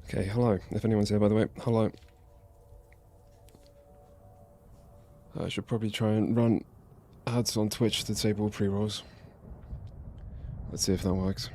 Okay, hello. If anyone's here, by the way, hello. I should probably try and run ads on Twitch to disable pre-rolls. Let's see if that works.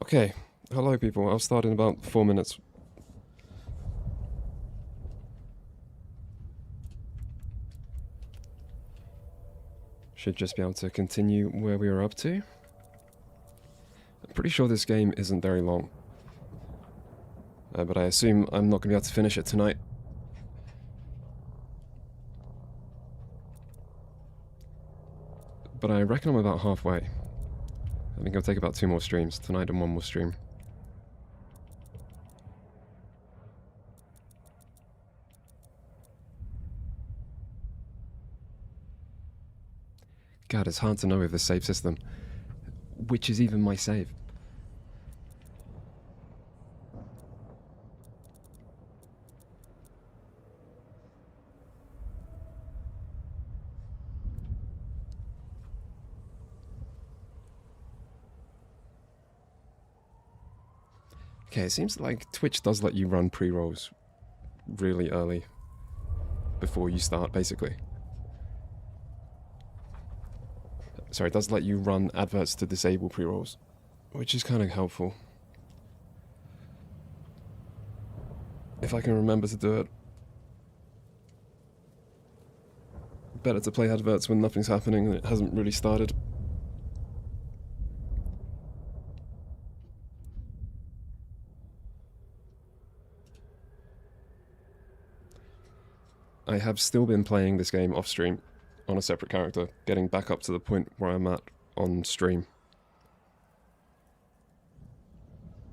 Okay, hello people. I'll start in about 4 minutes. Should just be able to continue where we were up to. I'm pretty sure this game isn't very long. But I assume I'm not going to be able to finish it tonight. But I reckon I'm about halfway. I think I'll take about 2 more streams tonight and 1 more stream. God, it's hard to know with the save system. Which is even my save. Okay, it seems like Twitch does let you run pre-rolls really early. Before you start, basically. Sorry, it does let you run adverts to disable pre-rolls. Which is kind of helpful. If I can remember to do it. Better to play adverts when nothing's happening and it hasn't really started. I have still been playing this game off stream, on a separate character, getting back up to the point where I'm at on stream.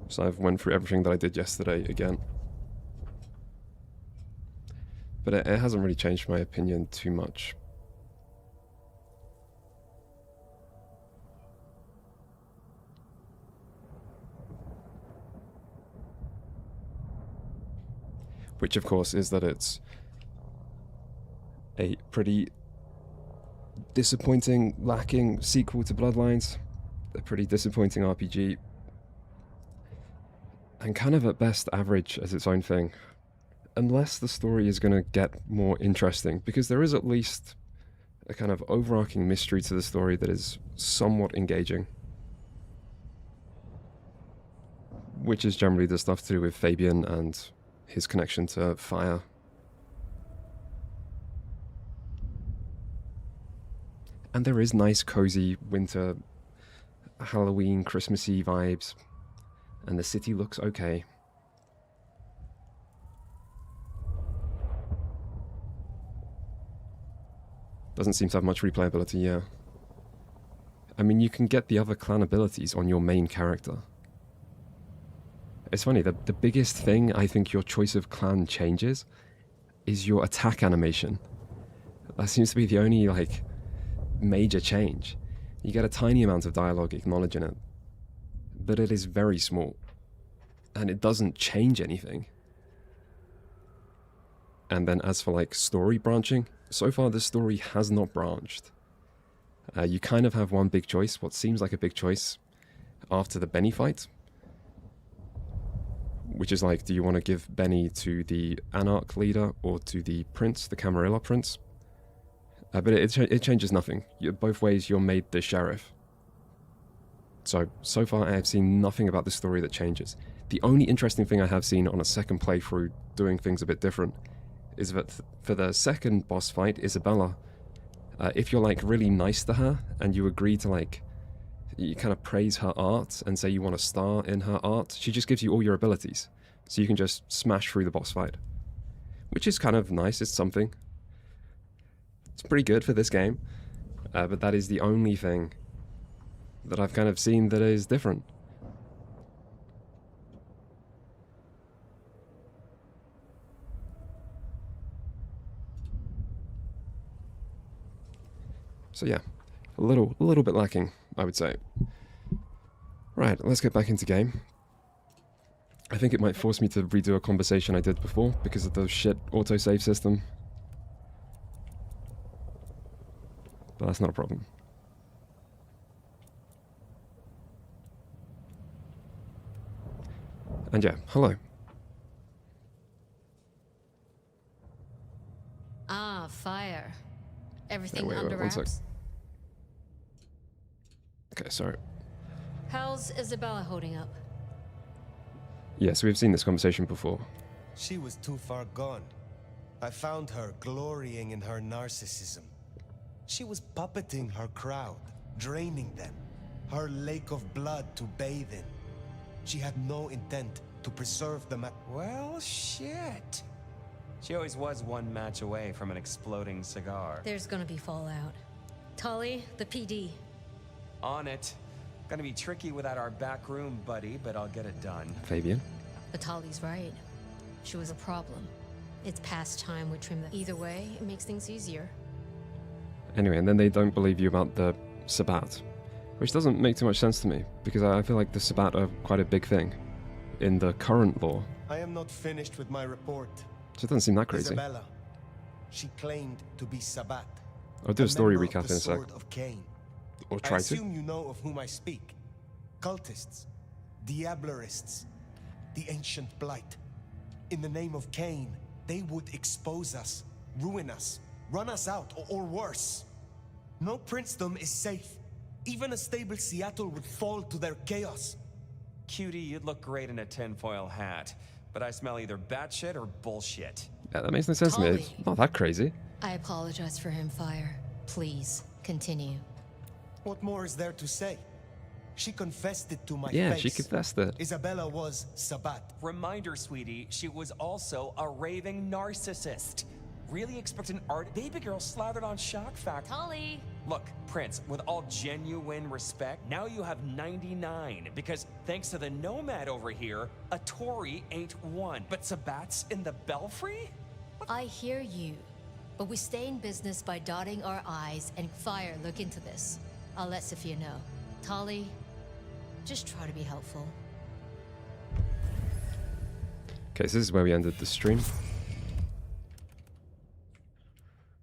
So I've went through everything that I did yesterday again. But it hasn't really changed my opinion too much. Which, of course, is that it's a pretty disappointing, lacking sequel to Bloodlines. A pretty disappointing RPG. And kind of at best average as its own thing. Unless the story is going to get more interesting. Because there is at least a kind of overarching mystery to the story that is somewhat engaging. Which is generally the stuff to do with Fabian and his connection to fire. And there is nice, cozy winter, Halloween, Christmassy vibes. And the city looks okay. Doesn't seem to have much replayability, yeah. I mean, you can get the other clan abilities on your main character. It's funny, the biggest thing I think your choice of clan changes is your attack animation. That seems to be the only, like, major change. You get a tiny amount of dialogue acknowledging it, but it is very small, and it doesn't change anything. And then as for, like, story branching, so far this story has not branched. You kind of have one big choice, what seems like a big choice, after the Benny fight. Which is like, do you want to give Benny to the Anarch leader or to the Prince, the Camarilla Prince? But it changes nothing. Both ways you're made the sheriff. So far I have seen nothing about the story that changes. The only interesting thing I have seen on a second playthrough doing things a bit different is that for the second boss fight, Isabella, if you're like really nice to her and you agree to like, you kind of praise her art and say you want to star in her art, she just gives you all your abilities. So you can just smash through the boss fight. Which is kind of nice, it's something. It's pretty good for this game. But that is the only thing that I've kind of seen that is different. So yeah, a little bit lacking, I would say. Right, let's get back into game. I think it might force me to redo a conversation I did before because of the shit autosave system. But that's not a problem. And yeah, hello. Ah, fire. Everything Wait, under one sec. wraps. Okay, sorry. How's Isabella holding up? Yes, we've seen this conversation before. She was too far gone. I found her glorying in her narcissism. She was puppeting her crowd, draining them. Her lake of blood to bathe in. She had no intent to preserve the Well, shit. She always was one match away from an exploding cigar. There's gonna be fallout. Tally, the PD. On it. Gonna be tricky without our back room buddy, but I'll get it done. Fabian? But Tally's right. She was a problem. It's past time we trim the... Either way, it makes things easier. Anyway, and then they don't believe you about the Sabbat. Which doesn't make too much sense to me, because I feel like the Sabbat are quite a big thing in the current lore. I am not finished with my report. So it doesn't seem that crazy. Isabella. She claimed to be Sabbat. I'll do a story member recap of the in a sec. Sword of Cain. Or I try to. assume you know of whom I speak. Cultists. Diablerists. The ancient blight. In the name of Cain, they would expose us, ruin us, run us out, or worse. No princedom is safe. Even a stable Seattle would fall to their chaos. Cutie, you'd look great in a tinfoil hat, but I smell either batshit or bullshit. Yeah, that makes no sense to me. It's not that crazy. I apologize for him, Fire. Please, continue. What more is there to say? She confessed it to my face. Yeah, she confessed it. Isabella was Sabbat. Reminder, sweetie, she was also a raving narcissist. Really expect an art baby girl slathered on shock factor? Tally! Look, Prince, with all genuine respect, now you have 99, because thanks to the Nomad over here, a Tory ain't one. But Sabat's in the Belfry? I hear you, but we stay in business by dotting our I's and Fire look into this. I'll let Sophia know. Tally, just try to be helpful. Okay, so this is where we ended the stream.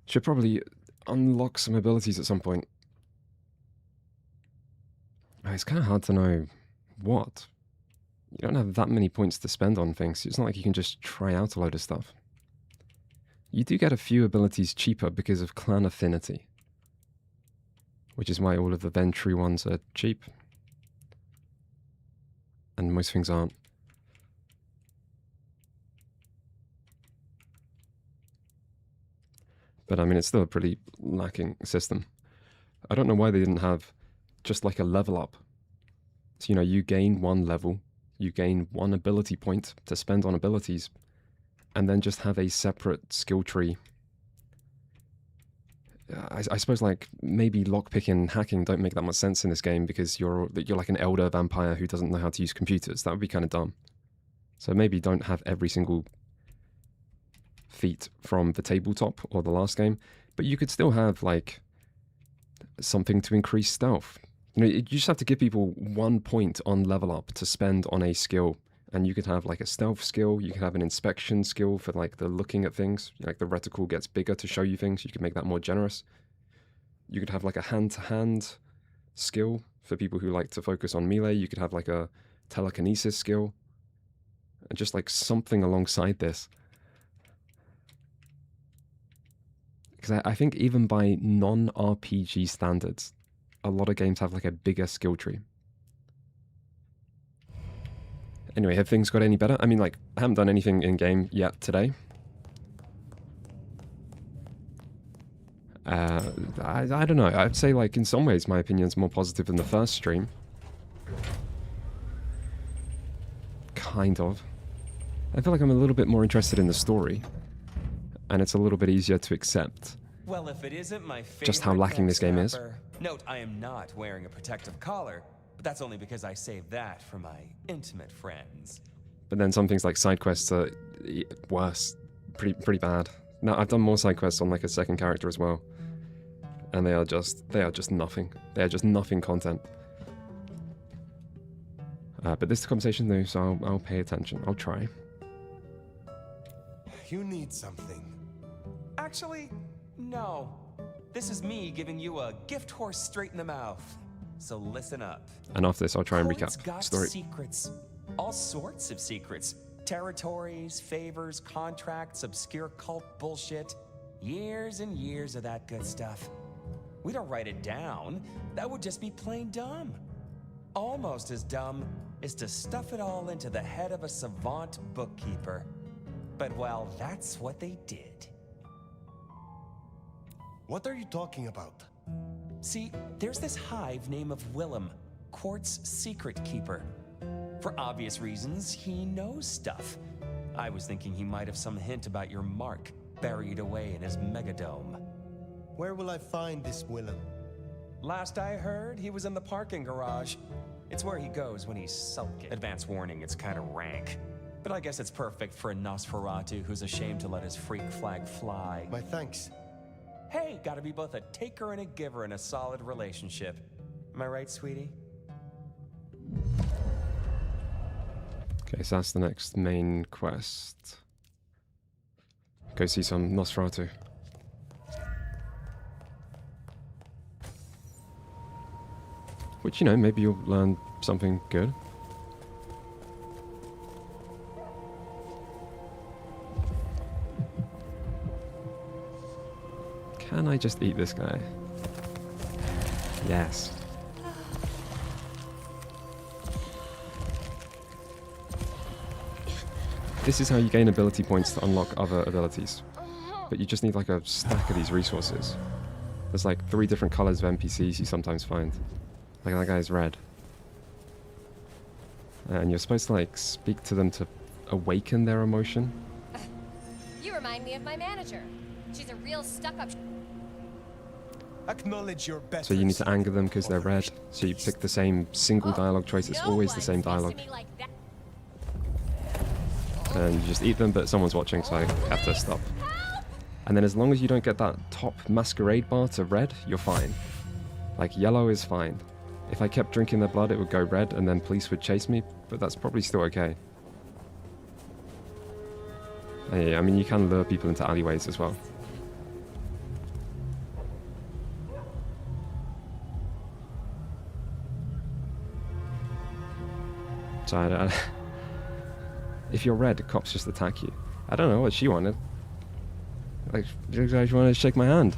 Should probably unlock some abilities at some point. It's kind of hard to know what. You don't have that many points to spend on things. It's not like you can just try out a load of stuff. You do get a few abilities cheaper because of clan affinity, which is why all of the Ventry ones are cheap. And most things aren't. But I mean, it's still a pretty lacking system. I don't know why they didn't have just like a level up. So, you know, you gain one level, you gain one ability point to spend on abilities, and then just have a separate skill tree. I suppose like maybe lockpicking and hacking don't make that much sense in this game because you're like an elder vampire who doesn't know how to use computers. That would be kind of dumb. So maybe don't have every single feat from the tabletop or the last game, but you could still have like something to increase stealth. You know, you just have to give people 1 point on level up to spend on a skill, and you could have like a stealth skill, you could have an inspection skill for like the looking at things, like the reticle gets bigger to show you things, you could make that more generous. You could have like a hand-to-hand skill for people who like to focus on melee. You could have like a telekinesis skill, and just like something alongside this. Because I think even by non-RPG standards, a lot of games have like a bigger skill tree. Anyway, have things got any better? I mean, like, I haven't done anything in-game yet today. I don't know. I'd say, like, in some ways, my opinion's more positive than the first stream. Kind of. I feel like I'm a little bit more interested in the story. And it's a little bit easier to accept. Well, if it isn't my favorite Just how lacking this game is. Note, I am not wearing a protective collar, but that's only because I saved that for my intimate friends. But then some things like side quests are worse. Pretty bad. Now, I've done more side quests on like a second character as well. And they are just nothing. They are just nothing content. But this conversation new, so I'll pay attention. I'll try. You need something. Actually, no. This is me giving you a gift horse straight in the mouth. So listen up. And after this, I'll try and Court's recap got story. secrets. All sorts of secrets. Territories, favors, contracts, obscure cult bullshit. Years and years of that good stuff. We don't write it down. That would just be plain dumb. Almost as dumb is to stuff it all into the head of a savant bookkeeper. But well, that's what they did. What are you talking about? See, there's this hive named Willem, Court's secret keeper. For obvious reasons, he knows stuff. I was thinking he might have some hint about your mark buried away in his megadome. Where will I find this Willem? Last I heard, he was in the parking garage. It's where he goes when he's sulking. Advance warning, it's kind of rank. But I guess it's perfect for a Nosferatu who's ashamed to let his freak flag fly. My thanks. Hey, gotta be both a taker and a giver in a solid relationship. Am I right, sweetie? Okay, so that's the next main quest. Go see some Nosferatu. Which, you know, maybe you'll learn something good. Can I just eat this guy? Yes. This is how you gain ability points to unlock other abilities. But you just need like a stack of these resources. There's like 3 different colors of NPCs you sometimes find. Like that guy's red. And you're supposed to like speak to them to awaken their emotion. You remind me of my manager. She's a real stuck-up. Acknowledge your better. So you need to anger them because they're red. So you pick the same single dialogue choice. It's always the same dialogue. And you just eat them, but someone's watching, so I have to stop. And then as long as you don't get that top masquerade bar to red, you're fine. Like, yellow is fine. If I kept drinking their blood, it would go red, and then police would chase me, but that's probably still okay. Yeah, I mean, you can lure people into alleyways as well. So if you're red, cops just attack you. I don't know what she wanted. Like, she wanted to shake my hand.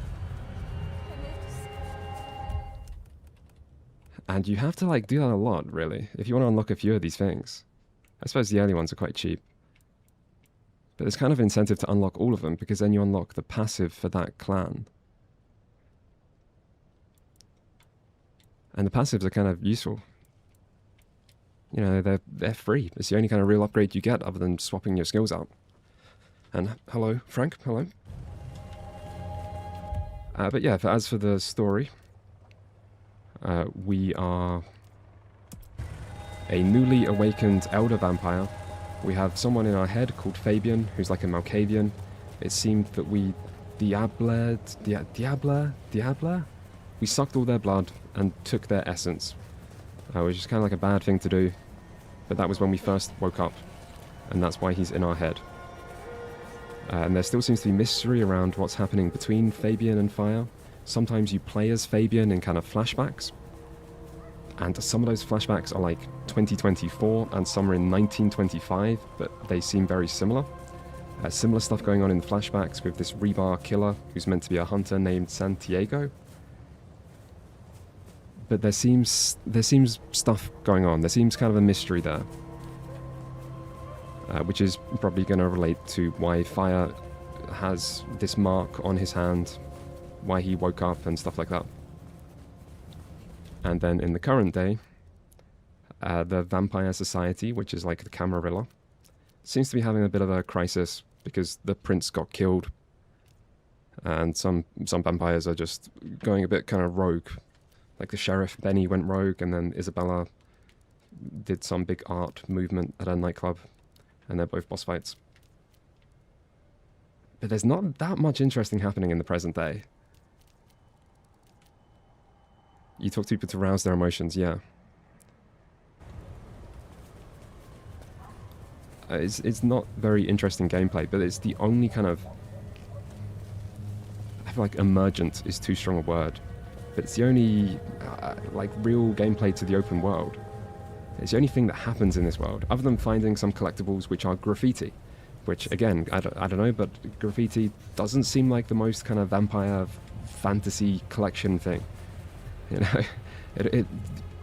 And you have to, like, do that a lot, really, if you want to unlock a few of these things. I suppose the early ones are quite cheap. But there's kind of incentive to unlock all of them, because then you unlock the passive for that clan. And the passives are kind of useful. You know, they're free. It's the only kind of real upgrade you get other than swapping your skills out. And hello, Frank, hello. But yeah, as for the story, we are a newly awakened elder vampire. We have someone in our head called Fabian, who's like a Malkavian. It seemed that we Diabla? We sucked all their blood and took their essence. Which is kind of like a bad thing to do. But that was when we first woke up. And that's why he's in our head. And there still seems to be mystery around what's happening between Fabian and Fire. Sometimes you play as Fabian in kind of flashbacks. And some of those flashbacks are like 2024 and some are in 1925, but they seem very similar. Similar stuff going on in the flashbacks with this rebar killer who's meant to be a hunter named Santiago. But there seems stuff going on. There seems kind of a mystery there. Which is probably going to relate to why Fire has this mark on his hand, why he woke up and stuff like that. And then in the current day, the Vampire Society, which is like the Camarilla, seems to be having a bit of a crisis because the prince got killed. And some vampires are just going a bit kind of rogue. Like the sheriff, Benny, went rogue, and then Isabella did some big art movement at a nightclub. And they're both boss fights. But there's not that much interesting happening in the present day. You talk to people to rouse their emotions, yeah. It's not very interesting gameplay, but it's the only kind of... I feel like emergent is too strong a word. But it's the only, like, real gameplay to the open world. It's the only thing that happens in this world, other than finding some collectibles which are graffiti. Which, again, I don't know, but graffiti doesn't seem like the most kind of vampire fantasy collection thing. You know,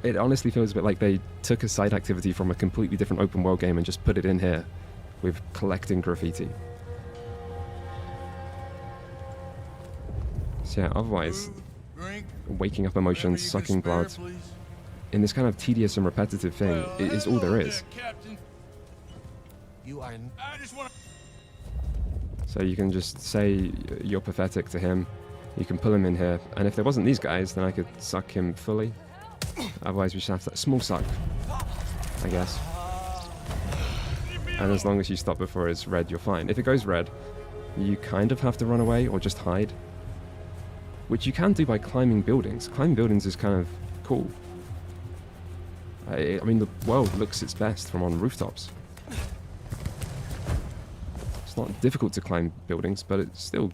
it honestly feels a bit like they took a side activity from a completely different open world game and just put it in here with collecting graffiti. So yeah, otherwise, waking up emotions, sucking blood, in this kind of tedious and repetitive thing is all there is. So you can just say you're pathetic to him, you can pull him in here, and if there wasn't these guys, then I could suck him fully. Otherwise we just have that small suck, I guess. And as long as you stop before it's red, you're fine. If it goes red, you kind of have to run away or just hide. Which you can do by climbing buildings. Climbing buildings is kind of cool. I mean, the world looks its best from on rooftops. It's not difficult to climb buildings, but it's still...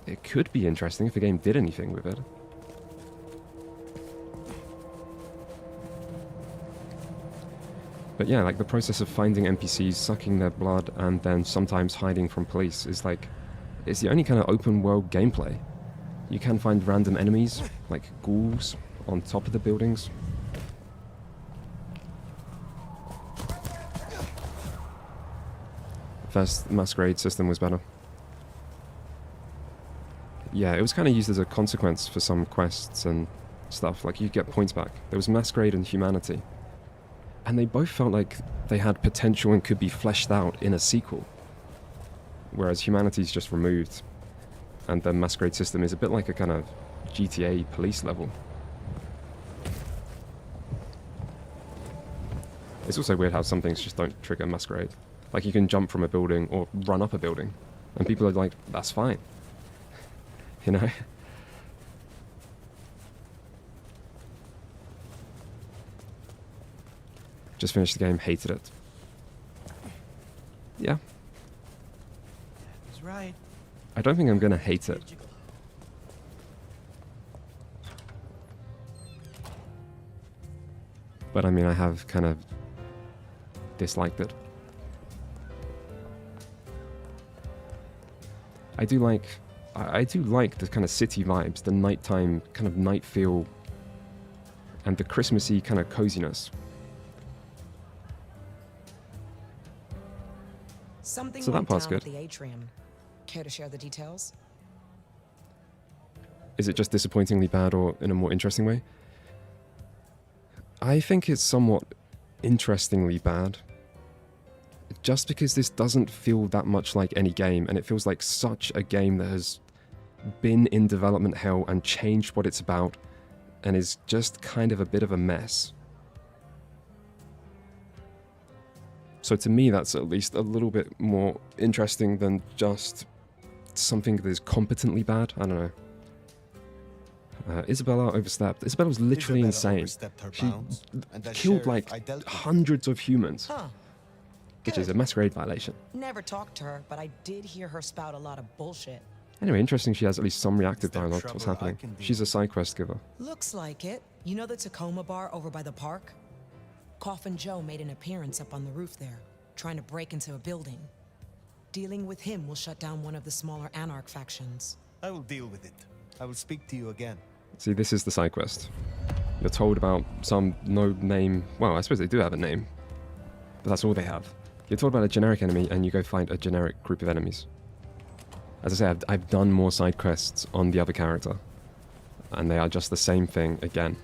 It could be interesting if the game did anything with it. But yeah, like the process of finding NPCs, sucking their blood, and then sometimes hiding from police is like... It's the only kind of open world gameplay. You can find random enemies, like ghouls, on top of the buildings. First Masquerade system was better. Yeah, it was kind of used as a consequence for some quests and stuff, like you get points back. There was Masquerade and Humanity. And they both felt like they had potential and could be fleshed out in a sequel. whereas humanity's just removed, and the masquerade system is a bit like a kind of GTA police level. It's also weird how some things just don't trigger masquerade. Like you can jump from a building or run up a building, and people are like, that's fine. You know? Just finished the game, hated it. Yeah. That's right. I don't think I'm gonna hate it. But I mean, I have kind of disliked it. I do like the kind of city vibes, the nighttime kind of night feel, and the Christmassy kind of coziness. Something So that went part's down at good. the atrium. Care to share the details? Is it just disappointingly bad or in a more interesting way? I think it's somewhat interestingly bad. Just because this doesn't feel that much like any game, and it feels like such a game that has been in development hell and changed what it's about, and is just kind of a bit of a mess. So to me, that's at least a little bit more interesting than just something that is competently bad. I don't know. Isabella overstepped. Isabella was literally Isabella insane. overstepped her She bounds, and as killed sheriff, like I dealt with it. hundreds of humans, Huh. which is a Good. masquerade violation. Never talked to her, but I did hear her spout a lot of bullshit. Anyway, interesting she has at least some reactive Is there dialogue to what's trouble I happening. can deal She's a side quest giver. Looks like it. You know the Tacoma bar over by the park? Coffin Joe made an appearance up on the roof there, trying to break into a building. Dealing with him will shut down one of the smaller Anarch factions. I will deal with it. I will speak to you again. See, this is the side quest. You're told about some no-name... Well, I suppose they do have a name. But that's all they have. You're told about a generic enemy, and you go find a generic group of enemies. As I say, I've done more side quests on the other character. And they are just the same thing again.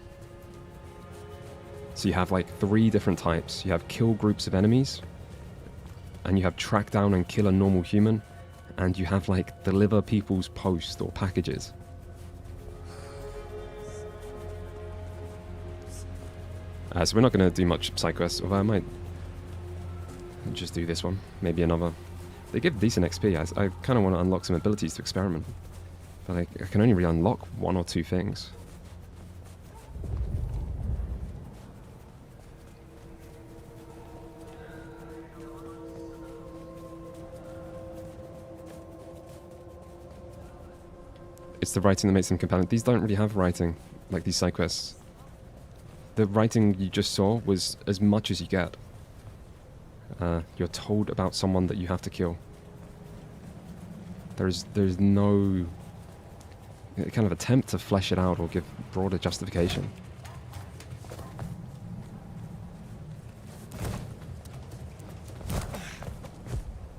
So you have like 3 different types. You have kill groups of enemies, and you have track down and kill a normal human, and you have like deliver people's post or packages. So we're not going to do much side quests, although I might just do this one, maybe another. They give decent XP. I kind of want to unlock some abilities to experiment, but I can only really unlock 1 or 2 things. It's the writing that makes them compelling. These don't really have writing, like these side quests. The writing you just saw was as much as you get. You're told about someone that you have to kill. There's no kind of attempt to flesh it out or give broader justification.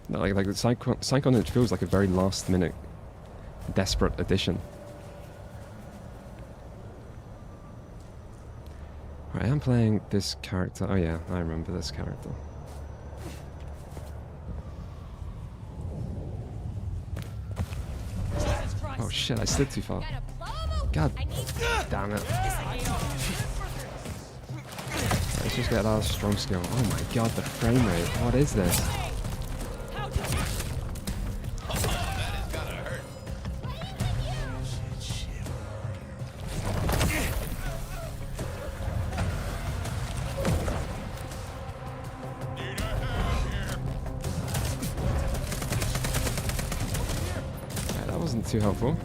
No, like the Psychon, it feels like a very last-minute, desperate addition. Right, I'm playing this character. Oh yeah, I remember this character. Oh shit, I slid too far. God damn it. Let's just get our strong skill. Oh my god, the frame rate. What is this? Too helpful.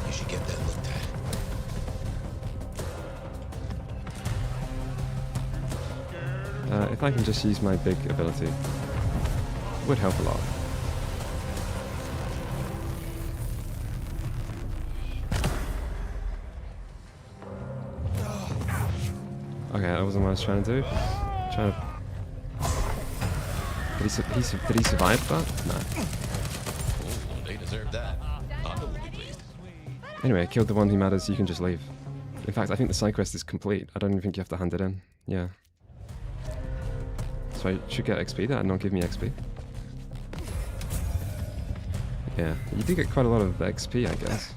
You should get that looked at. If I can just use my big ability, would help a lot. Okay, that wasn't what I was trying to do. Trying to. Did he survive that? No. Oh, they deserve that. Honda will be pleased. Anyway, I killed the one who matters. You can just leave. In fact, I think the side quest is complete. I don't even think you have to hand it in. Yeah. So So I should get XP. That did not give me XP. Yeah, you do get quite a lot of XP, I guess.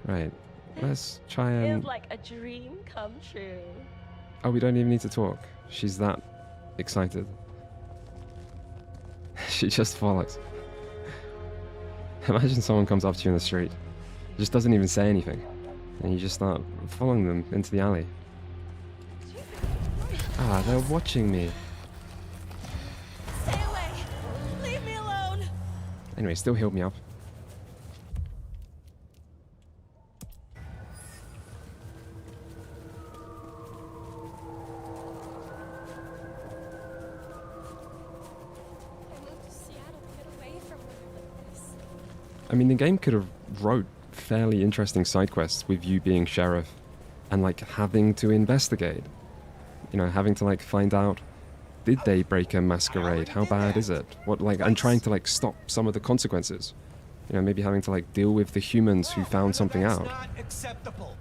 Right. Let's try and... Feels like a dream come true. Oh, we don't even need to talk. She's that excited. She just follows. Imagine someone comes up to you in the street, just doesn't even say anything, and you just start following them into the alley. Ah, they're watching me. Stay away! Leave me alone! Anyway, still healed me up. I mean, the game could have wrote fairly interesting side quests with you being sheriff and, like, having to investigate. You know, having to, like, find out, did they break a masquerade? How bad is it? What, like, and trying to, like, stop some of the consequences. You know, maybe having to, like, deal with the humans who found something out. Not acceptable.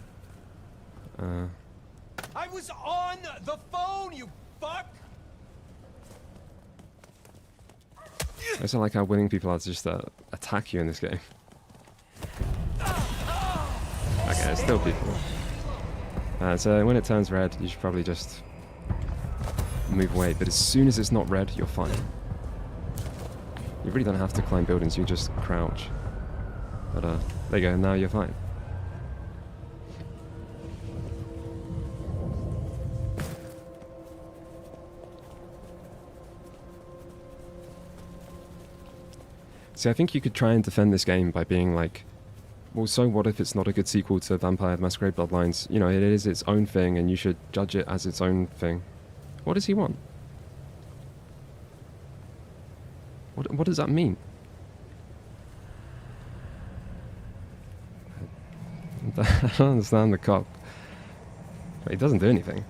I was on the phone, you fuck! I also like how willing people are to just attack you in this game. Okay, there's still people. So when it turns red, you should probably just move away. But as soon as it's not red, you're fine. You really don't have to climb buildings, you just crouch. But there you go, now you're fine. See, I think you could try and defend this game by being like, well, so what if it's not a good sequel to Vampire the Masquerade Bloodlines? You know, it is its own thing, and you should judge it as its own thing. What does he want? What does that mean? I don't understand the cop. He doesn't do anything.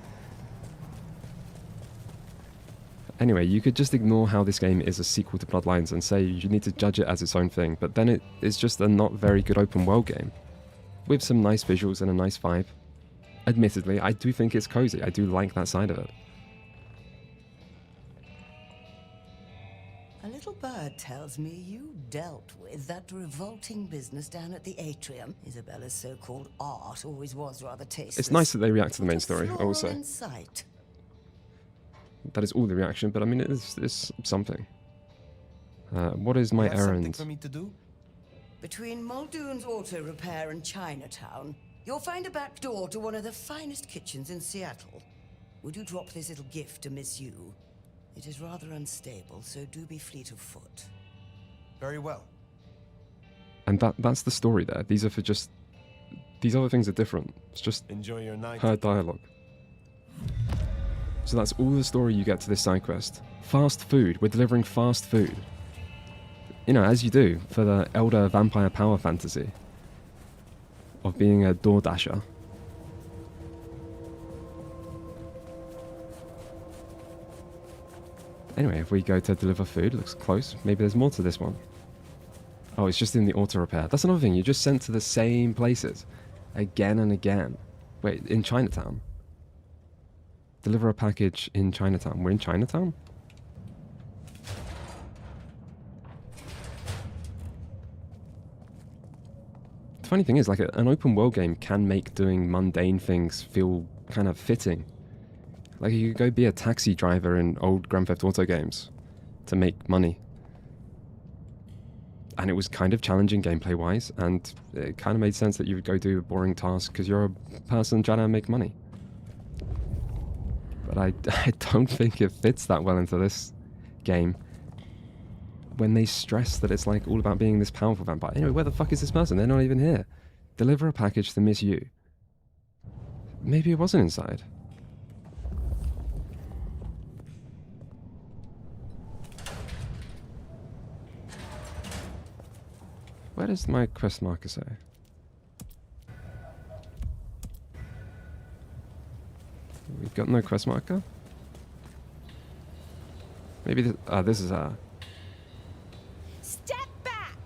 Anyway, you could just ignore how this game is a sequel to Bloodlines and say you need to judge it as its own thing, but then it is just a not very good open world game. With some nice visuals and a nice vibe. Admittedly, I do think it's cozy. I do like that side of it. A little bird tells me you dealt with that revolting business down at the atrium. Isabella's so-called art always was rather tasteless. It's nice that they react to the main story, Floral also. insight. That is all the reaction, but I mean, it's something. What is my You have something errand? for me to do? Between Muldoon's Auto Repair and Chinatown, you'll find a back door to one of the finest kitchens in Seattle. Would you drop this little gift to Miss Yu? It is rather unstable, so do be fleet of foot. Very well. And that's the story there. These are for just... These other things are different. It's just Enjoy your night. her dialogue. So that's all the story you get to this side quest. Fast food. We're delivering fast food. You know, as you do for the elder vampire power fantasy of being a door dasher. Anyway, if we go to deliver food, looks close. Maybe there's more to this one. Oh, it's just in the auto repair. That's another thing. You're just sent to the same places again and again. Wait, in Chinatown? Deliver a package in Chinatown. We're in Chinatown? The funny thing is, like, an open world game can make doing mundane things feel kind of fitting. Like, you could go be a taxi driver in old Grand Theft Auto games to make money. And it was kind of challenging gameplay-wise, and it kind of made sense that you would go do a boring task because you're a person trying to make money. But I don't think it fits that well into this game when they stress that it's like all about being this powerful vampire. Anyway, where the fuck is this person? They're not even here. Deliver a package to Miss Yu. Maybe it wasn't inside. Where does my quest marker say? We've got no quest marker? Maybe this is Step back!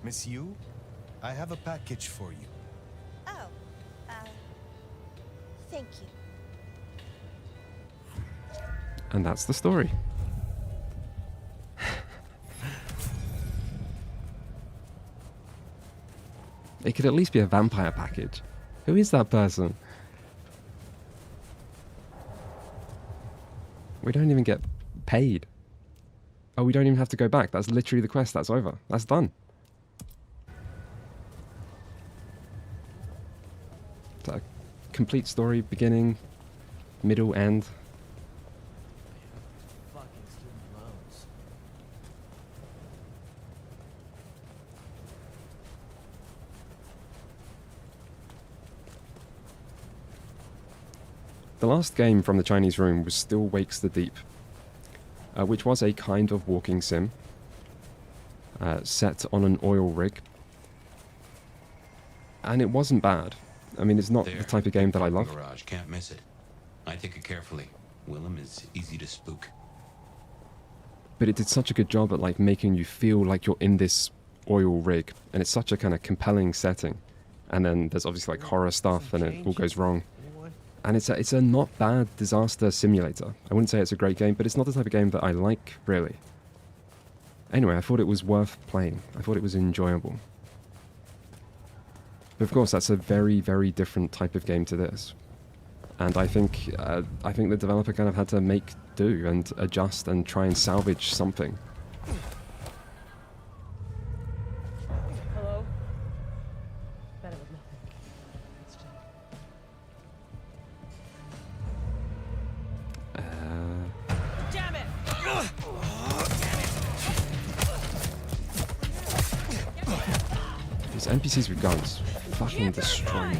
Miss Yu, I have a package for you. Oh, Thank you. And that's the story. It could at least be a vampire package. Who is that person? We don't even get paid. Oh, we don't even have to go back. That's literally the quest. That's over. That's done. It's a complete story, beginning, middle, end. Fucking student loans. The last game from the Chinese room was Still Wakes the Deep, which was a kind of walking sim set on an oil rig. And it wasn't bad. I mean, it's not the type of game that I love. Garage, can't miss it. I think it carefully. Willem is easy to spook. But it did such a good job at like making you feel like you're in this oil rig, and it's such a kind of compelling setting. And then there's obviously like horror stuff, and it all goes wrong. And it's a not bad disaster simulator. I wouldn't say it's a great game, but it's not the type of game that I like, really. Anyway, I thought it was worth playing. I thought it was enjoyable. But of course, that's a very, very different type of game to this. And I think the developer kind of had to make do and adjust and try and salvage something. Hello? Better with nothing. Let's check. Damn it! These NPCs with guns fucking destroy me.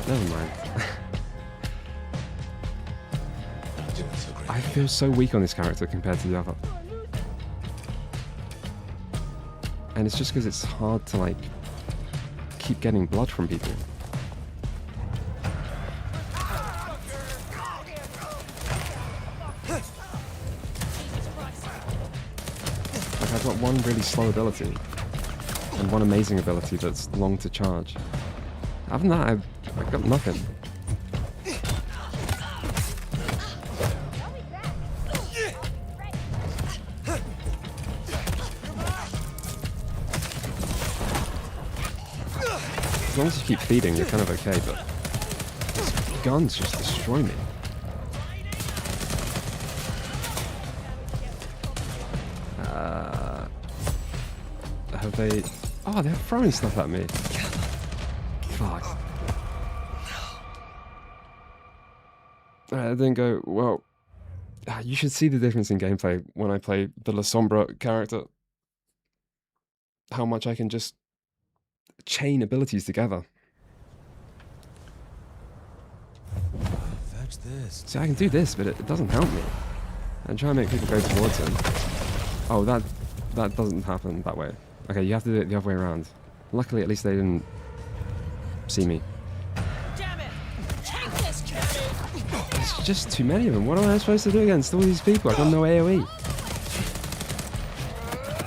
Never mind. Not doing so great. I feel so weak on this character compared to the other. And it's just because it's hard to like keep getting blood from people. Like I've got one really slow ability and one amazing ability that's long to charge. Other than that, I've got nothing. As long as you keep feeding, you're kind of okay, but these guns just destroy me. Have they... Oh, they're throwing stuff at me. Fuck. I then go, well, you should see the difference in gameplay when I play the La Sombra character. How much I can just chain abilities together. Fetch this. See, I can do this, but it doesn't help me. And try and make people go towards him. Oh, that doesn't happen that way. Okay, you have to do it the other way around. Luckily, at least they didn't see me. Damn it! Take this, Cabby! There's just too many of them. What am I supposed to do against all these people? I've got no AoE.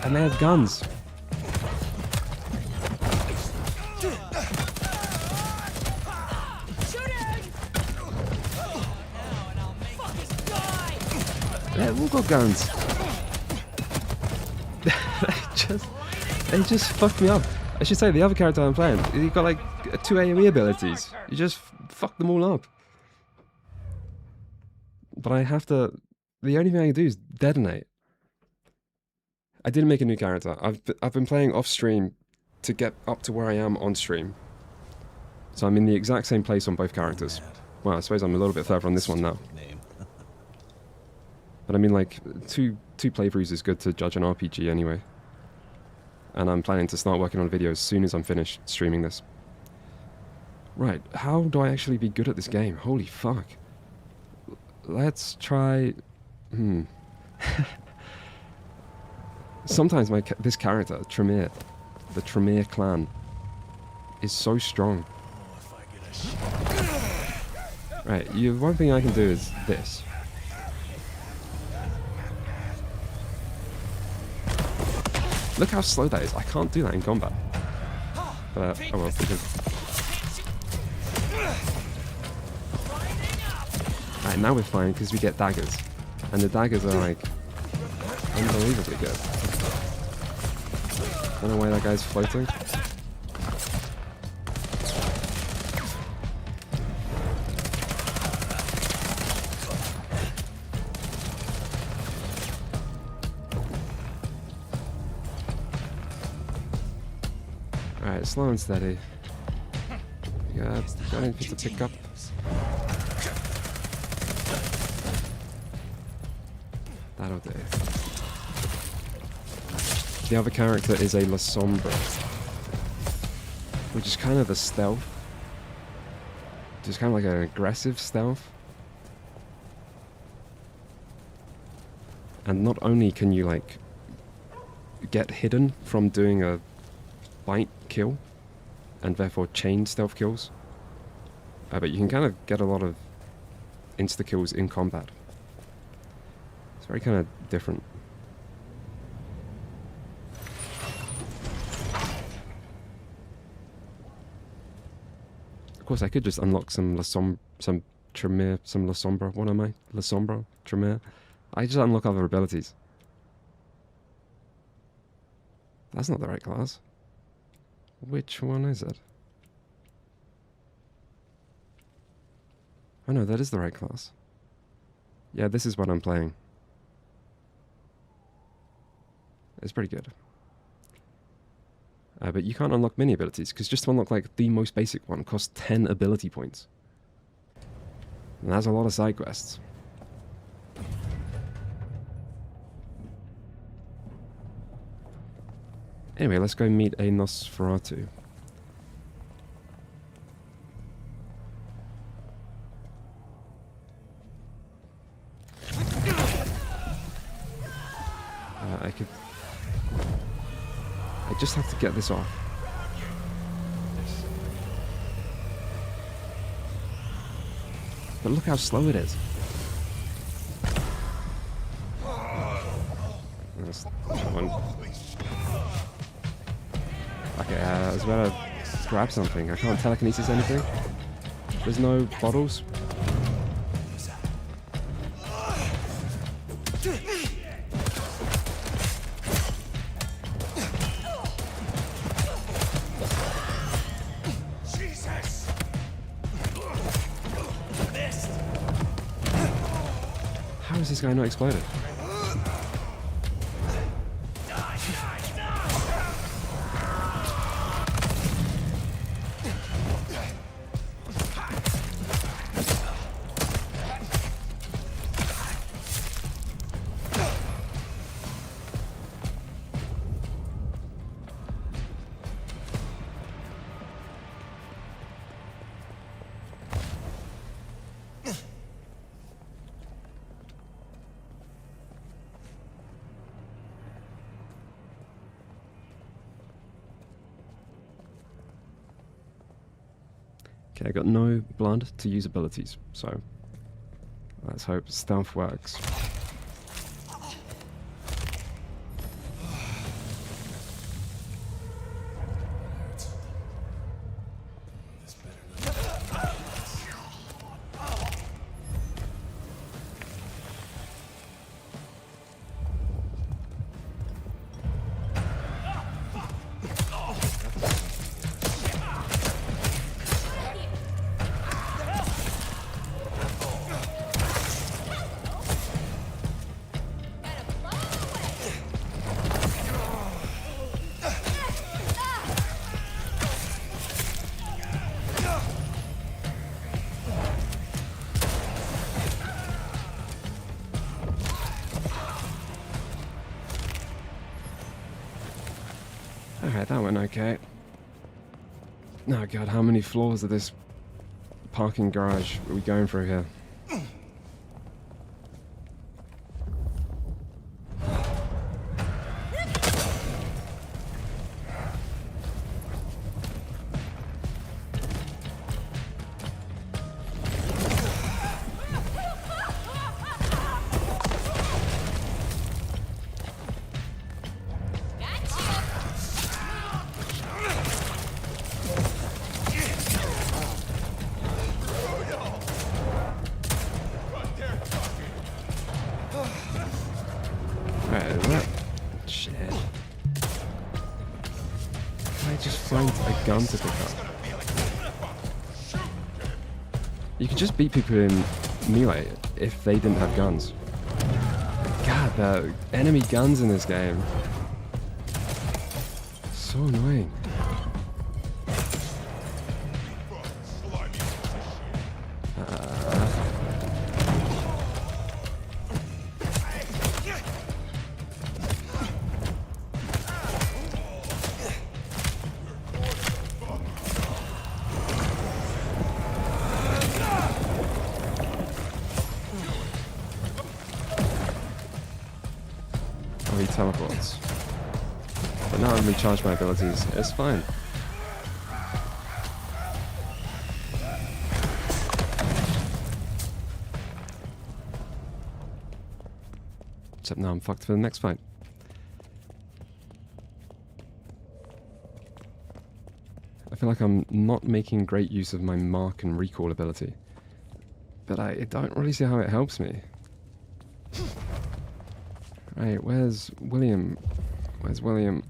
And they have guns. They've all got guns. They just fucked me up. I should say, the other character I'm playing, he got like 2 AoE abilities. You just fucked them all up. But I have to... The only thing I can do is detonate. I didn't make a new character. I've been playing off stream to get up to where I am on stream. So I'm in the exact same place on both characters. Well, I suppose I'm a little bit further on this one now. But I mean, like, two playthroughs is good to judge an RPG anyway. And I'm planning to start working on a video as soon as I'm finished streaming this. Right, how do I actually be good at this game? Holy fuck. Let's try... Sometimes this character, Tremere, the Tremere clan, is so strong. Right, one thing I can do is this. Look how slow that is. I can't do that in combat. But, oh well, because... Alright, now we're fine because we get daggers. And the daggers are like... unbelievably good. I don't know why that guy's floating. Alright, slow and steady. Got anything to pick up? That'll do. The other character is a La Sombra, which is kind of a stealth. Just kind of like an aggressive stealth. And not only can you like get hidden from doing a bite kill, and therefore chain stealth kills, but you can kind of get a lot of insta kills in combat. It's very kind of different. Of course, I could just unlock some La Sombra. What am I? La Sombra? Tremere? I just unlock other abilities. That's not the right class. Which one is it? Oh no, that is the right class. Yeah, this is what I'm playing. It's pretty good. But you can't unlock many abilities, because just to unlock like the most basic one costs 10 ability points. And that's a lot of side quests. Anyway, let's go meet a Nosferatu. I just have to get this off. But look how slow it is. That's one. Okay, I was about to grab something. I can't telekinesis anything. There's no bottles. How is this guy not exploded? Okay, I got no blood to use abilities, so let's hope stealth works. Alright, that went okay. Oh god, how many floors of this parking garage are we going through here? find a gun to pick up. You could just beat people in melee if they didn't have guns. God, the enemy guns in this game. So annoying. Oh, he teleports. But now I've recharged my abilities. It's fine. Except now I'm fucked for the next fight. I feel like I'm not making great use of my mark and recall ability. But I don't really see how it helps me. Right, where's William? Where's William?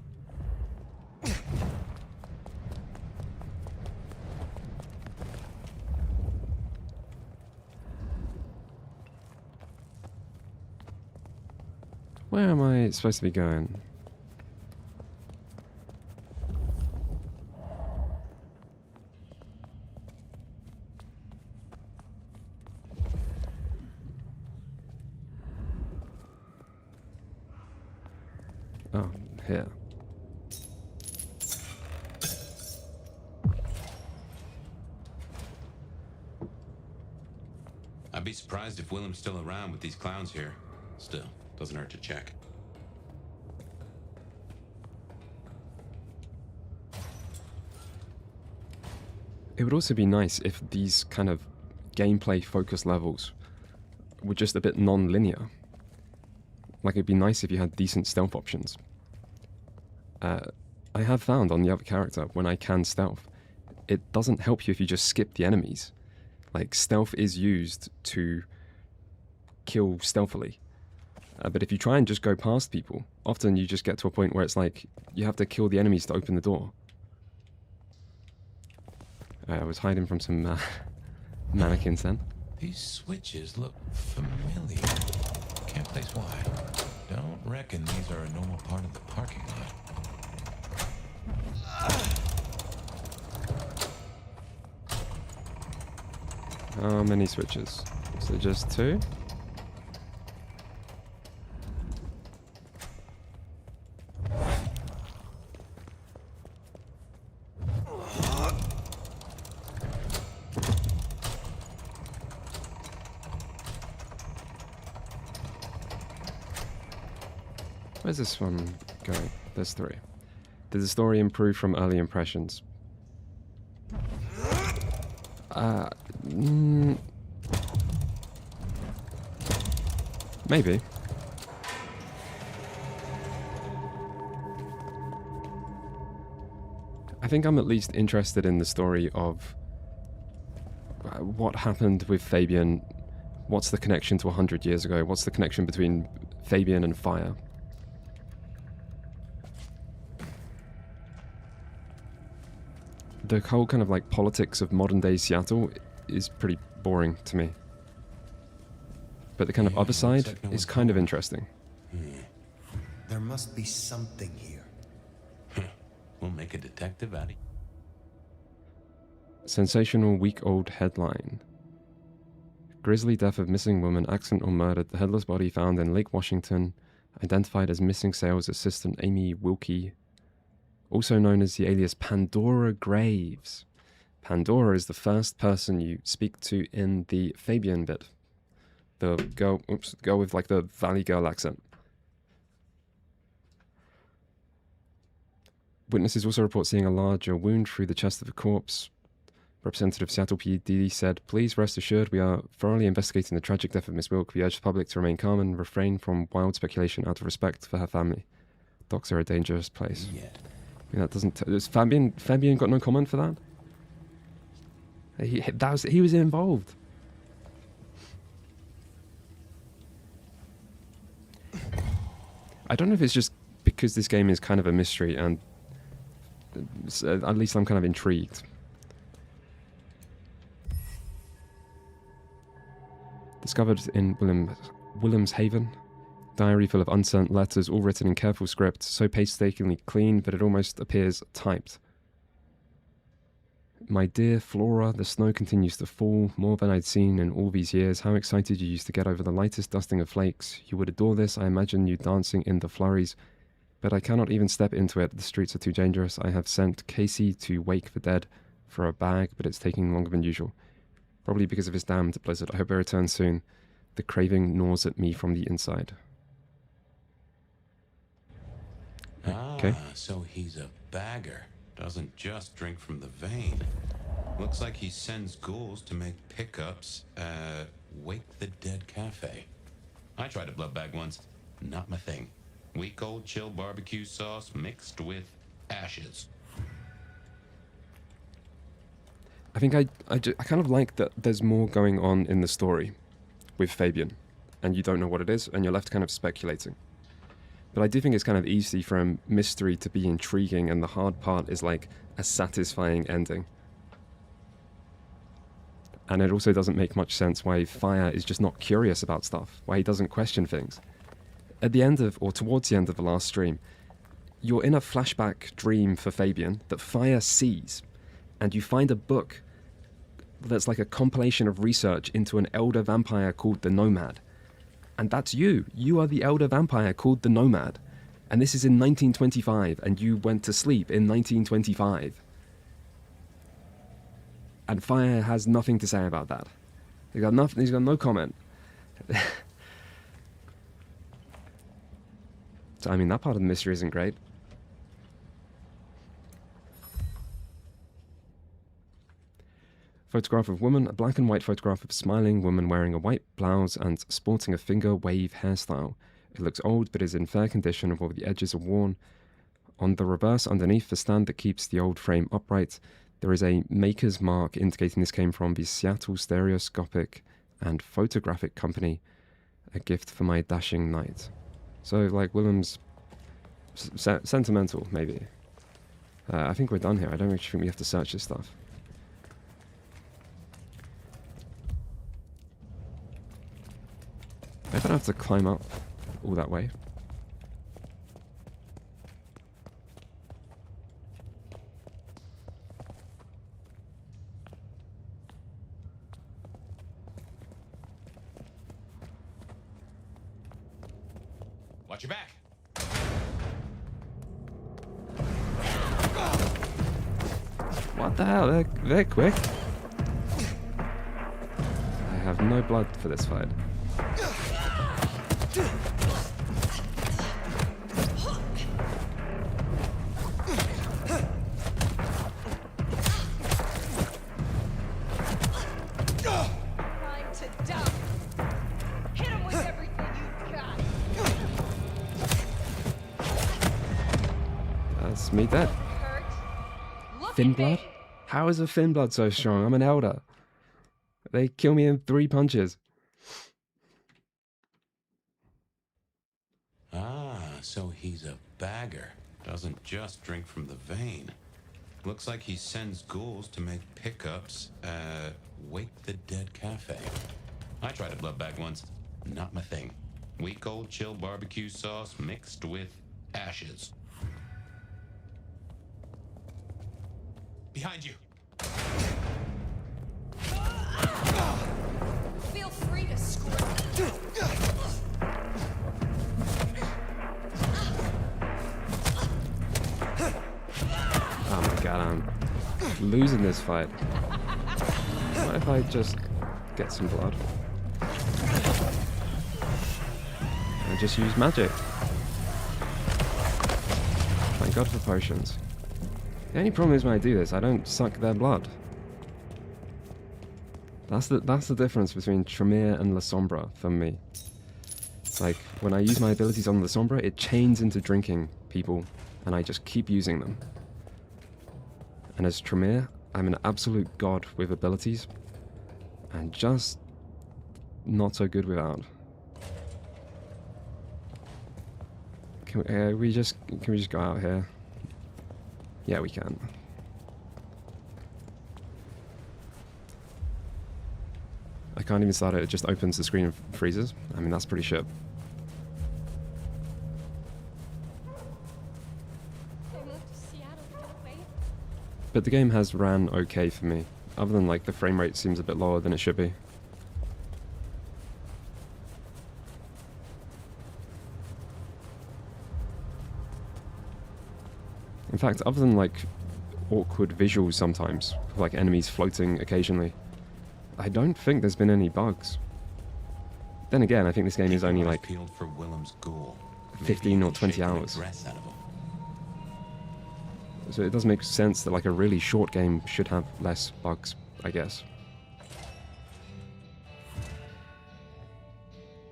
Where am I supposed to be going? Oh, here. I'd be surprised if Willem's still around with these clowns here. Still, doesn't hurt to check. It would also be nice if these kind of gameplay focused levels were just a bit non-linear. Like, it'd be nice if you had decent stealth options. I have found on the other character, when I can stealth, it doesn't help you if you just skip the enemies. Like, stealth is used to kill stealthily. But if you try and just go past people, often you just get to a point where it's like, you have to kill the enemies to open the door. I was hiding from some mannequins then. These switches look familiar. Can't place why. Don't reckon these are a normal part of the parking lot. How many switches? Is it just 2? Where's this one going? There's 3. Did the story improve from early impressions? Maybe. I think I'm at least interested in the story of what happened with Fabian. What's the connection to 100 years ago? What's the connection between Fabian and fire? The whole kind of like politics of modern day Seattle is pretty boring to me. But the kind of other side is kind of interesting. There must be something here. We'll make a detective out of you. Sensational week-old headline. Grisly death of missing woman, accident or murdered. The headless body found in Lake Washington, identified as missing sales assistant Amy Wilkie, also known as the alias Pandora Graves. Pandora is the first person you speak to in the Fabian bit. The girl, girl with like the Valley Girl accent. Witnesses also report seeing a larger wound through the chest of the corpse. Representative Seattle PD said, "Please rest assured we are thoroughly investigating the tragic death of Miss Wilk. We urge the public to remain calm and refrain from wild speculation out of respect for her family. Docks are a dangerous place." Yeah. I mean, that doesn't... Does Fabian got no comment for that? He was involved. I don't know if it's just because this game is kind of a mystery and at least I'm kind of intrigued. Discovered in Willem's Haven. Diary full of unsent letters, all written in careful script, so painstakingly clean that it almost appears typed. My dear Flora, the snow continues to fall, more than I'd seen in all these years. How excited you used to get over the lightest dusting of flakes. You would adore this, I imagine you dancing in the flurries. But I cannot even step into it, the streets are too dangerous. I have sent Casey to wake the dead for a bag, but it's taking longer than usual. Probably because of his damned blizzard. I hope I return soon. The craving gnaws at me from the inside. Okay. So he's a bagger. Doesn't just drink from the vein. Looks like he sends ghouls to make pickups at Wake the Dead Cafe. I tried a blood bag once. Not my thing. Week old chill barbecue sauce mixed with ashes. I think I kind of like that there's more going on in the story with Fabian, and you don't know what it is, and you're left kind of speculating. But I do think it's kind of easy from mystery to be intriguing, and the hard part is like a satisfying ending. And it also doesn't make much sense why Fire is just not curious about stuff, why he doesn't question things. At the end of, or towards the end of the last stream, you're in a flashback dream for Fabian that Fire sees, and you find a book that's like a compilation of research into an elder vampire called the Nomad. And that's you. You are the elder vampire called the Nomad. And this is in 1925, and you went to sleep in 1925. And Fire has nothing to say about that. He's got nothing. He's got no comment. So, I mean, that part of the mystery isn't great. Photograph of woman, a black and white photograph of a smiling woman wearing a white blouse and sporting a finger wave hairstyle. It looks old but is in fair condition, although the edges are worn. On the reverse underneath the stand that keeps the old frame upright, there is a maker's mark indicating this came from the Seattle Stereoscopic and Photographic Company, a gift for my dashing knight. So, like, Willem's sentimental, maybe. I think we're done here. I don't actually think we have to search this stuff. I don't have to climb up all that way. Watch your back. What the hell? They're quick. I have no blood for this fight. Me dead. Finblood? How is a Finblood so strong? I'm an elder. They kill me in 3 punches. So he's a bagger. Doesn't just drink from the vein. Looks like he sends ghouls to make pickups at Wake the Dead Cafe. I tried a blood bag once. Not my thing. Week old chill barbecue sauce mixed with ashes. Behind you. Feel free to scream. Oh my god, I'm losing this fight. What if I just get some blood? I just use magic. Thank God for potions. The only problem is when I do this, I don't suck their blood. That's the difference between Tremere and La Sombra for me. It's like, when I use my abilities on La Sombra, it chains into drinking people, and I just keep using them. And as Tremere, I'm an absolute god with abilities, and just not so good without. Can we just go out here? Yeah, we can. I can't even start it. It just opens the screen and freezes. I mean, that's pretty shit. But the game has ran okay for me. Other than, like, the frame rate seems a bit lower than it should be. In fact, other than, like, awkward visuals sometimes, like enemies floating occasionally, I don't think there's been any bugs. Then again, I think this game is only, like, Peeled for Willem's ghoul. 15 or 20 hours. So it does make sense that, like, a really short game should have less bugs, I guess.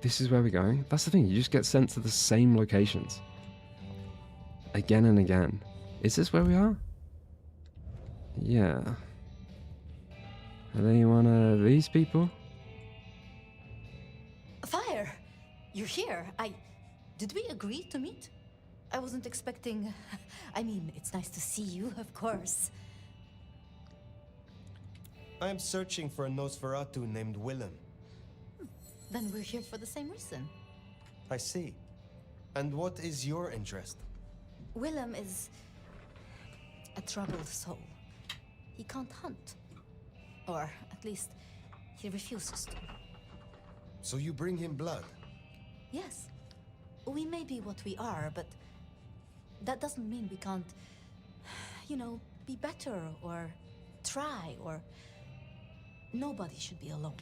This is where we're going. That's the thing, you just get sent to the same locations. Again and again. Is this where we are? Yeah. Are they one of these people? Fire! You're here. Did we agree to meet? I wasn't expecting... I mean, it's nice to see you, of course. I am searching for a Nosferatu named Willem. Then we're here for the same reason. I see. And what is your interest? Willem is a troubled soul. He can't hunt. Or, at least, he refuses to. So you bring him blood? Yes. We may be what we are, but that doesn't mean we can't, you know, be better or try or... Nobody should be alone.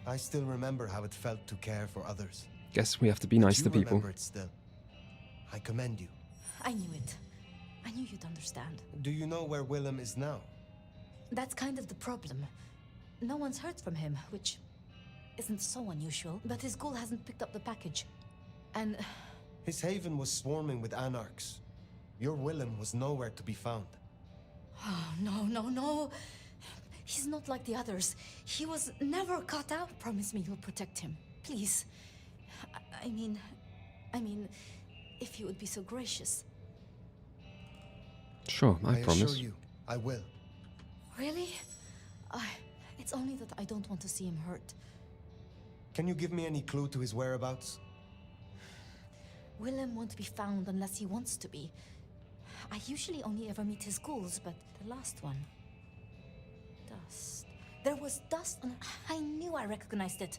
I still remember how it felt to care for others. Guess we have to be nice to people. Remember it still. I commend you. I knew it. I knew you'd understand. Do you know where Willem is now? That's kind of the problem. No one's heard from him, which isn't so unusual, but his ghoul hasn't picked up the package. And... His haven was swarming with anarchs. Your Willem was nowhere to be found. Oh, no. He's not like the others. He was never caught out. Promise me you'll protect him. Please. I mean, if you would be so gracious. Sure, I promise. I assure you, I will. Really? It's only that I don't want to see him hurt. Can you give me any clue to his whereabouts? Willem won't be found unless he wants to be. I usually only ever meet his ghouls, but the last one... Dust. There was dust on... I knew I recognized it.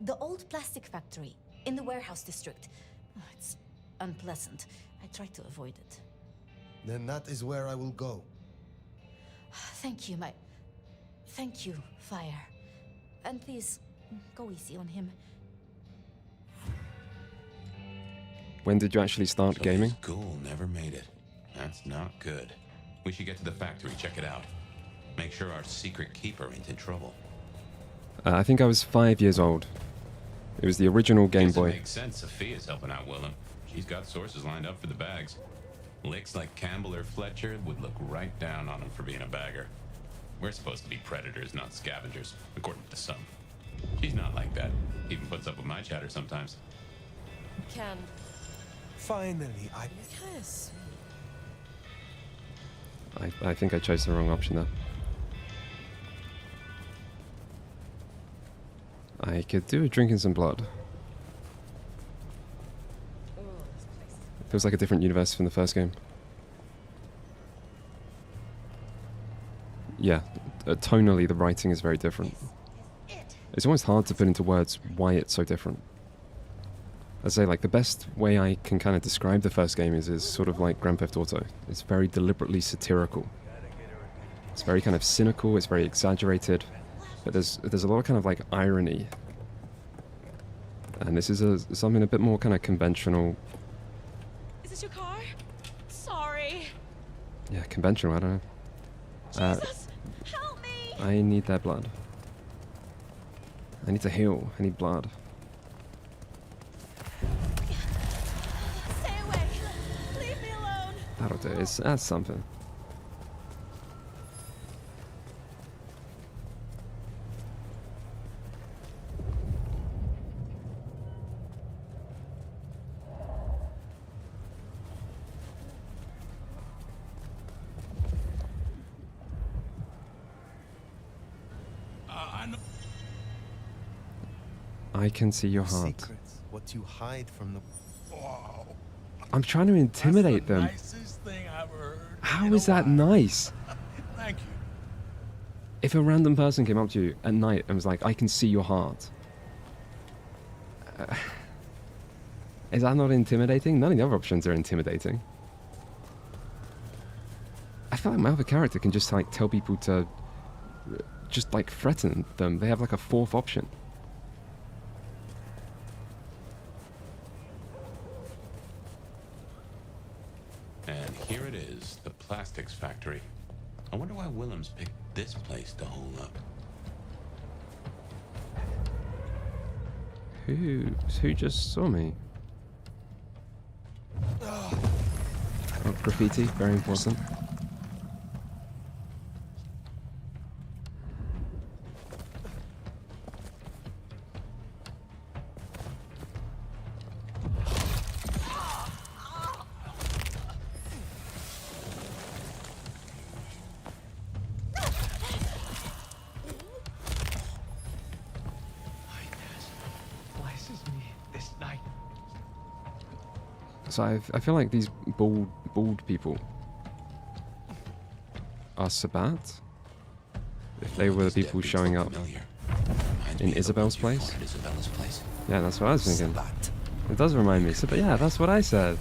The old plastic factory in the warehouse district. Oh, it's unpleasant. I tried to avoid it. Then that is where I will go. Thank you, Thank you, Fire. And please, go easy on him. When did you actually start So gaming? this ghoul never made it. That's not good. We should get to the factory, check it out. Make sure our secret keeper ain't in trouble. I think I was 5 years old. It was the original Game Guess it Boy. makes sense Sophia's helping out Willem. She's got sources lined up for the bags. Licks like Campbell or Fletcher would look right down on him for being a bagger. We're supposed to be predators, not scavengers, according to some. She's not like that. Even puts up with my chatter sometimes. Ken. Finally, Yes. I think I chose the wrong option there. I could do with drinking some blood. Feels like a different universe from the first game. Yeah, tonally the writing is very different. It's almost hard to put into words why it's so different. I say, like, the best way I can kind of describe the first game is sort of like Grand Theft Auto. It's very deliberately satirical. It's very kind of cynical, it's very exaggerated, but there's a lot of kind of like irony. And this is something a bit more kind of conventional. Is this your car? Sorry. Yeah, conventional, I don't know. Jesus, help me! I need their blood. I need to heal. I need blood. Stay away. Leave me alone. That'll do. That's something. I can see your heart. Secrets, what you hide from the... Wow. I'm trying to intimidate them. Nicest thing I've heard. How is that nice? Thank you. If a random person came up to you at night and was like, I can see your heart. Is that not intimidating? None of the other options are intimidating. I feel like my other character can just like tell people to just like threaten them. They have like a fourth option. And here it is, the plastics factory. I wonder why Willem's picked this place to hole up. Who just saw me? Oh, graffiti, very important. So I feel like these bald people are Sabat. If they were the people showing up in Isabel's place. Yeah, that's what I was thinking. It does remind me. But yeah, that's what I said.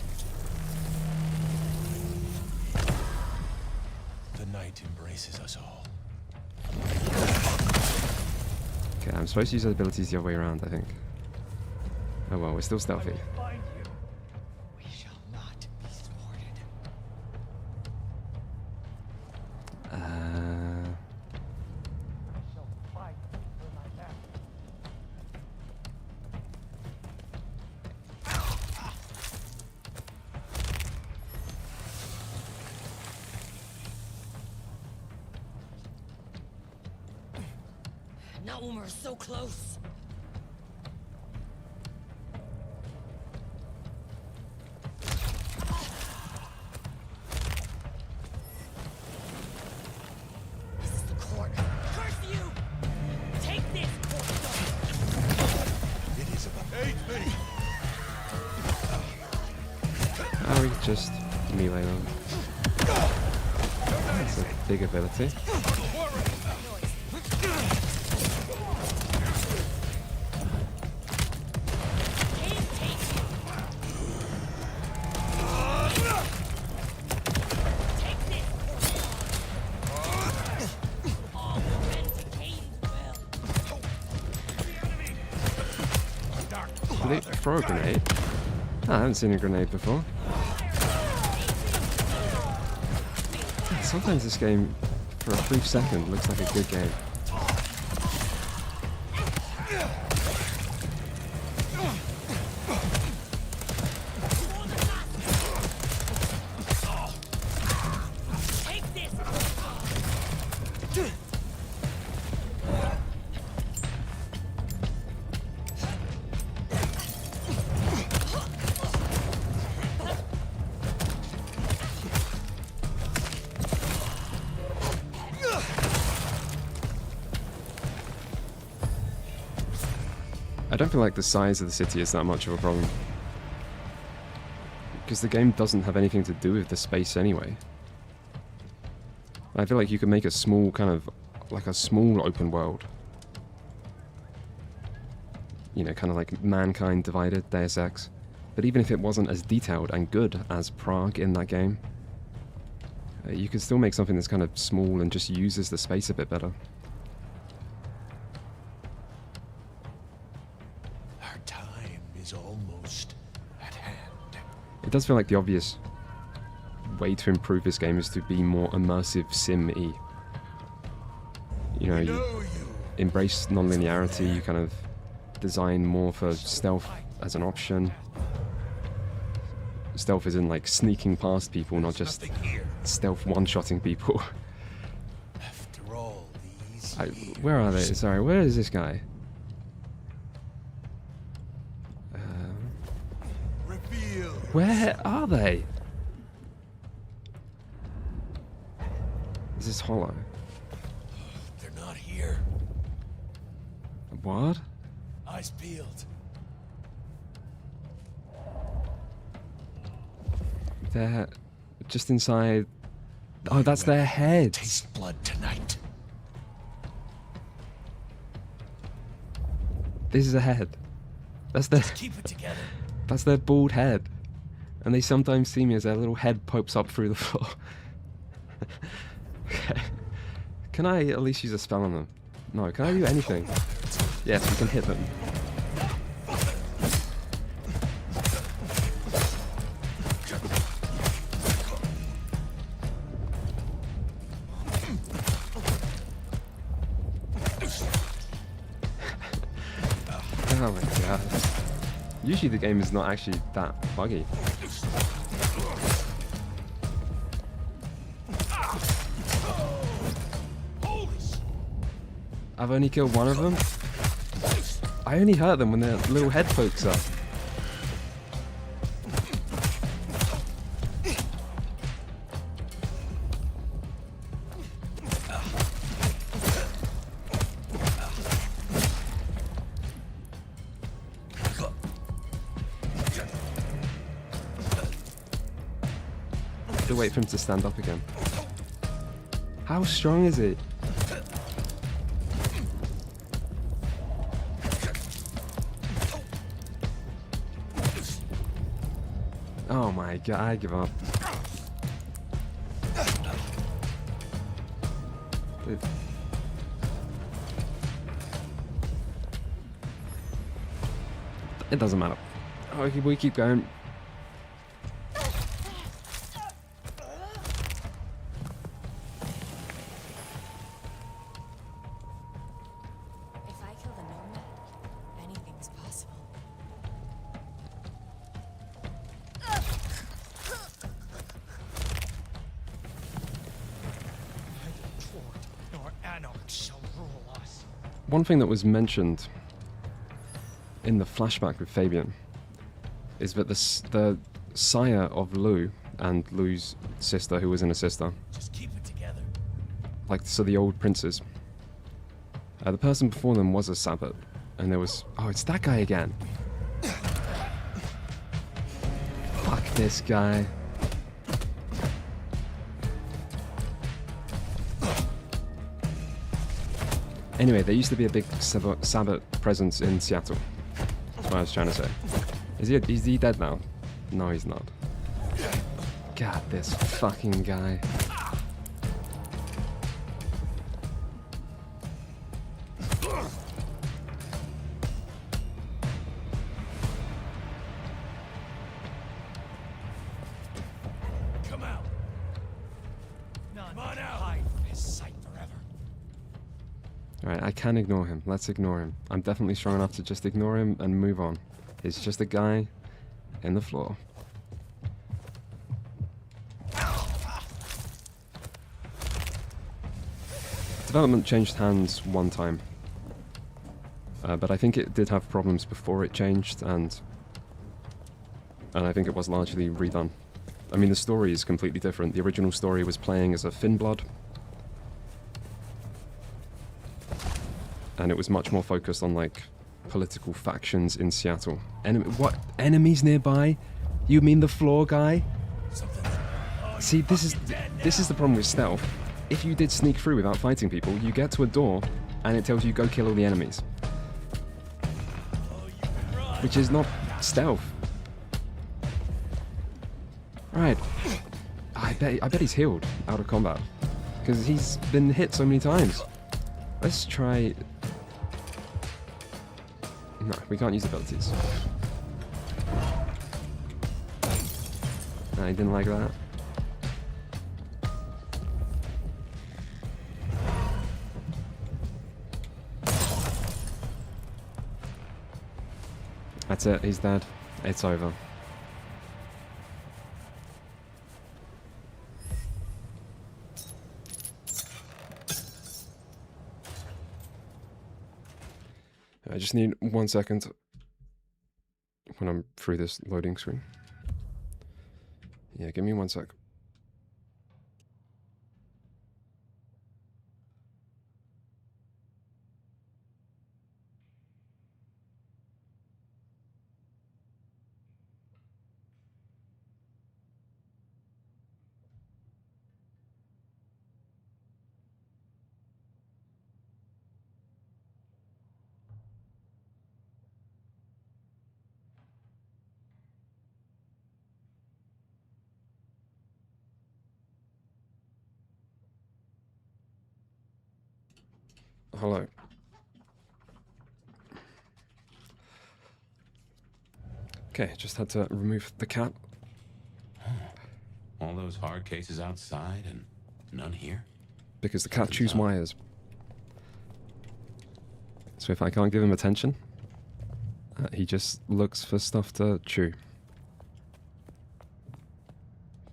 The night embraces us all. Okay, I'm supposed to use those abilities the other way around, I think. Oh well, we're still stealthy. Now Umar's so close. This is the court. Curse you! Take this, court. It is about... Oh, we just melee them. That's a big ability. Did they throw a grenade? Oh, I haven't seen a grenade before. Sometimes this game, for a brief second, looks like a good game. I don't feel like the size of the city is that much of a problem. Because the game doesn't have anything to do with the space anyway. I feel like you could make a small kind of, like a small open world. You know, kind of like Mankind Divided, Deus Ex. But even if it wasn't as detailed and good as Prague in that game, you could still make something that's kind of small and just uses the space a bit better. Almost at hand. It does feel like the obvious way to improve this game is to be more immersive sim-y. You know, you embrace non-linearity, you kind of design more for stealth as an option. Stealth is in like sneaking past people, not just stealth one-shotting people. After all these where are they? Sorry, where is this guy? Where are they? Is this hollow? They're not here. What? I Eyes peeled. They're just inside. Oh, that's their heads. Taste blood tonight. This is a head. That's their. Keep it together. That's their bald head. And they sometimes see me as their little head pokes up through the floor. Okay. Can I at least use a spell on them? No, can I do anything? Yes, we can hit them. Oh my god. Usually the game is not actually that buggy. I've only killed one of them. I only hurt them when their little head pokes up. To wait for him to stand up again. How strong is he? Oh my god, I give up. It doesn't matter. Oh, we keep going. If I kill the nomad, anything's possible. Nor anarchs shall rule us. One thing that was mentioned in the flashback with Fabian is that the sire of Lou and Lou's sister, who was in a sister, Just keep it together. like, so the old princes, the person before them was a Sabbat, and there was, oh, it's that guy again. Fuck this guy. Anyway, there used to be a big Sabbat presence in Seattle. That's what I was trying to say. Is he dead now? No, he's not. God, this fucking guy. Come out. Come on out. Hide from his sight forever. Alright, I can ignore him. Let's ignore him. I'm definitely strong enough to just ignore him and move on. He's just a guy in the floor. Development changed hands one time. But I think it did have problems before it changed, and I think it was largely redone. I mean, the story is completely different. The original story was playing as a Finblood, and it was much more focused on, like, political factions in Seattle. What? Enemies nearby? You mean the floor guy? See, this is the problem with stealth. If you did sneak through without fighting people, you get to a door, and it tells you go kill all the enemies. Which is not stealth. Right. I bet he's healed out of combat, because he's been hit so many times. Let's try... No, we can't use abilities. I didn't like that. That's it, he's dead. It's over. I just need 1 second when I'm through this loading screen. Yeah, give me 1 sec. hello. Okay, just had to remove the cat. All those hard cases outside and none here? Because the cat chews wires. So if I can't give him attention, he just looks for stuff to chew.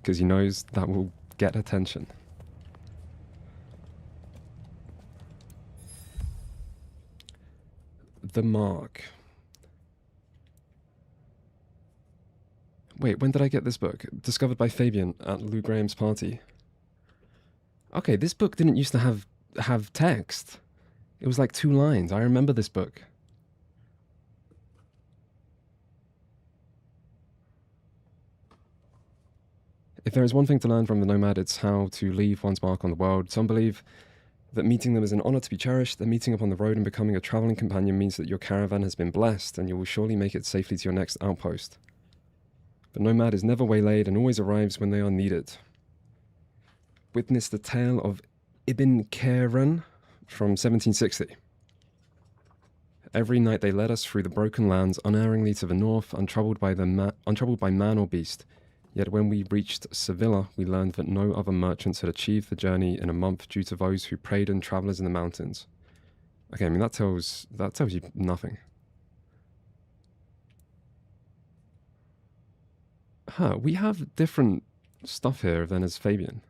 Because he knows that will get attention. The Mark. Wait, when did I get this book? Discovered by Fabian at Lou Graham's party. Okay, this book didn't used to have text. It was like 2 lines. I remember this book. If there is one thing to learn from the Nomad, it's how to leave one's mark on the world. Some believe that meeting them is an honor to be cherished, that meeting up on the road and becoming a traveling companion means that your caravan has been blessed and you will surely make it safely to your next outpost. The Nomad is never waylaid and always arrives when they are needed. Witness the tale of Ibn Khairan from 1760. Every night they led us through the broken lands, unerringly to the north, untroubled by man or beast. Yet when we reached Sevilla, we learned that no other merchants had achieved the journey in a month due to those who preyed on travelers in the mountains. Okay, I mean that tells you nothing. Huh, we have different stuff here than as Fabian.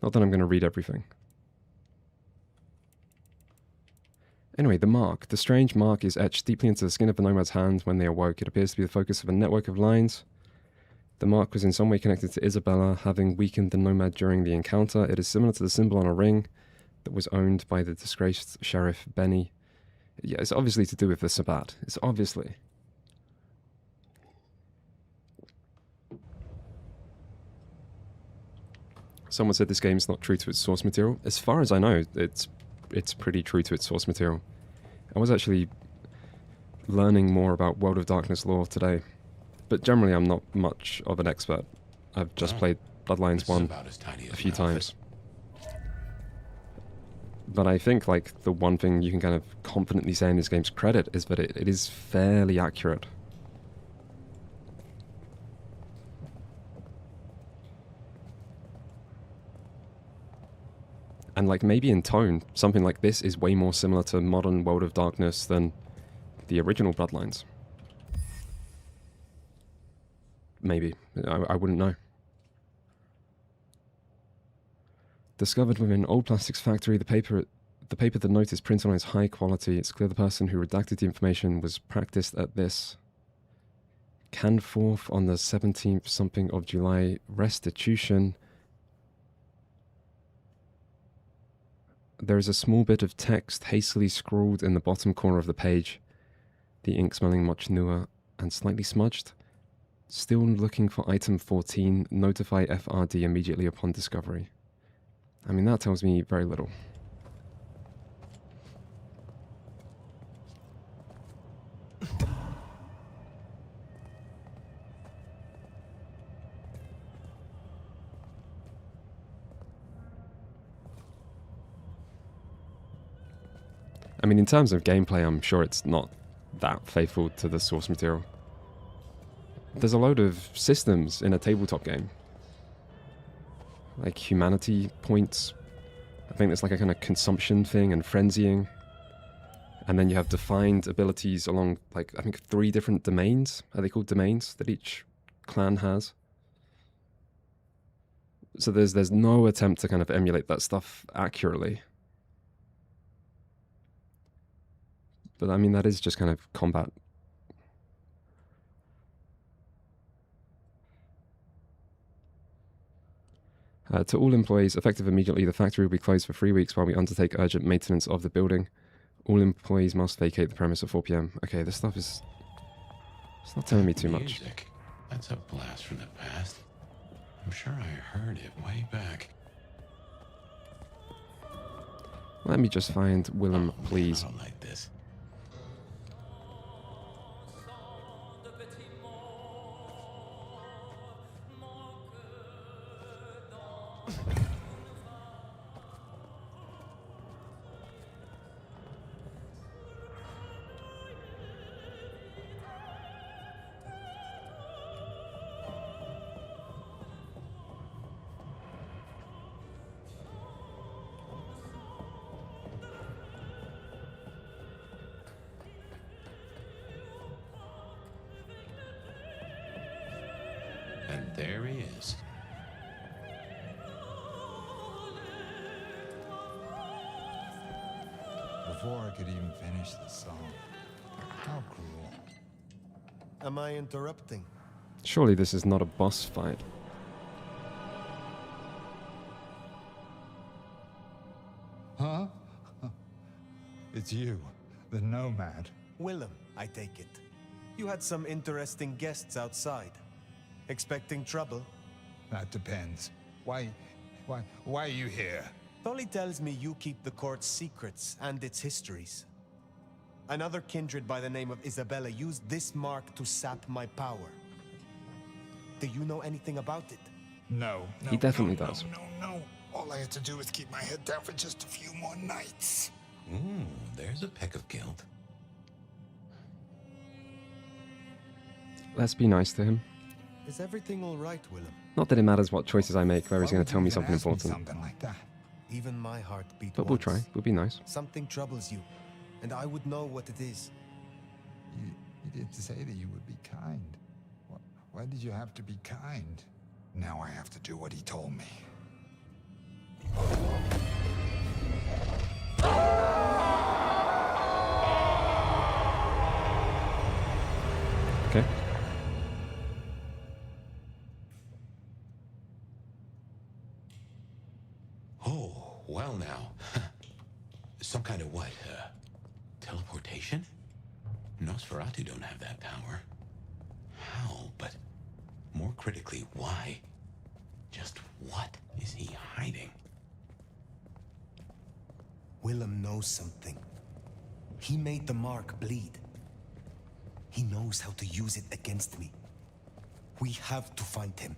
Not that I'm going to read everything. Anyway, the mark. The strange mark is etched deeply into the skin of the Nomad's hand when they awoke. It appears to be the focus of a network of lines. The mark was in some way connected to Isabella, having weakened the Nomad during the encounter. It is similar to the symbol on a ring that was owned by the disgraced Sheriff Benny. Yeah, it's obviously to do with the Sabbat. It's obviously. Someone said this game is not true to its source material. As far as I know, it's pretty true to its source material. I was actually learning more about World of Darkness lore today, but generally I'm not much of an expert. I've just played Bloodlines 1 a few times. But I think like the one thing you can kind of confidently say in this game's credit is that it is fairly accurate. And like maybe in tone, something like this is way more similar to modern World of Darkness than the original Bloodlines. Maybe. I wouldn't know. Discovered within an old plastics factory, the paper the note is printed on is high quality. It's clear the person who redacted the information was practiced at this. Canned forth on the 17th something of July. Restitution. There is a small bit of text hastily scrawled in the bottom corner of the page. The ink smelling much newer and slightly smudged. Still looking for item 14. Notify FRD immediately upon discovery. I mean, that tells me very little. I mean, in terms of gameplay, I'm sure it's not that faithful to the source material. There's a load of systems in a tabletop game. Like humanity points. I think there's like a kind of consumption thing and frenzying. And then you have defined abilities along, like, I think 3 different domains. Are they called domains that each clan has? So there's no attempt to kind of emulate that stuff accurately. But I mean, that is just kind of combat. To all employees, effective immediately, the factory will be closed for 3 weeks while we undertake urgent maintenance of the building. All employees must vacate the premise at 4 p.m. Okay, this stuff is... It's not telling me too much. That's a blast from the past. I'm sure I heard it way back. Let me just find Willem, please. I don't like this. before I could even finish the song. How cruel. Am I interrupting? Surely this is not a boss fight. Huh? It's you, the nomad. Willem, I take it. You had some interesting guests outside. Expecting trouble? That depends. Why are you here? Tolly tells me you keep the court's secrets and its histories. Another kindred by the name of Isabella used this mark to sap my power. Do you know anything about it? No. He definitely does. No. All I had to do was keep my head down for just a few more nights. Ooh, there's a peck of guilt. Let's be nice to him. Is everything all right, Willem? Not that it matters what choices I make, where he's going to tell me something important. Something like that. Even my heart beat But we'll once. try. We'll be nice. Something troubles you, and I would know what it is. You did say that you would be kind. Why did you have to be kind? Now I have to do what he told me. Okay. Oh, well now. Some kind of what? Teleportation? Nosferatu don't have that power. How? But more critically, why? Just what is he hiding? Willem knows something. He made the mark bleed. He knows how to use it against me. We have to find him.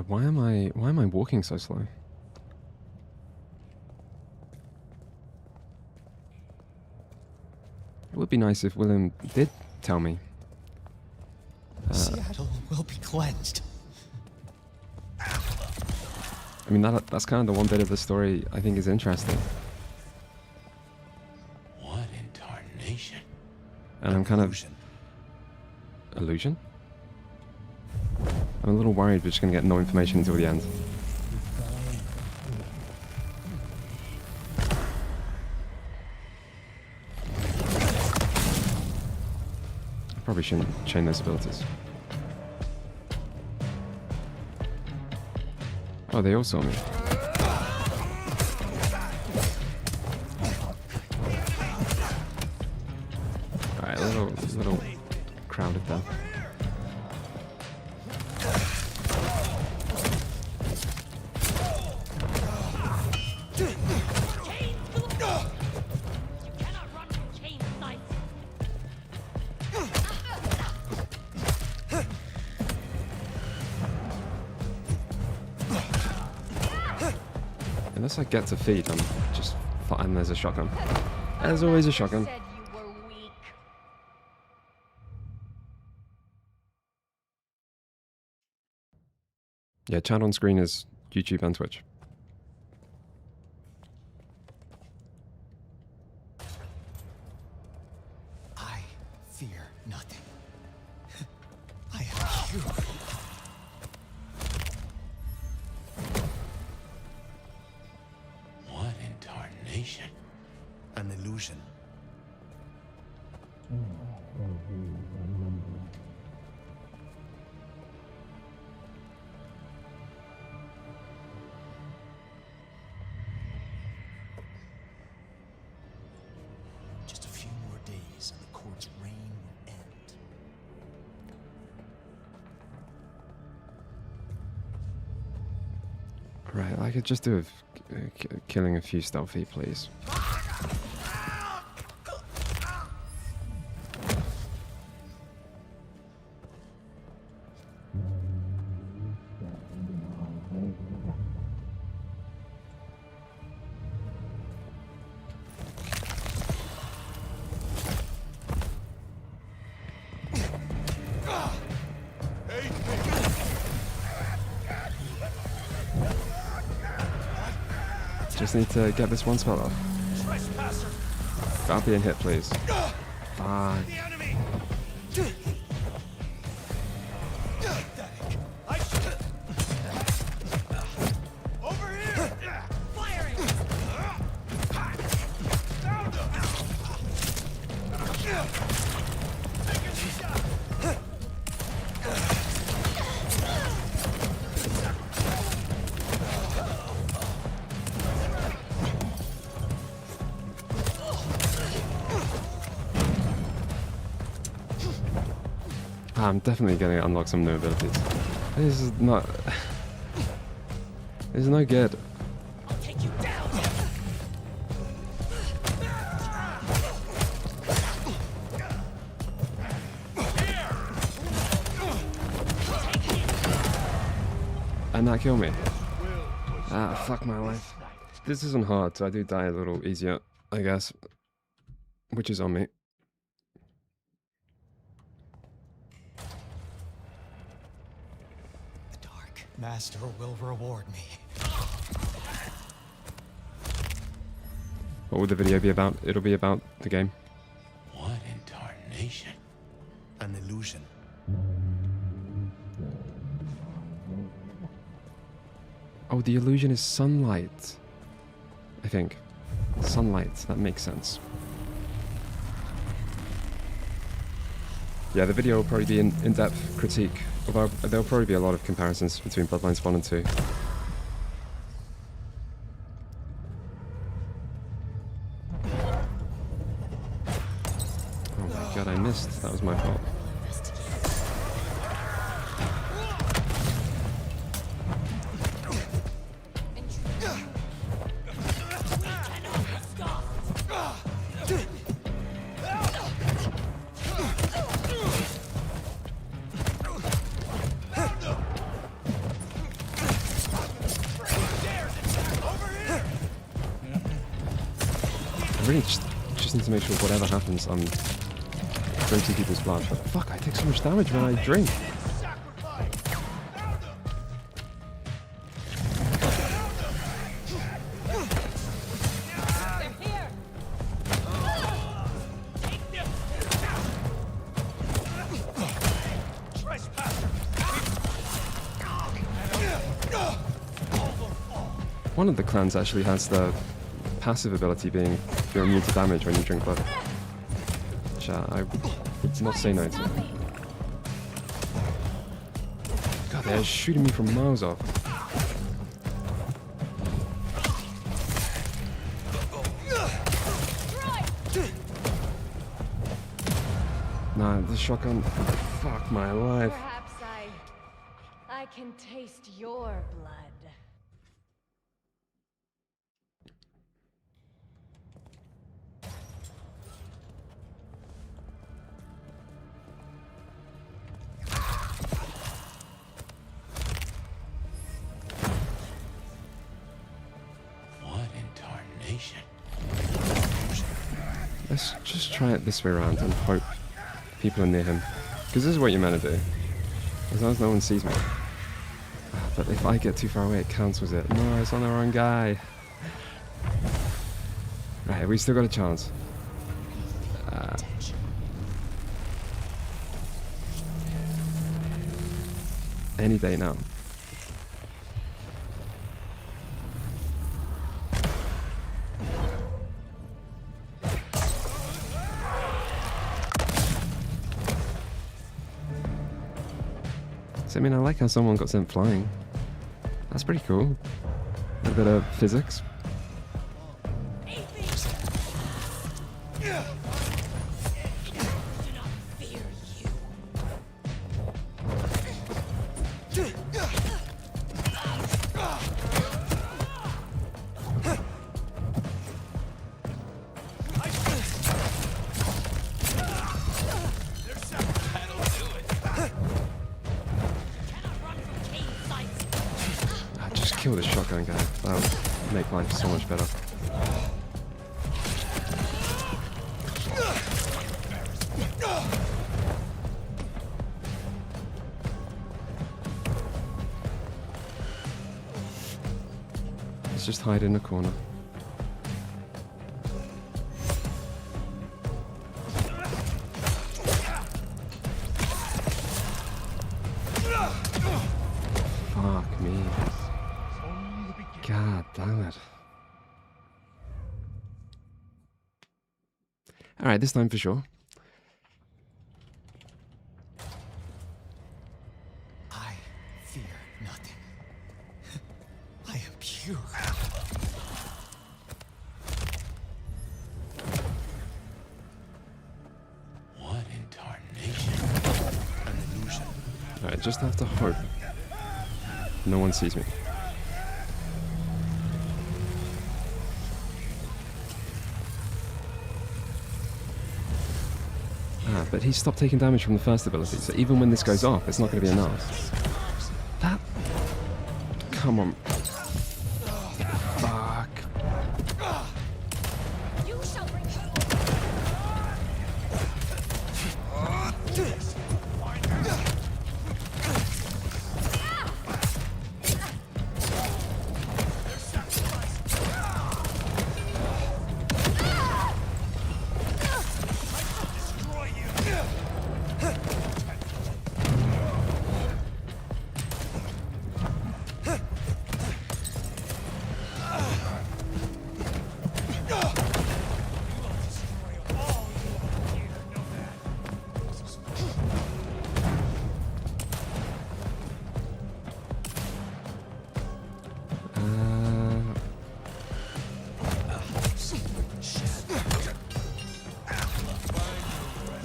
Why am I walking so slow? It would be nice if Willem did tell me. Seattle will be cleansed. I mean, that's kind of the one bit of the story I think is interesting. What in tarnation? And I'm kind of... Illusion? I'm a little worried we're just going to get no information until the end. I probably shouldn't chain those abilities. Oh, they all saw me. Alright, a little crowded there. Unless I get to feed, I'm just... And there's a shotgun. There's always a shotgun. Yeah, chat on screen is YouTube and Twitch. I fear nothing. I have you. What in tarnation? An illusion. Just a few more days and the court's reign will end. Right, I could just do with killing a few stealthy, please. Just need to get this one spell off. Stop being hit, please. Fine. I'm definitely going to unlock some new abilities. This is not... This is no good. I'll take you down. And that killed me. Ah, fuck my life. This isn't hard, so I do die a little easier, I guess. Which is on me. The Dark Master will reward me. What would the video be about? It'll be about the game. What in tarnation? An illusion. Oh, the illusion is sunlight. I think. Sunlight, that makes sense. Yeah, the video will probably be an in-depth critique, although there'll probably be a lot of comparisons between Bloodlines 1 and 2. Oh my god, I missed. That was my fault. I really just need to make sure whatever happens, I'm drinking people's blood. But fuck, I take so much damage when I drink. One of the clans actually has the passive ability being you're immune to damage when you drink blood. Which I would not say no to. God, they're shooting me from miles off. Nah, the shotgun. Fuck my life. Perhaps I can taste your blood. Let's just try it this way around and hope people are near him. Because this is what you're meant to do. As long as no one sees me. But if I get too far away, it cancels it. No, it's on the wrong guy. Right, we still got a chance. Any day now. So, I mean, I like how someone got sent flying. That's pretty cool. A bit of physics. Kill this shotgun guy. That'll make life so much better. Let's just hide in a corner. Fuck me. God damn it. Alright, this time for sure. I just have to hope no one sees me. Ah, but he stopped taking damage from the first ability, so even when this goes off, it's not going to be enough. That... Come on. Fuck. You shall bring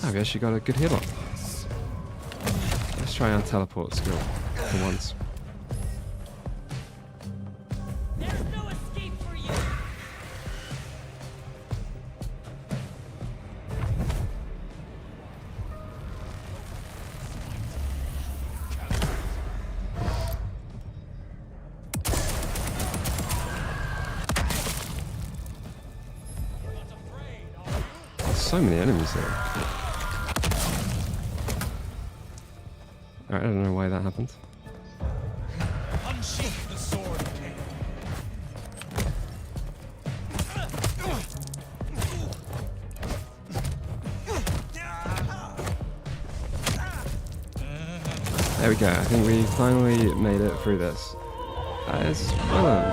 I guess you got a good hit on. Let's try our teleport skill for once. There's no escape for you. There's so many enemies there. Alright, I don't know why that happened. Unsheath the sword, King. There we go, I think we finally made it through this. That is Willem.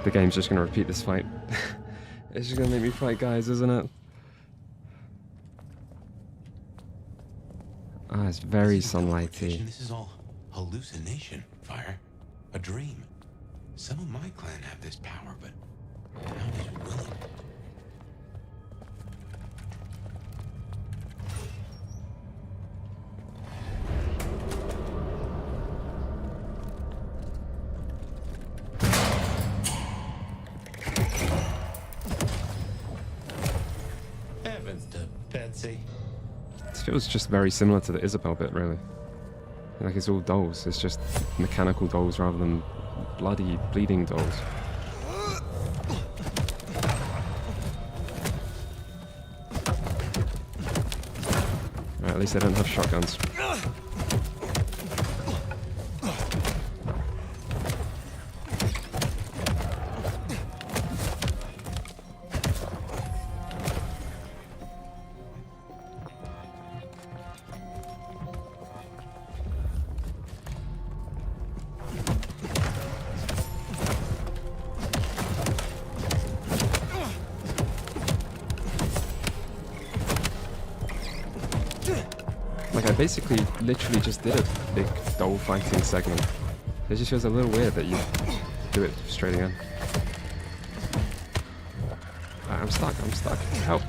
The game's just going to repeat this fight. It's just going to make me fight guys, isn't it? Ah, it's very sunlighty. This is all hallucination, Fire. A dream. Some of my clan have this power, but how does Willem? Heavens to Betsy. This feels just very similar to the Isabel bit, really. Like it's all dolls. It's just mechanical dolls rather than bloody, bleeding dolls. Right, at least they don't have shotguns. Like I basically literally just did a big doll fighting segment. It just feels a little weird that you do it straight again. I'm stuck, help!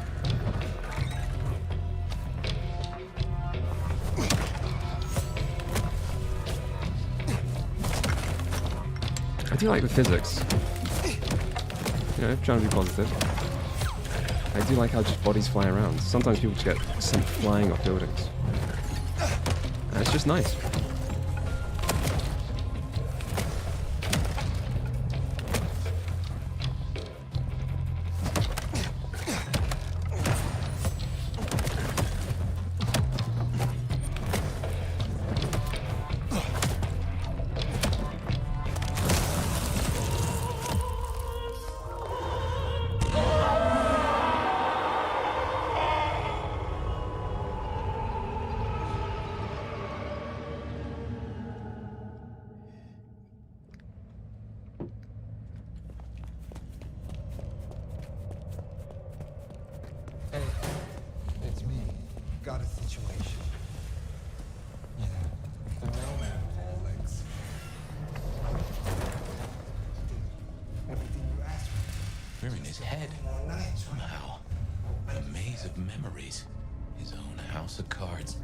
I do like the physics. You know, trying to be positive. I do like how just bodies fly around. Sometimes people just get sent flying off buildings. And it's just nice. Hey, it's me. Got a situation. Yeah, the mailman Alex. Everything you asked for. We're in his head. More nights, right? Somehow. A maze of memories. His own house of cards.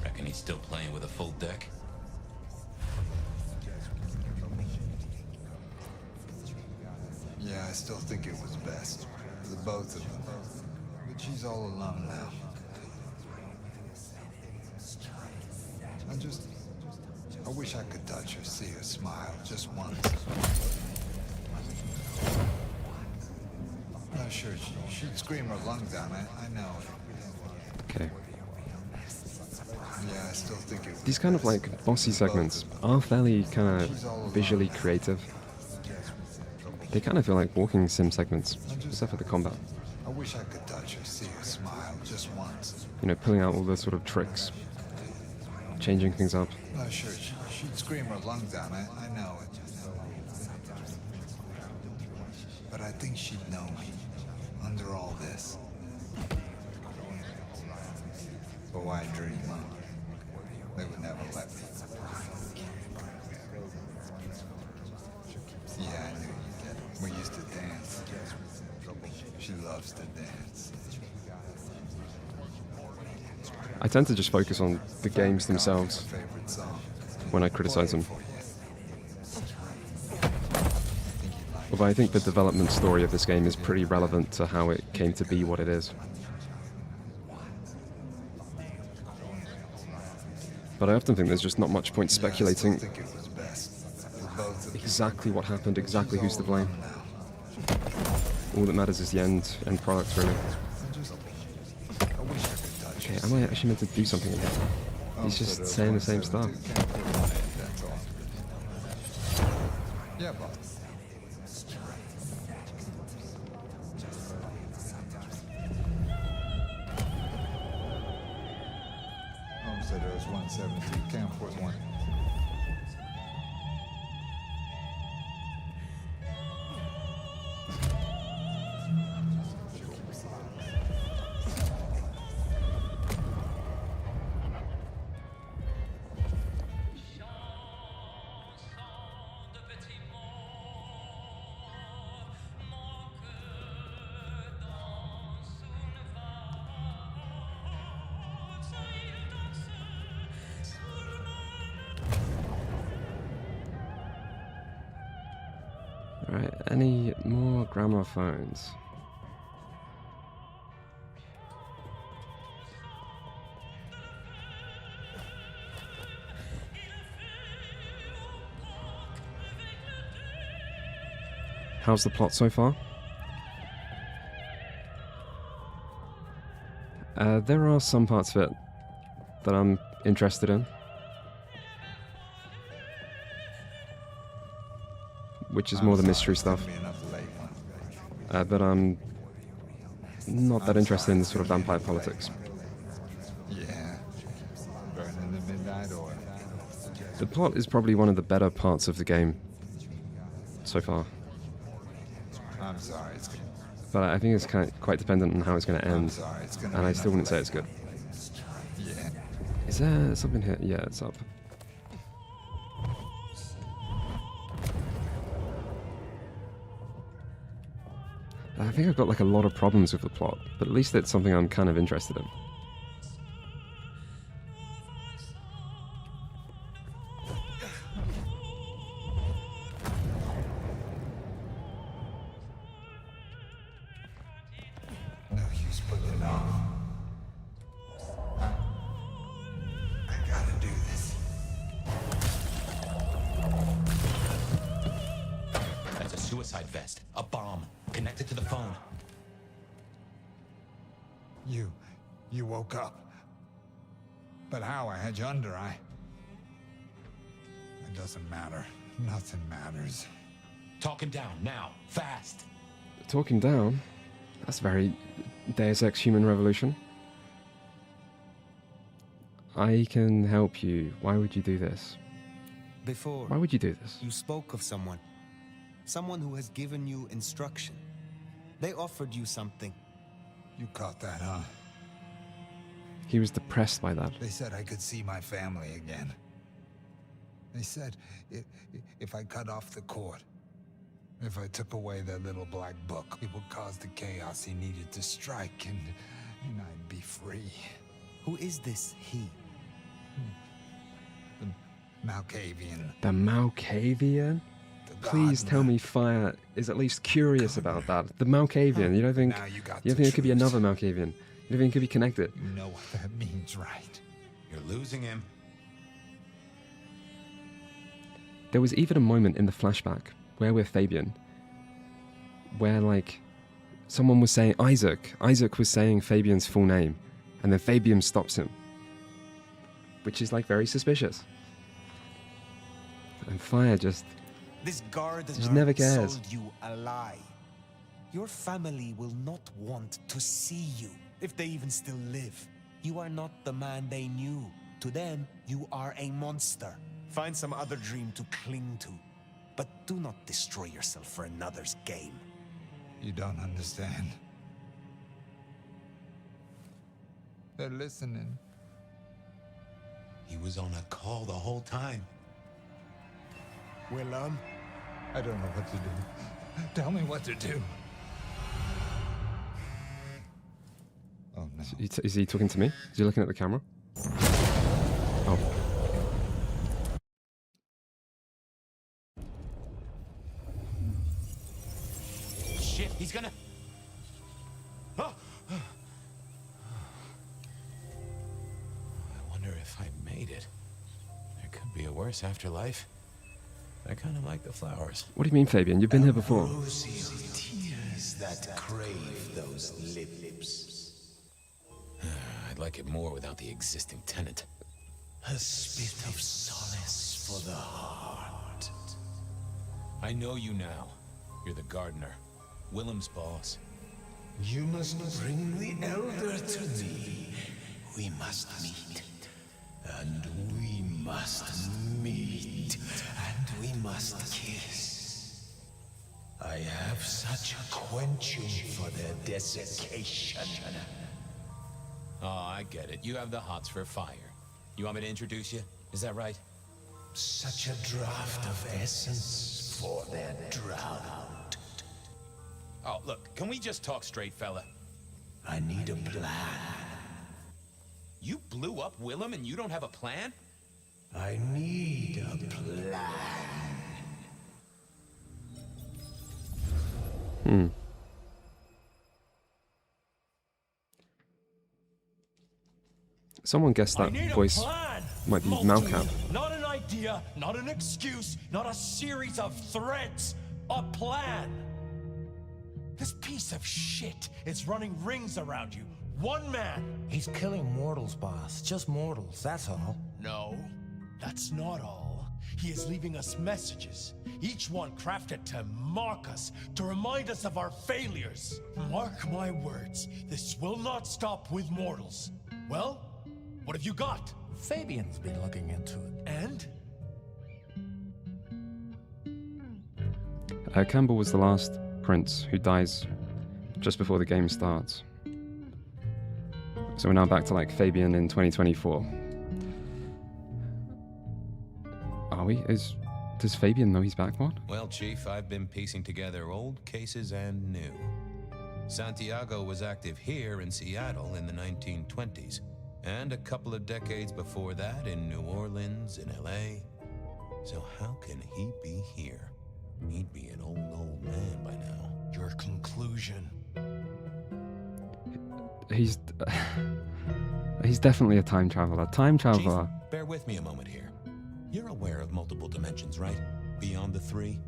Reckon he's still playing with a full deck? Yeah, I still think it was best for the both of them. But she's all alone now. I wish I could touch her, see her smile just once. No, sure, she'd scream her lungs out, I know it. Okay. Yeah, I still think it was These kind of like bossy segments are fairly kind of visually creative. They kind of feel like walking sim segments, except for the combat. I wish I could touch her, see her smile just once. You know, pulling out all the sort of tricks, changing things up. No, sure, she'd scream her lungs out, I know it. But I think she'd know me, under all this. But why dream, huh? They would never let me. Yeah, I knew you'd get it. We used to dance. She loves to dance. I tend to just focus on the games themselves when I criticize them. Although I think the development story of this game is pretty relevant to how it came to be what it is. But I often think there's just not much point speculating exactly what happened, exactly who's to blame. All that matters is the end product, really. Okay, am I actually meant to do something in here? He's just saying the same stuff. Yeah, boss. Homestead Rose 172, Camp 1. Right, any more gramophones? How's the plot so far? There are some parts of it that I'm interested in, which is more the mystery stuff. But I'm not that interested in the sort of vampire politics. Yeah. Burning the midnight oil. The plot is probably one of the better parts of the game so far. I'm sorry, it's good. But I think it's quite dependent on how it's going to end. Sorry, it's gonna And I be still wouldn't say it's good. Yeah. Is there something here? Yeah, it's up. I think I've got like a lot of problems with the plot, but at least it's something I'm kind of interested in. No use putting it off. I gotta do this. That's a suicide vest. A bomb. Connected to the phone. You woke up. But how? I had you under, It doesn't matter. Nothing matters. Talk him down, now. Fast. Talking down? That's very Deus Ex Human Revolution. I can help you. Why would you do this? Before, Why would you do this? you spoke of someone. Someone who has given you instruction. They offered you something. You caught that, huh? He was depressed by that. They said I could see my family again. They said if I cut off the cord, If I took away that little black book, it would cause the chaos he needed to strike, and I'd be free. Who is this he? The Malkavian. The Malkavian? Please tell me Fire is at least curious about that. The Malkavian. You don't think it could be another Malkavian? You don't think it could be connected? You know what that means, right? You're losing him. There was even a moment in the flashback where we're Fabian, where like someone was saying Isaac was saying Fabian's full name, and then Fabian stops him, which is like very suspicious. And Fire just never cares. Sold you a lie. Your family will not want to see you, if they even still live. You are not the man they knew. To them, you are a monster. Find some other dream to cling to. But do not destroy yourself for another's game. You don't understand. They're listening. He was on a call the whole time. Willem? I don't know what to do. Tell me what to do. Oh no. Is he talking to me? Is he looking at the camera? Oh. Shit, he's gonna... Oh. I wonder if I made it. There could be a worse afterlife. I kind of like the flowers. What do you mean, Fabian? You've been here before. Tears that crave those lips. I'd like it more without the existing tenant. A spit of solace for the heart. I know you now. You're the gardener. Willem's boss. You must bring the elder to me. We must meet. And we must meet. And we must kiss. I have such a quenching for their desiccation. Oh, I get it. You have the hots for fire. You want me to introduce you? Is that right? Such a draught of essence for their drought. Oh, look, can we just talk straight, fella? I need a plan. You blew up Willem and you don't have a plan? I need a plan. Someone guessed that voice might be Malcolm. Not an idea, not an excuse, not a series of threats. A plan. This piece of shit is running rings around you. One man. He's killing mortals, boss. Just mortals, that's all. No, that's not all. He is leaving us messages, each one crafted to mark us, to remind us of our failures. Mark my words, this will not stop with mortals. Well, what have you got? Fabian's been looking into it. And? Campbell was the last prince who dies just before the game starts. So we're now back to like Fabian in 2024. Are we? Does Fabian know he's back, what? Well, Chief, I've been piecing together old cases and new. Santiago was active here in Seattle in the 1920s, and a couple of decades before that in New Orleans, in LA. So how can he be here? He'd be an old man by now. Your conclusion. He's definitely a time traveler. Time traveler. Chief, bear with me a moment here. You're aware of multiple dimensions, right? Beyond the three?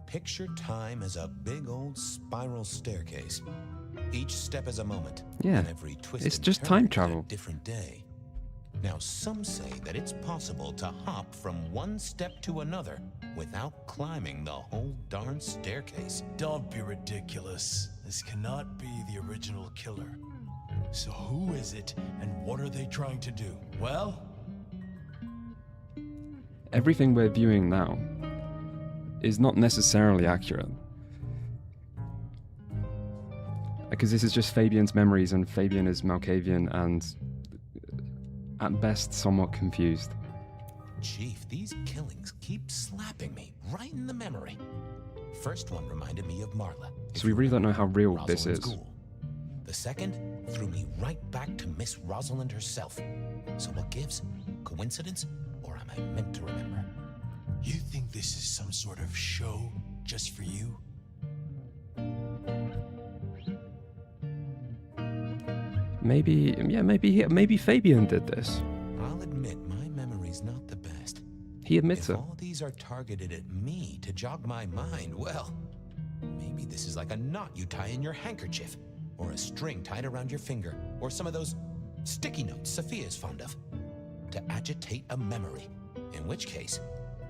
Picture time as a big old spiral staircase. Each step is a moment. Yeah, and every twist it's and just turn time is a travel. different day. Now, some say that it's possible to hop from one step to another without climbing the whole darn staircase. Don't be ridiculous. This cannot be the original killer. So who is it, and what are they trying to do? Well? Everything we're viewing now is not necessarily accurate. Because this is just Fabian's memories, and Fabian is Malkavian, and at best somewhat confused. Chief, these killings keep slapping me right in the memory. First one reminded me of Marla. So we really don't know how real this Rosalind's is. ghoul. The second threw me right back to Miss Rosalind herself. So what gives? Coincidence? Or am I meant to remember? You think this is some sort of show just for you? Maybe, yeah, maybe Fabian did this. I'll admit my memory's not the best. He admits If it. all these are targeted at me to jog my mind, well, maybe this is like a knot you tie in your handkerchief, or a string tied around your finger, or some of those sticky notes Sophia's fond of, to agitate a memory. In which case,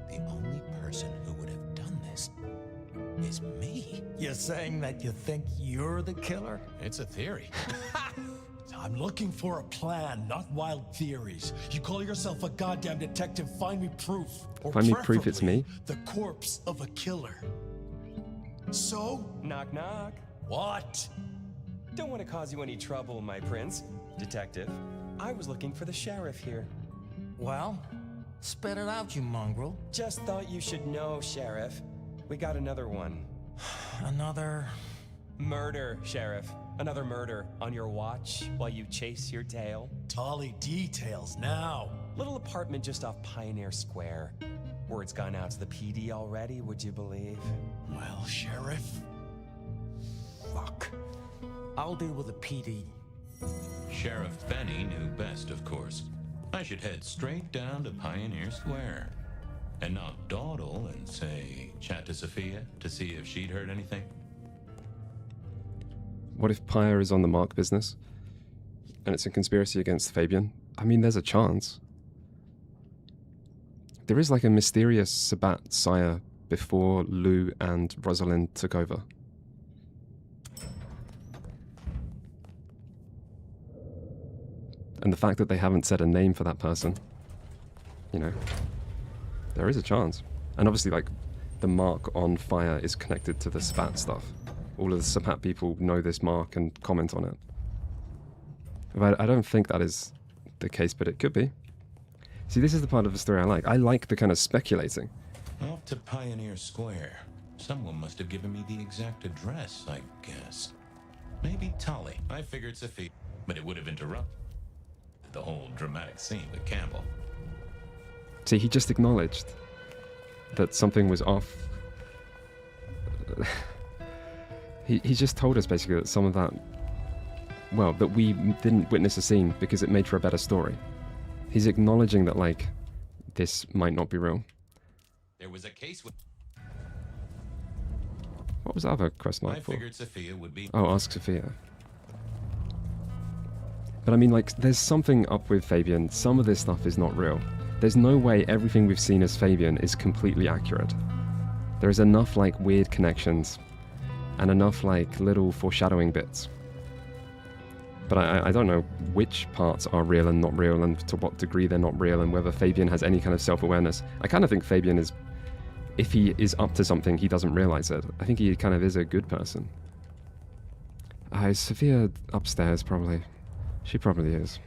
the only person who would have done this is me. You're saying that you think you're the killer? It's a theory. I'm looking for a plan, not wild theories. You call yourself a goddamn detective, find me proof. Or Find me proof it's me. The corpse of a killer. So? Knock, knock. What? Don't want to cause you any trouble, my prince. Detective, I was looking for the sheriff here. Well, spit it out, you mongrel. Just thought you should know, Sheriff. We got another one. Another... Murder, Sheriff. Another murder on your watch while you chase your tail. Tally details now. Little apartment just off Pioneer Square. Word's gone out to the PD already, would you believe? Well, Sheriff... Fuck. I'll deal with the PD. Sheriff Benny knew best, of course. I should head straight down to Pioneer Square and not dawdle and say, chat to Sophia to see if she'd heard anything. What if Pyre is on the Mark business? And it's a conspiracy against Fabian? I mean, there's a chance. There is like a mysterious Sabat sire before Lou and Rosalind took over. And the fact that they haven't said a name for that person, you know, there is a chance. And obviously, like, the mark on fire is connected to the Sabat stuff. All of the Sabat people know this mark and comment on it. But I don't think that is the case, but it could be. See, this is the part of the story I like. I like the kind of speculating. Off to Pioneer Square. Someone must have given me the exact address, I guess. Maybe Tally. I figured Sophia, but it would have interrupted the whole dramatic scene with Campbell. See, he just acknowledged that something was off. He just told us basically that some of that, well, that we didn't witness a scene because it made for a better story. He's acknowledging that, like, this might not be real. There was a case with... What was the other quest mark I for? figured Sophia would be... Oh, ask Sophia. But I mean, like, there's something up with Fabian. Some of this stuff is not real. There's no way everything we've seen as Fabian is completely accurate. There's enough, like, weird connections and enough, like, little foreshadowing bits. But I don't know which parts are real and not real, and to what degree they're not real, and whether Fabian has any kind of self-awareness. I kind of think Fabian is, if he is up to something, he doesn't realize it. I think he kind of is a good person. Is Sophia upstairs, probably? She probably is.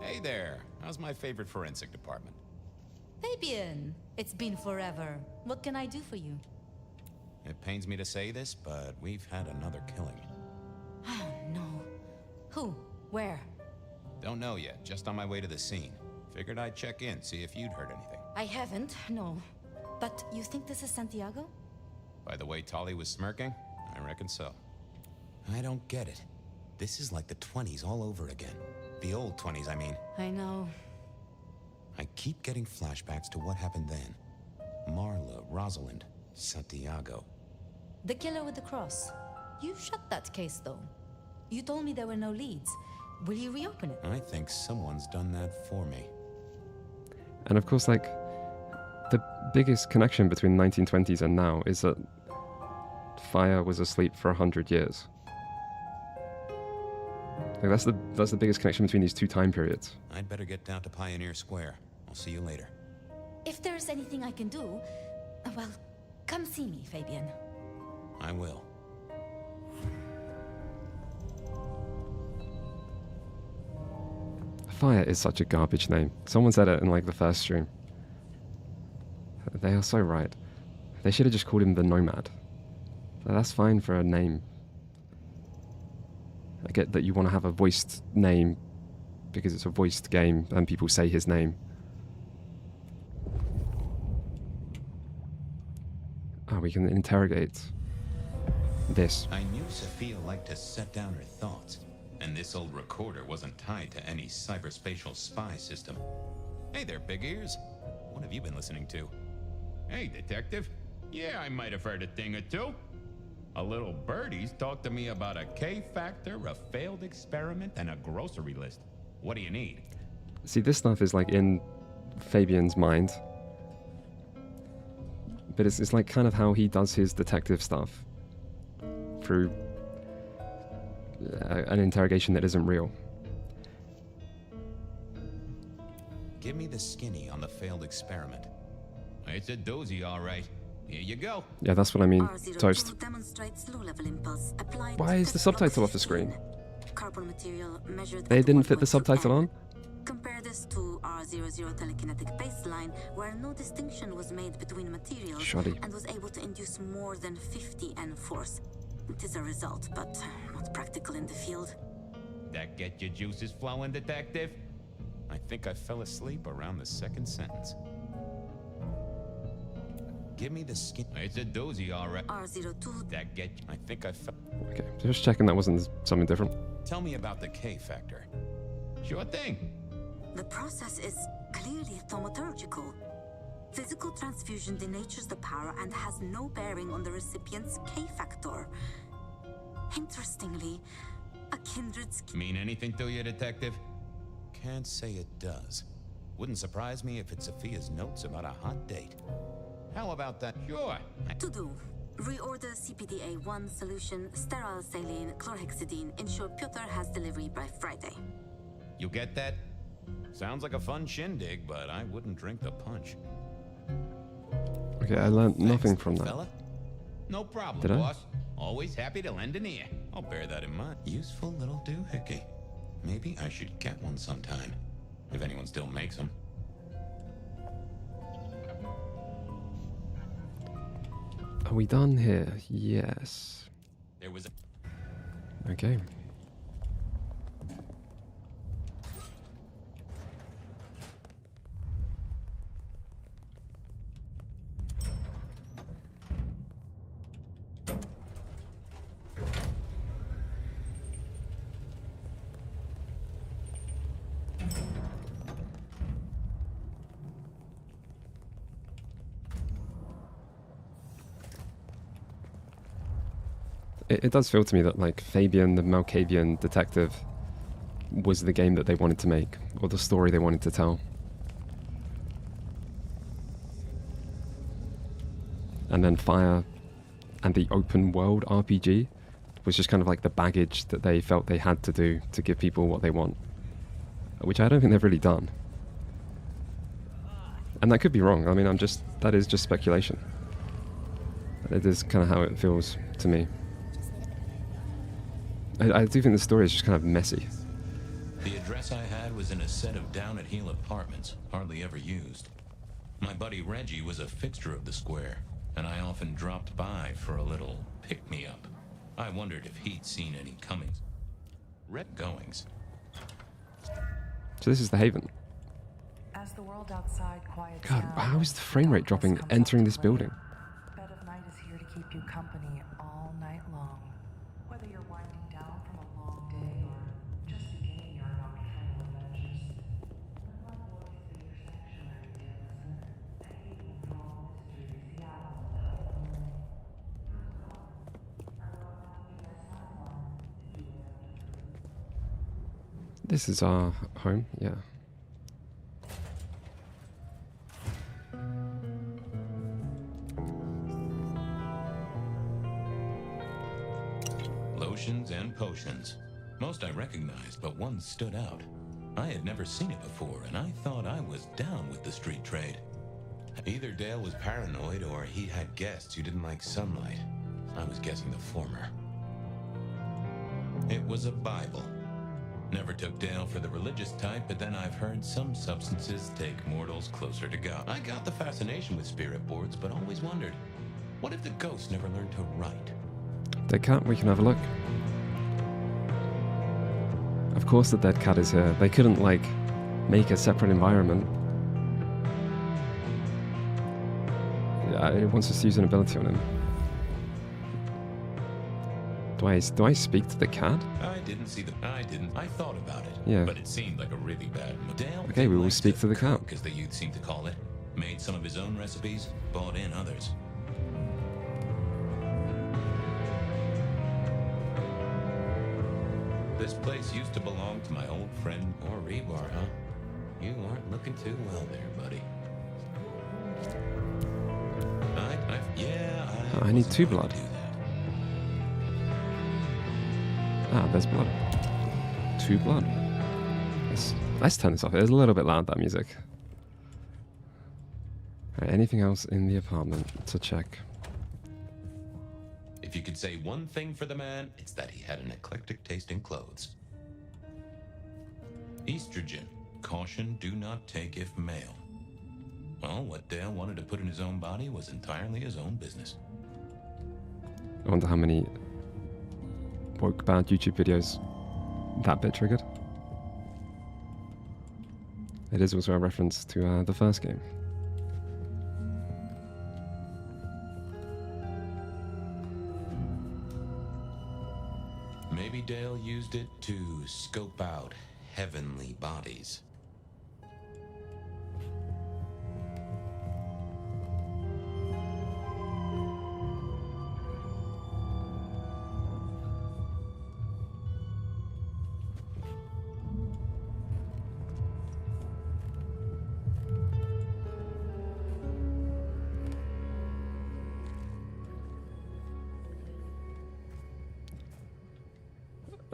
Hey there. How's my favorite forensic department? Fabian, it's been forever. What can I do for you? It pains me to say this, but we've had another killing. Oh, no. Who? Where? Don't know yet, just on my way to the scene. Figured I'd check in, see if you'd heard anything. I haven't, no. But you think this is Santiago? By the way Tally was smirking, I reckon so. I don't get it. This is like the 20s all over again. The old 20s, I mean. I know. I keep getting flashbacks to what happened then. Marla, Rosalind, Santiago. The killer with the cross. You shut that case, though. You told me there were no leads. Will you reopen it? I think someone's done that for me. And of course, like, the biggest connection between the 1920s and now is that fire was asleep for 100 years. Like that's the biggest connection between these two time periods. I'd better get down to Pioneer Square. I'll see you later. If there's anything I can do, well, come see me, Fabian. I will. Fire is such a garbage name. Someone said it in like the first stream. They are so right. They should have just called him the Nomad. That's fine for a name. I get that you want to have a voiced name because it's a voiced game and people say his name. Oh, we can interrogate this. I knew Sophia liked to set down her thoughts, and this old recorder wasn't tied to any cyberspatial spy system. Hey there, big ears. What have you been listening to? Hey, detective. Yeah, I might have heard a thing or two. A little birdie's talked to me about a K-factor, a failed experiment, and a grocery list. What do you need? See, this stuff is like in Fabian's mind. But it's like kind of how he does his detective stuff. Through an interrogation that isn't real. Give me the skinny on the failed experiment. It's a doozy, all right. Here you go. Yeah, that's what I mean. Toast. Why is the subtitle off the screen? They didn't fit the subtitle on? Compare this to R00 telekinetic baseline, where no distinction was made between materials Shoddy. and was able to induce more than 50 N force. It is a result, but not practical in the field. That get your juices flowing, detective? I think I fell asleep around the second sentence. Give me the skin. It's a doozy, all right. R02. That get. I think I fell. Okay, just checking that wasn't something different. Tell me about the K factor. Sure thing. The process is clearly thaumaturgical. Physical transfusion denatures the power and has no bearing on the recipient's K factor. Interestingly, a kindred Mean anything to you, detective? Can't say it does. Wouldn't surprise me if it's Sophia's notes about a hot date. How about that? Sure. To do. Reorder CPDA-1 solution, sterile saline, chlorhexidine. Ensure Piotr has delivery by Friday. You get that? Sounds like a fun shindig, but I wouldn't drink the punch. Okay, I learned nothing from that. Fella? No problem, Did I? boss. Always happy to lend an ear. I'll bear that in mind. Useful little doohickey. Maybe I should get one sometime, if anyone still makes them. Are we done here? Yes. There was a... Okay. It does feel to me that like Fabian, the Malkavian detective, was the game that they wanted to make, or the story they wanted to tell. And then Fire and the open world RPG was just kind of like the baggage that they felt they had to do to give people what they want. Which I don't think they've really done. And that could be wrong. I mean, that is just speculation. It is kind of how it feels to me. I do think the story is just kind of messy. The address I had was in a set of down-at-heel apartments, hardly ever used. My buddy Reggie was a fixture of the square, and I often dropped by for a little pick-me-up. I wondered if he'd seen any comings. Red goings. So this is the Haven. As the world outside quiets God, down, how is the frame rate dropping entering this building? Bed of Night is here to keep you company all night long. Whether you're winding down from a long day or just beginning your nocturnal adventures. Unlike what is the sanctuary Denison, a haven for all mystery Seattle. This is our home, yeah. Lotions and potions. Most I recognized, but one stood out. I had never seen it before, and I thought I was down with the street trade. Either Dale was paranoid or he had guests who didn't like sunlight. I was guessing the former. It was a Bible. Never took Dale for the religious type, but then I've heard some substances take mortals closer to God. I got the fascination with spirit boards, but always wondered, what if the ghosts never learned to write? Dead cat, we can have a look. Of course the dead cat is here. They couldn't, like, make a separate environment. Yeah, it wants us to use an ability on him. Do I speak to the cat? I didn't. I thought about it. Yeah. But it seemed like a really bad Dale. Okay, we will speak to the cat. As the youth seem to call it. Made some of his own recipes, bought in others. This place used to belong to my old friend Rebar, huh? You aren't looking too well there, buddy. I need 2 blood. Ah, there's blood. 2 blood. Let's turn this off. It's a little bit loud, that music. Alright, anything else in the apartment to check? If you could say one thing for the man, it's that he had an eclectic taste in clothes. Estrogen. Caution, do not take if male. Well, what Dale wanted to put in his own body was entirely his own business. I wonder how many woke bad YouTube videos that bit triggered. It is also a reference to the first game. Maybe Dale used it to scope out heavenly bodies.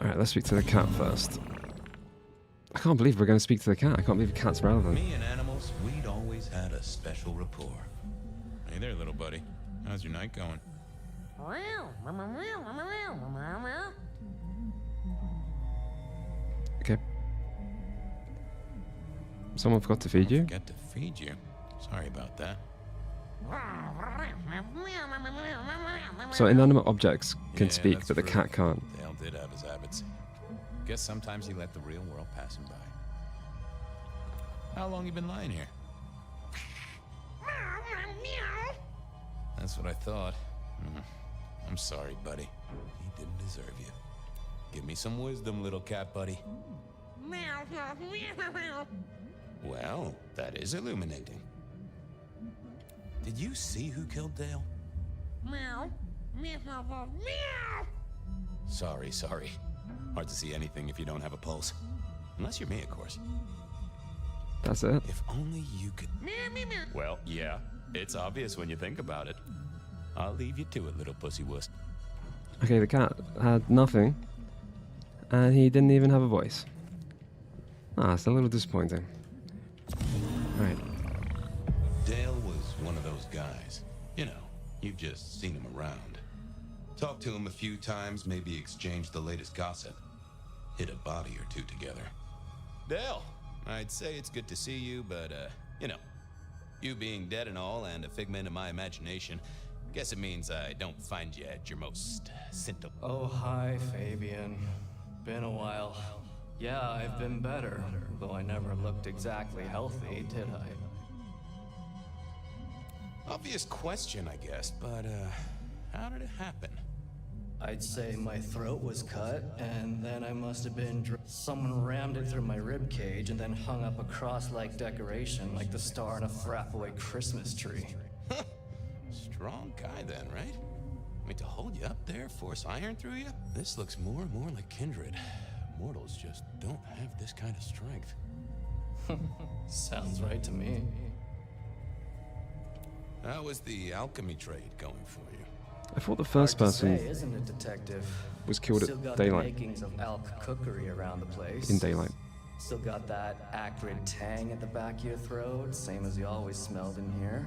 Alright, let's speak to the cat first. I can't believe we're going to speak to the cat. I can't believe the cat's relevant. Me and animals, we'd always had a special rapport. Hey there, little buddy. How's your night going? Okay. Someone forgot to feed you? Forgot to feed you? Sorry about that. So inanimate objects can Yeah, speak, that's but the true. cat can't. Dale did have his habits. Guess sometimes he let the real world pass him by. How long you been lying here? That's what I thought. I'm sorry, buddy. He didn't deserve you. Give me some wisdom, little cat buddy. Well, that is illuminating. Did you see who killed Dale? Sorry. Hard to see anything if you don't have a pulse. Unless you're me, of course. That's it. If only you could... Well, yeah. It's obvious when you think about it. I'll leave you to it, little pussy wuss. Okay, the cat had nothing, and he didn't even have a voice. Ah, it's a little disappointing. Right. Dale was one of those guys. You know, you've just seen him around. Talked to him a few times, maybe exchanged the latest gossip. Hit a body or two together. Dale, I'd say it's good to see you, but, you know, you being dead and all and a figment of my imagination, guess it means I don't find you at your most sentimental. Oh, hi, Fabian. Been a while. Yeah, I've been better, though I never looked exactly healthy, did I? Obvious question, I guess, but, how did it happen? I'd say my throat was cut, and then I must have been someone rammed it through my rib cage and then hung up a cross-like decoration like the star on a frap-away Christmas tree. Strong guy then, right? I mean, to hold you up there, force iron through you? This looks more and more like kindred. Mortals just don't have this kind of strength. Sounds right to me. How was the alchemy trade going for you? I thought the first person isn't it, Detective? was killed Still at got daylight. The makings of elk cookery around the place. In daylight. Still got that acrid tang at the back of your throat, same as you always smelled in here.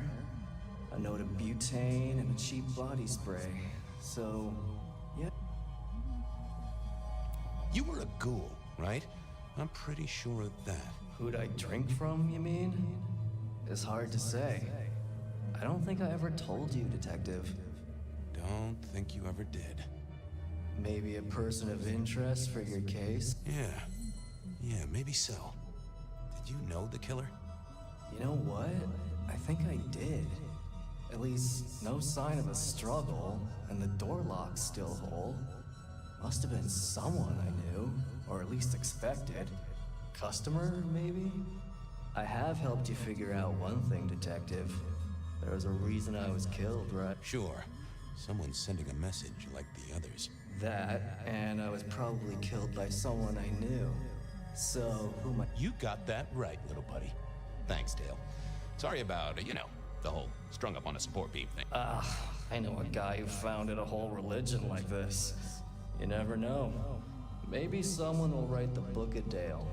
A note of butane and a cheap body spray. So, yeah. You were a ghoul, right? I'm pretty sure of that. Who'd I drink from, you mean? It's hard to say. I don't think I ever told you, Detective. Don't think you ever did. Maybe a person of interest for your case? Yeah, maybe so. Did you know the killer? You know what? I think I did. At least, no sign of a struggle, and the door lock's still whole. Must have been someone I knew, or at least expected. Customer, maybe? I have helped you figure out one thing, Detective. There was a reason I was killed, right? Sure. Someone's sending a message like the others. That, and I was probably killed by someone I knew. So, who might... You got that right, little buddy. Thanks, Dale. Sorry about, the whole strung up on a support beam thing. I know a guy who founded a whole religion like this. You never know. Maybe someone will write the Book of Dale.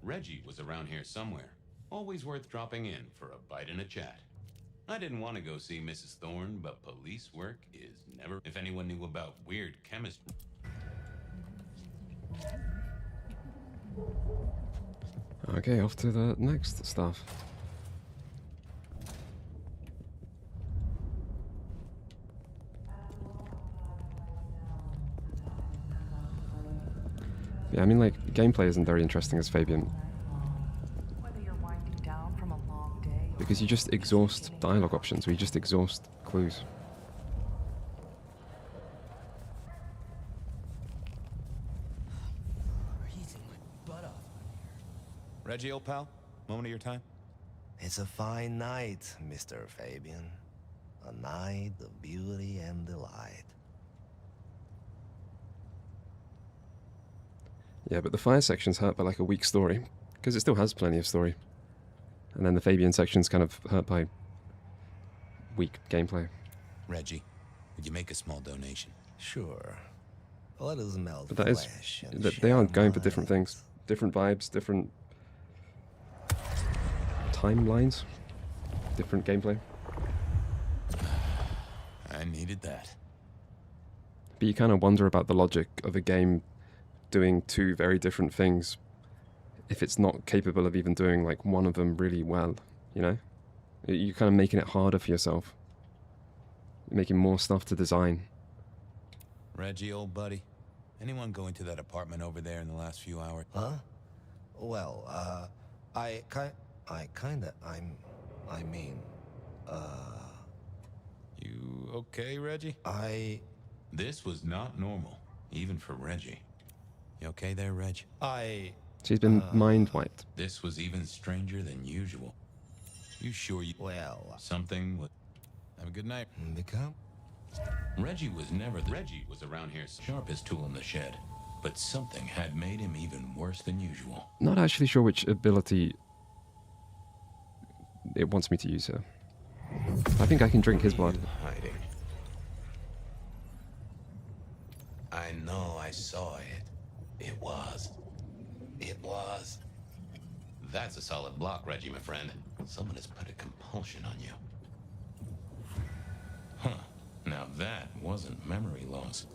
Reggie was around here somewhere. Always worth dropping in for a bite and a chat. I didn't want to go see Mrs. Thorne, but police work is never... If anyone knew about weird chemistry... Okay, off to the next stuff. Yeah, I mean, like, gameplay isn't very interesting as Fabian. Whether you're winding down from a long day or Because you just exhaust dialogue options, or you just exhaust clues. Reggie, old pal, moment of your time? It's a fine night, Mr. Fabian. A night of beauty and delight. Yeah, but the fire section's hurt by like a weak story, because it still has plenty of story. And then the Fabian section's kind of hurt by weak gameplay. Reggie, would you make a small donation? Sure. Let us melt But that is, flesh and they share are going for minds. different things. Different vibes, different timelines, different gameplay. I needed that. But you kind of wonder about the logic of a game doing two very different things if it's not capable of even doing like one of them really well, you know? You're kind of making it harder for yourself. You're making more stuff to design. Reggie, old buddy, anyone go into that apartment over there in the last few hours? Huh? Well, You okay, Reggie? This was not normal, even for Reggie. You okay there, Reg? She's been mind wiped. This was even stranger than usual. You sure you... Well... Something... Have a good night. Become? Reggie was never... Reggie was around here, sharpest tool in the shed. But something had made him even worse than usual. Not actually sure which ability it wants me to use here. I think I can drink his blood. Hiding. I know I saw it. It was. That's a solid block, Reggie, my friend. Someone has put a compulsion on you. Huh. Now that wasn't memory loss.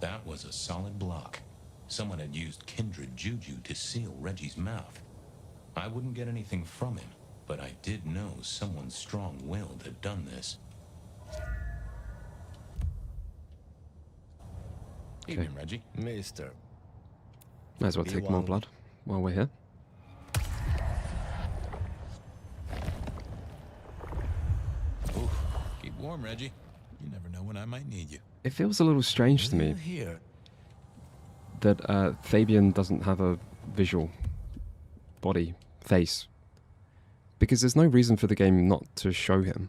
That was a solid block. Someone had used kindred juju to seal Reggie's mouth. I wouldn't get anything from him, but I did know someone strong-willed had done this. Evening, Reggie. Mister. Might as well take more blood while we're here. Oof. Keep warm, Reggie. You never know when I might need you. It feels a little strange to me that Fabian doesn't have a visual body, face. Because there's no reason for the game not to show him.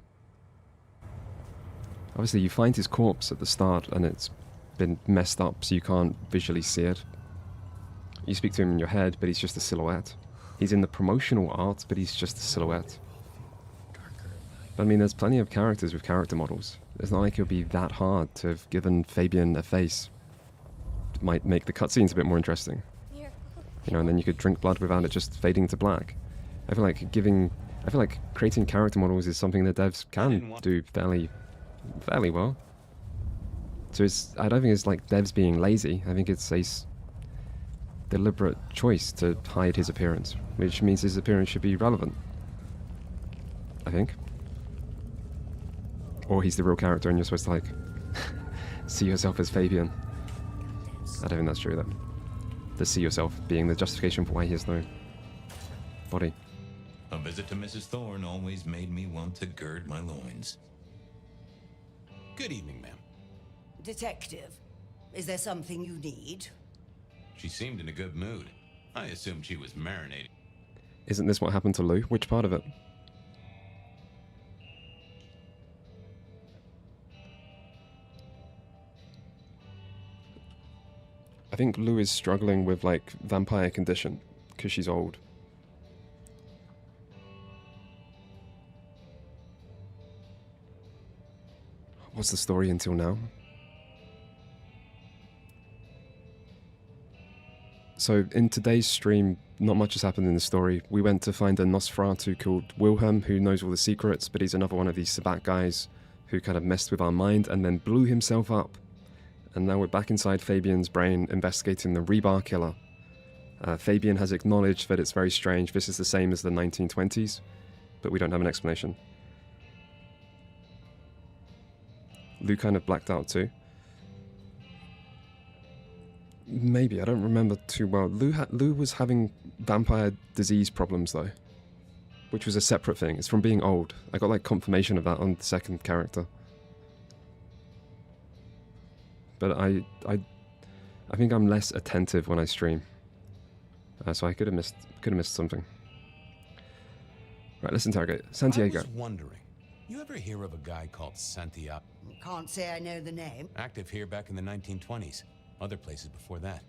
Obviously, you find his corpse at the start and it's been messed up so you can't visually see it. You speak to him in your head, but he's just a silhouette. He's in the promotional art, but he's just a silhouette. But I mean, there's plenty of characters with character models. It's not like it would be that hard to have given Fabian a face. It might make the cutscenes a bit more interesting. You know, and then you could drink blood without it just fading to black. I feel like creating character models is something that devs can do fairly well. So I don't think it's like devs being lazy. I think it's a deliberate choice to hide his appearance, which means his appearance should be relevant. I think. Or he's the real character and you're supposed to, like, see yourself as Fabian. I don't think that's true, though. To see yourself being the justification for why he has no body. A visit to Mrs. Thorne always made me want to gird my loins. Good evening, ma'am. Detective, is there something you need? She seemed in a good mood. I assumed she was marinating. Isn't this what happened to Lou? Which part of it? I think Lou is struggling with, like, vampire condition, because she's old. What's the story until now? So, in today's stream, not much has happened in the story. We went to find a Nosferatu called Wilhelm, who knows all the secrets, but he's another one of these Sabbat guys who kind of messed with our mind and then blew himself up. And now we're back inside Fabian's brain investigating the rebar killer. Fabian has acknowledged that it's very strange. This is the same as the 1920s, but we don't have an explanation. Lou kind of blacked out too. Maybe, I don't remember too well. Lou was having vampire disease problems though, which was a separate thing. It's from being old. I got like confirmation of that on the second character. But I think I'm less attentive when I stream, so I could have missed something. Right, let's interrogate Santiago. I was wondering, you ever hear of a guy called Santiago? Can't say I know the name. Active here back in the 1920s. Other places before that.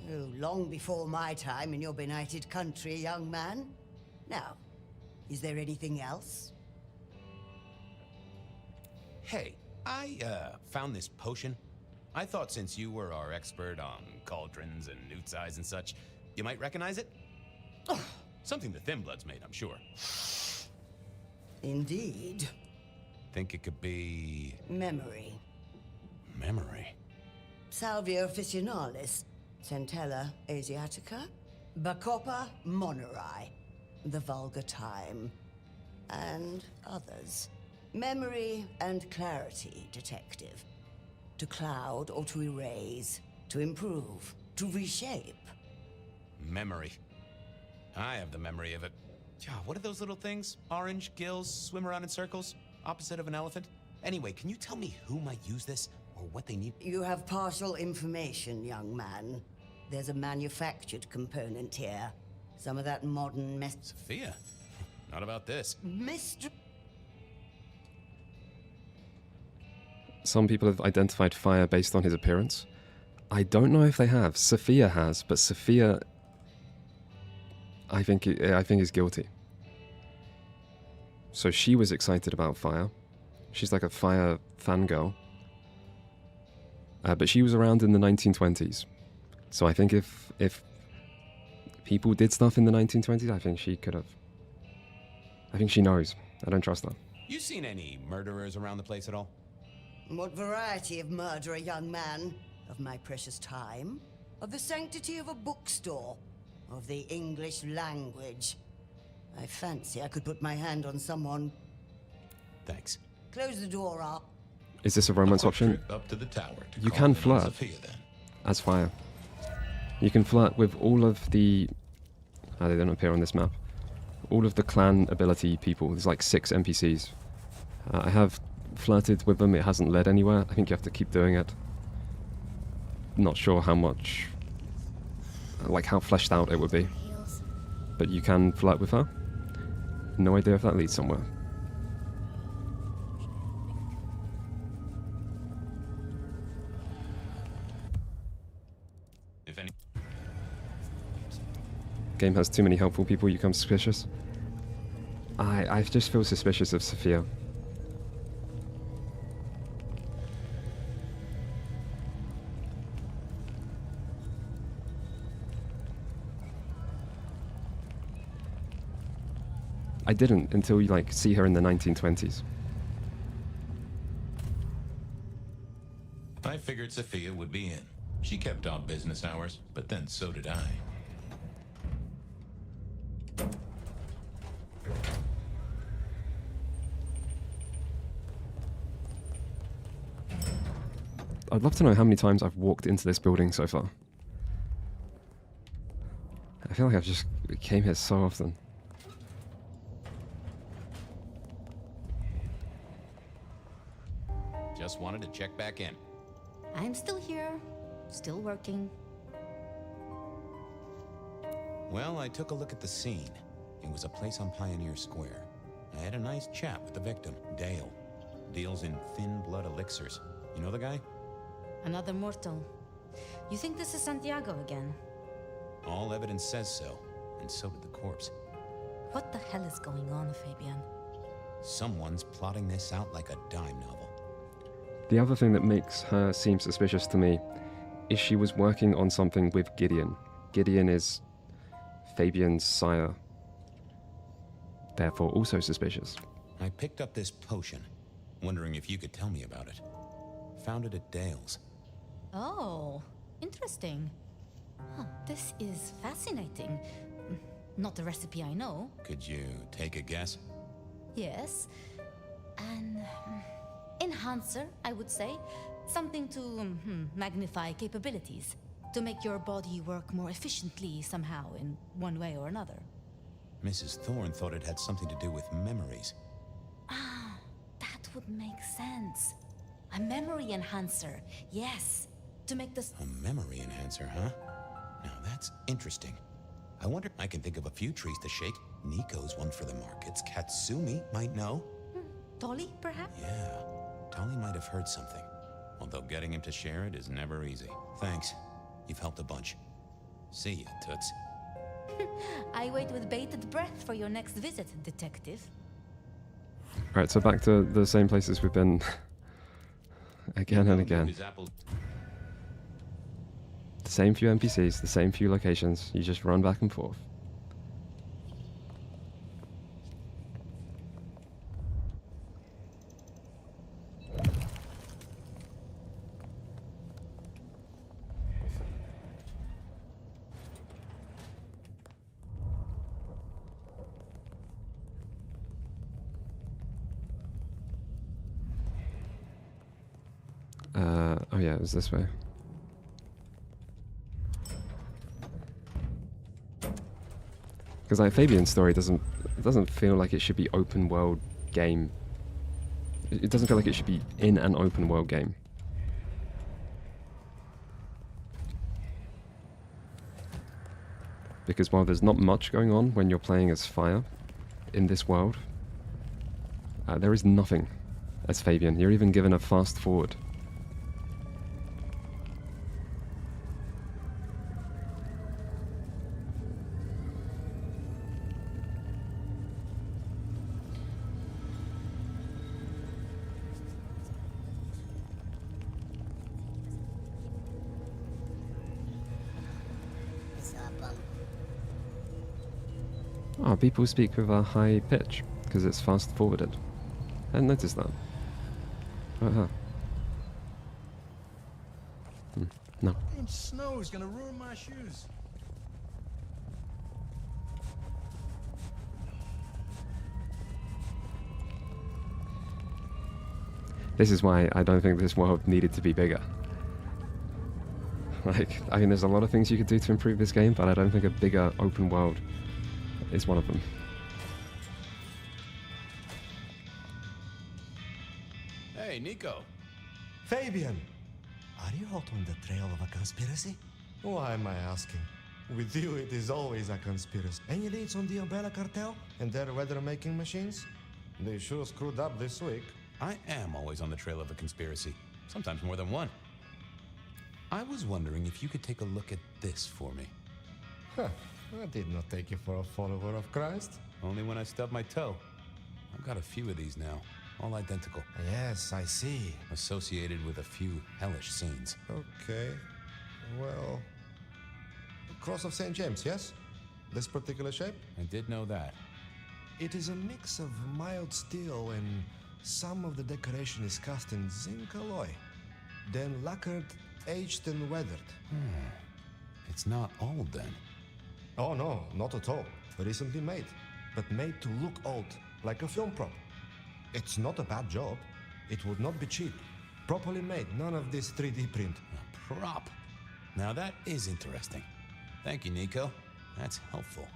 Oh, long before my time in your benighted country, young man. Now, is there anything else? Hey, I found this potion. I thought since you were our expert on cauldrons and newt's eyes and such, you might recognize it? Something the Thin Bloods made, I'm sure. Indeed. Think it could be... Memory. Memory? Salvia officinalis, Centella asiatica, Bacopa moneri, the vulgar time, and others. Memory and clarity, detective. To cloud or to erase, to improve, to reshape. Memory. I have the memory of it. What are those little things? Orange gills, swim around in circles, opposite of an elephant? Anyway, can you tell me who might use this, or what they need? You have partial information, young man. There's a manufactured component here. Some of that modern mess... Sophia? Not about this. Mr. Some people have identified fire based on his appearance. I don't know if they have. Sophia has, but Sophia, I think is guilty. So she was excited about fire. She's like a fire fangirl. But she was around in the 1920s. So I think if people did stuff in the 1920s, I think she could have. I think she knows. I don't trust her. You seen any murderers around the place at all? What variety of murderer, young man? Of my precious time? Of the sanctity of a bookstore? Of the English language? I fancy I could put my hand on someone. Thanks. Close the door up. Is this a romance option? Up to the tower to You call can in on flirt Sophia, then. as fire. You can flirt with all of the... Oh, they don't appear on this map. All of the clan ability people. There's like 6 NPCs. I have flirted with them. It hasn't led anywhere. I think you have to keep doing it. Not sure how much... like how fleshed out it would be. But you can flirt with her. No idea if that leads somewhere. If any... Game has too many helpful people, you become suspicious. I just feel suspicious of Sophia. I didn't until you like see her in the 1920s. I figured Sophia would be in. She kept odd business hours, but then so did I. I'd love to know how many times I've walked into this building so far. I feel like I've just came here so often. Just wanted to check back in. I'm still here, still working. Well, I took a look at the scene. It was a place on Pioneer Square. I had a nice chat with the victim, Dale. Deals in thin blood elixirs. You know the guy? Another mortal. You think this is Santiago again? All evidence says so, and so did the corpse. What the hell is going on, Fabian? Someone's plotting this out like a dime novel. The other thing that makes her seem suspicious to me is she was working on something with Gideon. Gideon is Fabian's sire. Therefore also suspicious. I picked up this potion, wondering if you could tell me about it. Found it at Dale's. Oh, interesting. Huh, this is fascinating. Not a recipe I know. Could you take a guess? Yes. An enhancer, I would say. Something to magnify capabilities. To make your body work more efficiently somehow, in one way or another. Mrs. Thorne thought it had something to do with memories. Ah, that would make sense. A memory enhancer, yes. To make this... A memory enhancer, huh? Now that's interesting. I wonder if I can think of a few trees to shake. Nico's one for the markets. Katsumi might know. Dolly, perhaps? Yeah, Dolly might have heard something. Although getting him to share it is never easy. Thanks. You've helped a bunch. See ya, Toots. I wait with bated breath for your next visit, detective. Right, so back to the same places we've been again and again. The same few NPCs, the same few locations. You just run back and forth. Oh yeah, it was this way. Because like Fabian's story doesn't feel like it should be open world game. It doesn't feel like it should be in an open world game. Because while there's not much going on when you're playing as Fire in this world, there is nothing as Fabian. You're even given a fast forward. Oh, people speak with a high pitch because it's fast forwarded. I hadn't noticed that. No. Snow is gonna ruin my shoes. This is why I don't think this world needed to be bigger. Like, I mean, there's a lot of things you could do to improve this game, but I don't think a bigger open world is one of them. Hey, Nico. Fabian! Are you hot on the trail of a conspiracy? Why am I asking? With you, it is always a conspiracy. Any leads on the Umbrella Cartel? And their weather-making machines? They sure screwed up this week. I am always on the trail of a conspiracy. Sometimes more than one. I was wondering if you could take a look at this for me. Huh. I did not take you for a follower of Christ. Only when I stubbed my toe. I've got a few of these now, all identical. Yes, I see. Associated with a few hellish scenes. Okay. Well, Cross of St. James, yes? This particular shape? I did know that. It is a mix of mild steel and some of the decoration is cast in zinc alloy. Then lacquered, aged and weathered. It's not old then. Oh no, not at all. Recently made. But made to look old, like a film prop. It's not a bad job. It would not be cheap. Properly made, none of this 3D print. A prop? Now that is interesting. Thank you, Nico. That's helpful.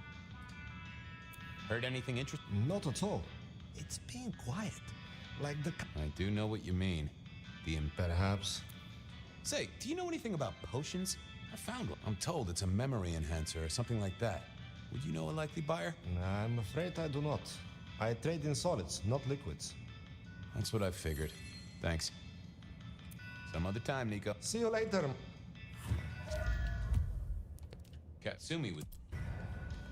Heard anything interesting? Not at all. It's being quiet. Like the... I do know what you mean. Perhaps. Say, do you know anything about potions? I found one. I'm told it's a memory enhancer or something like that. Would you know a likely buyer? I'm afraid I do not. I trade in solids, not liquids. That's what I figured. Thanks. Some other time, Nico. See you later. Katsumi with...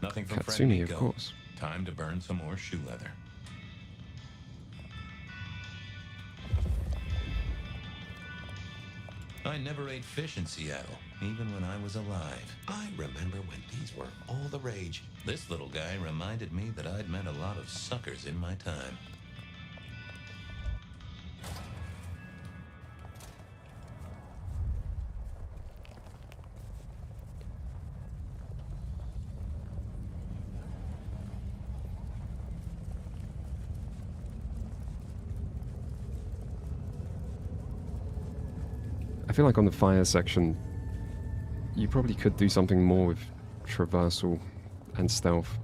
Nothing from friend Katsumi, Nico. of course. Time to burn some more shoe leather. I never ate fish in Seattle, even when I was alive. I remember when these were all the rage. This little guy reminded me that I'd met a lot of suckers in my time. I feel like on the fire section, you probably could do something more with traversal and stealth.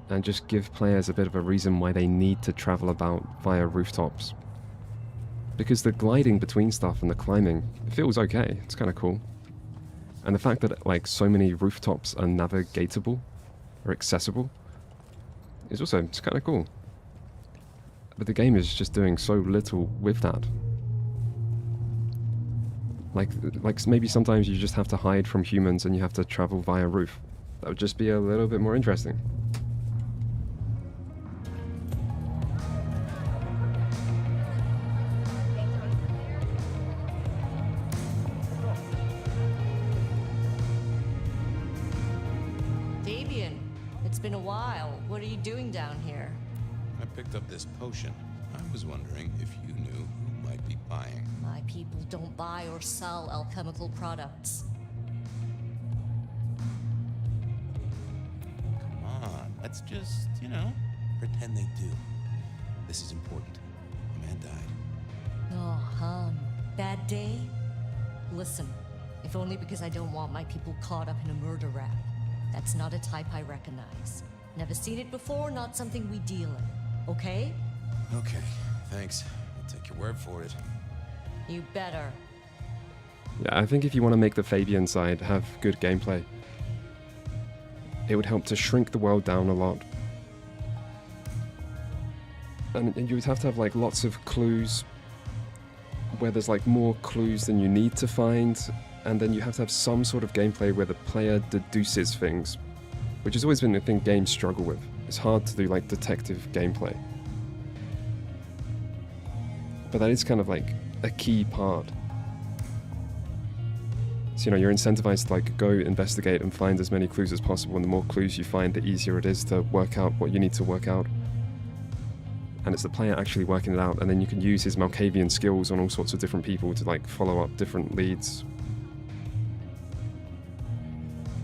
And just give players a bit of a reason why they need to travel about via rooftops. Because the gliding between stuff and the climbing, it feels okay, it's kind of cool. And the fact that like so many rooftops are navigatable, or accessible, is also, it's kind of cool. But the game is just doing so little with that. Like maybe sometimes you just have to hide from humans and you have to travel via roof. That would just be a little bit more interesting. Fabian, it's been a while. What are you doing down here? I picked up this potion. I was wondering if you knew who might be buying. My people don't buy or sell alchemical products. Come on, let's just, pretend they do. This is important. A man died. Oh, bad day? Listen, if only because I don't want my people caught up in a murder rap. That's not a type I recognize. Never seen it before, not something we deal in. Okay? Okay, thanks. I'll take your word for it. You better. Yeah, I think if you want to make the Fabian side have good gameplay, it would help to shrink the world down a lot. And you would have to have like lots of clues where there's like more clues than you need to find, and then you have to have some sort of gameplay where the player deduces things, which has always been the thing games struggle with. It's hard to do like detective gameplay. But that is kind of like a key part. So, you're incentivized to like go investigate and find as many clues as possible, and the more clues you find, the easier it is to work out what you need to work out. And it's the player actually working it out, and then you can use his Malkavian skills on all sorts of different people to like follow up different leads.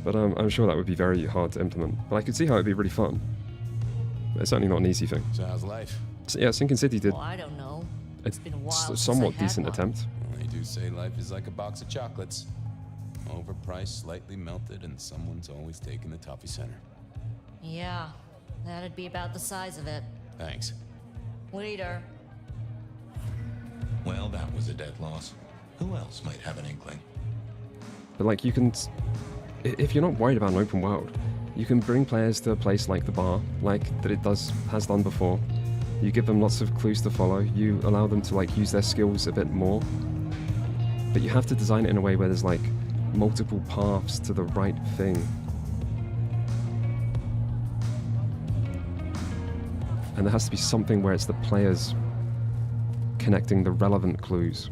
But I'm sure that would be very hard to implement. But I could see how it'd be really fun. But it's certainly not an easy thing. So how's life? So, yeah, Sinking City did Well, I don't know. It's been a while a since somewhat I had decent one. attempt. They do say life is like a box of chocolates. Overpriced, slightly melted, and someone's always taking the toffee center. Yeah, that'd be about the size of it. Thanks. Later. Well, that was a dead loss. Who else might have an inkling? But like you can, if you're not worried about an open world, you can bring players to a place like the bar, like that it has done before. You give them lots of clues to follow. You allow them to like use their skills a bit more. But you have to design it in a way where there's like multiple paths to the right thing. And there has to be something where it's the players connecting the relevant clues.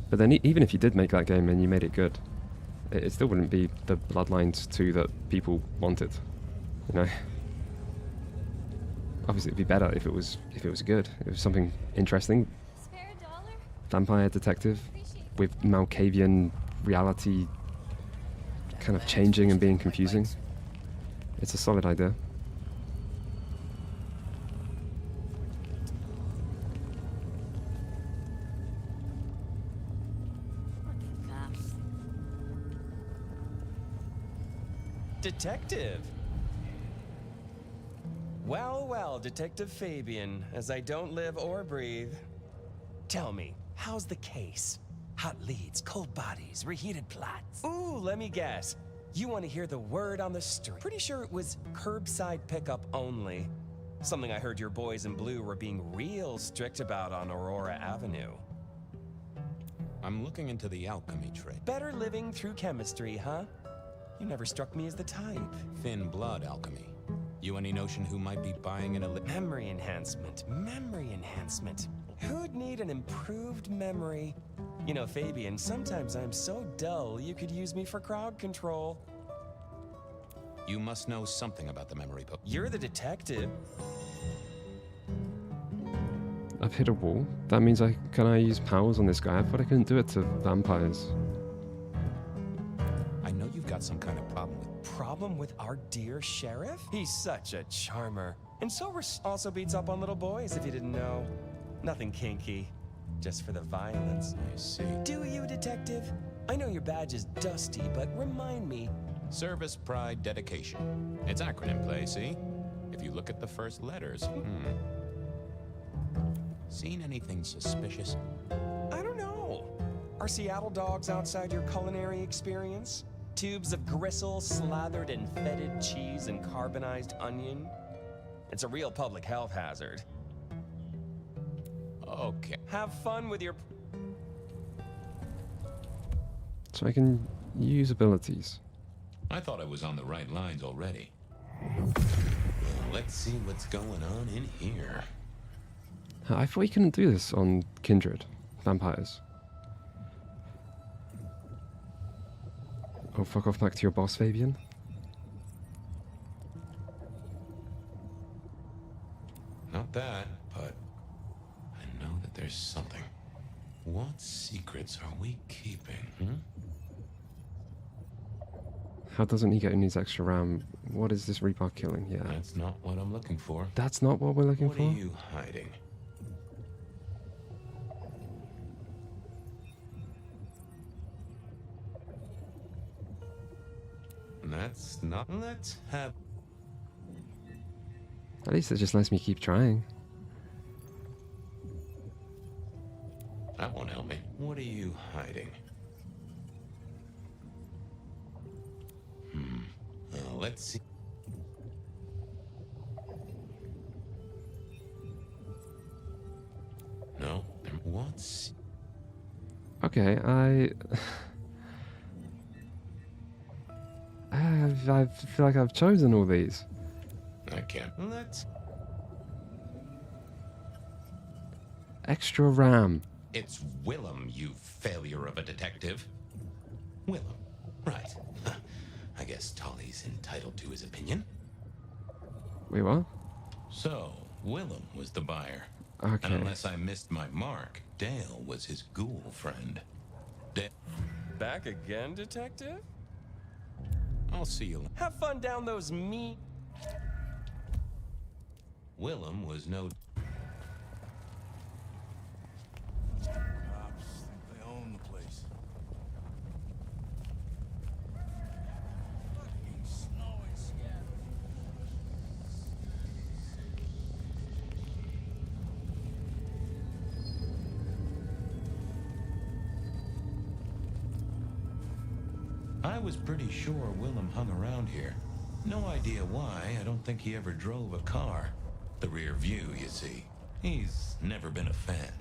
But then even if you did make that game and you made it good, it still wouldn't be the Bloodlines 2 that people wanted, you know? Obviously it'd be better if it was good. It was something interesting. Vampire detective with Malkavian reality kind of changing and being confusing. It's a solid idea. Detective! Well, well, Detective Fabian, as I don't live or breathe. Tell me, how's the case? Hot leads, cold bodies, reheated plots. Ooh, let me guess. You want to hear the word on the street. Pretty sure it was curbside pickup only. Something I heard your boys in blue were being real strict about on Aurora Avenue. I'm looking into the alchemy trade. Better living through chemistry, huh? You never struck me as the type. Thin blood alchemy. You any notion who might be buying an memory enhancement. Memory enhancement. Who'd need an improved memory? You know, Fabian, sometimes I'm so dull you could use me for crowd control. You must know something about the memory book. You're the detective. I've hit a wall. That means can I use powers on this guy? I thought I couldn't do it to vampires. I know you've got some kind of problem with... Problem with our dear sheriff? He's such a charmer. And so also beats up on little boys, if you didn't know. Nothing kinky. Just for the violence. I see. Do you, detective? I know your badge is dusty, but remind me. Service, pride, dedication. It's acronym play, see? If you look at the first letters, Seen anything suspicious? I don't know. Are Seattle dogs outside your culinary experience? Tubes of gristle slathered in fetid cheese and carbonized onion? It's a real public health hazard. Okay. Have fun with your... So I can use abilities. I thought I was on the right lines already. Well, let's see what's going on in here. I thought you couldn't do this on Kindred vampires. Oh, fuck off back to your boss, Fabian. Not that, but I know that there's something. What secrets are we keeping, How doesn't he get in his extra RAM? What is this Reaper killing? Yeah. That's not what I'm looking for. That's not what we're looking for? What are you hiding? That's not... Let's have... At least it just lets me keep trying. That won't help me. What are you hiding? Let's see. No, what's... Okay, I feel like I've chosen all these. I can't. Let's... Extra RAM. It's Willem, you failure of a detective. Willem, right. I guess Tally's entitled to his opinion. Wait, what? So, Willem was the buyer. Okay. And unless I missed my mark, Dale was his ghoul friend. Back again, detective? I'll see you later. Have fun down those meat... Willem was no... Cops think they own the place. Fucking snow in Seattle. I was pretty sure Willem hung around here. No idea why. I don't think he ever drove a car. The rear view, you see. He's never been a fan.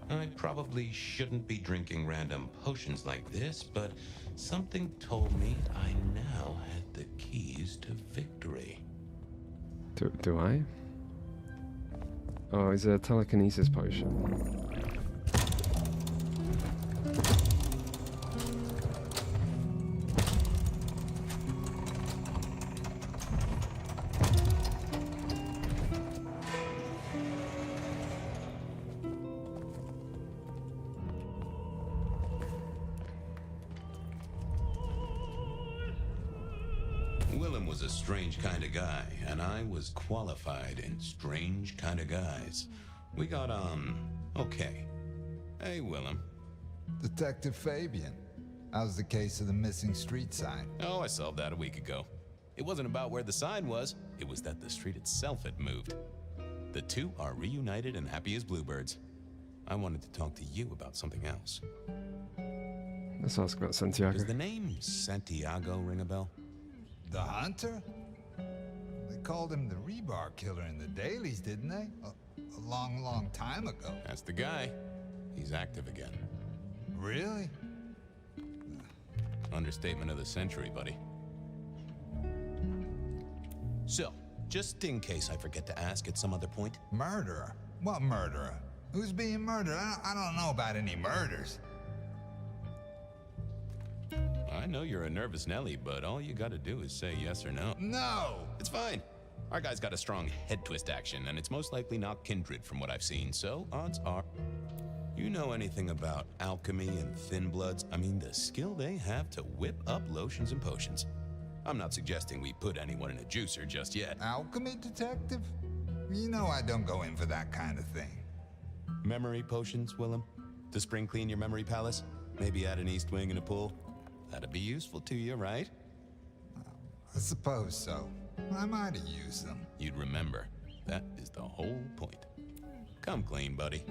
I probably shouldn't be drinking random potions like this, but something told me I now had the keys to victory. Do I? Oh, it's a telekinesis potion. Willem was a strange kind of guy, and I was qualified in strange kind of guys. We got on okay. Hey, Willem. Detective Fabian. How's the case of the missing street sign? Oh, I solved that a week ago. It wasn't about where the sign was, it was that the street itself had moved. The two are reunited and happy as bluebirds. I wanted to talk to you about something else. Let's ask about Santiago. Does the name Santiago ring a bell? The hunter? They called him the rebar killer in the dailies, didn't they? A long, long time ago. That's the guy. He's active again. Really? Understatement of the century, buddy. So, just in case I forget to ask at some other point. Murderer? What murderer? Who's being murdered? I don't know about any murders. I know you're a nervous Nelly, but all you gotta do is say yes or no. No! It's fine. Our guy's got a strong head twist action, and it's most likely not kindred from what I've seen, so odds are... You know anything about alchemy and thin bloods? I mean, the skill they have to whip up lotions and potions. I'm not suggesting we put anyone in a juicer just yet. Alchemy detective? You know I don't go in for that kind of thing. Memory potions, Willem? To spring clean your memory palace? Maybe add an east wing and a pool? That'd be useful to you, right? I suppose so. I might have used them. You'd remember. That is the whole point. Come clean, buddy.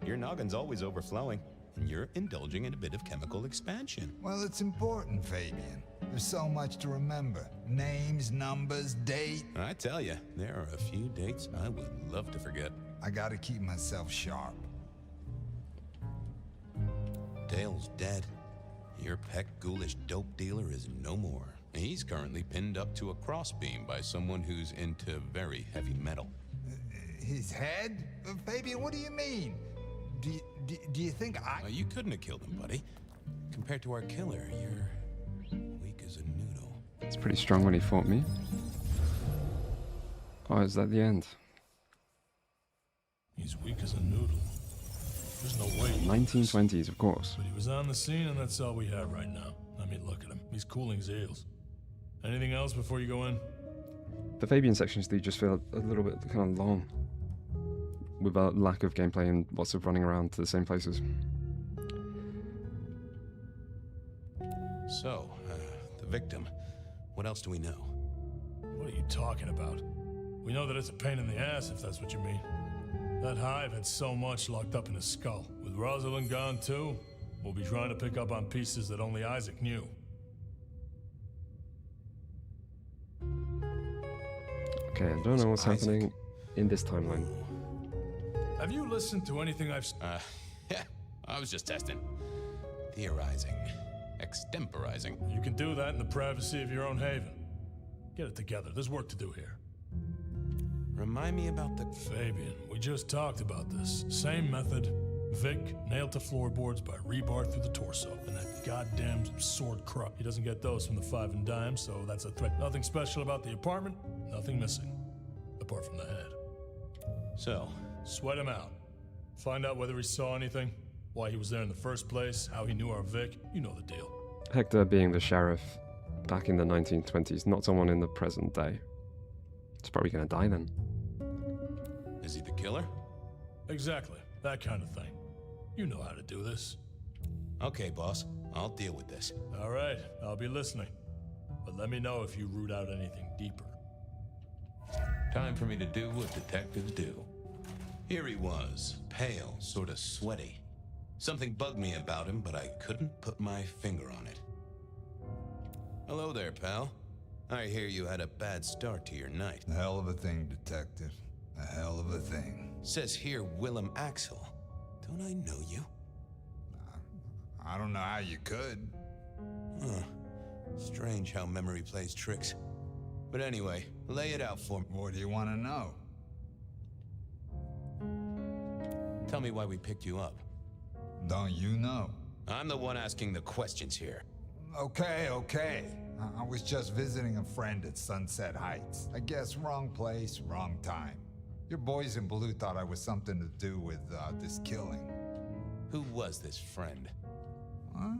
Your noggin's always overflowing, and you're indulging in a bit of chemical expansion. Well, it's important, Fabian. There's so much to remember. Names, numbers, date. I tell you, there are a few dates I would love to forget. I gotta keep myself sharp. Dale's dead. Your peck ghoulish dope dealer is no more. He's currently pinned up to a crossbeam by someone who's into very heavy metal. His head? Fabian, what do you mean? Do you think I... You couldn't have killed him, buddy. Compared to our killer, you're weak as a noodle. It's pretty strong when he fought me. Oh, is that the end? He's weak as a noodle. There's no way. 1920s, of course. But he was on the scene, and that's all we have right now. I mean, look at him. He's cooling his heels. Anything else before you go in? The Fabian sections do just feel a little bit kind of long, with a lack of gameplay and lots of running around to the same places. So, the victim. What else do we know? What are you talking about? We know that it's a pain in the ass, if that's what you mean. That hive had so much locked up in his skull. With Rosalind gone too, we'll be trying to pick up on pieces that only Isaac knew. Okay, I don't know what's happening in this timeline. Have you listened to anything I've... Yeah, I was just testing. Theorizing. Extemporizing. You can do that in the privacy of your own haven. Get it together. There's work to do here. Remind me about the... Fabian, we just talked about this. Same method. Vic nailed to floorboards by rebar through the torso. And that goddamn sword crop. He doesn't get those from the 5 and dime, so that's a threat. Nothing special about the apartment. Nothing missing. Apart from the head. So? Sweat him out. Find out whether he saw anything, why he was there in the first place, how he knew our Vic. You know the deal. Hector being the sheriff back in the 1920s, not someone in the present day. It's probably gonna die then. Is he the killer? Exactly. That kind of thing. You know how to do this. Okay, boss. I'll deal with this. All right, I'll be listening. But let me know if you root out anything deeper. Time for me to do what detectives do. Here he was, pale, sort of sweaty. Something bugged me about him, but I couldn't put my finger on it. Hello there, pal. I hear you had a bad start to your night. A hell of a thing, detective. A hell of a thing. Says here Willem Axel. Don't I know you? I don't know how you could. Huh. Strange how memory plays tricks. But anyway, lay it out for me. What do you want to know? Tell me why we picked you up. Don't you know? I'm the one asking the questions here. Okay. I was just visiting a friend at Sunset Heights. I guess wrong place, wrong time. Your boys in blue thought I was something to do with this killing. Who was this friend? Huh?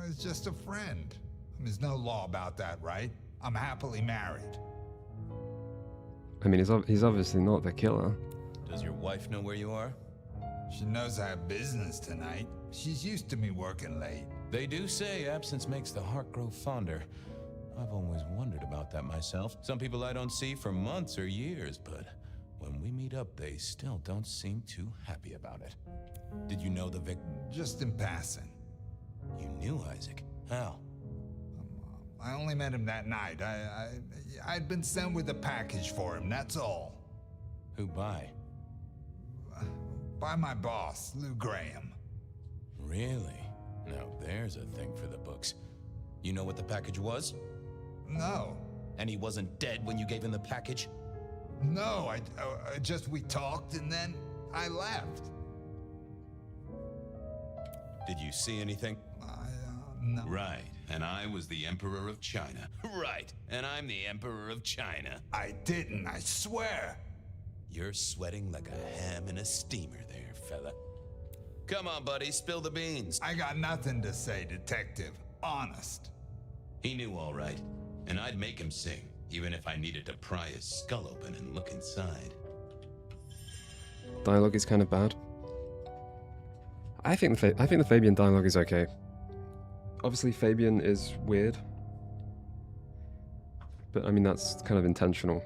It's just a friend. There's no law about that, right? I'm happily married. I mean, he's obviously not the killer. Does your wife know where you are? She knows I have business tonight. She's used to me working late. They do say absence makes the heart grow fonder. I've always wondered about that myself. Some people I don't see for months or years, but when we meet up, they still don't seem too happy about it. Did you know the victim? Just in passing. You knew Isaac? How? I only met him that night. I'd been sent with a package for him, that's all. Who by? By my boss, Lou Graham. Really? Now there's a thing for the books. You know what the package was? No. And he wasn't dead when you gave him the package? No, we talked and then I left. Did you see anything? No. Right, and I was the Emperor of China. Right, and I'm the Emperor of China. I didn't, I swear. You're sweating like a ham in a steamer there, fella. Come on, buddy, spill the beans. I got nothing to say, detective. Honest. He knew all right, and I'd make him sing, even if I needed to pry his skull open and look inside. Dialogue is kind of bad. I think the Fabian dialogue is okay. Obviously, Fabian is weird, but I mean that's kind of intentional.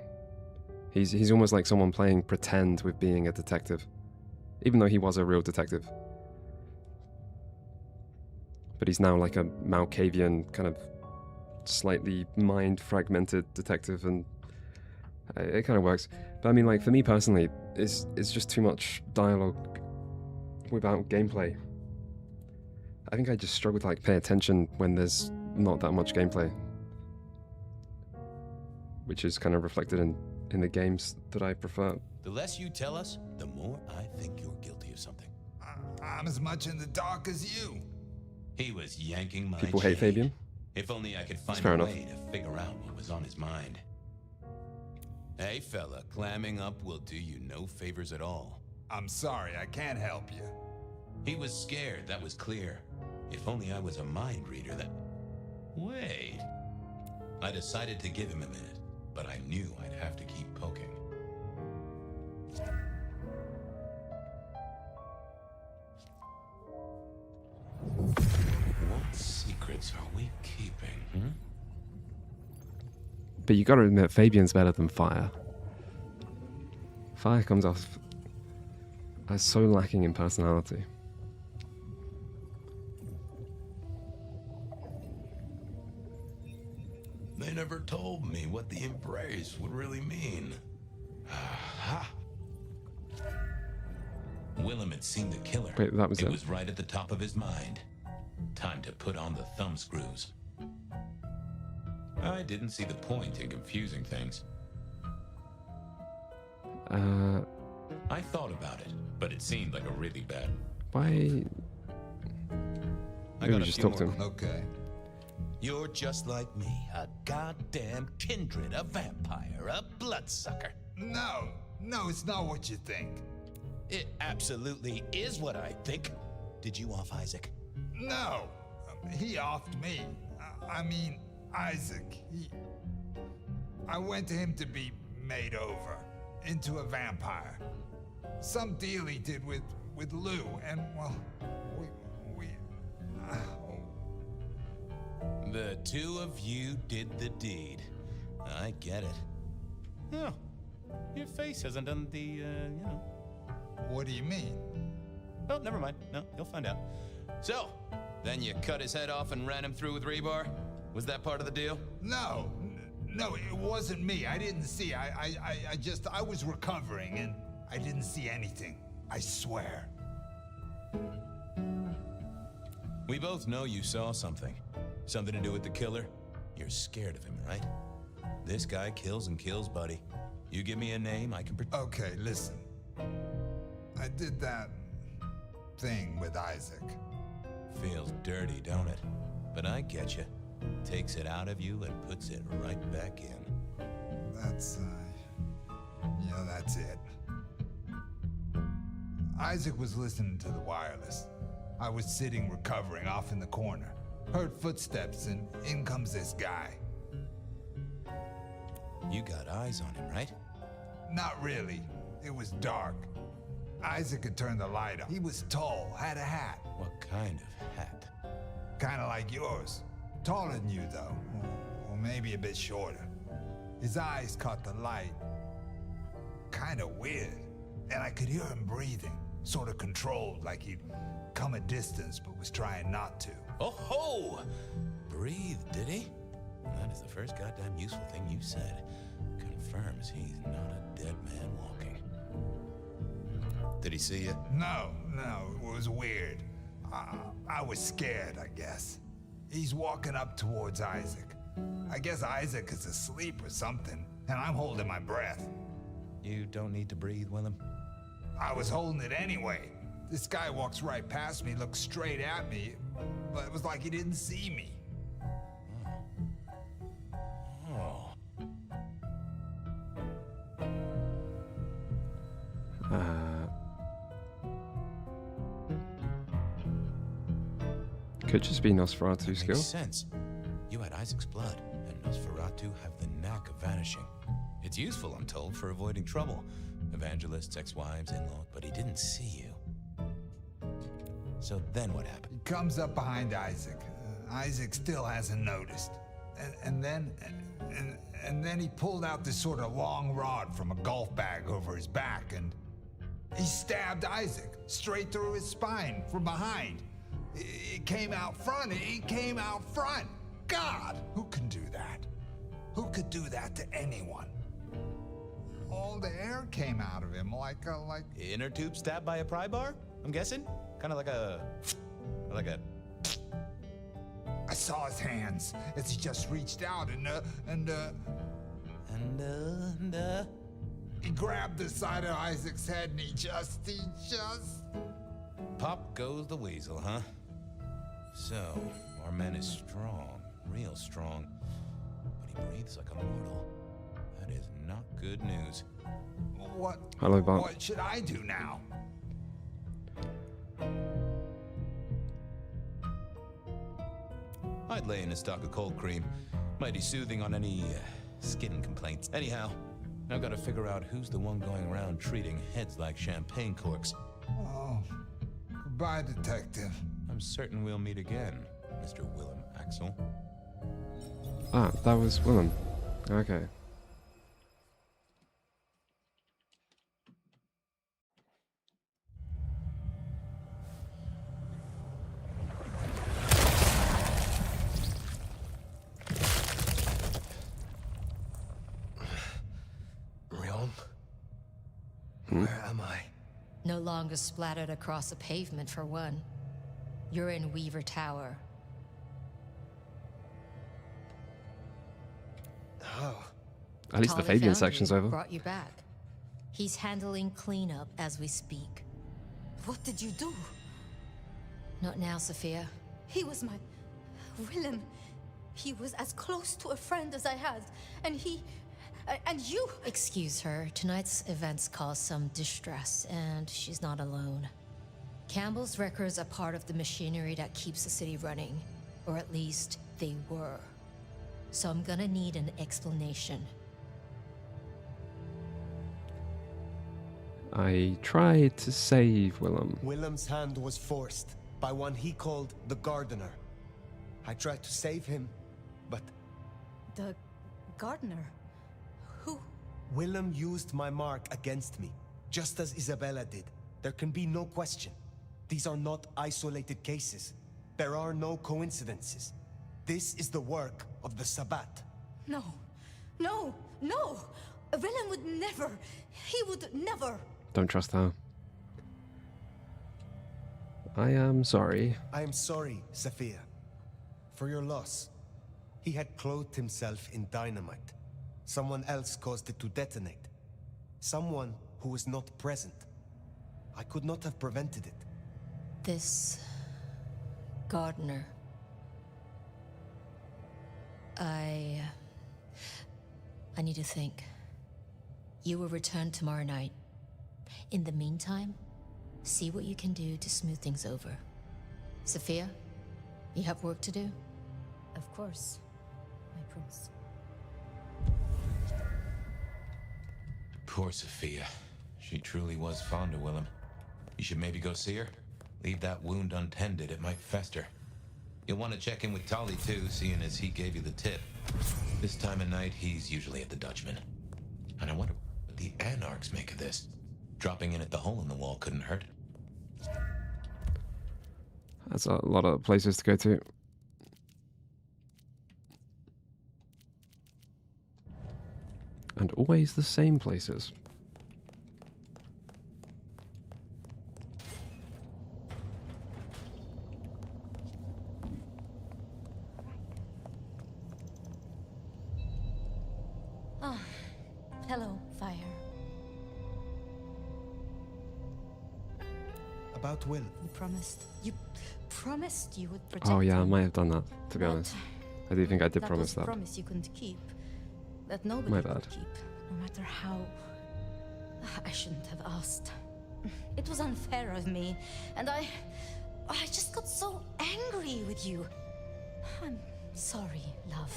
He's almost like someone playing pretend with being a detective, even though he was a real detective. But he's now like a Malkavian kind of slightly mind-fragmented detective, and it kind of works. But I mean, like for me personally, it's just too much dialogue without gameplay. I think I just struggle to like pay attention when there's not that much gameplay, which is kind of reflected in the games that I prefer. The less you tell us, the more I think you're guilty of something. I'm as much in the dark as you. He was yanking my People hate Fabian. If only I could find fair a enough. way to figure out what was on his mind. Hey fella, clamming up will do you no favors at all. I'm sorry, I can't help you. He was scared, that was clear. If only I was a mind reader that... Wait. I decided to give him a minute, but I knew I'd have to keep poking. What secrets are we keeping, But you gotta admit, Fabian's better than Fire. Fire comes off as so lacking in personality. They never told me what the embrace would really mean. Aha! Willem had seen the killer. Wait, that was it it? was right at the top of his mind. Time to put on the thumb screws. I didn't see the point in confusing things. I thought about it, but it seemed like a really bad... Why... I Maybe got a just few talk to more. him. Okay. You're just like me, a goddamn kindred, a vampire, a bloodsucker. No, it's not what you think. It absolutely is what I think. Did you off Isaac? No, he offed me. I mean, Isaac. I went to him to be made over into a vampire. Some deal he did with Lou, and well, The two of you did the deed. I get it. Oh, your face hasn't done the, you know. What do you mean? Oh, never mind. No, you'll find out. So, then you cut his head off and ran him through with rebar? Was that part of the deal? No, it wasn't me. I didn't see. I was recovering and I didn't see anything. I swear. We both know you saw something. Something to do with the killer? You're scared of him, right? This guy kills and kills, buddy. You give me a name, I can Okay, listen. I did that thing with Isaac. Feels dirty, don't it? But I get you. Takes it out of you and puts it right back in. That's it. Isaac was listening to the wireless. I was sitting recovering off in the corner. Heard footsteps and in comes this guy. You got eyes on him, right? Not really. It was dark. Isaac had turned the light on. He was tall, had a hat. What kind of hat? Kinda like yours. Taller than you, though. Or maybe a bit shorter. His eyes caught the light. Kinda weird. And I could hear him breathing. Sort of controlled, like he'd come a distance but was trying not to. Oh ho! Breathe, did he? That is the first goddamn useful thing you said. Confirms he's not a dead man walking. Did he see you? No, it was weird. I was scared, I guess. He's walking up towards Isaac. I guess Isaac is asleep or something, and I'm holding my breath. You don't need to breathe, Willem. I was holding it anyway. This guy walks right past me, looks straight at me, but it was like he didn't see me. Could just be Nosferatu's skill. Makes sense. You had Isaac's blood, and Nosferatu have the knack of vanishing. It's useful, I'm told, for avoiding trouble. Evangelists, ex-wives, in-laws, but he didn't see you. So then what happened? He comes up behind Isaac. Isaac still hasn't noticed. And then he pulled out this sort of long rod from a golf bag over his back, and he stabbed Isaac straight through his spine from behind. It came out front. It came out front. God, who can do that? Who could do that to anyone? All the air came out of him like inner tube stabbed by a pry bar? I'm guessing? Kind of like a I saw his hands as he just reached out and he grabbed the side of Isaac's head and he just Pop goes the weasel, huh? So, our man is strong, real strong, but he breathes like a mortal. That is not good news. Hello, Bob. What should I do now? I'd lay in a stock of cold cream. Mighty soothing on any skin complaints. Anyhow, I've got to figure out who's the one going around treating heads like champagne corks. Oh, goodbye, detective. I'm certain we'll meet again, Mr. Willem Axel. Ah, that was Willem. Okay. Where am I? No longer splattered across a pavement, for one. You're in Weaver Tower. Oh. At least the Tyler Fabian found section's you, over. Brought you back. He's handling cleanup as we speak. What did you do? Not now, Sophia. He was my... Willem. He was as close to a friend as I had. And he... and you... Excuse her. Tonight's events caused some distress, and she's not alone. Campbell's records are part of the machinery that keeps the city running. Or at least, they were. So I'm gonna need an explanation. I tried to save Willem. Willem's hand was forced by one he called the Gardener. I tried to save him, but... The gardener? Who? Willem used my mark against me, just as Isabella did. There can be no question. These are not isolated cases. There are no coincidences. This is the work of the Sabbat. No. No! No! Willem would never... He would never... Don't trust her. I am sorry. I am sorry, Sophia, for your loss. He had clothed himself in dynamite. Someone else caused it to detonate. Someone who was not present. I could not have prevented it. This... gardener... I need to think. You will return tomorrow night. In the meantime, see what you can do to smooth things over. Sophia, you have work to do? Of course, my prince. Poor Sophia. She truly was fond of Willem. You should maybe go see her. Leave that wound untended, it might fester. You'll want to check in with Tally too, seeing as he gave you the tip. This time of night, he's usually at the Dutchman. And I wonder what the Anarchs make of this. Dropping in at the hole in the wall couldn't hurt. That's a lot of places to go to. And always the same places. Ah, hello, Fire. About Will. You promised you would protect Oh yeah, I him. might have done that, to be But honest. I do think I did that promise was that. a promise you couldn't keep. That nobody My could bad. keep, no matter how... I shouldn't have asked. It was unfair of me, and I just got so angry with you. I'm sorry, love,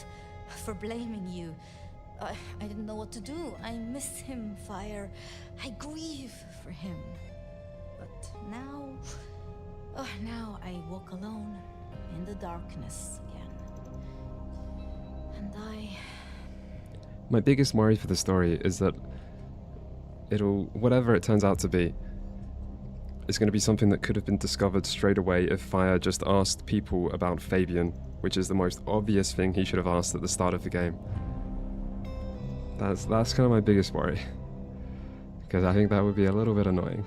for blaming you. I didn't know what to do. I miss him, Fire. I grieve for him. But now... now I walk alone in the darkness again. And My biggest worry for the story is that it'll, whatever it turns out to be, is going to be something that could have been discovered straight away if Fire just asked people about Fabian, which is the most obvious thing he should have asked at the start of the game. That's kind of my biggest worry, because I think that would be a little bit annoying.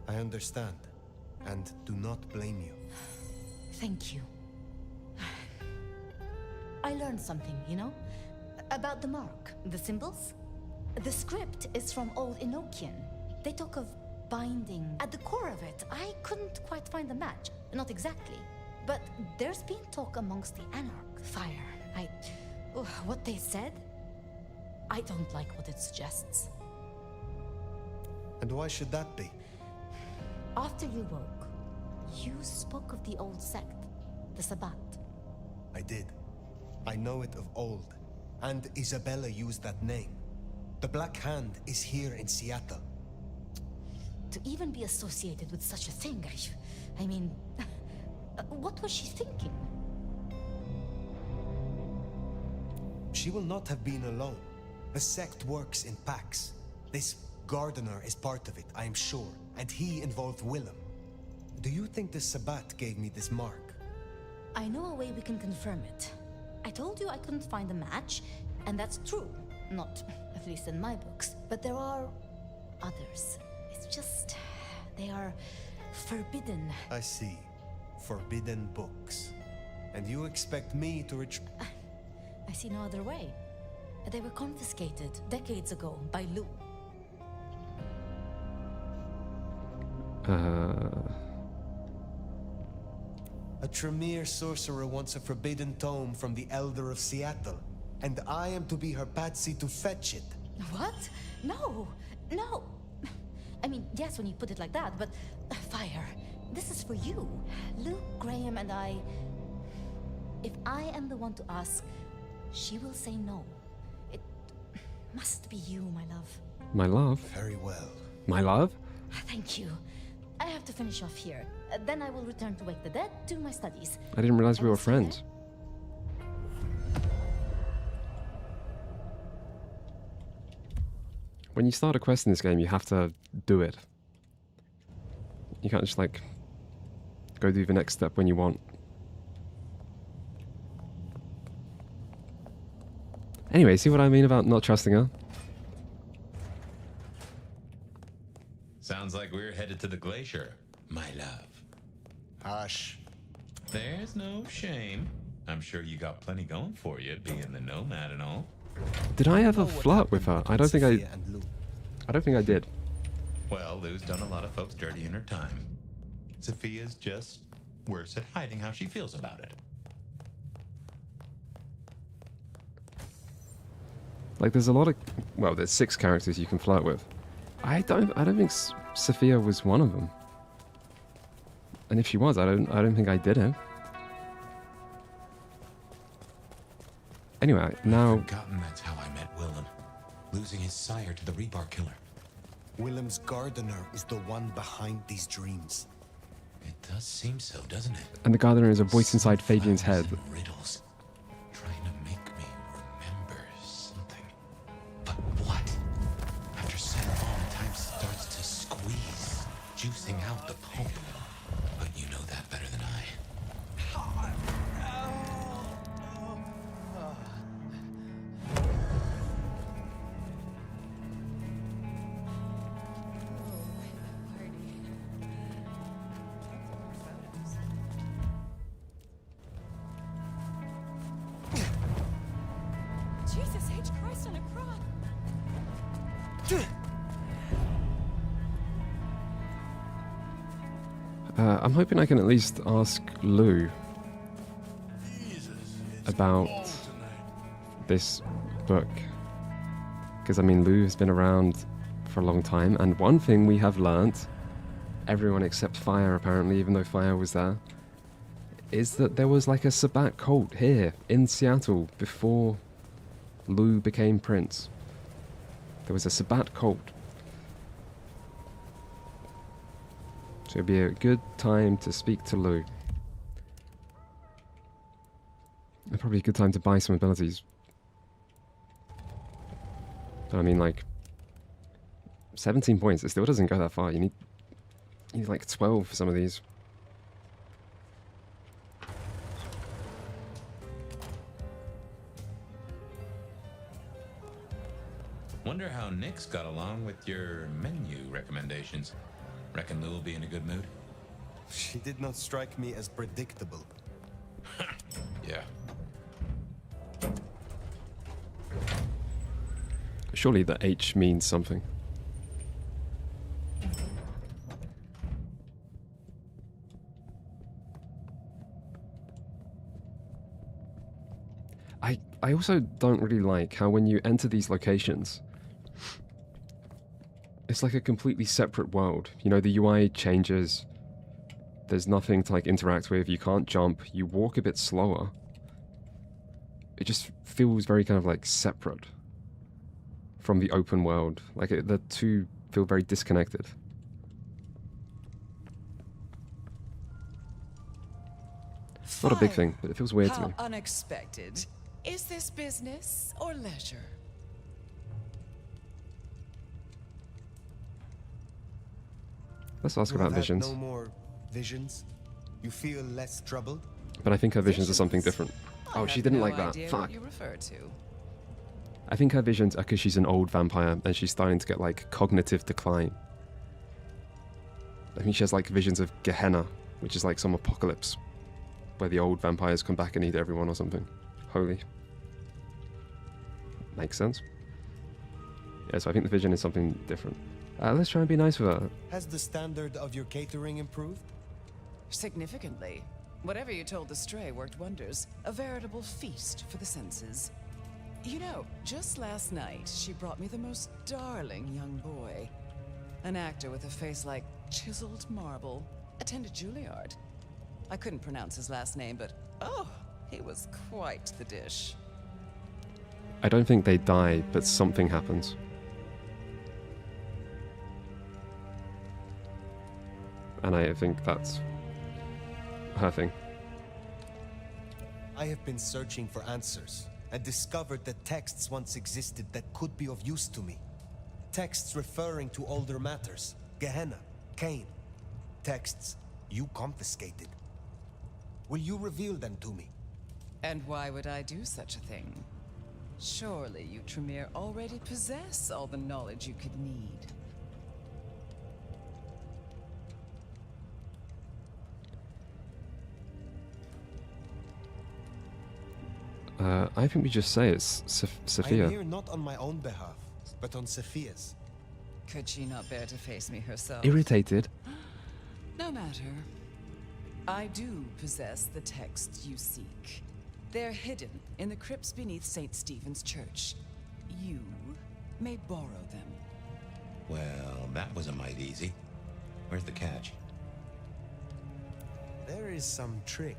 I understand, and do not blame you. thank you. I learned something, you know? About the mark, the symbols. The script is from Old Enochian. They talk of binding. At the core of it, I couldn't quite find the match. Not exactly. But there's been talk amongst the Anarch. Fire. What they said? I don't like what it suggests. And why should that be? After you woke, you spoke of the old sect, the Sabbat. I did. I know it of old. And Isabella used that name. The Black Hand is here in Seattle. To even be associated with such a thing, I mean, what was she thinking? She will not have been alone. The sect works in packs. This gardener is part of it, I am sure, and he involved Willem. Do you think the Sabbat gave me this mark? I know a way we can confirm it. I told you I couldn't find a match, and that's true. Not, at least in my books. But there are others. It's just, they are forbidden. I see. Forbidden books. And you expect me to I see no other way. They were confiscated decades ago by Lou. A Tremere sorcerer wants a forbidden tome from the Elder of Seattle, and I am to be her patsy to fetch it. What? No, no. I mean, yes, when you put it like that, but Fire, this is for you. Luke, Graham, and I. If I am the one to ask, she will say no. It must be you, my love. My love? Very well. My love? Thank you. I have to finish off here. Then I will return to Wake the Dead to my studies. I didn't realize we I were will see you friends. When you start a quest in this game, you have to do it. You can't just like go do the next step when you want. Anyway, see what I mean about not trusting her? Sounds like we're headed to the glacier, my love. Hush. There's no shame. I'm sure you got plenty going for you, being the nomad and all. Did I ever flirt with her? I don't think I did. Well, Lou's done a lot of folks dirty in her time. Sophia's just worse at hiding how she feels about it. Like, there's a lot of, well, there's 6 characters you can flirt with. I don't think Sophia was one of them. And if she was, I don't think I did it. Anyway, now. I've forgotten that's how I met Willem, losing his sire to the rebar killer. Willem's gardener is the one behind these dreams. It does seem so, doesn't it? And the gardener is a voice inside Fabian's head. Riddles, trying to make me remember something. But what? After so long, time starts to squeeze, juicing out the pulp. But you know that better than I. Jesus H. Christ on a cross! I'm hoping I can at least ask Lou about this book. Because, I mean, Lou has been around for a long time, and one thing we have learnt, everyone except Fire apparently, even though Fire was there, is that there was like a Sabbat cult here in Seattle before Lou became Prince. There was a Sabbat cult. So it'd be a good time to speak to Lou. And probably a good time to buy some abilities. But I mean, like, 17 points, it still doesn't go that far. You need like 12 for some of these. Wonder how Nick's got along with your menu recommendations. Reckon Lou will be in a good mood? She did not strike me as predictable. Yeah. Surely the H means something. I also don't really like how when you enter these locations, it's like a completely separate world. You know, the UI changes. There's nothing to like interact with. You can't jump. You walk a bit slower. It just feels very kind of like separate from the open world. Like the two feel very disconnected. It's not a big thing, but it feels weird to me. How unexpected. Is this business or leisure? Let's ask You about have had visions. No more visions? You feel less troubled? But I think her visions are something different. Oh, she didn't like that. Idea Fuck. what you refer to. I think her visions are because she's an old vampire and she's starting to get like cognitive decline. I think she has like visions of Gehenna, which is like some apocalypse where the old vampires come back and eat everyone or something. Holy. Makes sense. Yeah, so I think the vision is something different. Let's try and be nice with her. Has the standard of your catering improved? Significantly. Whatever you told the stray worked wonders. A veritable feast for the senses. You know, just last night, she brought me the most darling young boy. An actor with a face like chiseled marble. Attended Juilliard. I couldn't pronounce his last name, but oh, he was quite the dish. I don't think they die, but something happens. And I think that's her thing. I have been searching for answers and discovered that texts once existed that could be of use to me. Texts referring to older matters. Gehenna, Cain. Texts you confiscated. Will you reveal them to me? And why would I do such a thing? Surely you, Tremere, already possess all the knowledge you could need. I think we just say it's Sophia. I'm here not on my own behalf, but on Sophia's. Could she not bear to face me herself? Irritated. No matter. I do possess the texts you seek. They're hidden in the crypts beneath St. Stephen's Church. You may borrow them. Well, that was a mite easy. Where's the catch? There is some trick,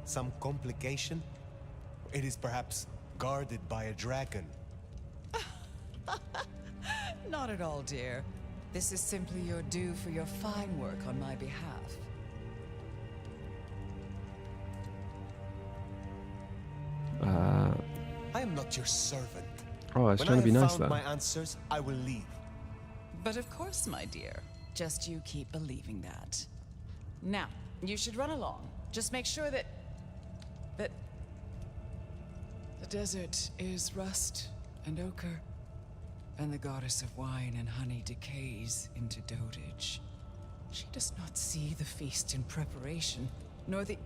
some complication. It is perhaps guarded by a dragon. Not at all, dear. This is simply your due for your fine work on my behalf. I am not your servant. Oh, I was trying to be nice there. When I have found my answers, I will leave. But of course, my dear. Just you keep believing that. Now, you should run along. Just make sure that the desert is rust and ochre, and the goddess of wine and honey decays into dotage. She does not see the feast in preparation, nor the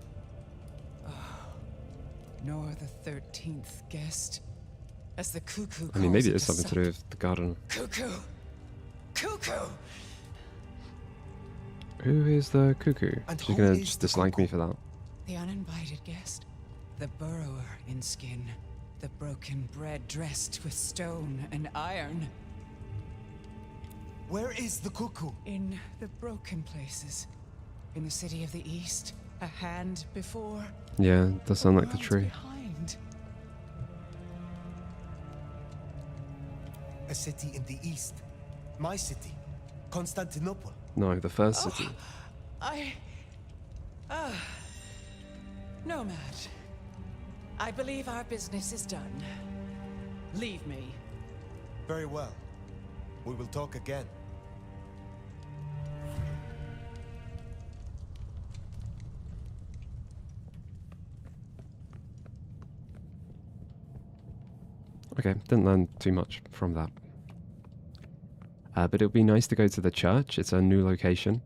13th guest, as the cuckoo. I mean, maybe it is something to do with the garden. Cuckoo! Cuckoo! Who is the cuckoo? She's gonna just dislike me for that. The uninvited guest. The burrower in skin. The broken bread dressed with stone and iron. Where is the cuckoo? In the broken places. In the city of the east. A hand before. Yeah, it does sound like the tree. Behind. A city in the east. My city. Constantinople. No, the first city. Nomad. I believe our business is done. Leave me. Very well. We will talk again. Okay, didn't learn too much from that. But it would be nice to go to the church. It's a new location.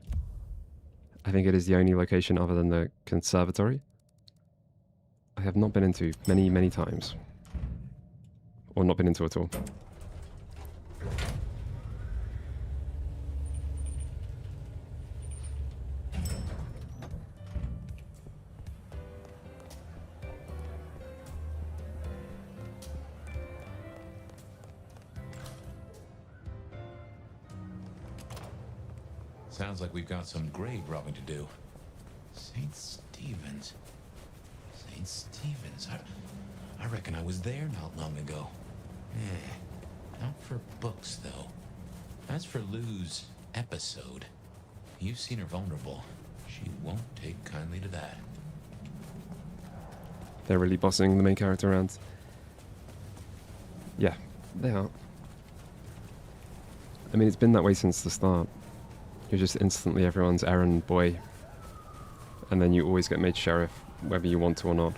I think it is the only location other than the conservatory. I have not been into many, many times. Or not been into at all. Sounds like we've got some grave robbing to do. St. Stephen's. St. Stephen's. I reckon I was there not long ago. Not for books, though. As for Lou's episode, you've seen her vulnerable. She won't take kindly to that. They're really bossing the main character around. Yeah, they are. I mean, it's been that way since the start. You're just instantly everyone's errand boy. And then you always get made sheriff, whether you want to or not.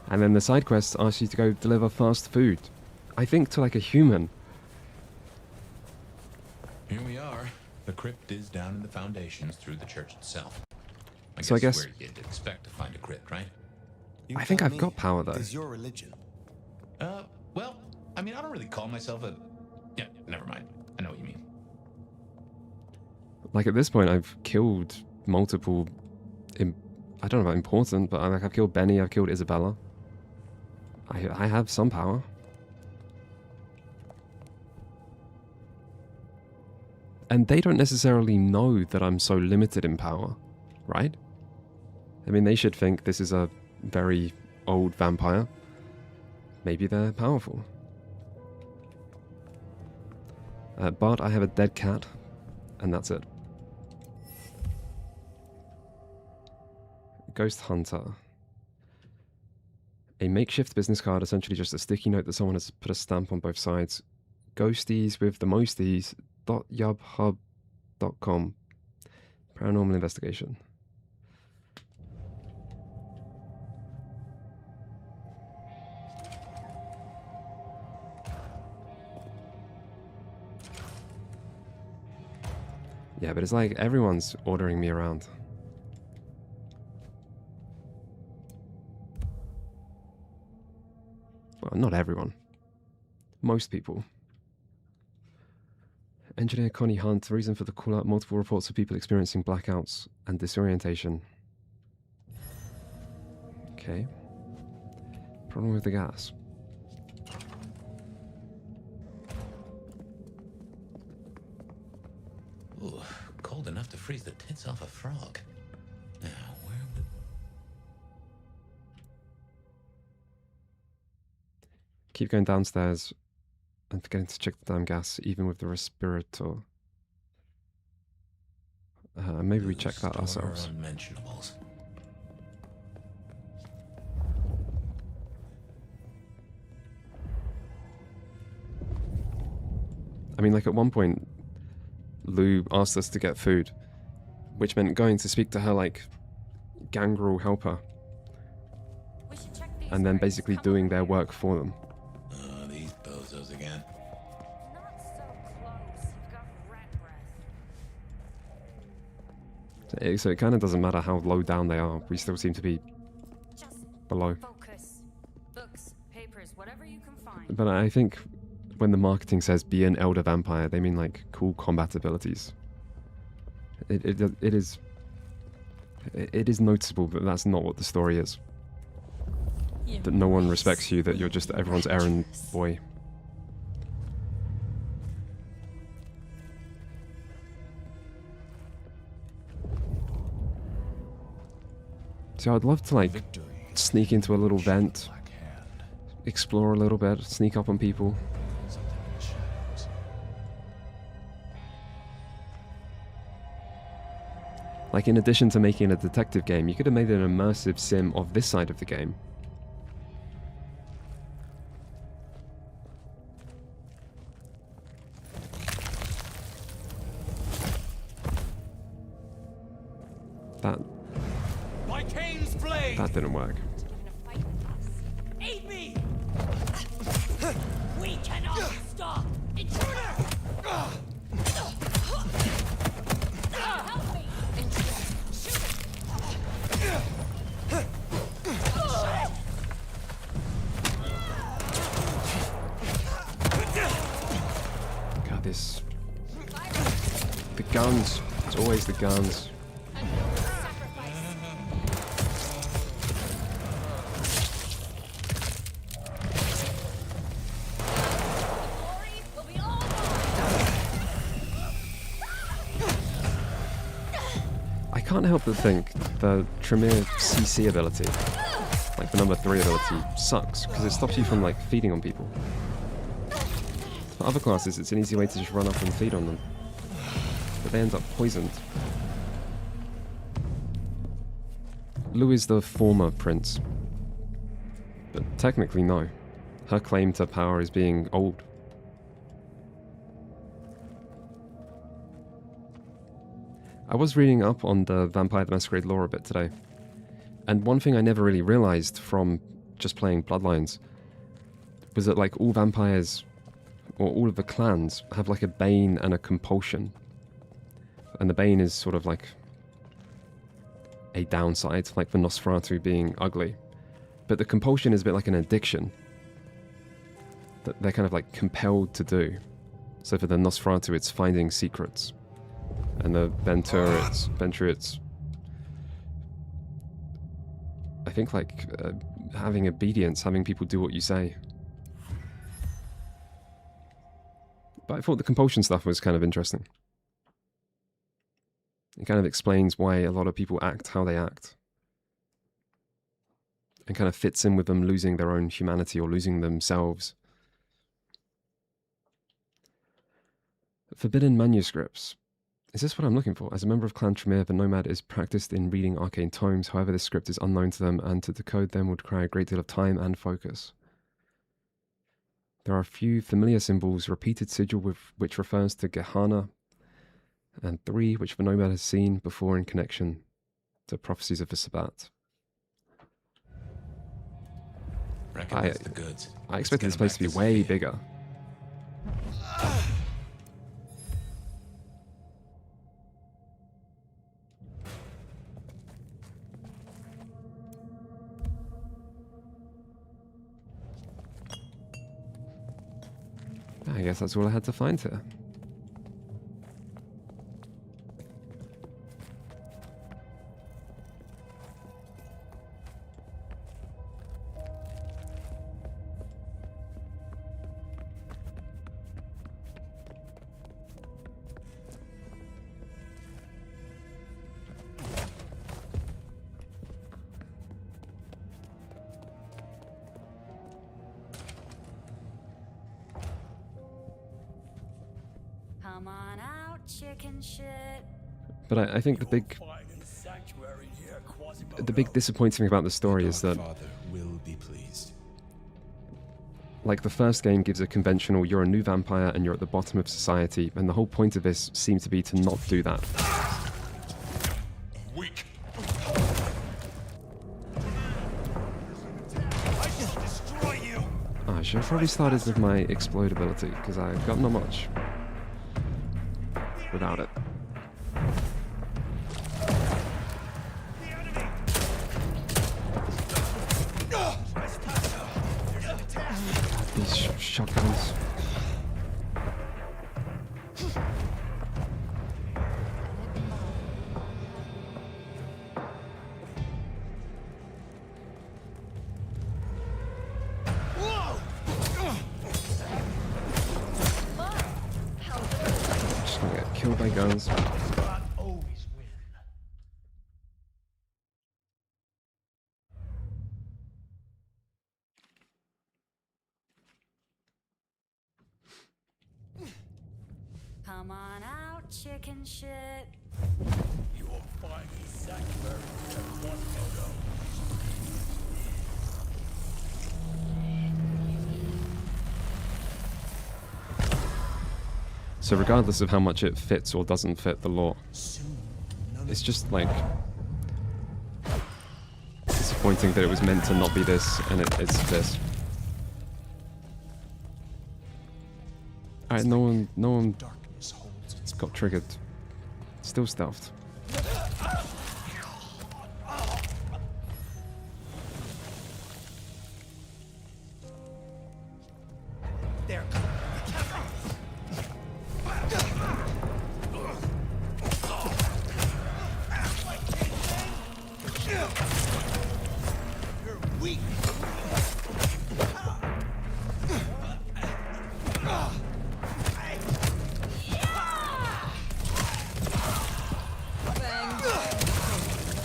And then the side quests ask you to go deliver fast food. I think to like a human. Here we are. The crypt is down in the foundations through the church itself. So I guess where you'd expect to find a crypt, right? I think I've got power though. Is your religion? Well, I mean, I don't really call myself a... Yeah, never mind. I know what you mean. Like at this point, I've killed multiple. I don't know about important, but I've killed Benny. I've killed Isabella. I have some power. And they don't necessarily know that I'm so limited in power, right? I mean, they should think this is a very old vampire. Maybe they're powerful. But I have a dead cat, and that's it. Ghost Hunter. A makeshift business card, essentially just a sticky note that someone has put a stamp on both sides. Ghosties with the mosties.yubhub.com. Paranormal investigation. Yeah, but it's like everyone's ordering me around. Well, not everyone. Most people. Engineer Connie Hunt, reason for the call out, multiple reports of people experiencing blackouts and disorientation. Okay. Problem with the gas. Ooh, cold enough to freeze the tits off a frog. Now, where would... Keep going downstairs and forgetting to check the damn gas, even with the respirator. Maybe we check that ourselves. Unmentionables. I mean, like at one point, Lou asked us to get food, which meant going to speak to her like gangrel helper, and then basically doing their work for them. These bozos again. So it kind of doesn't matter how low down they are, we still seem to be below. Focus. Books, papers, whatever you can find. But I think when the marketing says be an elder vampire, they mean like cool combat abilities. It is noticeable that that's not what the story is. That no one respects you, that you're just everyone's errand boy. So I'd love to like sneak into a little vent, explore a little bit, sneak up on people. Like, in addition to making a detective game, you could have made an immersive sim of this side of the game. That didn't work. Aid me! We cannot stop! Intruder! Help me! God, this... The guns. It's always the guns. I can't help but think the Tremere CC ability, like the number 3 ability, sucks, because it stops you from like feeding on people. For other classes, it's an easy way to just run up and feed on them, but they end up poisoned. Lou is the former prince, but technically no. Her claim to power is being old. I was reading up on the Vampire the Masquerade lore a bit today, and one thing I never really realized from just playing Bloodlines was that like all vampires, or all of the clans, have like a bane and a compulsion. And the bane is sort of like a downside, like the Nosferatu being ugly. But the compulsion is a bit like an addiction that they're kind of like compelled to do. So for the Nosferatu, it's finding secrets. And the Ventura, it's I think like having obedience, having people do what you say. But I thought the compulsion stuff was kind of interesting. It kind of explains why a lot of people act how they act. And kind of fits in with them losing their own humanity or losing themselves. Forbidden manuscripts. Is this what I'm looking for? As a member of Clan Tremere, the Nomad is practiced in reading arcane tomes. However, this script is unknown to them, and to decode them would require a great deal of time and focus. There are a few familiar symbols, repeated sigil which refers to Gehenna, and 3 which the Nomad has seen before in connection to prophecies of the Sabbat. Recognize the goods. I expected this place to be way bigger. I guess that's all I had to find here. Come on out, chicken shit. But I think the big disappointing thing about the story is that, will be pleased. like, the first game gives a conventional, you're a new vampire and you're at the bottom of society, and the whole point of this seemed to be to not do that. Weak. I should have probably started with my explode ability, because I've got not much without it. These shotguns. Just gonna get killed by guns. Come on out, chicken shit. You will find a sanctuary at one photo. So regardless of how much it fits or doesn't fit the lore, it's just like disappointing that it was meant to not be this and it's this. Alright, no one got triggered. Still stealthed. There. You're weak.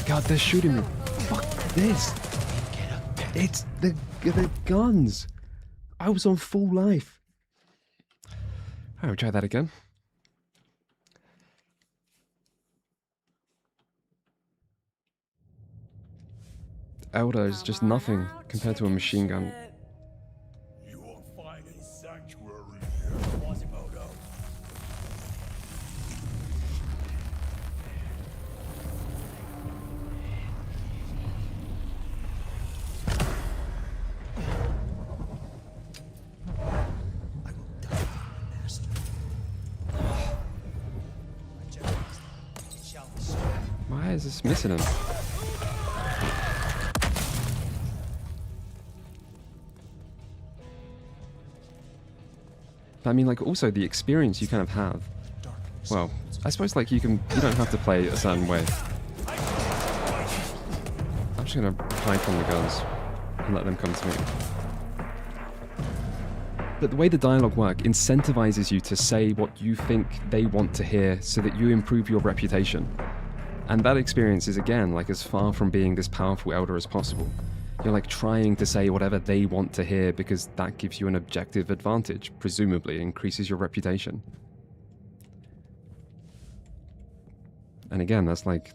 God, they're shooting me. Fuck this. It's the guns. I was on full life. Alright, we'll try that again. Elder is just nothing compared to a machine gun. You will find a sanctuary here, Quasimodo. Why is this missing him? But I mean, like, also the experience you kind of have. Well, I suppose, like, you don't have to play a certain way. I'm just gonna hide from the guns and let them come to me. But the way the dialogue works incentivizes you to say what you think they want to hear so that you improve your reputation. And that experience is, again, like, as far from being this powerful elder as possible. You're, like, trying to say whatever they want to hear because that gives you an objective advantage, presumably increases your reputation. And again, that's like,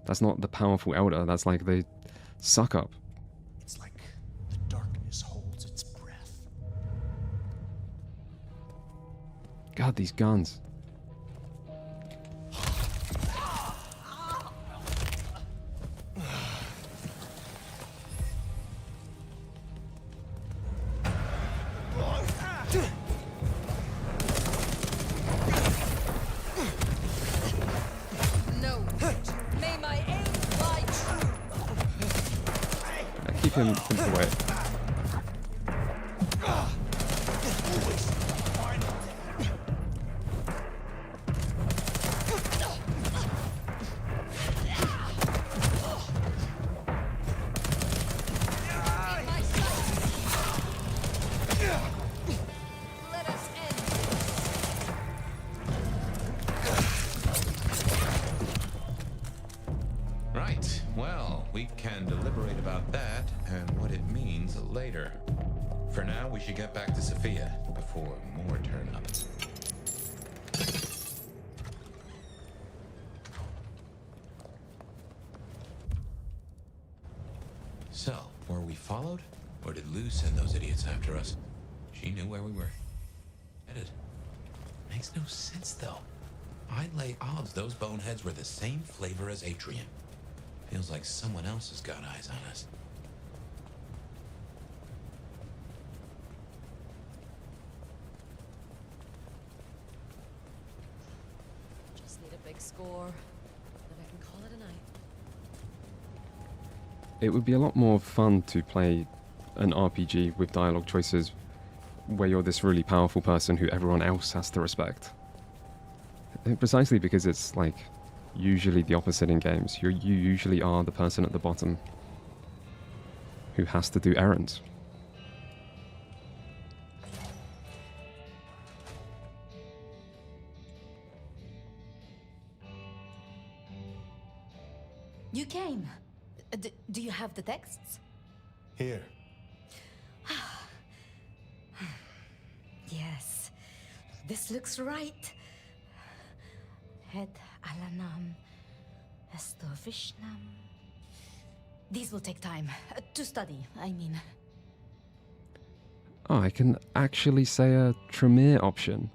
that's not the powerful elder, that's like the suck up. It's like the darkness holds its breath. God, these guns. No. May my aim fly true. Keep him away. Let us end. Right. Well, we can deliberate about that and what it means later. For now, we should get back to Sophia before more turn up. So, were we followed? Or did Lou send those idiots after us? She knew where we were headed. Makes no sense, though. I'd lay odds those boneheads were the same flavor as Atrium. Feels like someone else has got eyes on us. Just need a big score, then I can call it a night. It would be a lot more fun to play an RPG with dialogue choices where you're this really powerful person who everyone else has to respect. Precisely because it's like usually the opposite in games. You usually are the person at the bottom who has to do errands. You came. Do you have the texts? Here. Yes. This looks right. Het Alanam Estovishnam. These will take time to study, I mean. Oh, I can actually say a Tremere option.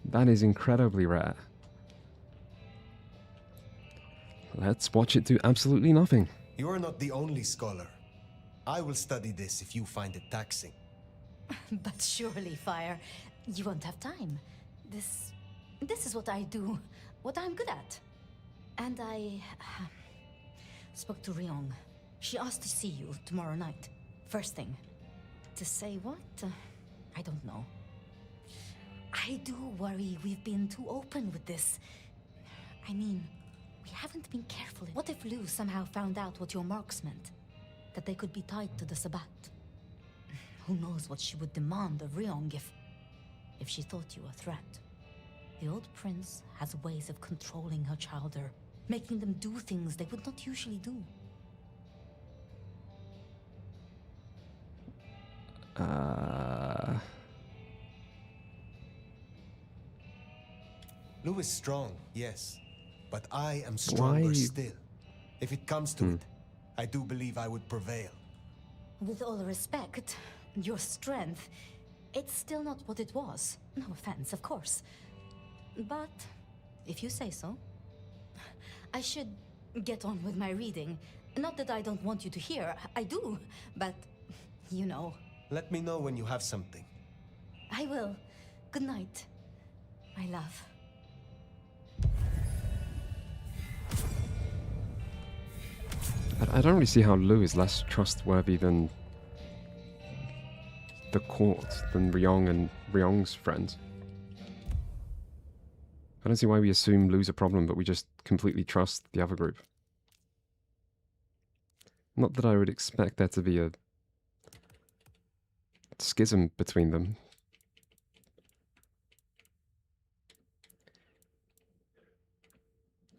That is incredibly rare. Let's watch it do absolutely nothing. You are not the only scholar. I will study this if you find it taxing. But surely, Fire, you won't have time. This is what I do, what I'm good at. And I spoke to Ryong. She asked to see you tomorrow night, first thing. To say what? I don't know. I do worry we've been too open with this. I mean, we haven't been careful. What if Lou somehow found out what your marks meant? That they could be tied to the Sabbat? Who knows what she would demand of Ryong if she thought you a threat. The old prince has ways of controlling her chowder, making them do things they would not usually do. Lou is strong, yes. But I am stronger still. If it comes to it, I do believe I would prevail. With all respect, your strength, it's still not what it was. No offense, of course. But, if you say so, I should get on with my reading. Not that I don't want you to hear, I do, but, you know. Let me know when you have something. I will. Good night, my love. I don't really see how Lou is less trustworthy than the court, than Ryong and Ryong's friends. I don't see why we assume Lou's a problem, but we just completely trust the other group. Not that I would expect there to be a schism between them.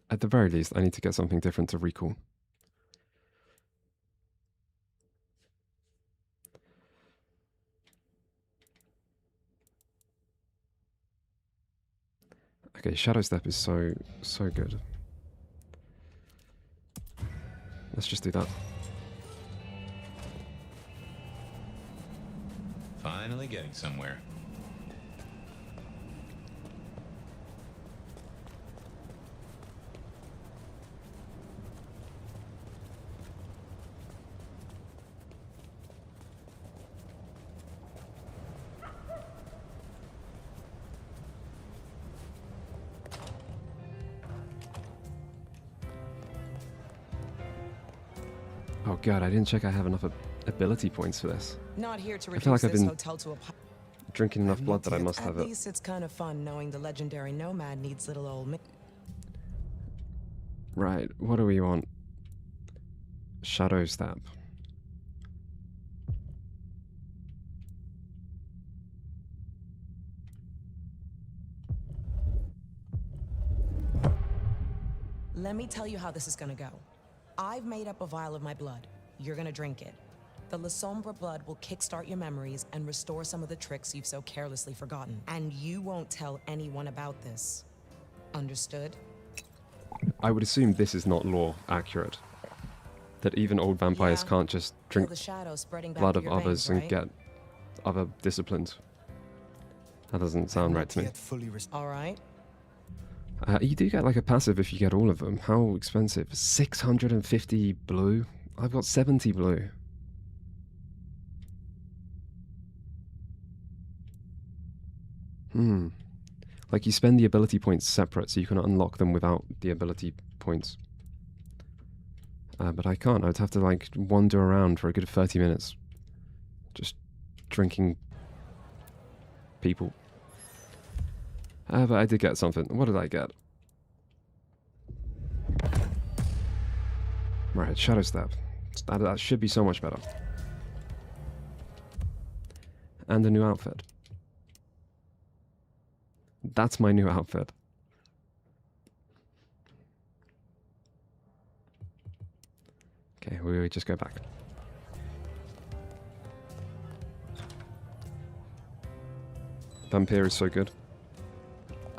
At the very least, I need to get something different to recall. Okay, Shadow Step is so good. Let's just do that. Finally getting somewhere. Oh god, I didn't check I have enough ability points for this. Not here to I feel reduce like I've this been hotel to a drinking enough blood that I must At have it. least it's kind of fun knowing the legendary nomad needs little old me. Right, what do we want? Shadow stab. Let me tell you how this is gonna go. I've made up a vial of my blood. You're gonna drink it. The La Sombra blood will kickstart your memories and restore some of the tricks you've so carelessly forgotten. And you won't tell anyone about this. Understood? I would assume this is not lore accurate. That even old vampires can't just drink the shadow spreading back blood through of your others veins, and right? get other disciplines. That doesn't sound right to me. All right. You do get like a passive if you get all of them. How expensive? 650 blue? I've got 70 blue. Like you spend the ability points separate so you can unlock them without the ability points. But I can't. I'd have to like wander around for a good 30 minutes. Just drinking people. But I did get something. What did I get? Right, Shadow Stab. That should be so much better. And a new outfit. That's my new outfit. Okay, we just go back. Vampire is so good.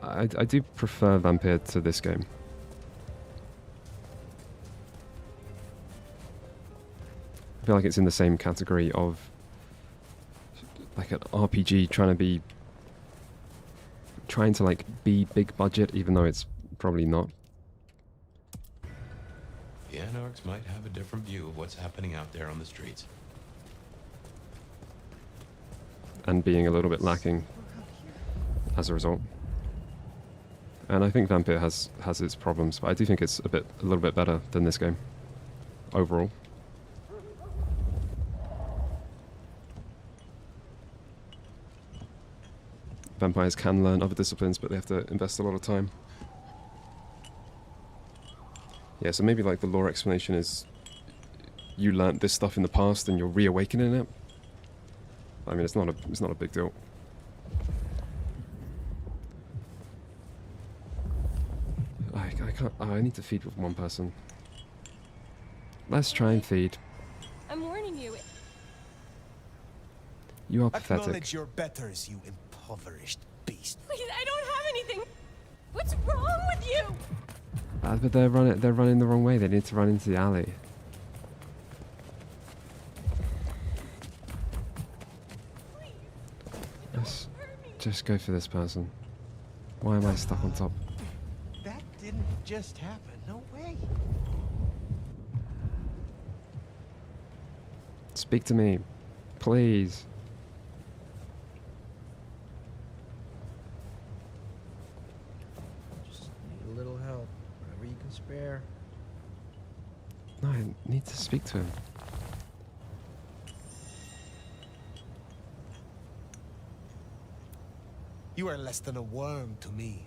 I do prefer Vampire to this game. I feel like it's in the same category of like an RPG trying to like be big budget, even though it's probably not. The Anarchs might have a different view of what's happening out there on the streets. And being a little bit lacking as a result. And I think Vampire has its problems, but I do think it's a little bit better than this game overall. Vampires can learn other disciplines, but they have to invest a lot of time. Yeah, so maybe like the lore explanation is you learnt this stuff in the past and you're reawakening it. I mean, it's not a big deal. I can't. Oh, I need to feed with one person. Let's try and feed. I'm warning you. You are pathetic. Acknowledge your betters, you impoverished beast. Please, I don't have anything. What's wrong with you? But they're running the wrong way. They need to run into the alley. Let's just go for this person. Why am I stuck on top? That didn't just happen. No way. Speak to me, please. Just need a little help. Whatever you can spare. No, I need to speak to him. You are less than a worm to me.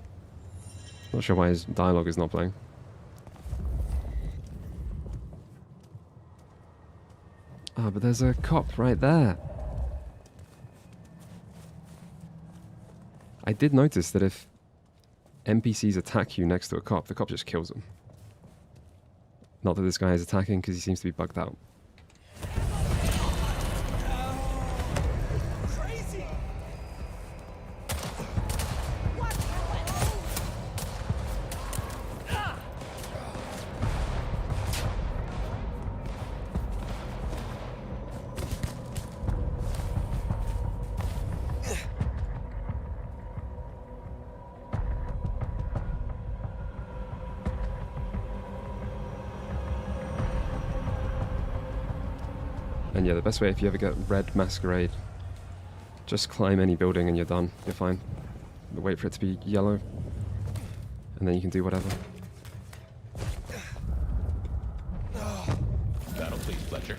Not sure why his dialogue is not playing. Ah, but there's a cop right there. I did notice that if NPCs attack you next to a cop, the cop just kills them. Not that this guy is attacking because he seems to be bugged out. And yeah, the best way if you ever get red masquerade, just climb any building and you're done. You're fine. But wait for it to be yellow, and then you can do whatever. That'll please Fletcher.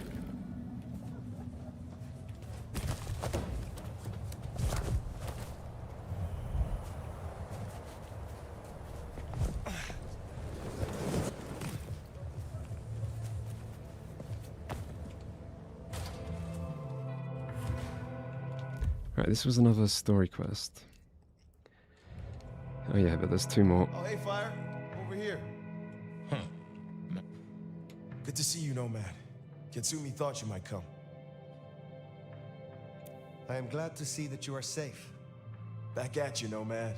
Right, this was another story quest. Oh yeah, but there's 2 more. Oh, hey, Fire. Over here. Good to see you, Nomad. Katsumi thought you might come. I am glad to see that you are safe. Back at you, Nomad.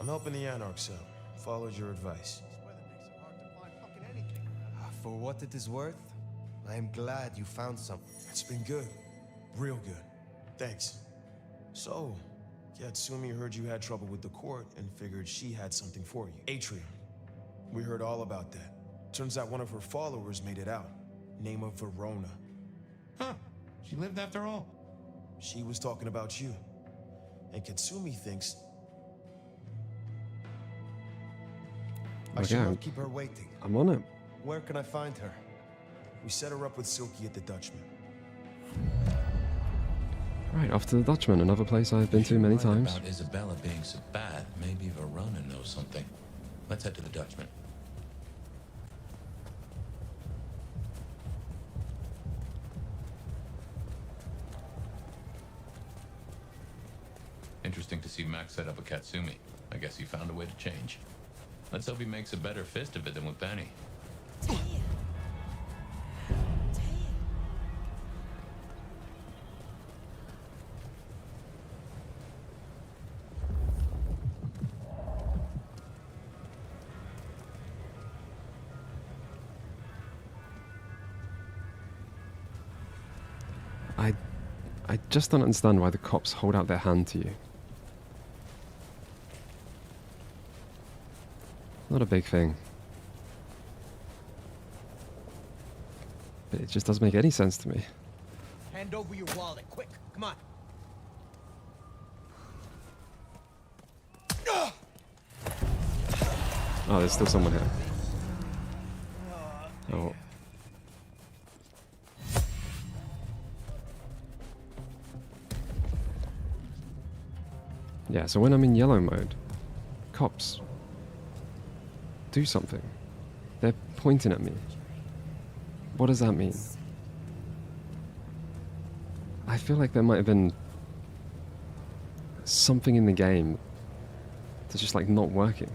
I'm helping the Anarchs out. Followed your advice. For what it is worth, I am glad you found something. It's been good. Real good. Thanks. So, Katsumi heard you had trouble with the court and figured she had something for you. Atrium. We heard all about that. Turns out one of her followers made it out. Name of Verona. Huh. She lived after all. She was talking about you. And Katsumi thinks... I Okay, should not keep her waiting. I'm on it. Where can I find her? We set her up with Silky at the Dutchman. Right, off to the Dutchman, another place I've been to many times. About Isabella being so bad, maybe Verona knows something. Let's head to the Dutchman. Interesting to see Max set up a Katsumi. I guess he found a way to change. Let's hope he makes a better fist of it than with Benny. I just don't understand why the cops hold out their hand to you. Not a big thing. But it just doesn't make any sense to me. Hand over your wallet, quick. Come on. Oh, there's still someone here. Oh. Yeah, so when I'm in yellow mode, cops do something. They're pointing at me. What does that mean? I feel like there might have been something in the game that's just like not working.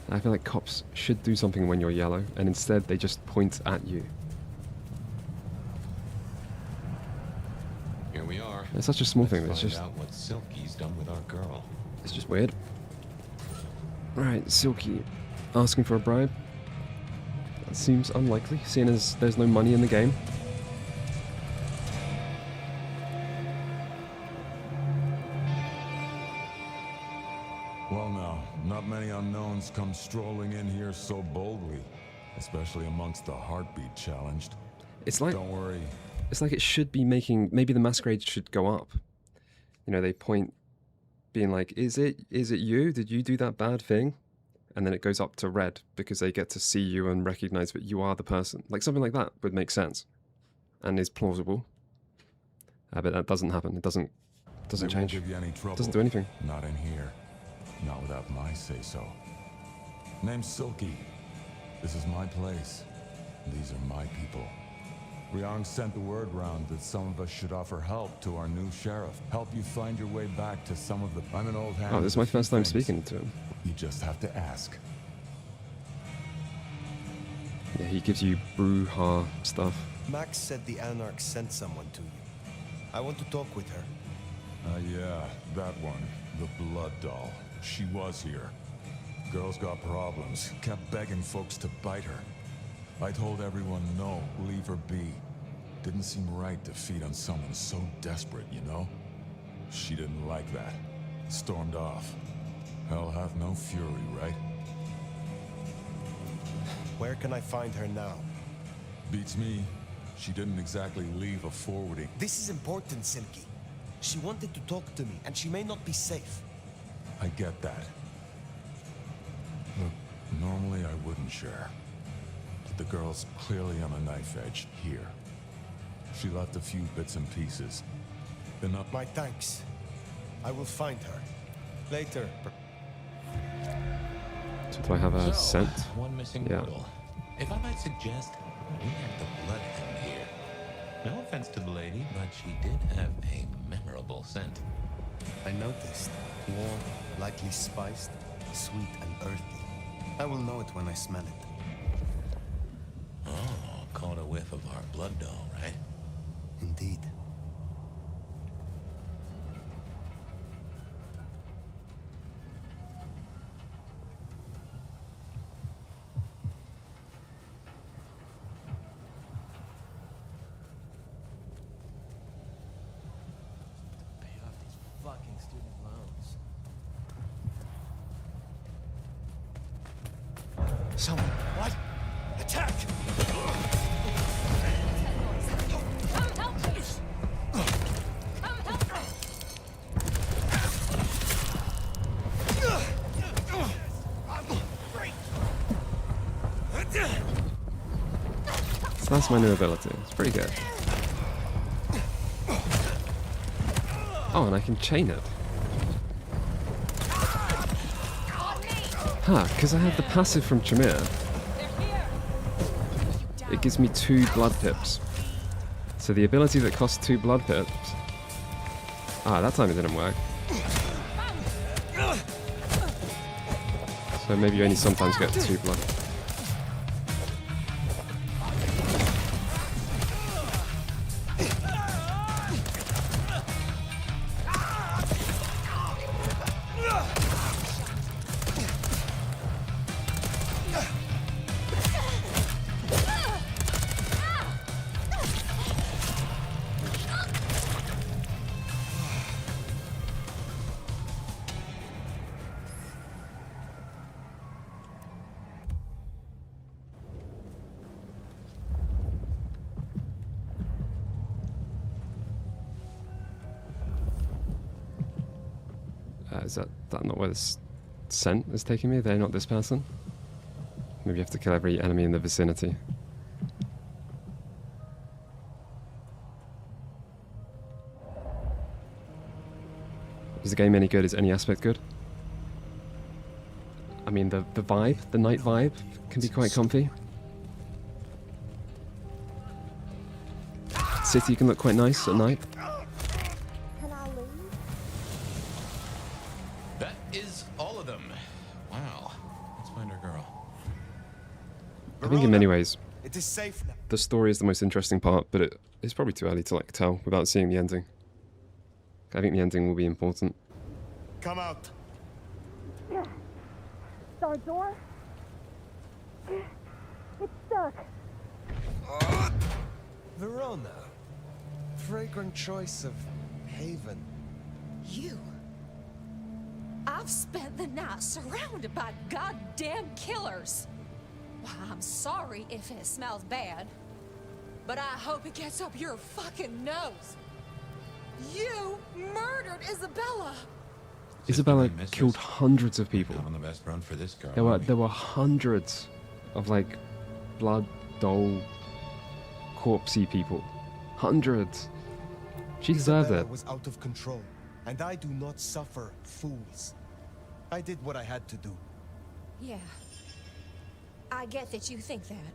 I feel like cops should do something when you're yellow, and instead they just point at you. Here we are. It's such a small thing. It's Let's just find out what Silky's done with our girl. it's just weird. Right, Silky asking for a bribe. That seems unlikely, seeing as there's no money in the game. Well now, not many unknowns come strolling in here so boldly, especially amongst the heartbeat challenged. It's like, don't worry. It's like it should be making, maybe the masquerade should go up. You know, they point being like, is it you? Did you do that bad thing? And then it goes up to red because they get to see you and recognize that you are the person. Like something like that would make sense and is plausible. But that doesn't happen. It doesn't They won't change. give you any trouble. Doesn't do anything. Not in here. Not without my say-so. Name's Silky. This is my place. These are my people. Ryang sent the word round that some of us should offer help to our new sheriff. Help you find your way back to some of the... I'm an old hand. Oh, this is my first time speaking to him. You just have to ask. Yeah, he gives you brouhaha stuff. Max said the Anarch sent someone to you. I want to talk with her. Yeah, that one. The blood doll. She was here. Girl's got problems. Kept begging folks to bite her. I told everyone no, leave her be. Didn't seem right to feed on someone so desperate, you know? She didn't like that. Stormed off. Hell hath no fury, right? Where can I find her now? Beats me. She didn't exactly leave a forwarding. This is important, Silky. She wanted to talk to me, and she may not be safe. I get that. Look, normally I wouldn't share. But the girl's clearly on a knife edge here. She left a few bits and pieces. Enough. My thanks. I will find her. Later. So do I have a scent? One missing riddle. If I might suggest, we have the bloodhound here. No offense to the lady, but she did have a memorable scent. I noticed. Warm, lightly spiced, sweet and earthy. I will know it when I smell it. Oh, caught a whiff of our blood doll, right? Indeed. Someone. What? Attack! Come help me! Come help me! So that's my new ability. It's pretty good. Oh, and I can chain it. Huh, because I have the passive from Chimere. It gives me 2 blood pips. So the ability that costs 2 blood pips... Ah, that time it didn't work. So maybe you only sometimes get 2 blood. Is that not where this scent is taking me? They're not this person? Maybe you have to kill every enemy in the vicinity. Is the game any good? Is any aspect good? I mean, the vibe, the night vibe, can be quite comfy. City can look quite nice at night. That is all of them. Wow. Let's find our girl. I think in many ways, It is safe now. the story is the most interesting part, but it's probably too early to tell without seeing the ending. I think the ending will be important. Come out. Our door? It's stuck. Verona. Fragrant choice of haven. You? I've spent the night surrounded by goddamn killers. Why, I'm sorry if it smells bad, but I hope it gets up your fucking nose. You murdered Isabella! Isabella killed hundreds of people. On the best run for this girl. There were hundreds of blood doll corpsey people. Hundreds. She deserved Isabella it. was out of control, and I do not suffer fools. I did what I had to do. Yeah. I get that you think that,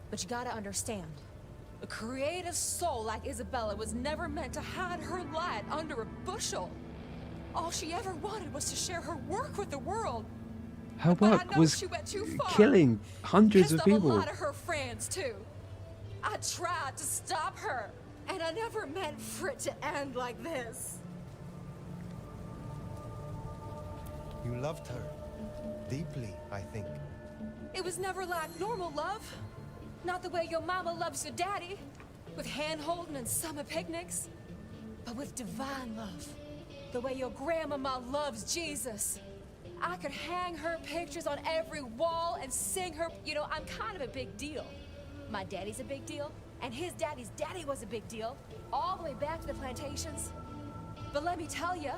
but you gotta understand. A creative soul like Isabella was never meant to hide her light under a bushel. All she ever wanted was to share her work with the world. Her But I work know was she went too far. killing hundreds Pissed of off people. a lot of her friends too. I tried to stop her, and I never meant for it to end like this. You loved her. Deeply, I think. It was never like normal love. Not the way your mama loves your daddy, with hand-holding and summer picnics, but with divine love. The way your grandmama loves Jesus. I could hang her pictures on every wall and sing her. You know, I'm kind of a big deal. My daddy's a big deal, And his daddy's daddy was a big deal, all the way back to the plantations. But let me tell you,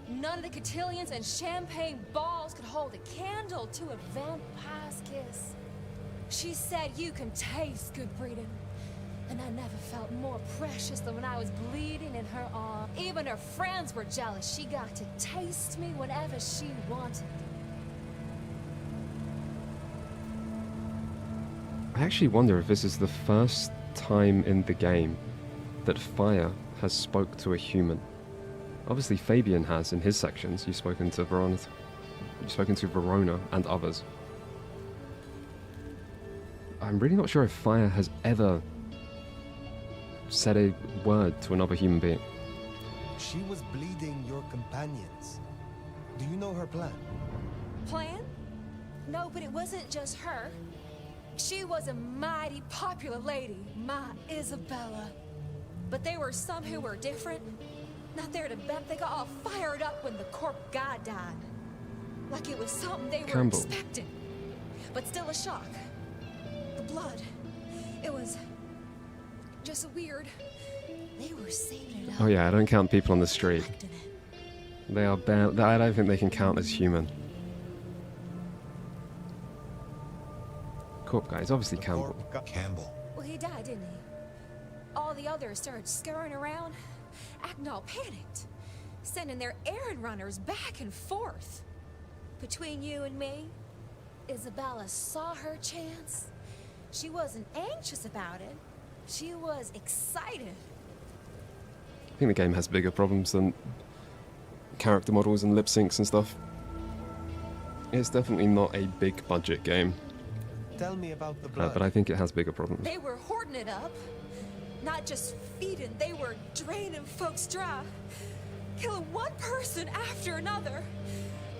none of the cotillions and champagne balls could hold a candle to a vampire's kiss. She said you can taste good breeding. And I never felt more precious than when I was bleeding in her arm. Even her friends were jealous. She got to taste me whenever she wanted. I actually wonder if this is the first time in the game that fire has spoke to a human. Obviously Fabian has in his sections. You've spoken to Verona, and others. I'm really not sure if fire has ever said a word to another human being. She was bleeding your companions. Do you know her plan? Plan? No, but it wasn't just her. She was a mighty popular lady, my Isabella. But there were some who were different. Not there to bet. They got all fired up when the corp guy died. Like it was something they were expecting. But still a shock. The blood. It was just weird. They were saving it up. Oh yeah, I don't count people on the street. They are barely... I don't think they can count as human. Corp guy is obviously Campbell. Campbell. Well, he died, didn't he? All the others started scurrying around, acting all panicked, sending their errand runners back and forth. Between you and me, Isabella saw her chance. She wasn't anxious about it. She was excited. I think the game has bigger problems than character models and lip syncs and stuff. It's definitely not a big budget game. Tell me about the blood. But I think it has bigger problems. They were hoarding it up. Not just feeding, they were draining folks dry. Killing one person after another.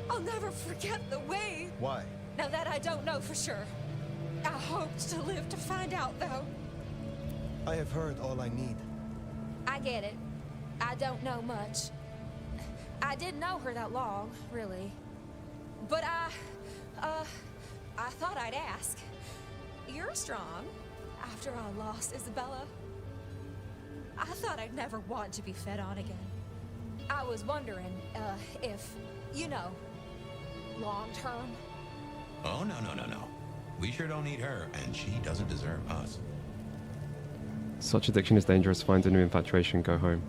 I'll never forget the way. Why? Now that I don't know for sure. I hoped to live to find out, though. I have heard all I need. I get it. I don't know much. I didn't know her that long, really. But I thought I'd ask. You're strong, after I lost Isabella. I thought I'd never want to be fed on again. I was wondering, if, you know, long term. Oh, no. We sure don't need her, and she doesn't deserve us. Such addiction is dangerous. Find a new infatuation, go home.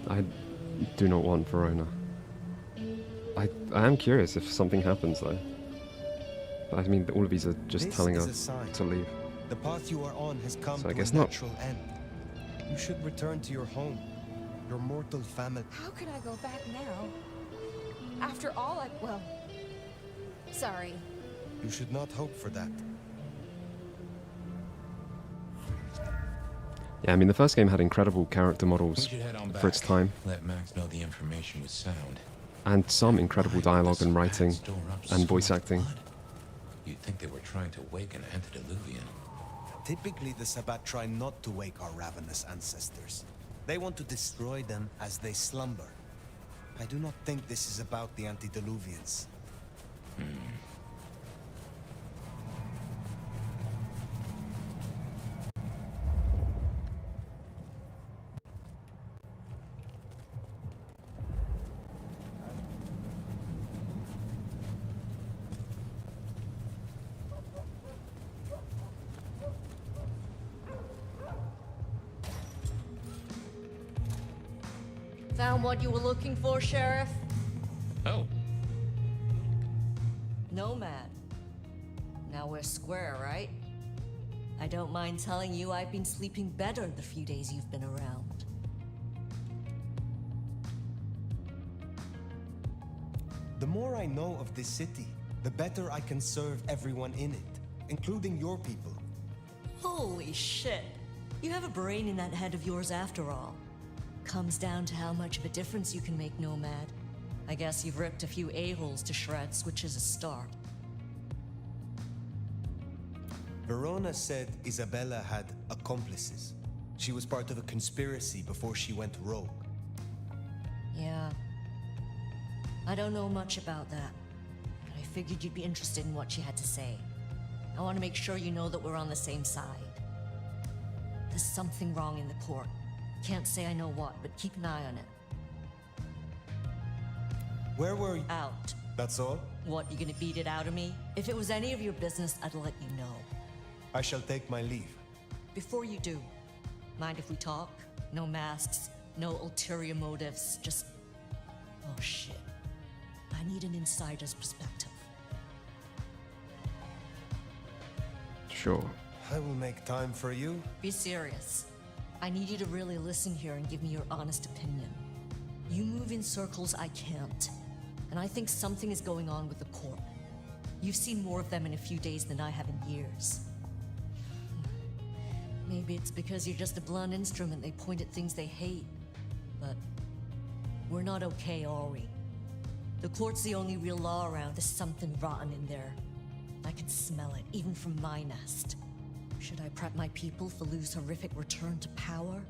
I do not want Verona. I am curious if something happens, though. But I mean, all of these are just telling us to leave. The path you are on has come So I to guess a not. natural end. You should return to your home, your mortal family. How can I go back now? After all well, sorry. You should not hope for that. Yeah, I mean, the first game had incredible character models We should head on for its back. time, Let Max know the information was sound. and some incredible dialogue and writing Store up and voice smart acting. blood. You'd think they were trying to wake an antediluvian. Typically, the Sabbat try not to wake our ravenous ancestors. They want to destroy them as they slumber. I do not think this is about the antediluvians. Found what you were looking for, Sheriff? Oh. Nomad. Now we're square, right? I don't mind telling you I've been sleeping better the few days you've been around. The more I know of this city, the better I can serve everyone in it, including your people. Holy shit. You have a brain in that head of yours after all. Comes down to how much of a difference you can make, Nomad. I guess you've ripped a few a-holes to shreds, which is a start. Verona said Isabella had accomplices. She was part of a conspiracy before she went rogue. Yeah. I don't know much about that, but I figured you'd be interested in what she had to say. I want to make sure you know that we're on the same side. There's something wrong in the court. Can't say I know what, but keep an eye on it. Where were you? Out. That's all? What, you gonna beat it out of me? If it was any of your business, I'd let you know. I shall take my leave. Before you do, mind if we talk? No masks, no ulterior motives, just... Oh shit. I need an insider's perspective. Sure. I will make time for you. Be serious. I need you to really listen here and give me your honest opinion. You move in circles I can't. And I think something is going on with the court. You've seen more of them in a few days than I have in years. Maybe it's because you're just a blunt instrument. They point at things they hate. But we're not okay, are we? The court's the only real law around. There's something rotten in there. I can smell it, even from my nest. Should I prep my people for Lu's horrific return to power?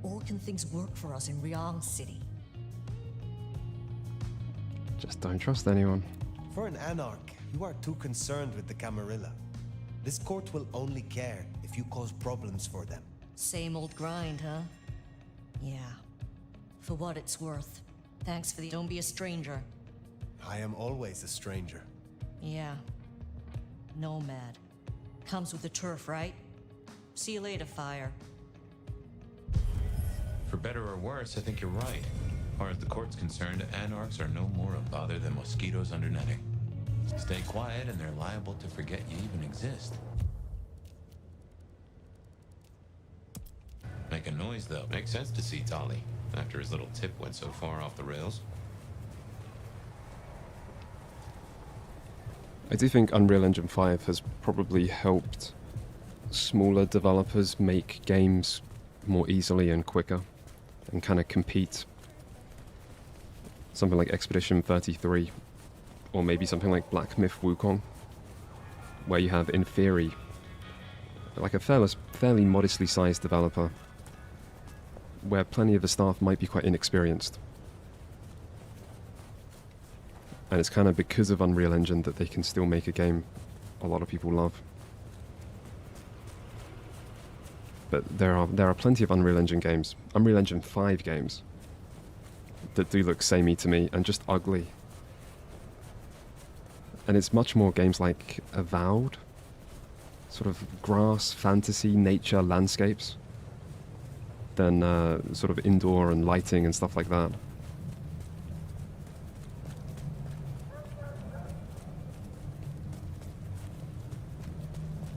Or can things work for us in Ryong City? Just don't trust anyone. For an anarch, you are too concerned with the Camarilla. This court will only care if you cause problems for them. Same old grind, huh? Yeah. For what it's worth. Thanks for the don't be a stranger. I am always a stranger. Yeah. Nomad. Comes with the turf, right? See you later, Fire. For better or worse, I think you're right. As far as the court's concerned, anarchs are no more a bother than mosquitoes under netting. Stay quiet and they're liable to forget you even exist. Make a noise, though. Makes sense to see Tally, after his little tip went so far off the rails. I do think Unreal Engine 5 has probably helped smaller developers make games more easily and quicker and kind of compete. Something like Expedition 33 or maybe something like Black Myth Wukong, where you have, in theory, like a fairly modestly sized developer where plenty of the staff might be quite inexperienced. And it's kind of because of Unreal Engine that they can still make a game a lot of people love. But there are plenty of Unreal Engine games, Unreal Engine 5 games, that do look samey to me and just ugly. And it's much more games like Avowed, sort of grass, fantasy, nature, landscapes, than sort of indoor and lighting and stuff like that.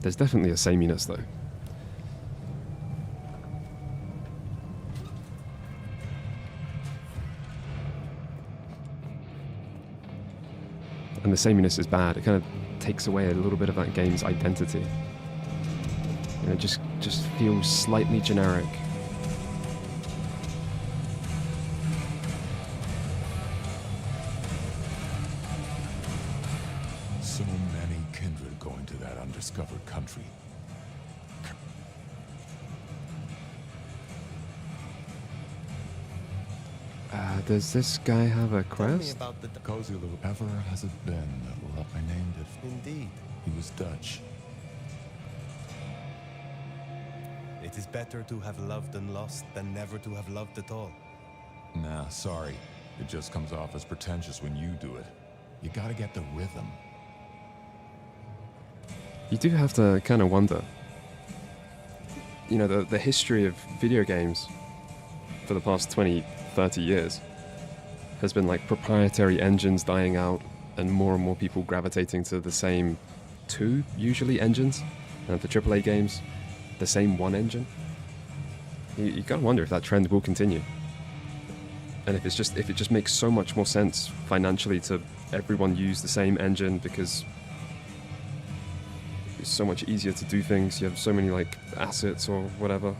There's definitely a sameness, though. And the sameness is bad. It kind of takes away a little bit of that game's identity. You know, it just feels slightly generic. So many kindred going to that undiscovered country. Does this guy have a Tell me quest? about the Cozy little ever has it been that I named it. Indeed. He was Dutch. It is better to have loved and lost than never to have loved at all. Nah, sorry. It just comes off as pretentious when you do it. You gotta get the rhythm. You do have to kind of wonder. You know, the history of video games for the past 20, 30 years has been like proprietary engines dying out and more people gravitating to the same two, usually, engines. And for AAA games, the same one engine. You gotta wonder if that trend will continue. And if it just makes so much more sense financially to everyone use the same engine because it's so much easier to do things, you have so many like assets or whatever.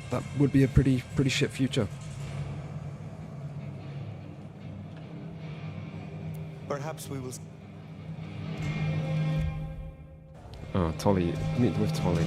That would be a pretty shit future. Perhaps we will... Oh, Tolly. Meet with Tolly.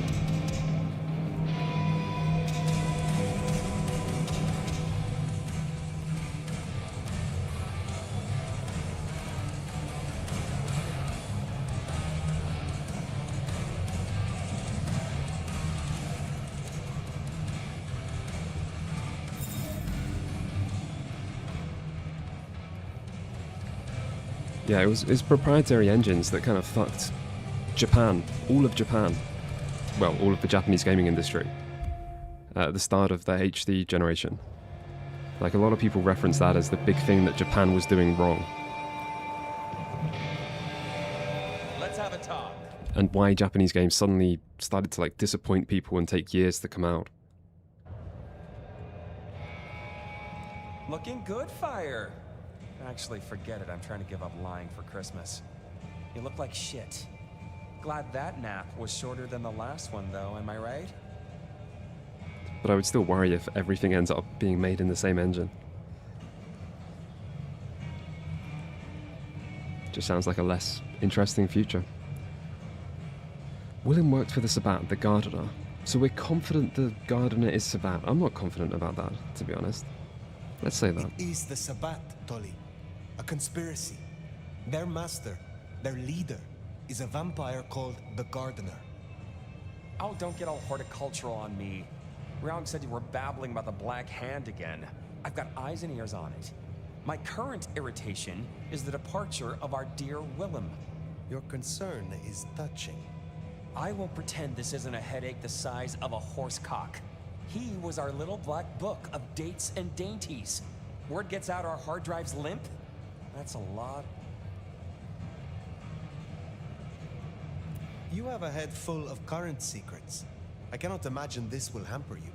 Yeah, it was proprietary engines that kind of fucked Japan, all of Japan. Well, all of the Japanese gaming industry at the start of the HD generation. Like, a lot of people reference that as the big thing that Japan was doing wrong. Let's have a talk. And why Japanese games suddenly started to, like, disappoint people and take years to come out. Looking good, Fire. Actually, forget it. I'm trying to give up lying for Christmas. You look like shit. Glad that nap was shorter than the last one, though, am I right? But I would still worry if everything ends up being made in the same engine. Just sounds like a less interesting future. Willem worked for the Sabbat, the gardener. So we're confident the gardener is Sabbat. I'm not confident about that, to be honest. Let's say that. It is the Sabbat, Tolly. A conspiracy. Their master, their leader, is a vampire called the Gardener. Oh, don't get all horticultural on me. Ryong said you were babbling about the Black Hand again. I've got eyes and ears on it. My current irritation is the departure of our dear Willem. Your concern is touching. I won't pretend this isn't a headache the size of a horse cock. He was our little black book of dates and dainties. Word gets out our hard drive's limp? That's a lot. You have a head full of current secrets. I cannot imagine this will hamper you.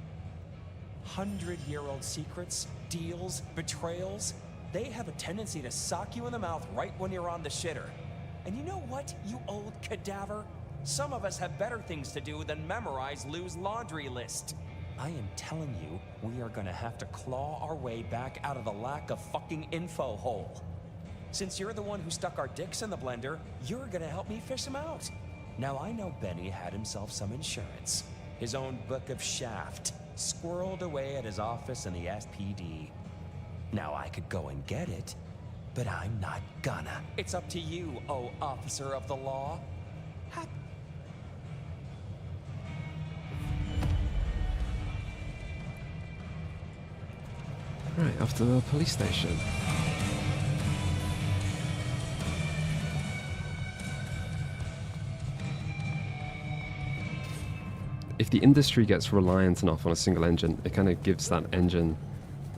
100-year-old secrets, deals, betrayals, they have a tendency to sock you in the mouth right when you're on the shitter. And you know what, you old cadaver? Some of us have better things to do than memorize Lou's laundry list. I am telling you, we are gonna have to claw our way back out of the lack of fucking info hole. Since you're the one who stuck our dicks in the blender, you're gonna help me fish them out. Now I know Benny had himself some insurance. His own book of Shaft, squirreled away at his office in the SPD. Now I could go and get it, but I'm not gonna. It's up to you, oh officer of the law. Right, off to the police station. If the industry gets reliant enough on a single engine, it kind of gives that engine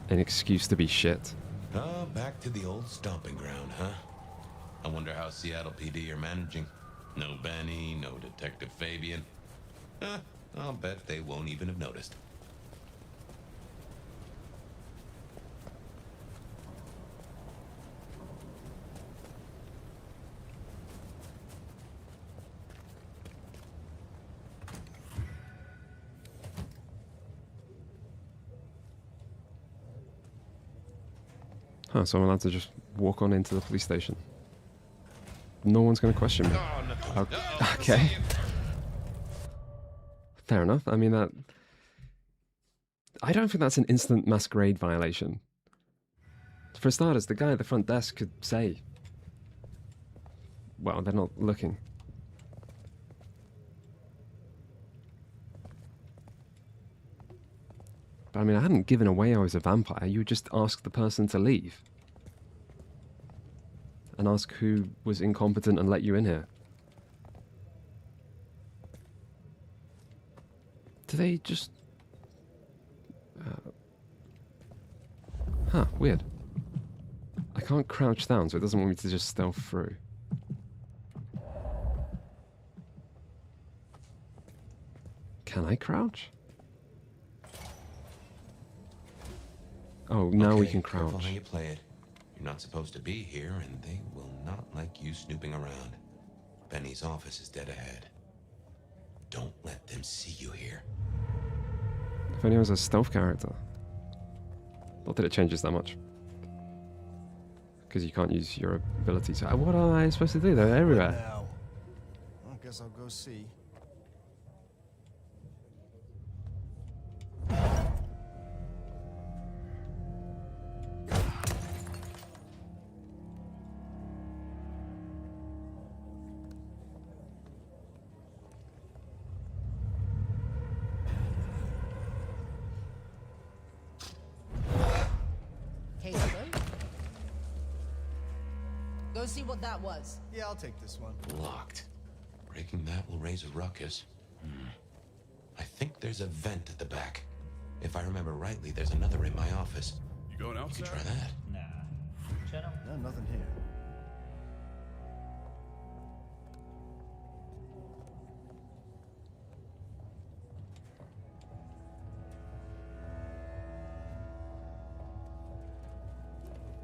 an excuse to be shit. Oh, back to the old stomping ground, huh? I wonder how Seattle PD are managing. No Benny, no Detective Fabian. I'll bet they won't even have noticed. Huh, so I'm allowed to just walk on into the police station. No one's going to question me. Okay. Fair enough. I mean, that... I don't think that's an instant masquerade violation. For starters, the guy at the front desk could say... Well, they're not looking. But I mean, I hadn't given away I was a vampire. You would just ask the person to leave. And ask who was incompetent and let you in here. Do they just... Huh, weird. I can't crouch down, so it doesn't want me to just stealth through. Can I crouch? Oh, now we can crouch. Careful how you play it. You're not supposed to be here, and they will not like you snooping around. Benny's office is dead ahead. Don't let them see you here. If only I was a stealth character. Not that it changes that much. Because you can't use your ability to... What am I supposed to do? They're everywhere. Now, I guess I'll go see. Go see what that was. Yeah, I'll take this one. Locked. Breaking that will raise a ruckus. I think there's a vent at the back. If I remember rightly, there's another in my office. You going outside? You could try that. Nah. Shut up. No, nothing here.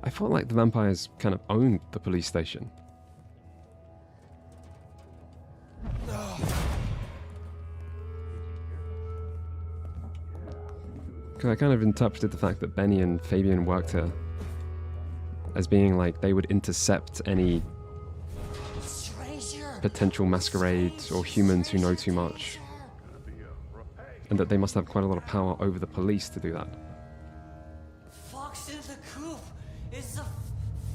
I felt like the vampires kind of owned the police station. Because I kind of interpreted the fact that Benny and Fabian worked here as being like they would intercept any potential masquerades or humans who know too much. And that they must have quite a lot of power over the police to do that. Fox in the coop! It's a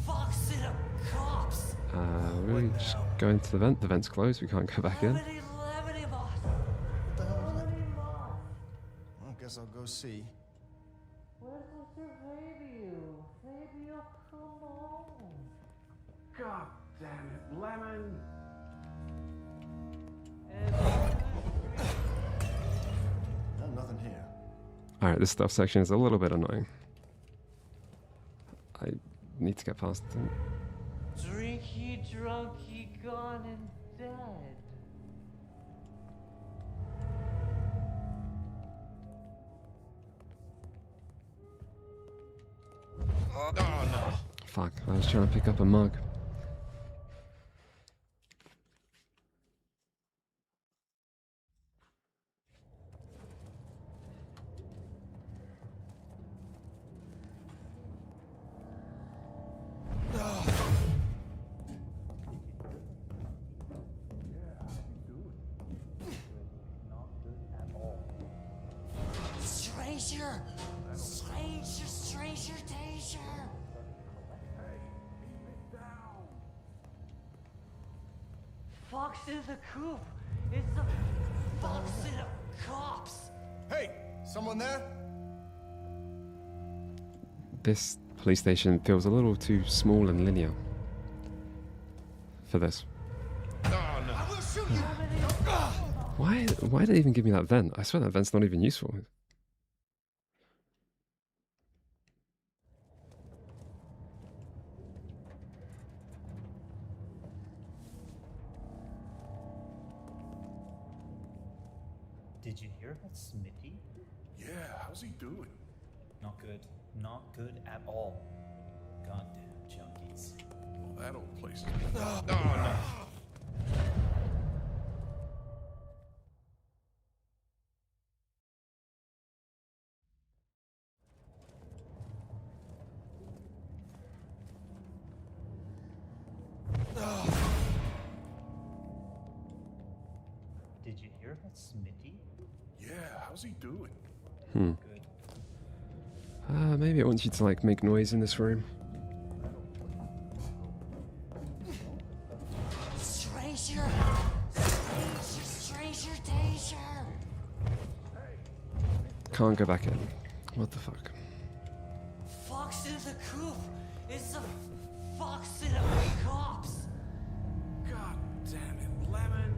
fox in a cops! We just go into the vent. The vent's closed. We can't go back in. What the hell is that? Well, I guess I'll go see. Where's Mr. Fabian? Fabian, come on! God damn it, Lemon! No, nothing here. Alright, this stuff section is a little bit annoying. I need to get past it. Drinky, drunky, gone and dead. Oh no! Fuck, I was trying to pick up a mug. Stranger! Stranger, stranger, danger! Fox in the coop! It's the fox in the cops! Hey, someone there? This police station feels a little too small and linear for this. I will shoot you! Why did they even give me that vent? I swear that vent's not even useful. Did you hear about Smitty? Yeah, how's he doing? Not good. Not good at all. Goddamn junkies. Well, that old place is... Oh no! Did you hear about Smitty? Yeah, how's he doing? Hmm. Maybe it wants you to like make noise in this room. Stranger! Stranger, stranger, danger! Can't go back in. What the fuck? Fox in the coop! It's the fox in the cops! God damn it, Lemon!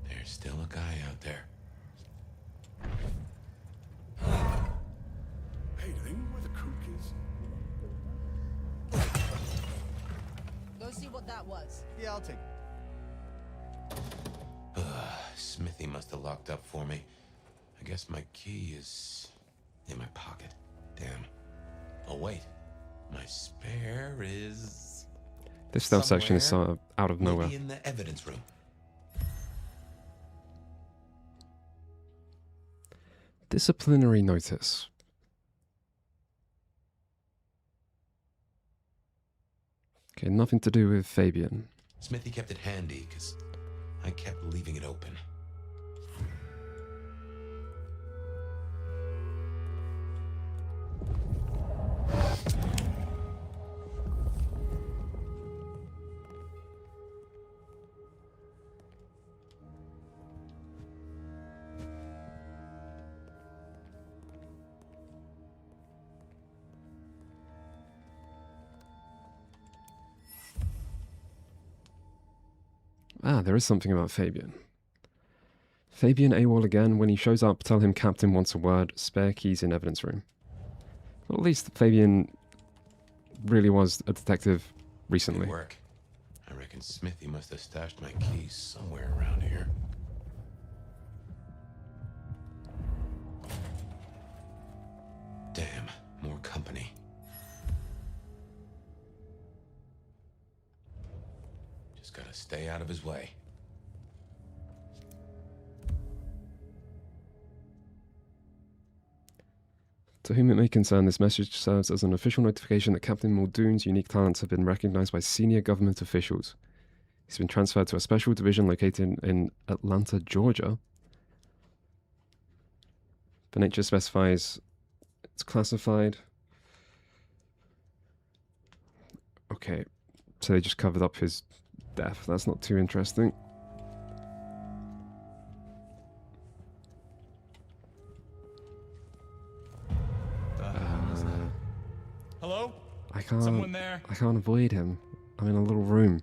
There's still a guy out there. Hey, do they know where the cook is? Go see what that was. Yeah, I'll take it. Smithy must have locked up for me. I guess my key is in my pocket. Damn. Oh wait, my spare is... This stealth section is somewhere, sort of out of nowhere. maybe in the evidence room. Disciplinary notice. Okay, nothing to do with Fabian. Smithy kept it handy, because I kept leaving it open. Ah, there is something about Fabian. Fabian AWOL again. When he shows up, tell him Captain wants a word. Spare keys in evidence room. Well, at least Fabian really was a detective recently. Good work. I reckon Smithy must have stashed my keys somewhere around here. Damn, more company. Just gotta stay out of his way. To whom it may concern, this message serves as an official notification that Captain Muldoon's unique talents have been recognized by senior government officials. He's been transferred to a special division located in Atlanta, Georgia. The nature specifies it's classified. Okay, so they just covered up his death. That's not too interesting. Hello? I can't. Someone there? I can't avoid him. I'm in a little room.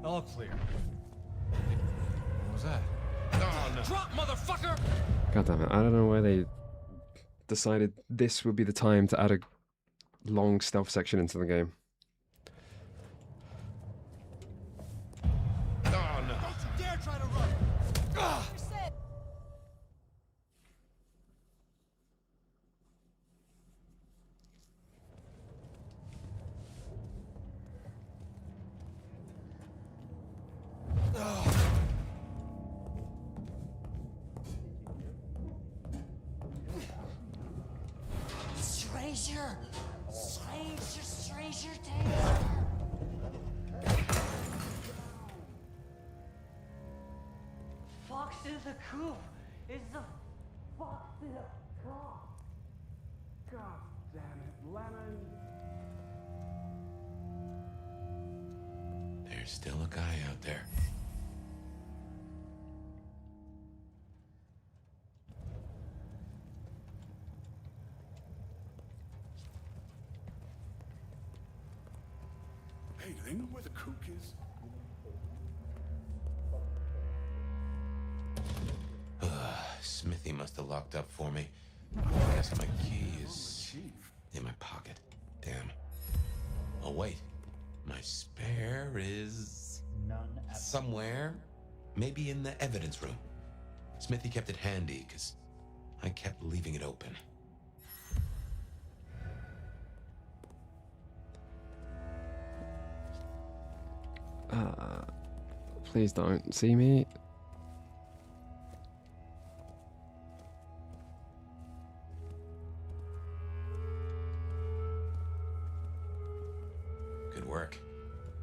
All clear. What was that? Oh, no. Drop, motherfucker! God damn it! I don't know why they decided this would be the time to add a long stealth section into the game. Oh, no. Don't you dare try to run! Ah! Stranger! Stranger danger! Fox in the coop is the fox in the cop. God damn it, Lemon. There's still a guy out there. Hey, do they know where the cook is? Smithy must have locked up for me. I guess my key is in my pocket. Damn. Oh, wait. My spare is None at somewhere. Maybe in the evidence room. Smithy kept it handy, because I kept leaving it open. Please don't see me. Good work.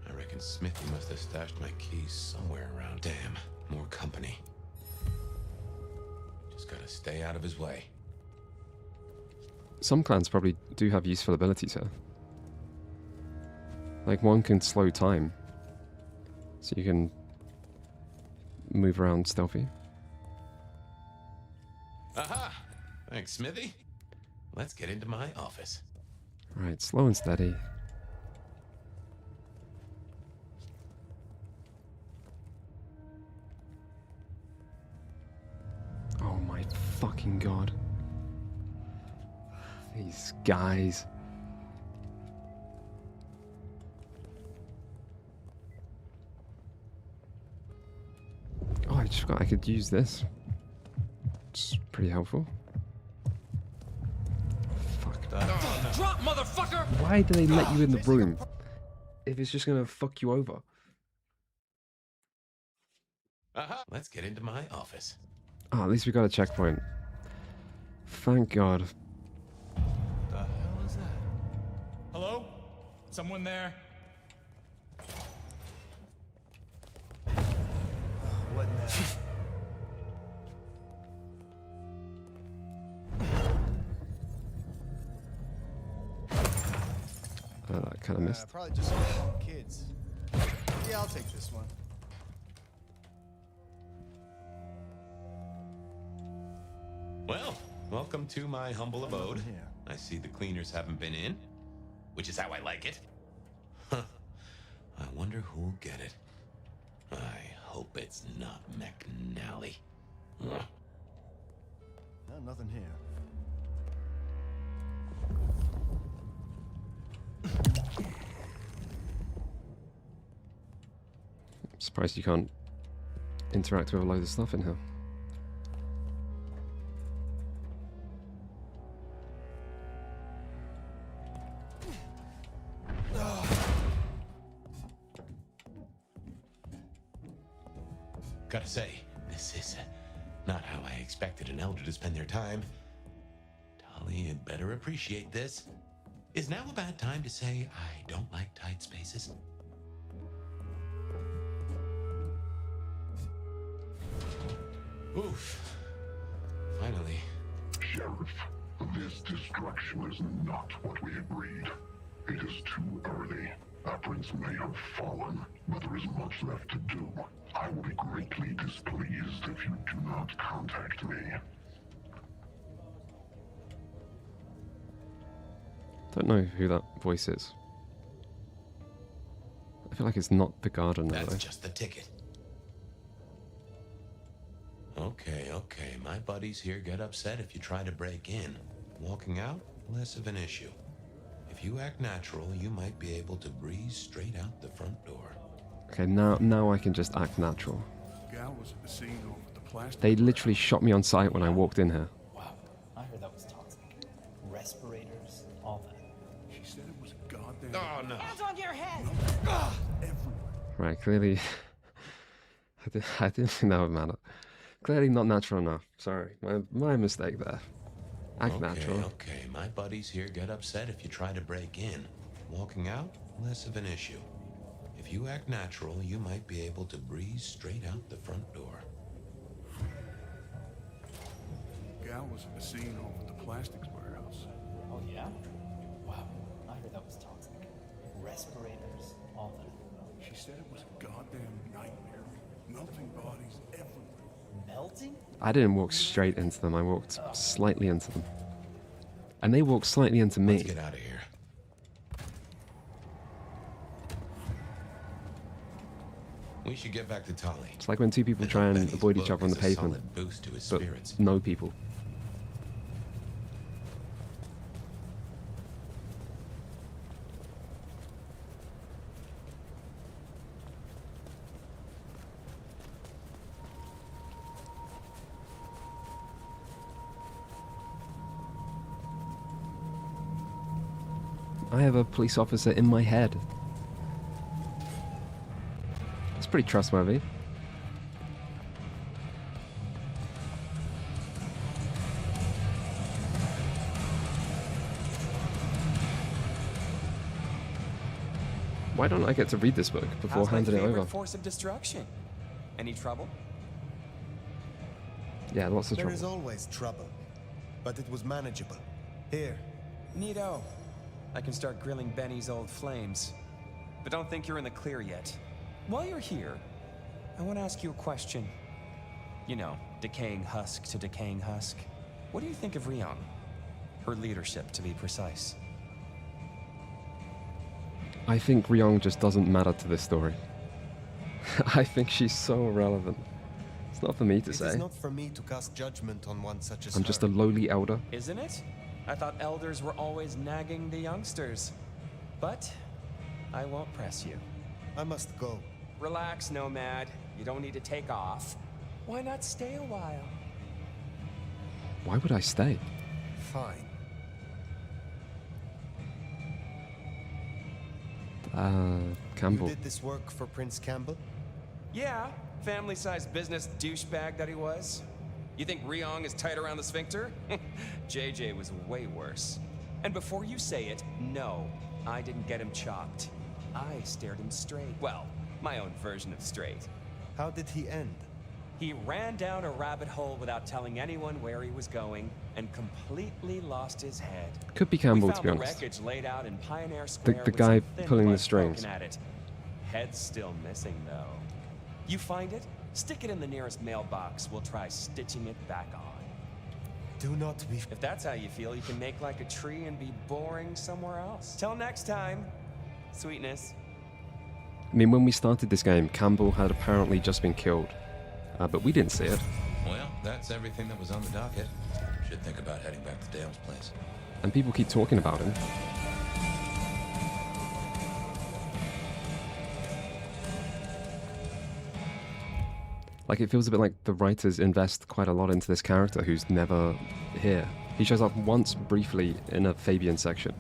I reckon Smithy must have stashed my keys somewhere around. Damn, more company. Just gotta stay out of his way. Some clans probably do have useful abilities here. Like one can slow time. So you can move around stealthy. Aha! Thanks, Smithy. Let's get into my office. Right, slow and steady. Oh my fucking god. These guys. Oh, I just forgot I could use this. It's pretty helpful. Fuck that. Drop, motherfucker! Why do they let you in the room if it's just gonna fuck you over? Aha! Let's get into my office. Oh, at least we got a checkpoint. Thank God. The hell is that? Hello? Someone there? What now? I kind of missed. Probably just kids. Yeah, I'll take this one. Well, welcome to my humble abode. I see the cleaners haven't been in. which is how I like it. Huh. I wonder who'll get it. I hope it's not McNally. Ugh. No, nothing here. I'm surprised you can't interact with a load of stuff in here. Gotta say, this is not how I expected an elder to spend their time. Tally had better appreciate this. Is now a bad time to say I don't like tight spaces? Oof. Finally. Sheriff, this destruction is not what we agreed. It is too early. Our prince may have fallen, but there is much left to do. I will be greatly displeased if you do not contact me. Don't know who that voice is. I feel like it's not the gardener. That's though. just the ticket. Okay, my buddies here get upset if you try to break in. Walking out, less of an issue. If you act natural, you might be able to breeze straight out the front door. Okay, now I can just act natural. Gal was at the scene over the plastic. They literally shot me on sight when I walked in here. Wow, I heard that was toxic. Respirators, all that. She said it was a goddamn... Oh, no. Hands on your head! Right, clearly... I didn't think that would matter. Clearly not natural enough. Sorry, my mistake there. Act natural. Okay, my buddies here get upset if you try to break in. Walking out, less of an issue. If you act natural, you might be able to breeze straight out the front door. Gal was at the scene over the plastics warehouse. Oh yeah? Wow, I heard that was toxic. Respirators, all that. She said it was a goddamn nightmare. Melting bodies everywhere. Melting? I didn't walk straight into them, I walked slightly into them. And they walked slightly into me. Let's get out of here. We should get back to Tally. It's like when two people try and avoid each other on the pavement, Boost to his but spirits. no people. I have a police officer in my head. It's pretty trustworthy. Why don't I get to read this book before handing it over? Force of destruction. Any trouble? Yeah, lots of There trouble. is always trouble, but it was manageable. Here. Neato. I can start grilling Benny's old flames. But don't think you're in the clear yet. While you're here, I want to ask you a question. You know, decaying husk to decaying husk. What do you think of Ryong? Her leadership, to be precise. I think Ryong just doesn't matter to this story. I think she's so irrelevant. It's not for me to say. It is not for me to cast judgment on one such as I'm her. just a lowly elder. Isn't it? I thought elders were always nagging the youngsters. But I won't press you. I must go. Relax, Nomad. You don't need to take off. Why not stay a while? Why would I stay? Fine. Campbell. You did this work for Prince Campbell? Yeah, family-sized business douchebag that he was. You think Ryong is tight around the sphincter? JJ was way worse. And before you say it, no, I didn't get him chopped. I stared him straight. Well, my own version of straight. How did he end? He ran down a rabbit hole without telling anyone where he was going and completely lost his head. Could be Campbell, to be We found the honest. wreckage laid out in Pioneer Square The with guy some thin pulling the blood strings. poking at it. Head's still missing, though. You find it, stick it in the nearest mailbox. We'll try stitching it back on. Do not be... If that's how you feel, you can make like a tree and be boring somewhere else. Till next time, sweetness. I mean, when we started this game, Campbell had apparently just been killed, but we didn't see it. Well, that's everything that was on the docket. Should think about heading back to Dale's place. And people keep talking about him. Like, it feels a bit like the writers invest quite a lot into this character who's never here. He shows up once briefly in a Fabian section.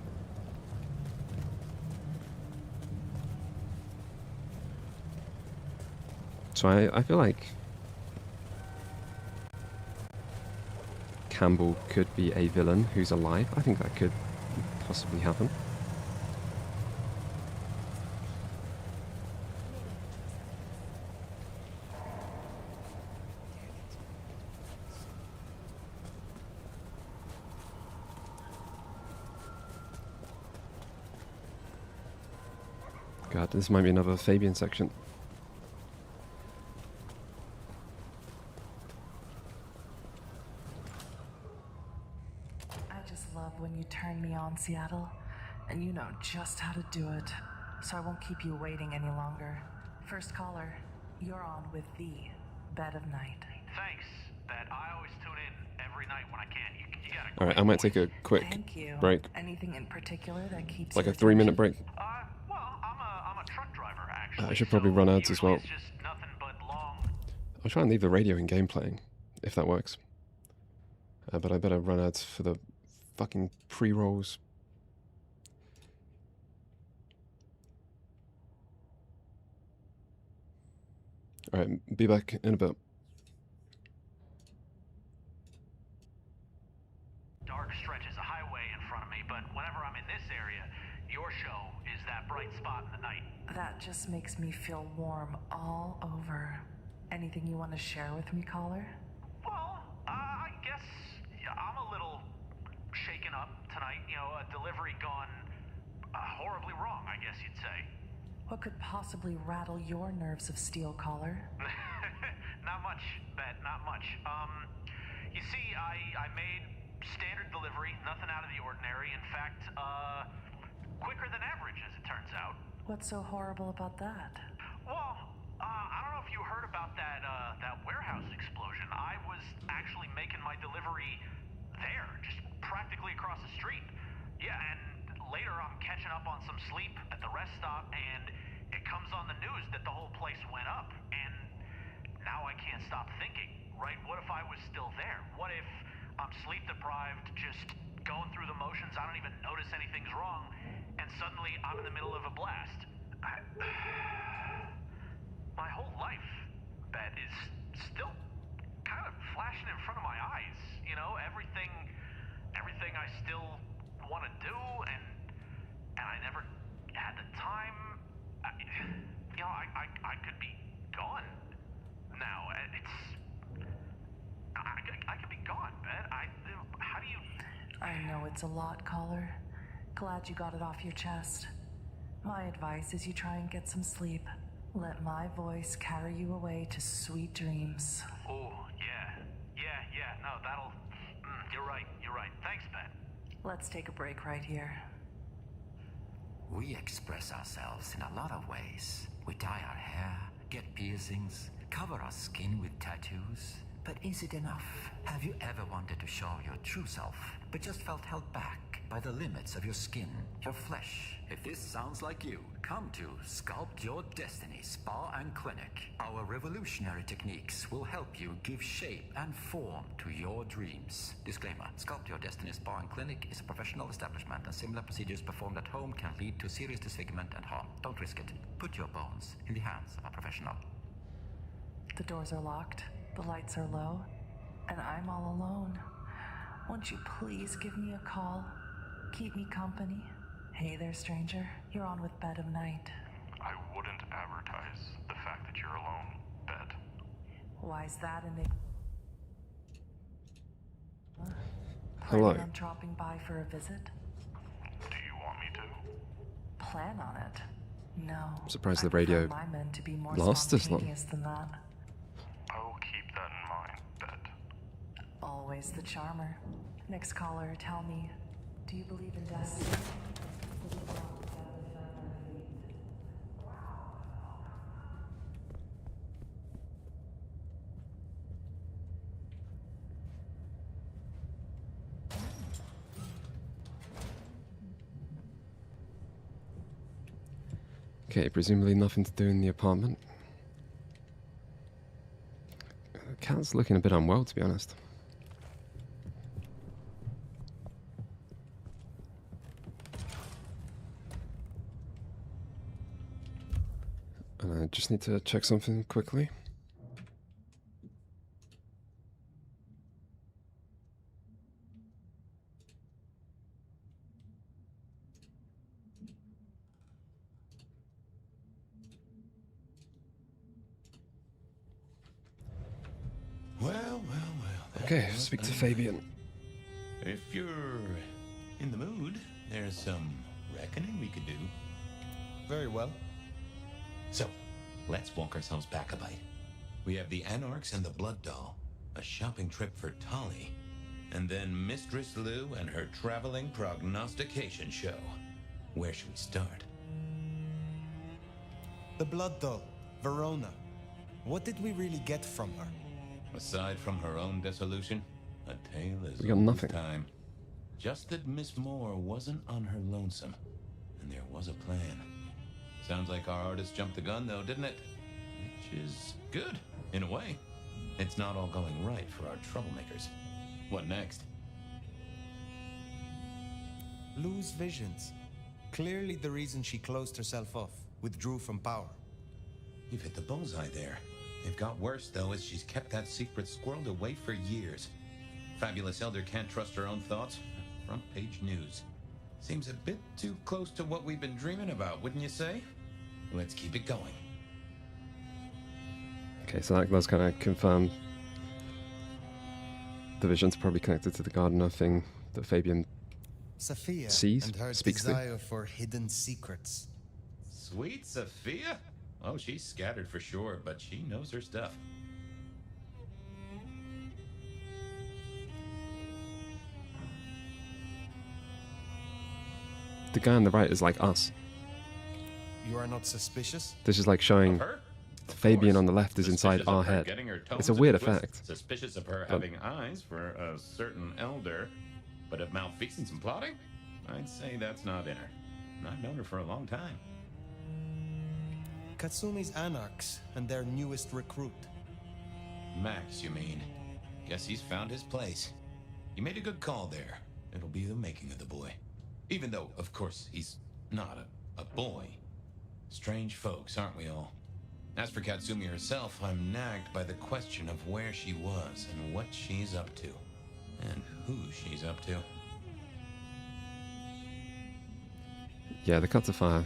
So I feel like Campbell could be a villain who's alive. I think that could possibly happen. God, this might be another Fabian section. I just love when you turn me on, Seattle, and you know just how to do it. So I won't keep you waiting any longer. First caller, you're on with the Bed of Night. Thanks, Bet. I always tune in every night when I can. You got Alright, I might take a quick Thank you. break. Anything in particular that keeps Like you a 3-minute break. Well, I'm a truck driver, actually. I should probably run ads as well. It's just nothing but long... I'll try and leave the radio in game playing, if that works. But I better run ads for the fucking pre-rolls. Alright, be back in a bit. Dark stretches of highway in front of me, but whenever I'm in this area, your show is that bright spot in the night. That just makes me feel warm all over. Anything you want to share with me, caller? Well, I guess I'm a little shaken up tonight. You know, a delivery gone horribly wrong, I guess you'd say. What could possibly rattle your nerves of steel, caller? Not much, Bet, not much. You see, I made standard delivery, nothing out of the ordinary. In fact, quicker than average, as it turns out. What's so horrible about that? Well, I don't know if you heard about that warehouse explosion. I was actually making my delivery there, just practically across the street. Yeah, and later I'm catching up on some sleep at the rest stop, and it comes on the news that the whole place went up. And now I can't stop thinking, right? What if I was still there? What if I'm sleep deprived, just going through the motions, I don't even notice anything's wrong, and suddenly I'm in the middle of a blast? My whole life, Bet, is still kind of flashing in front of my eyes. You know, everything I still want to do, and I never had the time. You know, I could be gone now. I could be gone, Bet. How do you... I know it's a lot, caller. Glad you got it off your chest. My advice is you try and get some sleep. Let my voice carry you away to sweet dreams. Oh, yeah. No, that'll... You're right. Thanks, Bet. Let's take a break right here. We express ourselves in a lot of ways. We dye our hair, get piercings, cover our skin with tattoos. But is it enough? Have you ever wanted to show your true self, but just felt held back by the limits of your skin, your flesh? If this sounds like you, come to Sculpt Your Destiny Spa and Clinic. Our revolutionary techniques will help you give shape and form to your dreams. Disclaimer, Sculpt Your Destiny Spa and Clinic is a professional establishment, and similar procedures performed at home can lead to serious disfigurement and harm. Don't risk it. Put your bones in the hands of a professional. The doors are locked, the lights are low, and I'm all alone. Won't you please give me a call? Keep me company. Hey there, stranger. You're on with Bed of Night. I wouldn't advertise the fact that you're alone, Bet. Why's that an... Hello. Planning on dropping by for a visit? Do you want me to? Plan on it? No. I'm surprised the I prefer radio my men to be more lasts this long. spontaneous than that. I will keep that in mind, Bet. Always the charmer. Next caller, tell me, do you believe in destiny? Okay, presumably nothing to do in the apartment. The cat's looking a bit unwell, to be honest. And I just need to check something quickly. Well. Okay, speak to Fabian. If you're in the mood, there's some reckoning we could do. Very well. So, let's walk ourselves back a bite. We have the Anarchs and the Blood Doll, a shopping trip for Tally, and then Mistress Lou and her traveling prognostication show. Where should we start? The Blood Doll, Verona. What did we really get from her? Aside from her own dissolution, a tale as We got old nothing. as time. Just that Miss Moore wasn't on her lonesome, and there was a plan. Sounds like our artist jumped the gun, though, didn't it? Which is good, in a way. It's not all going right for our troublemakers. What next? Lou's visions. Clearly the reason she closed herself off, withdrew from power. You've hit the bullseye there. It got worse, though, as she's kept that secret squirreled away for years. Fabulous Elder can't trust her own thoughts. Front page news. Seems a bit too close to what we've been dreaming about, wouldn't you say? Let's keep it going. Okay, so that does kind of confirm the vision's probably connected to the gardener thing that Fabian Sophia sees, and her speaks to. desire for hidden secrets. Sweet Sophia? Oh, she's scattered for sure, but she knows her stuff. The guy on the right is like us. You are not suspicious? This is like showing Fabian on the left is Suspicious inside our of her head. getting her toes It's a in weird twist. effect. Suspicious of her But- having eyes for a certain elder, but of malfeasance and plotting? I'd say that's not in her. I've known her for a long time. Katsumi's Anarchs and their newest recruit. Max, you mean? Guess he's found his place. You made a good call there. It'll be the making of the boy. Even though, of course, he's not a boy. Strange folks, aren't we all? As for Katsumi herself, I'm nagged by the question of where she was and what she's up to. And who she's up to. Yeah, the cut to fire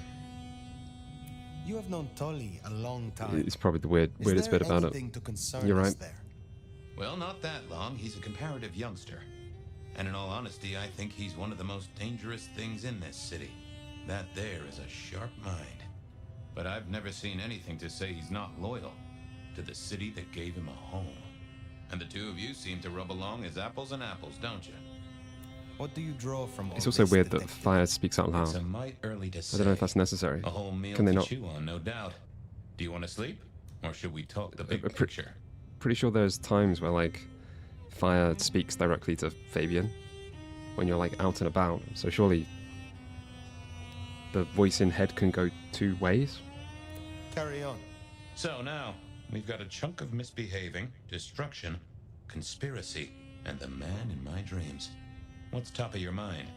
You have known Tolly a long time. is probably the weirdest bit about it. To concern You're us right. there? Well, not that long. He's a comparative youngster. And in all honesty, I think he's one of the most dangerous things in this city. That there is a sharp mind. But I've never seen anything to say he's not loyal to the city that gave him a home. And the two of you seem to rub along as apples and apples, don't you? What do you draw from all It's also this, weird that detective? fire speaks out loud. It's a mite early to say. I don't know if that's necessary. A whole meal Can they to not? chew on, no doubt. Do you want to sleep? Or should we talk the big Pre- picture? Pretty sure there's times where like fire speaks directly to Fabian when you're like out and about. So surely the voice in head can go two ways. Carry on. So now, we've got a chunk of misbehaving, destruction, conspiracy, and the man in my dreams. What's top of your mind?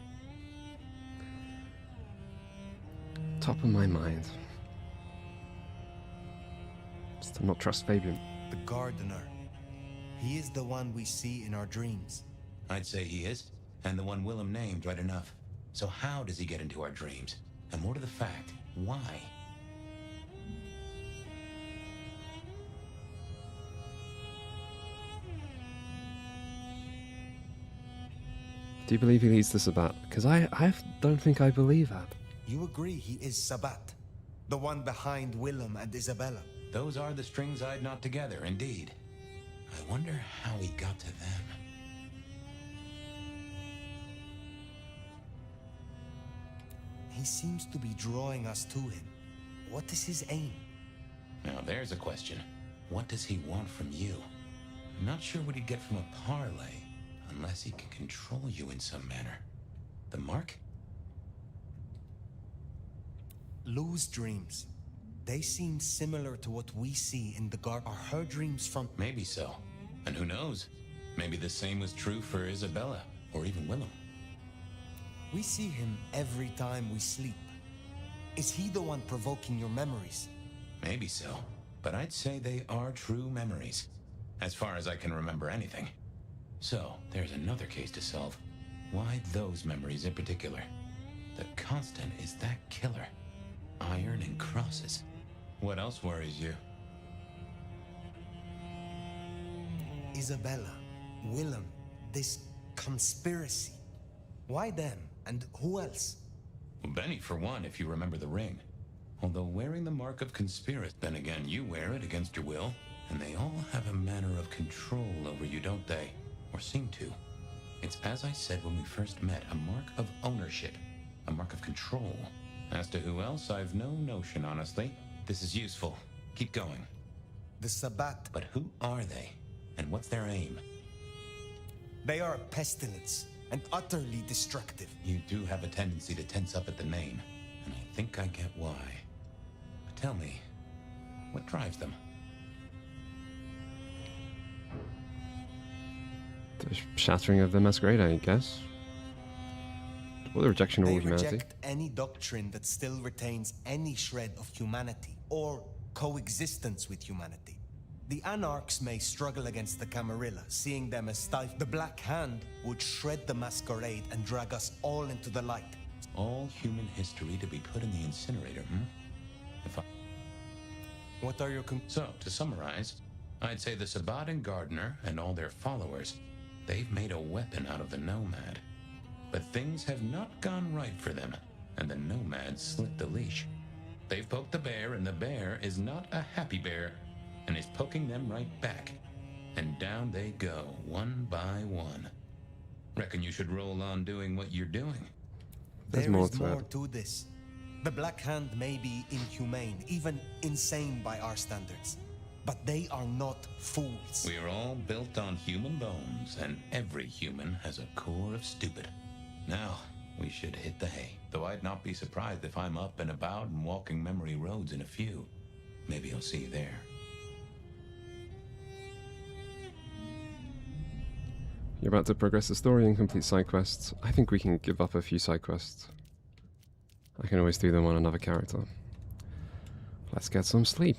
Top of my mind. Just to not trust Fabian. The gardener. He is the one we see in our dreams. I'd say he is, and the one Willem named right enough. So how does he get into our dreams? And more to the fact, why? Do you believe he leads to Sabat? Because I don't think I believe that. You agree he is Sabat, the one behind Willem and Isabella. Those are the strings I'd knot together, indeed. I wonder how he got to them. He seems to be drawing us to him. What is his aim? Now there's a question. What does he want from you? I'm not sure what he'd get from a parlay, unless he can control you in some manner. The mark? Lou's dreams. They seem similar to what we see in the garden. Are her dreams from... Maybe so. And who knows? Maybe the same was true for Isabella, or even Willem. We see him every time we sleep. Is he the one provoking your memories? Maybe so. But I'd say they are true memories, as far as I can remember anything. So, there's another case to solve. Why those memories in particular? The constant is that killer. Iron and crosses. What else worries you? Isabella, Willem, this conspiracy. Why them? And who else? Benny, for one, if you remember the ring. Although wearing the mark of conspiracy, then again, you wear it against your will, and they all have a manner of control over you, don't they? Or seem to. It's as I said when we first met, a mark of ownership, a mark of control. As to who else, I've no notion, honestly. This is useful. Keep going. The Sabbat. But who are they? And what's their aim? They are a pestilence, and utterly destructive. You do have a tendency to tense up at the name, and I think I get why. But tell me, what drives them? The shattering of the masquerade, I guess. Or the rejection of all humanity. They reject any doctrine that still retains any shred of humanity, or coexistence with humanity. The Anarchs may struggle against the Camarilla, seeing them as stifled. The Black Hand would shred the masquerade and drag us all into the light. All human history to be put in the incinerator, What are your So, to summarize, I'd say the Sabbat and Gardener and all their followers, they've made a weapon out of the Nomad. But things have not gone right for them, and the Nomad slipped the leash. They've poked the bear, and the bear is not a happy bear, and is poking them right back. And down they go, one by one. Reckon you should roll on doing what you're doing. There is more to this. The Black Hand may be inhumane, even insane by our standards. But they are not fools. We are all built on human bones, and every human has a core of stupid. Now, we should hit the hay. Though I'd not be surprised if I'm up and about and walking memory roads in a few. Maybe I'll see you there. You're about to progress the story and complete side quests. I think we can give up a few side quests. I can always do them on another character. Let's get some sleep.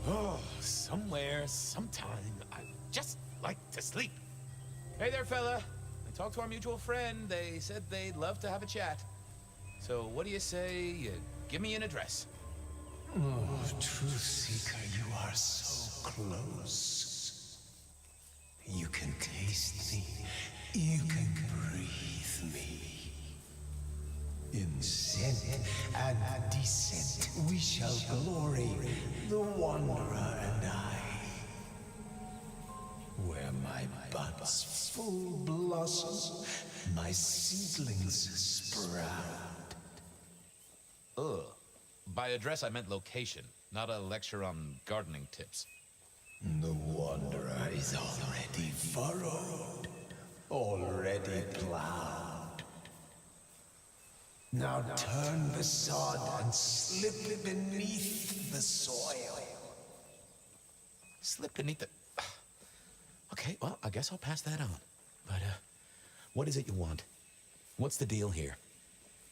Oh, somewhere, sometime, I just like to sleep. Hey there, fella. I talked to our mutual friend. They said they'd love to have a chat. So what do you say you give me an address? Oh, Truth Seeker, you are so close. You can taste me. You can breathe me. In scent and descent, we shall glory, the Wanderer and I. Where my buds full blossom, my seedlings sprout. Ugh. By address, I meant location, not a lecture on gardening tips. The Wanderer is already furrowed, already plowed. Now turn the sod and slip beneath the soil. Slip beneath the... Okay, well, I guess I'll pass that on. But, what is it you want? What's the deal here?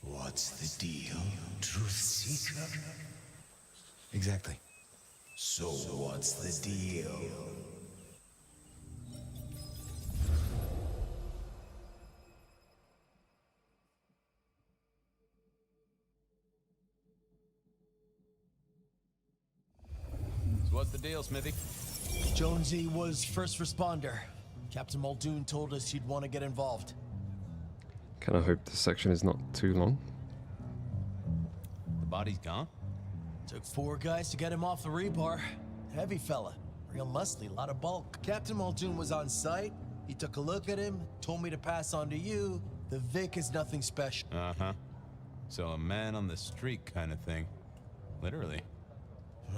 What's the deal, Truth Seeker? Exactly. So what's the deal? So what's the deal, Smithy? Jonesy was first responder. Captain Muldoon told us he'd want to get involved. Can I hope this section is not too long? The body's gone? Took 4 guys to get him off the rebar. Heavy fella. Real muscly, lot of bulk. Captain Muldoon was on site. He took a look at him, told me to pass on to you. The Vic is nothing special. Uh-huh. So a man on the street kind of thing. Literally.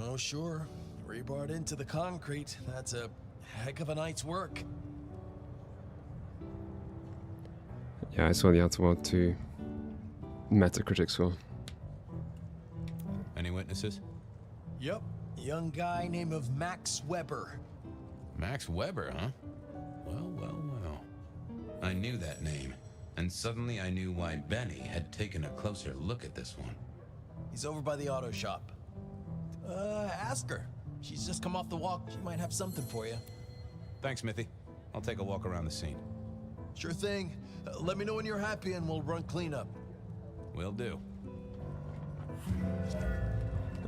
Oh, sure. Rebarred into the concrete. That's a heck of a night's work. Yeah, I saw the Outer World 2 Metacritic score. Any witnesses? Yep. Young guy named of Max Weber. Max Weber, huh? Well, well, well. I knew that name, and suddenly I knew why Benny had taken a closer look at this one. He's over by the auto shop. Ask her. She's just come off the walk. She might have something for you. Thanks, Smithy. I'll take a walk around the scene. Sure thing. Let me know when you're happy and we'll run cleanup. Will do.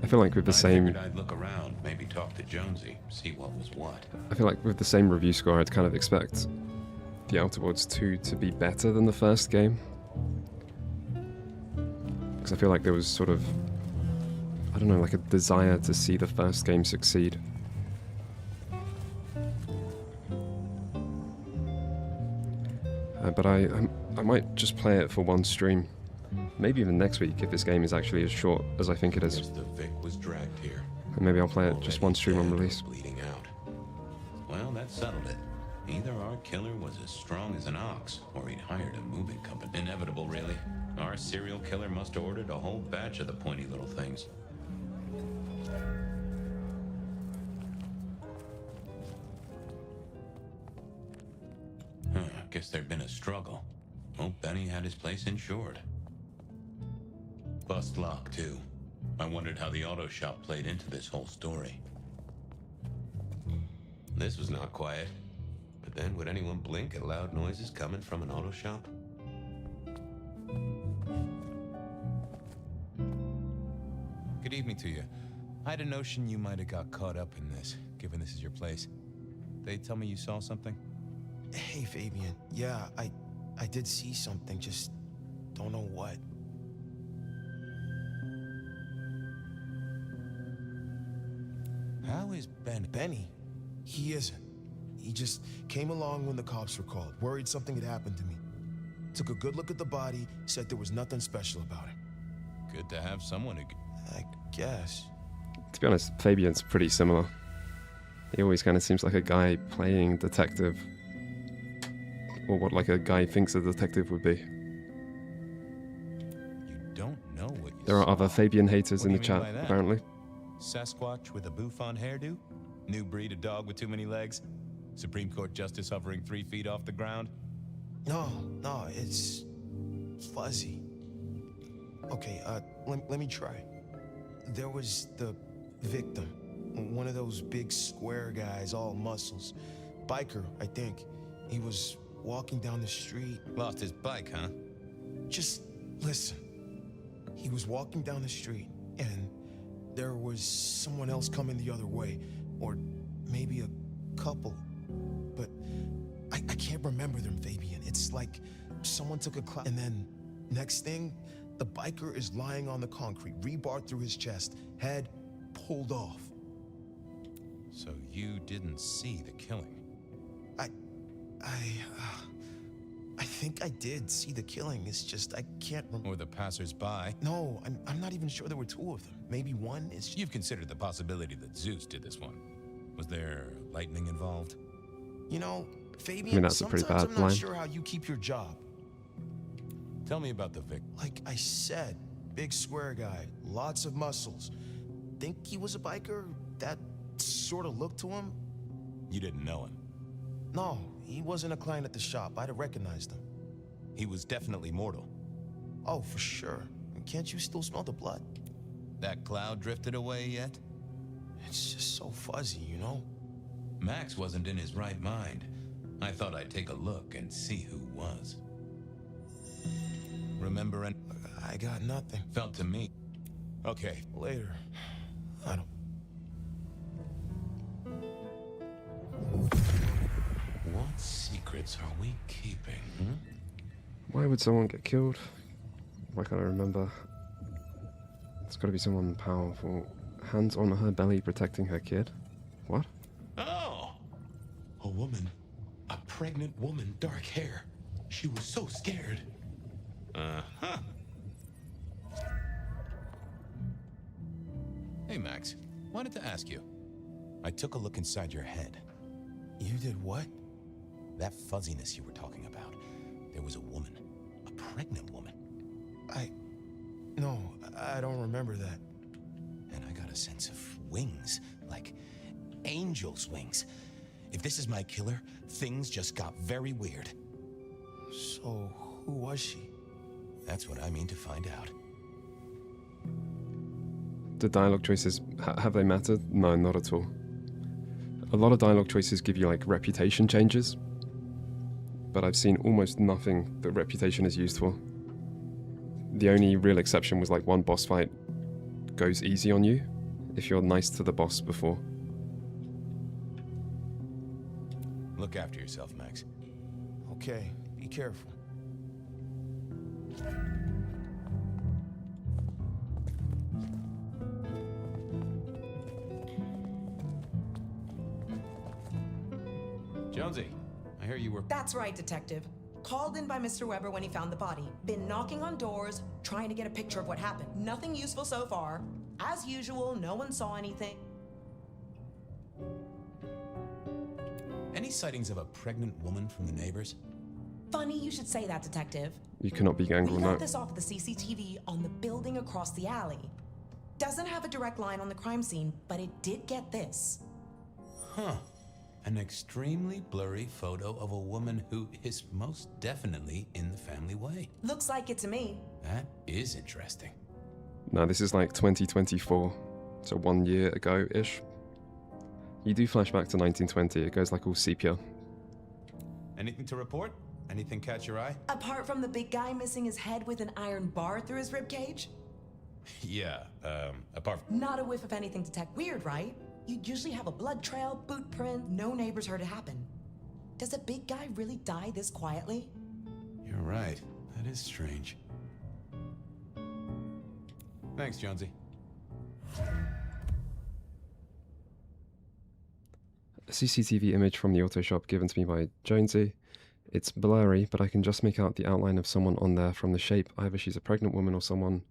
I feel like with the same... figured I'd look around, maybe talk to Jonesy, see what was what. I feel like with the same review score, I'd kind of expect The Outer Worlds 2 to be better than the first game. Because I feel like there was sort of, I don't know, like a desire to see the first game succeed. But I might just play it for one stream. Maybe even next week if this game is actually as short as I think it is. The Vic was dragged here. And maybe I'll play it just one stream on release. Bleeding out. Well, that settled it. Either our killer was as strong as an ox, or he'd hired a moving company. Inevitable, really. Our serial killer must have ordered a whole batch of the pointy little things. Guess there'd been a struggle. Oh, Benny had his place insured. Bust lock, too. I wondered how the auto shop played into this whole story. This was not quiet. But then, would anyone blink at loud noises coming from an auto shop? Good evening to you. I had a notion you might have got caught up in this, given this is your place. They tell me you saw something? Hey, Fabian. Yeah, I did see something, just don't know what. How is Benny? Benny? He isn't. He just came along when the cops were called, worried something had happened to me. Took a good look at the body, said there was nothing special about it. Good to have someone who... I guess. To be honest, Fabian's pretty similar. He always kind of seems like a guy playing detective. Or what like a guy thinks a detective would be. You don't know what you There are other Fabian haters in the chat, apparently. Sasquatch with a bouffant hairdo? New breed of dog with too many legs? Supreme Court justice hovering 3 feet off the ground? No, it's fuzzy. Okay, let me try. There was the victim, one of those big square guys, all muscles. Biker, I think. He was walking down the street. Lost his bike, huh? Just listen. He was walking down the street, and there was someone else coming the other way, or maybe a couple. But I can't remember them, Fabian. It's like someone took a clap, and then next thing, the biker is lying on the concrete, rebar through his chest, head pulled off. So you didn't see the killing? I think I did see the killing. It's just I can't remember. Or the passers-by? No, I'm not even sure there were 2 of them. Maybe one is... You've considered the possibility that Zeus did this one. Was there lightning involved? You know, Fabian, I mean, that's a pretty sometimes bad I'm not line. sure how you keep your job. Tell me about the victim. Like I said, big square guy, lots of muscles. Think he was a biker? That sort of looked to him? You didn't know him? No, he wasn't a client at the shop. I'd have recognized him. He was definitely mortal. Oh, for sure. Can't you still smell the blood? That cloud drifted away yet? It's just so fuzzy, you know? Max wasn't in his right mind. I thought I'd take a look and see who was. Remember and I got nothing. Felt to me. Okay. Later. I don't... What secrets are we keeping, Why would someone get killed? Why can't I remember? It's got to be someone powerful. Hands on her belly protecting her kid? What? A woman. A pregnant woman, dark hair. She was so scared. Uh-huh. Hey, Max. Wanted to ask you. I took a look inside your head. You did what? That fuzziness you were talking about. There was a woman. A pregnant woman. No, I don't remember that. And I got a sense of wings. Like angel's wings. If this is my killer, things just got very weird. So, who was she? That's what I mean to find out. The dialogue choices, have they mattered? No, not at all. A lot of dialogue choices give you like reputation changes, but I've seen almost nothing that reputation is used for. The only real exception was like one boss fight goes easy on you if you're nice to the boss before. Look after yourself, Max. Okay, be careful. Jonesy, I hear you were... That's right, Detective. Called in by Mr. Weber when he found the body. Been knocking on doors, trying to get a picture of what happened. Nothing useful so far. As usual, no one saw anything. Any sightings of a pregnant woman from the neighbors? Funny you should say that, Detective. You cannot be Gangrel, We no. got this off of the CCTV on the building across the alley. Doesn't have a direct line on the crime scene, but it did get this. Huh. An extremely blurry photo of a woman who is most definitely in the family way. Looks like it to me. That is interesting. No, this is like 2024, so 1 year ago-ish. You do flash back to 1920, it goes like all sepia. Anything to report? Anything catch your eye? Apart from the big guy missing his head with an iron bar through his ribcage? Yeah, apart from... Not a whiff of anything to detect. Weird, right? You'd usually have a blood trail, boot print, no neighbors heard it happen. Does a big guy really die this quietly? You're right. That is strange. Thanks, Jonesy. A CCTV image from the auto shop given to me by Jonesy. It's blurry, but I can just make out the outline of someone on there from the shape. Either she's a pregnant woman or someone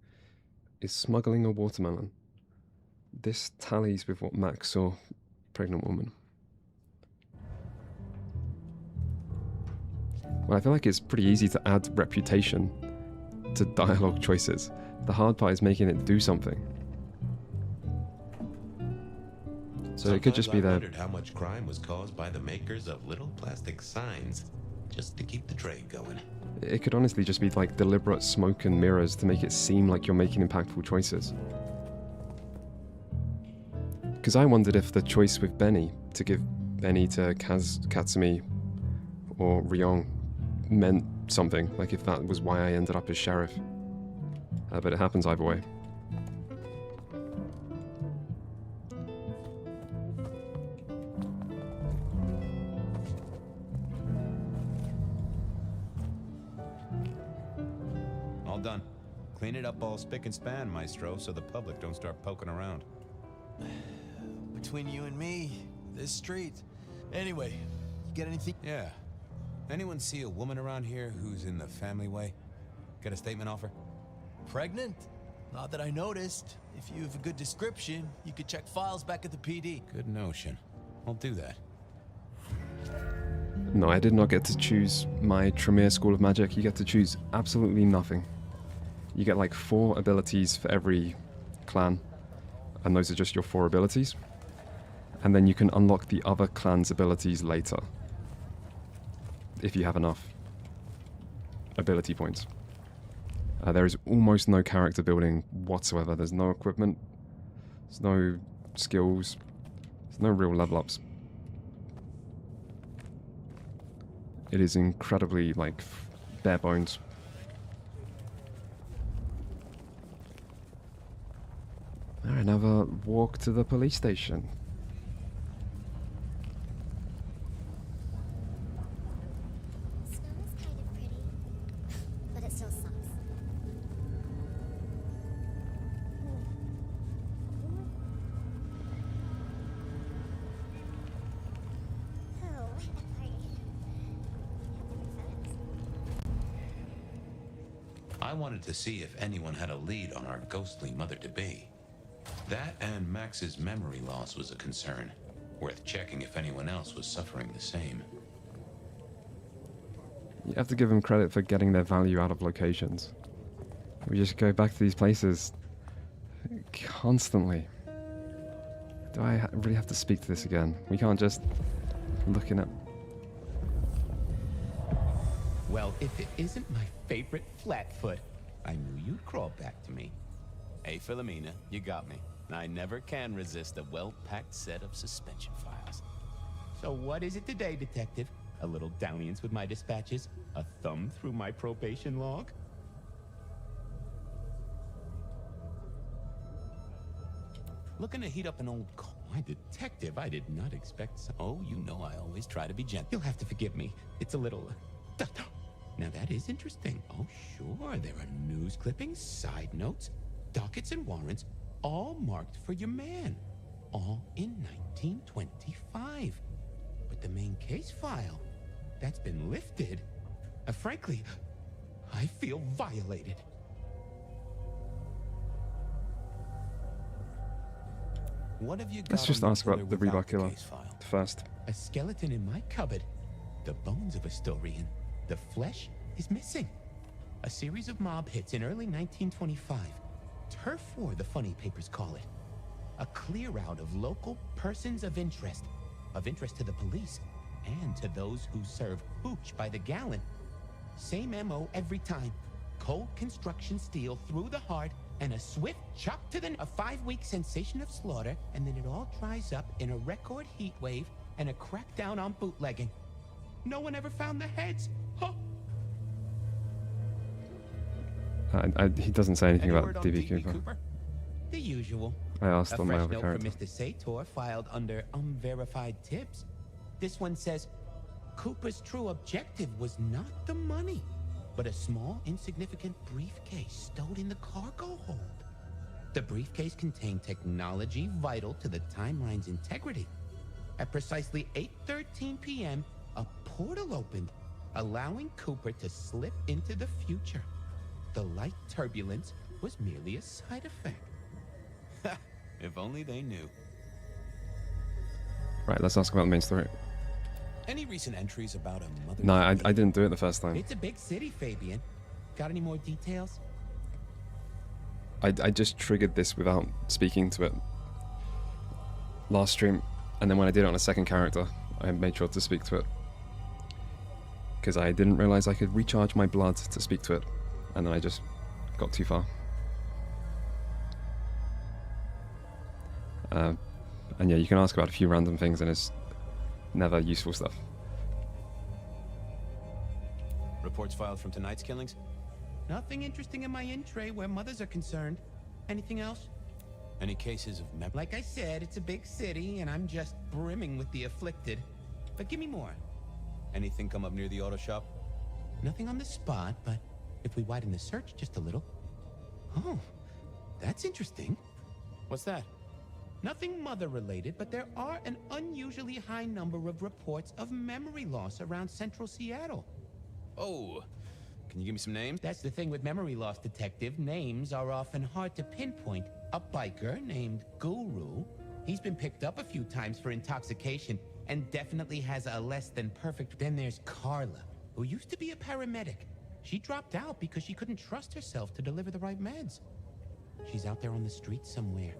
is smuggling a watermelon. This tallies with what Max saw. Pregnant woman. Well, I feel like it's pretty easy to add reputation to dialogue choices. The hard part is making it do something. So it could just be Sometimes I there. wondered how much crime was caused by the makers of little plastic signs, just to keep the trade going. It could honestly just be like deliberate smoke and mirrors to make it seem like you're making impactful choices. Because I wondered if the choice with Benny, to give Benny to Katsumi or Ryong, meant something, like if that was why I ended up as sheriff. But it happens either way. All done. Clean it up all spick and span, Maestro, so the public don't start poking around. Between you and me, this street. Anyway, you get anything? Yeah. Anyone see a woman around here who's in the family way? Get a statement off her? Pregnant? Not that I noticed. If you have a good description, you could check files back at the PD. Good notion. I'll do that. No, I did not get to choose my Tremere School of Magic. You get to choose absolutely nothing. You get like 4 abilities for every clan, and those are just your 4 abilities. And then you can unlock the other clan's abilities later, if you have enough ability points. There is almost no character building whatsoever. There's no equipment, there's no skills, there's no real level ups. It is incredibly, like, bare bones. Alright, another walk to the police station. But it still sucks. Oh, I wanted to see if anyone had a lead on our ghostly mother-to-be. That and Max's memory loss was a concern. Worth checking if anyone else was suffering the same. You have to give them credit for getting their value out of locations. We just go back to these places constantly. Do I really have to speak to this again? We can't just looking at... Well, if it isn't my favorite Flatfoot, I knew you'd crawl back to me. Hey, Philomena, you got me. I never can resist a well-packed set of suspension files. So what is it today, Detective? A little dalliance with my dispatches? A thumb through my probation log? Looking to heat up an old coal. My detective, I did not expect so. Oh, you know I always try to be gentle. You'll have to forgive me. It's a little... Now that is interesting. Oh, sure. There are news clippings, side notes, dockets and warrants, all marked for your man. All in 1925. But the main case file, that's been lifted. Frankly, I feel violated. What have you got? Let's just ask about the rebar killer first. A skeleton in my cupboard. The bones of a Storian. The flesh is missing. A series of mob hits in early 1925. Turf war, the funny papers call it. A clear out of local persons of interest to the police, and to those who serve hooch by the gallon. Same MO every time. Cold construction steel through the heart, and a swift chop to the... A 5-week sensation of slaughter, and then it all dries up in a record heat wave and a crackdown on bootlegging. No one ever found the heads. Huh? He doesn't say anything Any about word on DB DB Cooper. The usual. I asked on my fresh other note character. from Mr. Sator filed under unverified tips. This one says, Cooper's true objective was not the money, but a small, insignificant briefcase stowed in the cargo hold. The briefcase contained technology vital to the timeline's integrity. At precisely 8:13 p.m., a portal opened, allowing Cooper to slip into the future. The light turbulence was merely a side effect. If only they knew. Right, let's ask about the main story. Any recent entries about a mother? No, I didn't do it the first time. It's a big city, Fabian. Got any more details? I just triggered this without speaking to it last stream, and then when I did it on a second character, I made sure to speak to it. Because I didn't realize I could recharge my blood to speak to it, and then I just got too far. And yeah, you can ask about a few random things, and it's never useful stuff. Reports filed from tonight's killings? Nothing interesting in my in-tray where mothers are concerned. Anything else? Any cases of Like I said, it's a big city, and I'm just brimming with the afflicted. But give me more. Anything come up near the auto shop? Nothing on the spot, but if we widen the search just a little... Oh, that's interesting. What's that? Nothing mother-related, but there are an unusually high number of reports of memory loss around central Seattle. Oh, can you give me some names? That's the thing with memory loss, Detective. Names are often hard to pinpoint. A biker named Guru. He's been picked up a few times for intoxication and definitely has a less than perfect... Then there's Carla, who used to be a paramedic. She dropped out because she couldn't trust herself to deliver the right meds. She's out there on the street somewhere.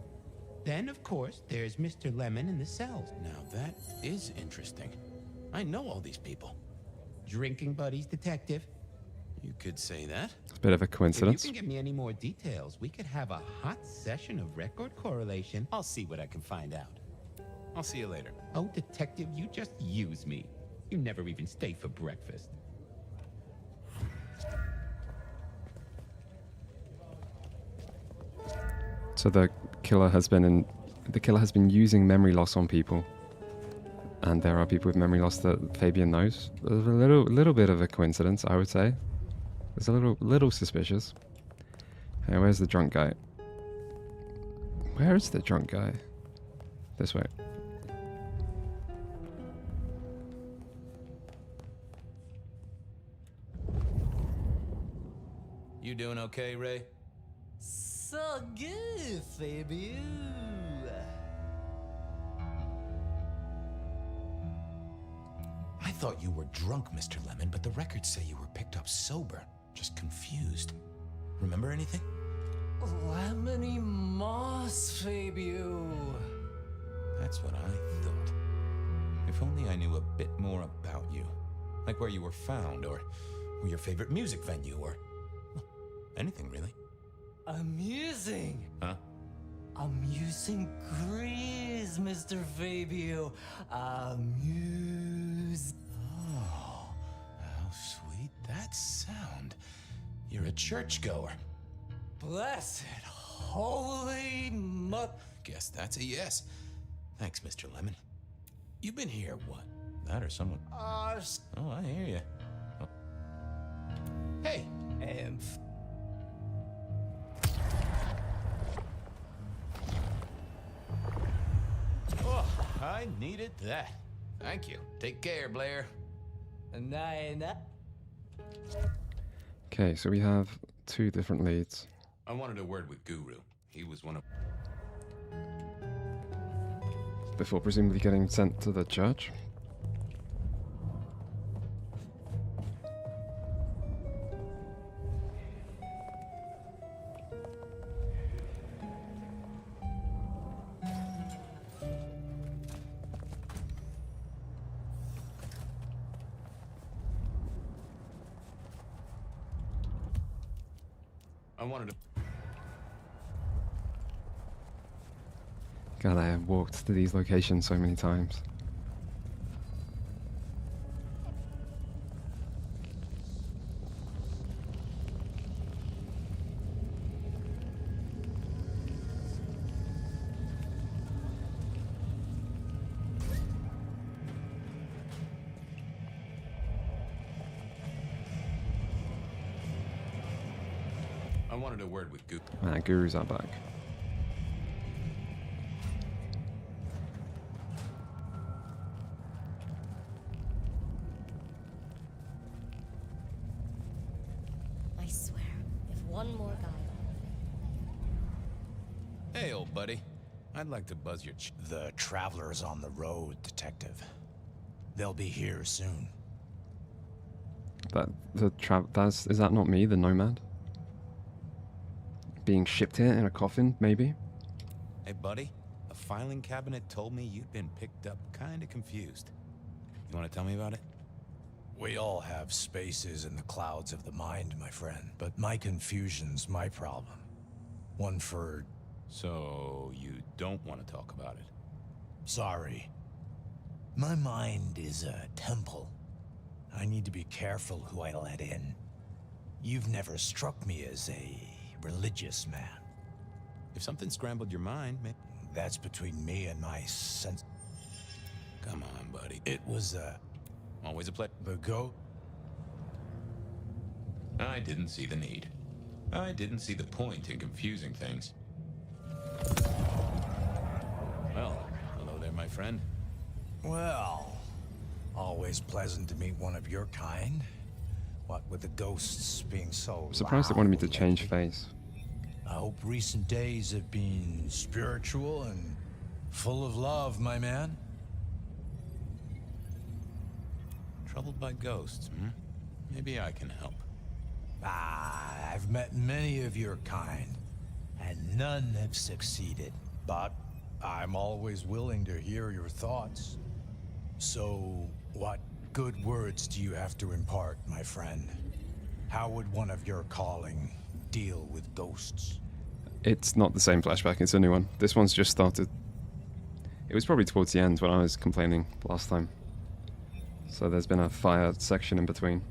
Then, of course, there's Mr. Lemon in the cells. Now that is interesting. I know all these people. Drinking buddies, Detective. You could say that. It's a bit of a coincidence. If you can give me any more details, we could have a hot session of record correlation. I'll see what I can find out. I'll see you later. Oh, Detective, you just use me. You never even stay for breakfast. So the killer has been using memory loss on people, and there are people with memory loss that Fabian knows. There's a little bit of a coincidence, I would say. It's a little suspicious. Hey, where's the drunk guy? Where is the drunk guy? This way. You doing okay, Ray? So good, Fabian. I thought you were drunk, Mr. Lemon, but the records say you were picked up sober. Just confused. Remember anything? Lemony moss, Fabian. That's what I thought. If only I knew a bit more about you. Like where you were found, or your favorite music venue, or well, anything really. Amusing. Huh? Amusing Grease, Mr. Fabio. Amuse. Oh, how sweet that sound. You're a churchgoer. Blessed holy mother. Guess that's a yes. Thanks, Mr. Lemon. You've been here, what? That or someone? Oh, I hear you. Oh. Hey! Oh, I needed that. Thank you. Take care, Blair. Nine. Okay, so we have 2 different leads. I wanted a word with Guru. He was one of... Before presumably getting sent to the church. I wanted to... God, I have walked to these locations so many times. I wanted a word with Guru. Gurus are back. I swear, if one more guy... Hey, old buddy. I'd like to buzz your The traveler's on the road, Detective. They'll be here soon. Is that not me, the nomad? Being shipped here in a coffin, maybe? Hey, buddy. A filing cabinet told me you'd been picked up kinda confused. You wanna tell me about it? We all have spaces in the clouds of the mind, my friend. But my confusion's my problem. One for... So, you don't want to talk about it? Sorry. My mind is a temple. I need to be careful who I let in. You've never struck me as a religious man. If something scrambled your mind, maybe... That's between me and my sense... Come on, buddy. It was always a pleasure. But go... I didn't see the need. I didn't see the point in confusing things. Well, hello there, my friend. Well, always pleasant to meet one of your kind. What with the ghosts being so I'm surprised it wanted me to change face. I hope recent days have been spiritual and full of love, my man. Troubled by ghosts, hmm? Maybe I can help. I've met many of your kind, and none have succeeded. But I'm always willing to hear your thoughts. So, what good words do you have to impart, my friend? How would one of your calling deal with ghosts? It's not the same flashback, it's a new one. This one's just started. It was probably towards the end when I was complaining last time. So there's been a fire section in between.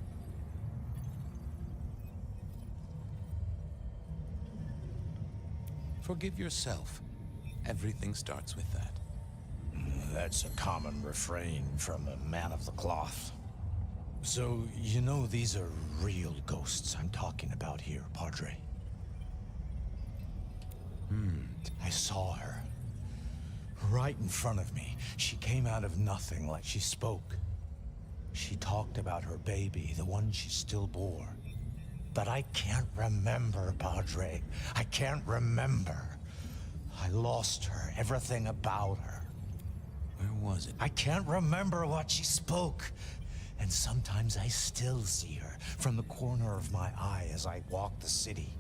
Forgive yourself. Everything starts with that. That's a common refrain from a man of the cloth. So, you know these are real ghosts I'm talking about here, Padre. I saw her. Right in front of me. She came out of nothing like she spoke. She talked about her baby, the one she still bore. But I can't remember, Padre. I can't remember. I lost her, everything about her. Where was it? I can't remember what she spoke. And sometimes I still see her from the corner of my eye as I walk the city.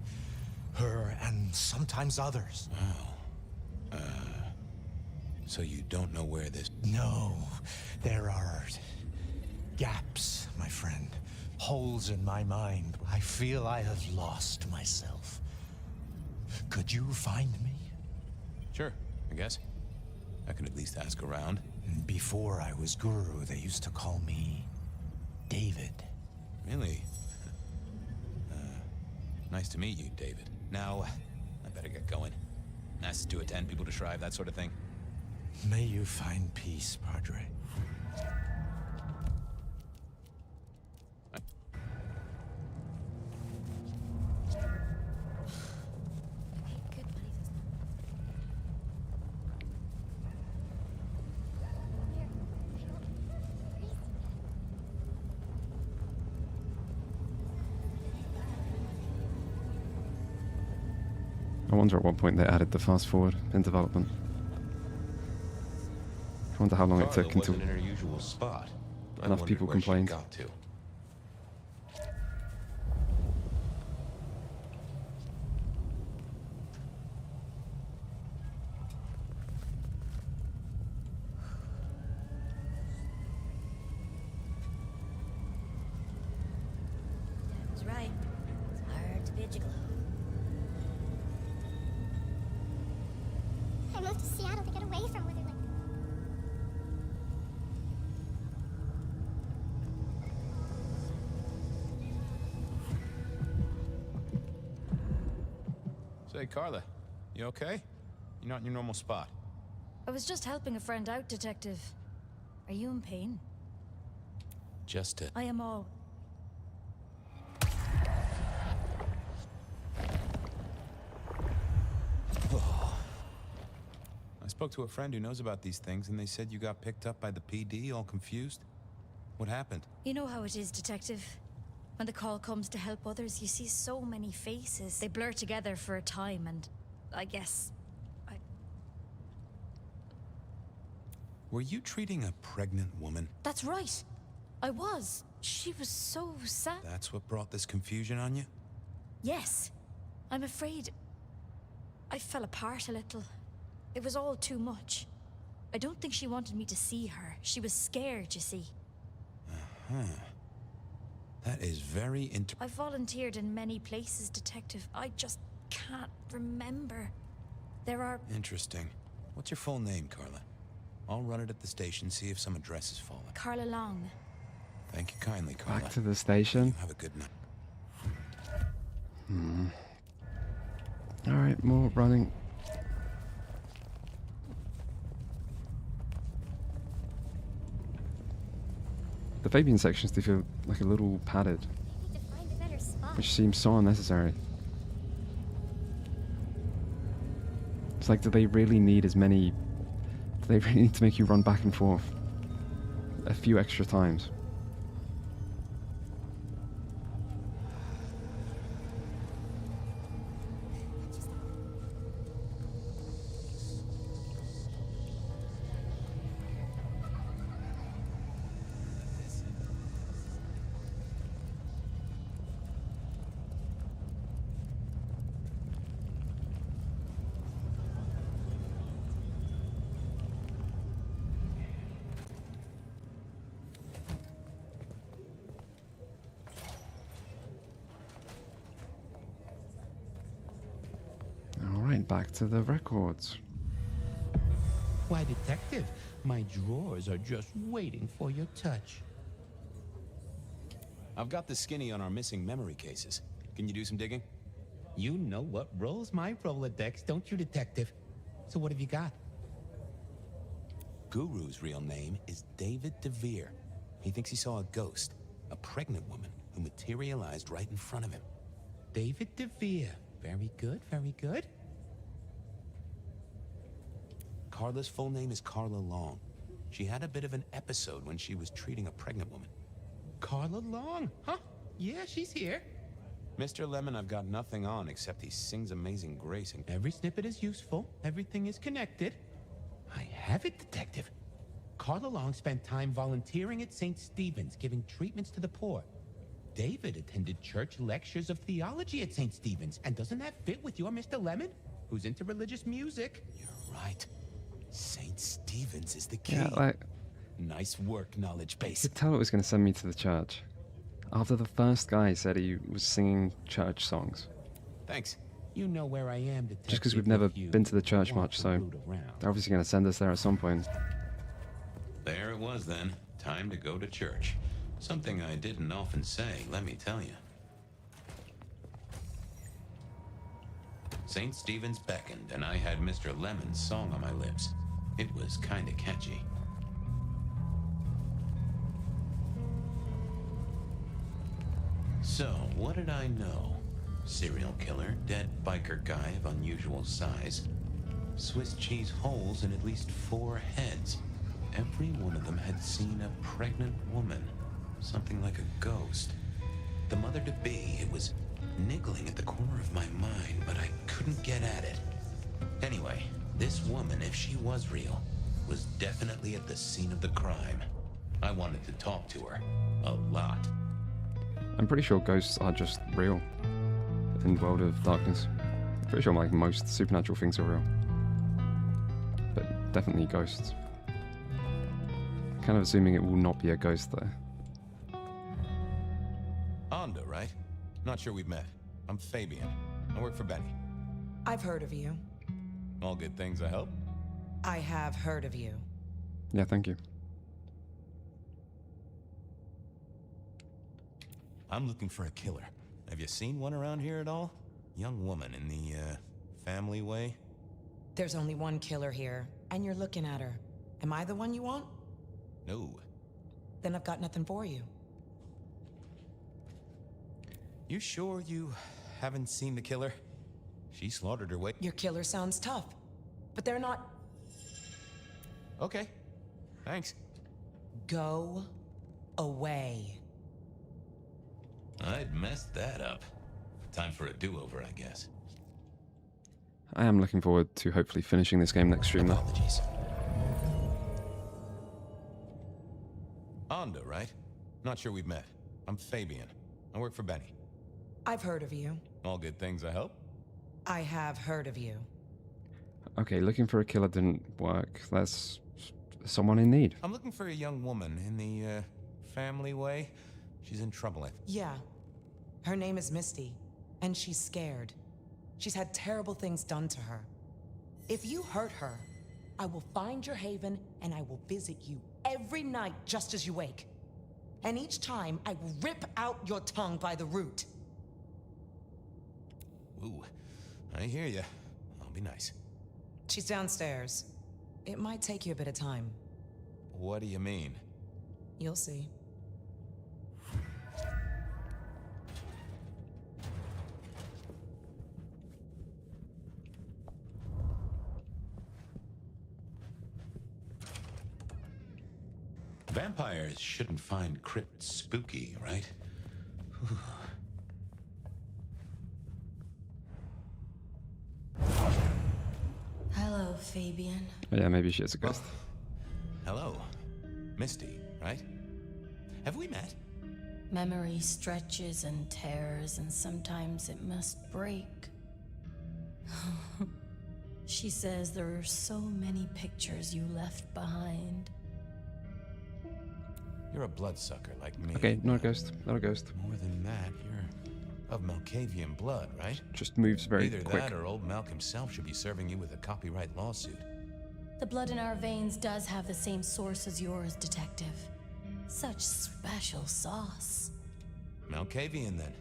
Her and sometimes others. Wow. So you don't know where this... No, there are gaps, my friend. Holes in my mind. I feel I have lost myself. Could you find me? Sure, I guess. I can at least ask around. Before I was Guru, they used to call me David. Really? Nice to meet you, David. Now, I better get going. Masses to attend, people to shrive, that sort of thing. May you find peace, Padre. I wonder at what point they added the fast forward in development. I wonder how long it took until in her usual spot. enough people complained. Got to. That's right. It's hard to bitch a glow. I moved to Seattle to get away from Witherland. Say, Carla, you okay? You're not in your normal spot. I was just helping a friend out, Detective. Are you in pain? Just I am all. I spoke to a friend who knows about these things, and they said you got picked up by the PD, all confused. What happened? You know how it is, Detective. When the call comes to help others, you see so many faces. They blur together for a time, and I guess... Were you treating a pregnant woman? That's right. I was. She was so sad. That's what brought this confusion on you? Yes. I'm afraid... I fell apart a little. It was all too much. I don't think she wanted me to see her. She was scared, you see. Uh-huh. That is very I've volunteered in many places, Detective. I just can't remember. There are... Interesting. What's your full name, Carla? I'll run it at the station, see if some address has fallen. Carla Long. Thank you kindly, Carla. Back to the station. Have a good night. Alright, more running. The Fabian sections do feel like a little padded, which seems so unnecessary. It's like, do they really need as many... Do they really need to make you run back and forth a few extra times? Back to the records. Why, Detective, my drawers are just waiting for your touch. I've got the skinny on our missing memory cases. Can you do some digging? You know what rolls my Rolodex, don't you, Detective? So what have you got? Guru's real name is David DeVere. He thinks he saw a ghost, a pregnant woman who materialized right in front of him. David DeVere. Very good, very good. Carla's full name is Carla Long. She had a bit of an episode when she was treating a pregnant woman. Carla Long, huh? Yeah, she's here. Mr. Lemon, I've got nothing on except he sings Amazing Grace and Every snippet is useful. Everything is connected. I have it, Detective. Carla Long spent time volunteering at St. Stephen's, giving treatments to the poor. David attended church lectures of theology at St. Stephen's. And doesn't that fit with your Mr. Lemon, who's into religious music? You're right. St. Stephen's is the key. Yeah, like, nice work, knowledge I base. could tell it was going to send me to the church. After the first guy said he was singing church songs. Thanks. You know where I am, Detective. Just because we've never been to the church much, so they're obviously going to send us there at some point. There it was then. Time to go to church. Something I didn't often say, let me tell you. St. Stephen's beckoned, and I had Mr. Lemon's song on my lips. It was kinda catchy. So, what did I know? Serial killer, dead biker guy of unusual size. Swiss cheese holes in at least 4 heads. Every one of them had seen a pregnant woman. Something like a ghost. The mother-to-be, it was niggling at the corner of my mind, but I couldn't get at it. Anyway, this woman, if she was real, was definitely at the scene of the crime. I wanted to talk to her. A lot. I'm pretty sure ghosts are just real in World of Darkness. I'm pretty sure like most supernatural things are real. But definitely ghosts. Kind of assuming it will not be a ghost though. Onda, right? Not sure we've met. I'm Fabian. I work for Benny. I've heard of you. All good things, I hope? I have heard of you. Yeah, thank you. I'm looking for a killer. Have you seen one around here at all? Young woman in the, family way? There's only one killer here, and you're looking at her. Am I the one you want? No. Then I've got nothing for you. You sure you haven't seen the killer? She slaughtered her way. Your killer sounds tough, but they're not. Okay. Thanks. Go away. I'd messed that up. Time for a do-over, I guess. I am looking forward to hopefully finishing this game next stream though. Apologies. Onda, right? Not sure we've met. I'm Fabian. I work for Benny. I've heard of you. All good things, I hope? I have heard of you. Okay, looking for a killer didn't work. That's someone in need. I'm looking for a young woman in the, family way. She's in trouble, Yeah. Her name is Misty, and she's scared. She's had terrible things done to her. If you hurt her, I will find your haven and I will visit you every night just as you wake. And each time, I will rip out your tongue by the root. Ooh, I hear ya. I'll be nice. She's downstairs. It might take you a bit of time. What do you mean? You'll see. Vampires shouldn't find crypts spooky, right? Hello, Fabian. Yeah, maybe she is a ghost. Hello. Misty, right? Have we met? Memory stretches and tears, and sometimes it must break. She says there are so many pictures you left behind. You're a bloodsucker like me. Okay, not a ghost. Not a ghost. More than that, you're of Malkavian blood, right? Just moves very Either quick. that or old Malk himself should be serving you with a copyright lawsuit. The blood in our veins does have the same source as yours, Detective. Such special sauce. Malkavian, then.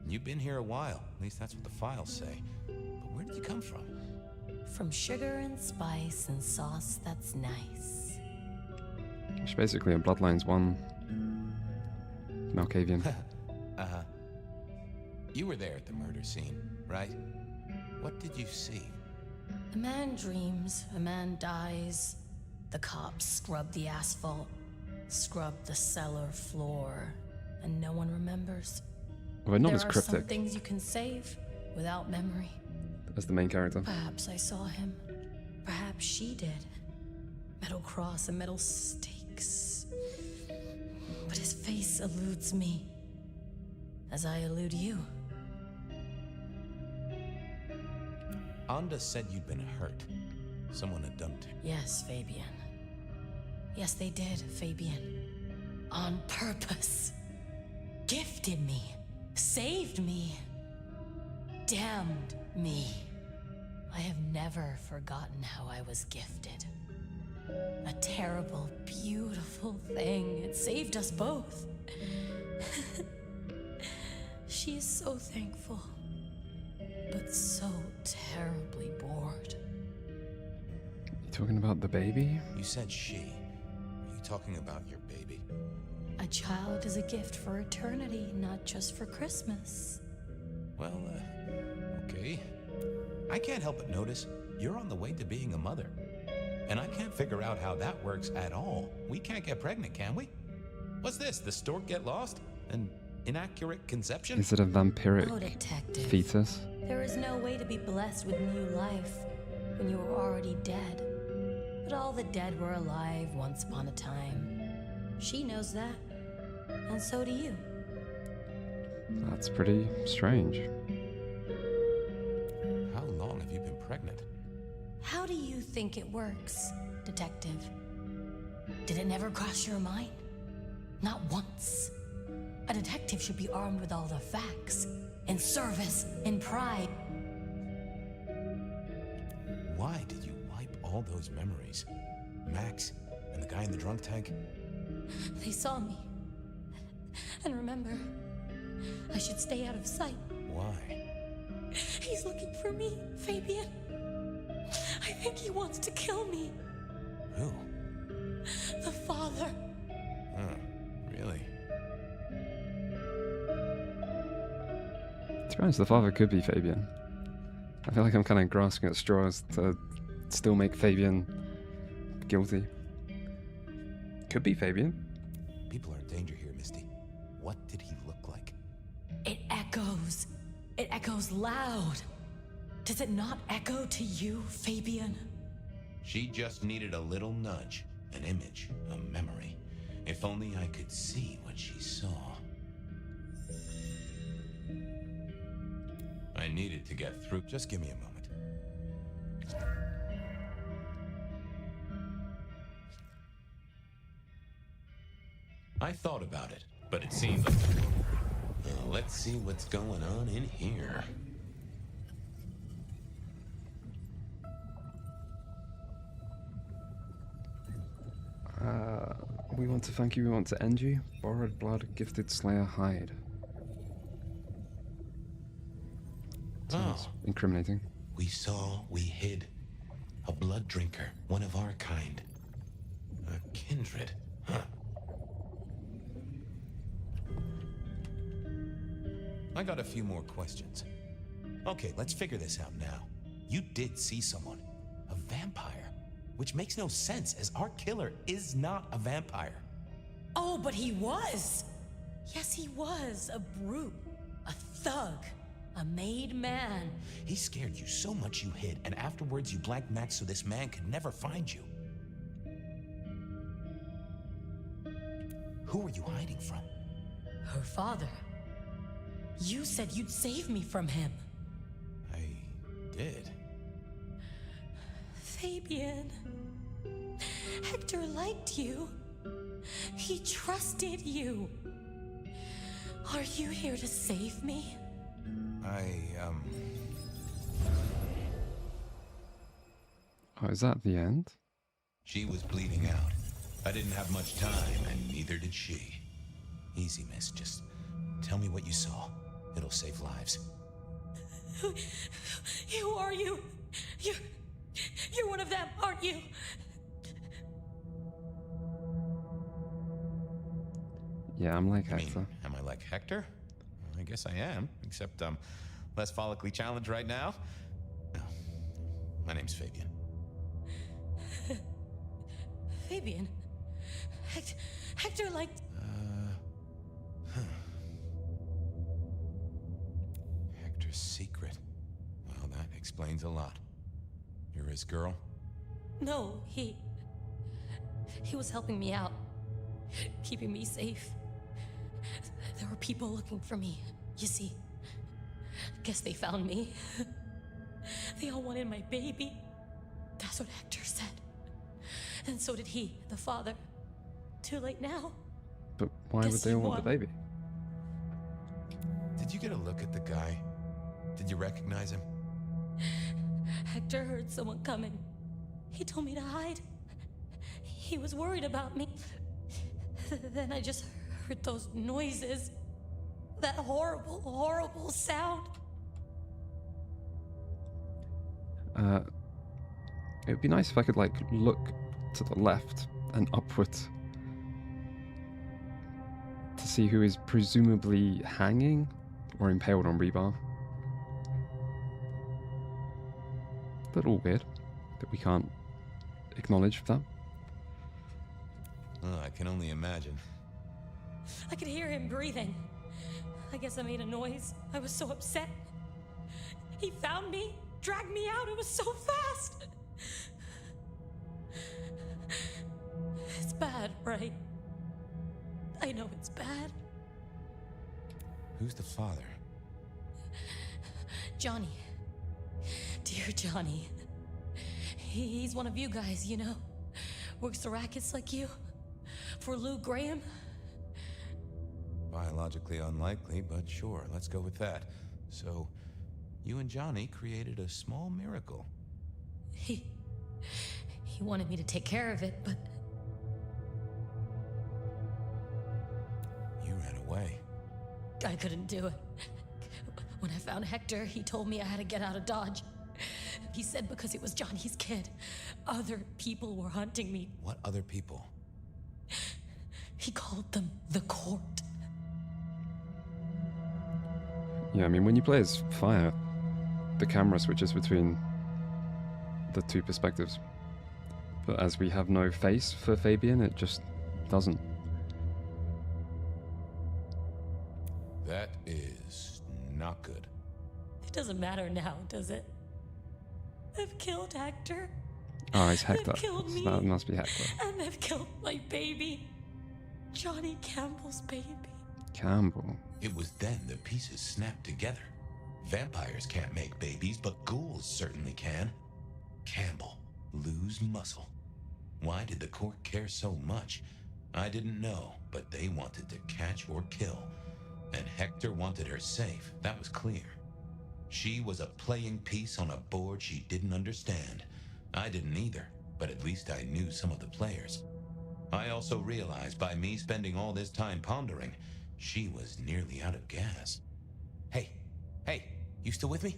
You've been here a while. At least that's what the files say. But where did you come from? From sugar and spice and sauce that's nice. She's basically a Bloodlines 1 Malkavian. Uh-huh. You were there at the murder scene, right? What did you see? A man dreams, a man dies. The cops scrub the asphalt, scrub the cellar floor, and no one remembers. Well, not there as are cryptic some things you can save without memory. as the main character. Perhaps I saw him. Perhaps she did. Metal cross and metal stakes. But his face eludes me. As I elude you. Anda said you'd been hurt. Someone had dumped her. Yes, Fabian. Yes, they did, Fabian. On purpose. Gifted me. Saved me. Damned me. I have never forgotten how I was gifted. A terrible, beautiful thing. It saved us both. She is so thankful, but so terribly bored. You talking about the baby? You said she. Are you talking about your baby? A child is a gift for eternity, not just for Christmas. Well, okay. I can't help but notice you're on the way to being a mother. And I can't figure out how that works at all. We can't get pregnant, can we? What's this? The stork get lost? An inaccurate conception? Is it a vampiric Oh, detective. fetus? There is no way to be blessed with new life when you are already dead. But all the dead were alive once upon a time. She knows that. And so do you. That's pretty strange. How long have you been pregnant? How do you think it works, detective? Did it never cross your mind? Not once. A detective should be armed with all the facts. In service, in pride. Why did you wipe all those memories? Max and the guy in the drunk tank? They saw me. And remember, I should stay out of sight. Why? He's looking for me, Fabian. I think he wants to kill me. Who? The father. Huh, really? To be honest, the father could be Fabian. I feel like I'm kind of grasping at straws to still make Fabian guilty. Could be Fabian. People are in danger here, Misty. What did he look like? It echoes. It echoes loud. Does it not echo to you, Fabian? She just needed a little nudge, an image, a memory. If only I could see what she saw. I needed to get through. Just give me a moment. I thought about it, but it seemed like... let's see what's going on in here. We want to thank you, we want to end you. Borrowed blood, gifted slayer hide. Sounds incriminating. We saw, we hid. A blood drinker, one of our kind. A kindred, huh? I got a few more questions. Okay, let's figure this out now. You did see someone. A vampire. Which makes no sense, as our killer is not a vampire. Oh, but he was! Yes, he was. A brute. A thug. A made man. He scared you so much you hid, and afterwards you blanked Max so this man could never find you. Who were you hiding from? Her father. You said you'd save me from him. I did. Fabian. Hector liked you. He trusted you. Are you here to save me? Oh, is that the end? She was bleeding out. I didn't have much time, and neither did she. Easy, miss. Just tell me what you saw. It'll save lives. Who are you? You're one of them, aren't you? Yeah, I'm like Hector. Am I like Hector? I guess I am, except I'm less follically challenged right now. No, my name's Fabian. Fabian? Hector liked... secret. Well, that explains a lot. You're his girl? No, he was helping me out, keeping me safe. There were people looking for me, you see. Guess they found me. They all wanted my baby. That's what Hector said. And so did he, the father. Too late now. But why would they all want the baby? Did you get a look at the guy? Did you recognize him? Hector heard someone coming. He told me to hide. He was worried about me. Then I just heard those noises. That horrible, horrible sound. It would be nice if I could, like, look to the left and upward to see who is presumably hanging or impaled on rebar. A little weird that we can't acknowledge that. Oh, I can only imagine. I could hear him breathing. I guess I made a noise. I was so upset. He found me, dragged me out. It was so fast. It's bad, right? I know it's bad. Who's the father? Johnny. Dear Johnny. He's one of you guys, you know. Works the rackets like you. For Lou Graham. Biologically unlikely, but sure, let's go with that. So, you and Johnny created a small miracle. He wanted me to take care of it, but... You ran away. I couldn't do it. When I found Hector, he told me I had to get out of Dodge. He said because it was Johnny's kid, other people were hunting me. What other people? He called them the court. Yeah, I mean, when you play as Fire, the camera switches between the two perspectives. But as we have no face for Fabian, it just doesn't. That is not good. It doesn't matter now, does it? They've killed Hector. Oh, it's Hector. They've killed me. So that must be Hector. And they've killed my baby. Johnny Campbell's baby. Campbell. It was then the pieces snapped together. Vampires can't make babies, but ghouls certainly can. Campbell, lose muscle. Why did the court care so much? I didn't know, but they wanted to catch or kill. And Hector wanted her safe, that was clear. She was a playing piece on a board she didn't understand. I didn't either, but at least I knew some of the players. I also realized by me spending all this time pondering, she was nearly out of gas. Hey, you still with me?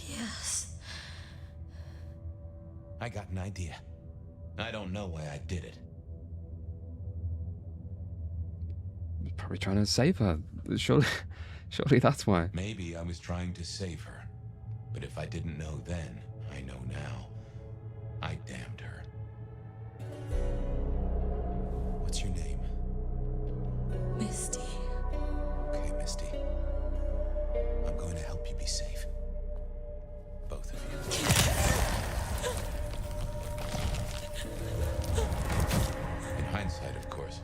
Yes. I got an idea. I don't know why I did it. Probably trying to save her. Surely that's why. Maybe I was trying to save her. But if I didn't know then, I know now. I damned her. What's your name? Misty. Okay, Misty. I'm going to help you be safe. Both of you. In hindsight, of course.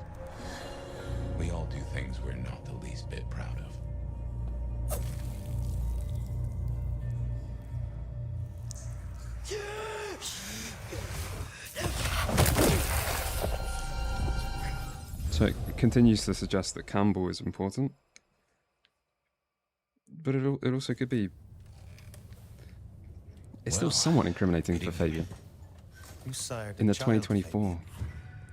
We all do things we're not the least bit proud of. So it continues to suggest that Campbell is important. But it also could be... It's still somewhat incriminating for Fabian. You sired In the a child, 2024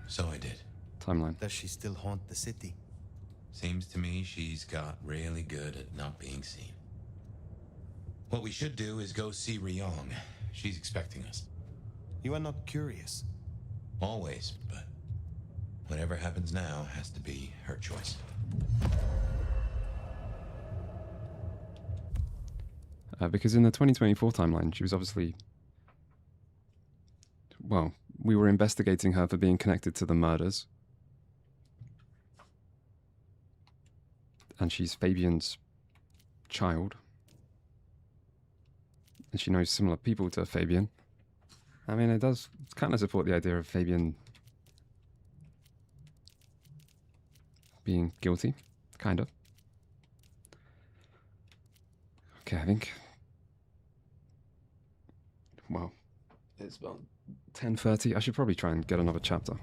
So I did. timeline. Does she still haunt the city? Seems to me she's got really good at not being seen. What we should do is go see Ryong. She's expecting us. You are not curious. Always, but whatever happens now has to be her choice. Because in the 2024 timeline, she was obviously... Well, we were investigating her for being connected to the murders. and she's Fabian's child. And she knows similar people to Fabian. I mean, it does kind of support the idea of Fabian being guilty, kind of. Okay, I think... Well, it's about 10:30. I should probably try and get another chapter.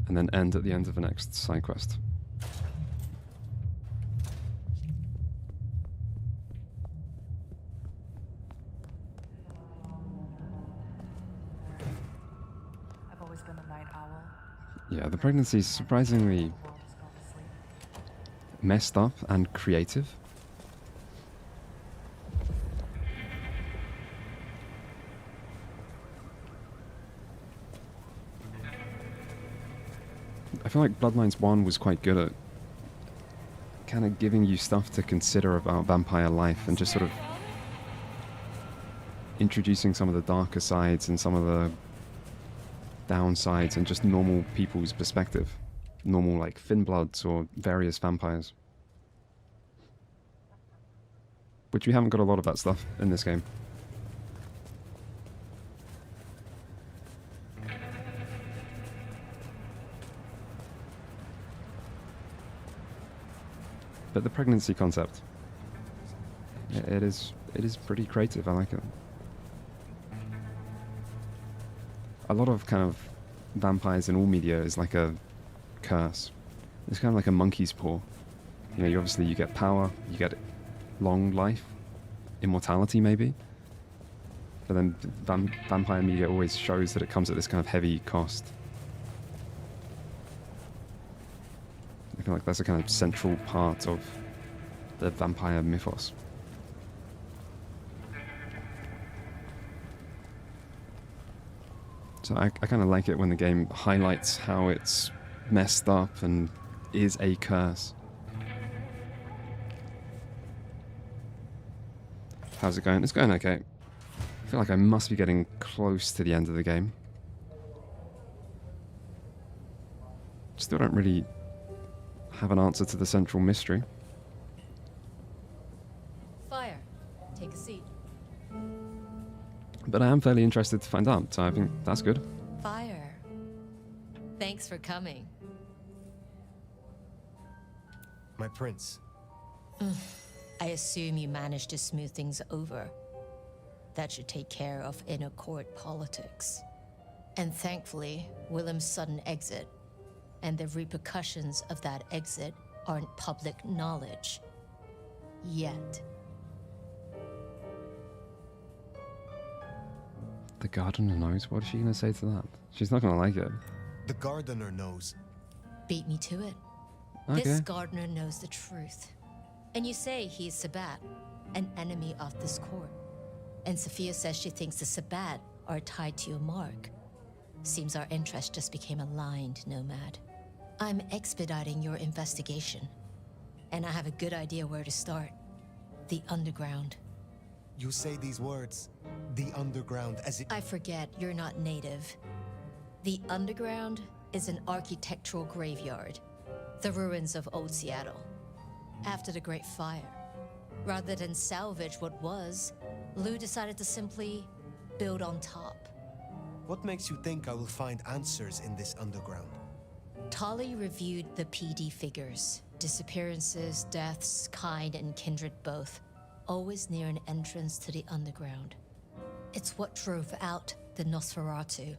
And then end at the end of the next side quest. I've always been a night owl. Yeah, the pregnancy is surprisingly messed up and creative. I feel like Bloodlines 1 was quite good at kind of giving you stuff to consider about vampire life and just sort of introducing some of the darker sides and some of the downsides and just normal people's perspective. Normal, like, Finbloods or various vampires. Which we haven't got a lot of that stuff in this game. But the pregnancy concept, it is pretty creative. I like it. A lot of kind of vampires in all media is like a curse. It's kind of like a monkey's paw. You know, you get power, you get long life, immortality maybe. But then vampire media always shows that it comes at this kind of heavy cost. I feel like that's a kind of central part of the vampire mythos. So I kind of like it when the game highlights how it's messed up and is a curse. How's it going? It's going okay. I feel like I must be getting close to the end of the game. Still don't really have an answer to the central mystery. Fire. Take a seat. But I am fairly interested to find out, so I think that's good. Fire. Thanks for coming. My prince. I assume you managed to smooth things over. That should take care of inner court politics. And thankfully, Willem's sudden exit and the repercussions of that exit aren't public knowledge. Yet. The gardener knows? What is she going to say to that? She's not going to like it. The gardener knows. Beat me to it. Okay. This gardener knows the truth. And you say he's Sabbat, an enemy of this court. And Sophia says she thinks the Sabbat are tied to your mark. Seems our interest just became aligned, Nomad. I'm expediting your investigation. And I have a good idea where to start. The underground. You say these words, the underground, as it... I forget, you're not native. The underground is an architectural graveyard. The ruins of old Seattle. After the Great Fire. Rather than salvage what was, Lou decided to simply build on top. What makes you think I will find answers in this underground? Tally reviewed the PD figures. Disappearances, deaths, kind and kindred both. Always near an entrance to the underground. It's what drove out the Nosferatu.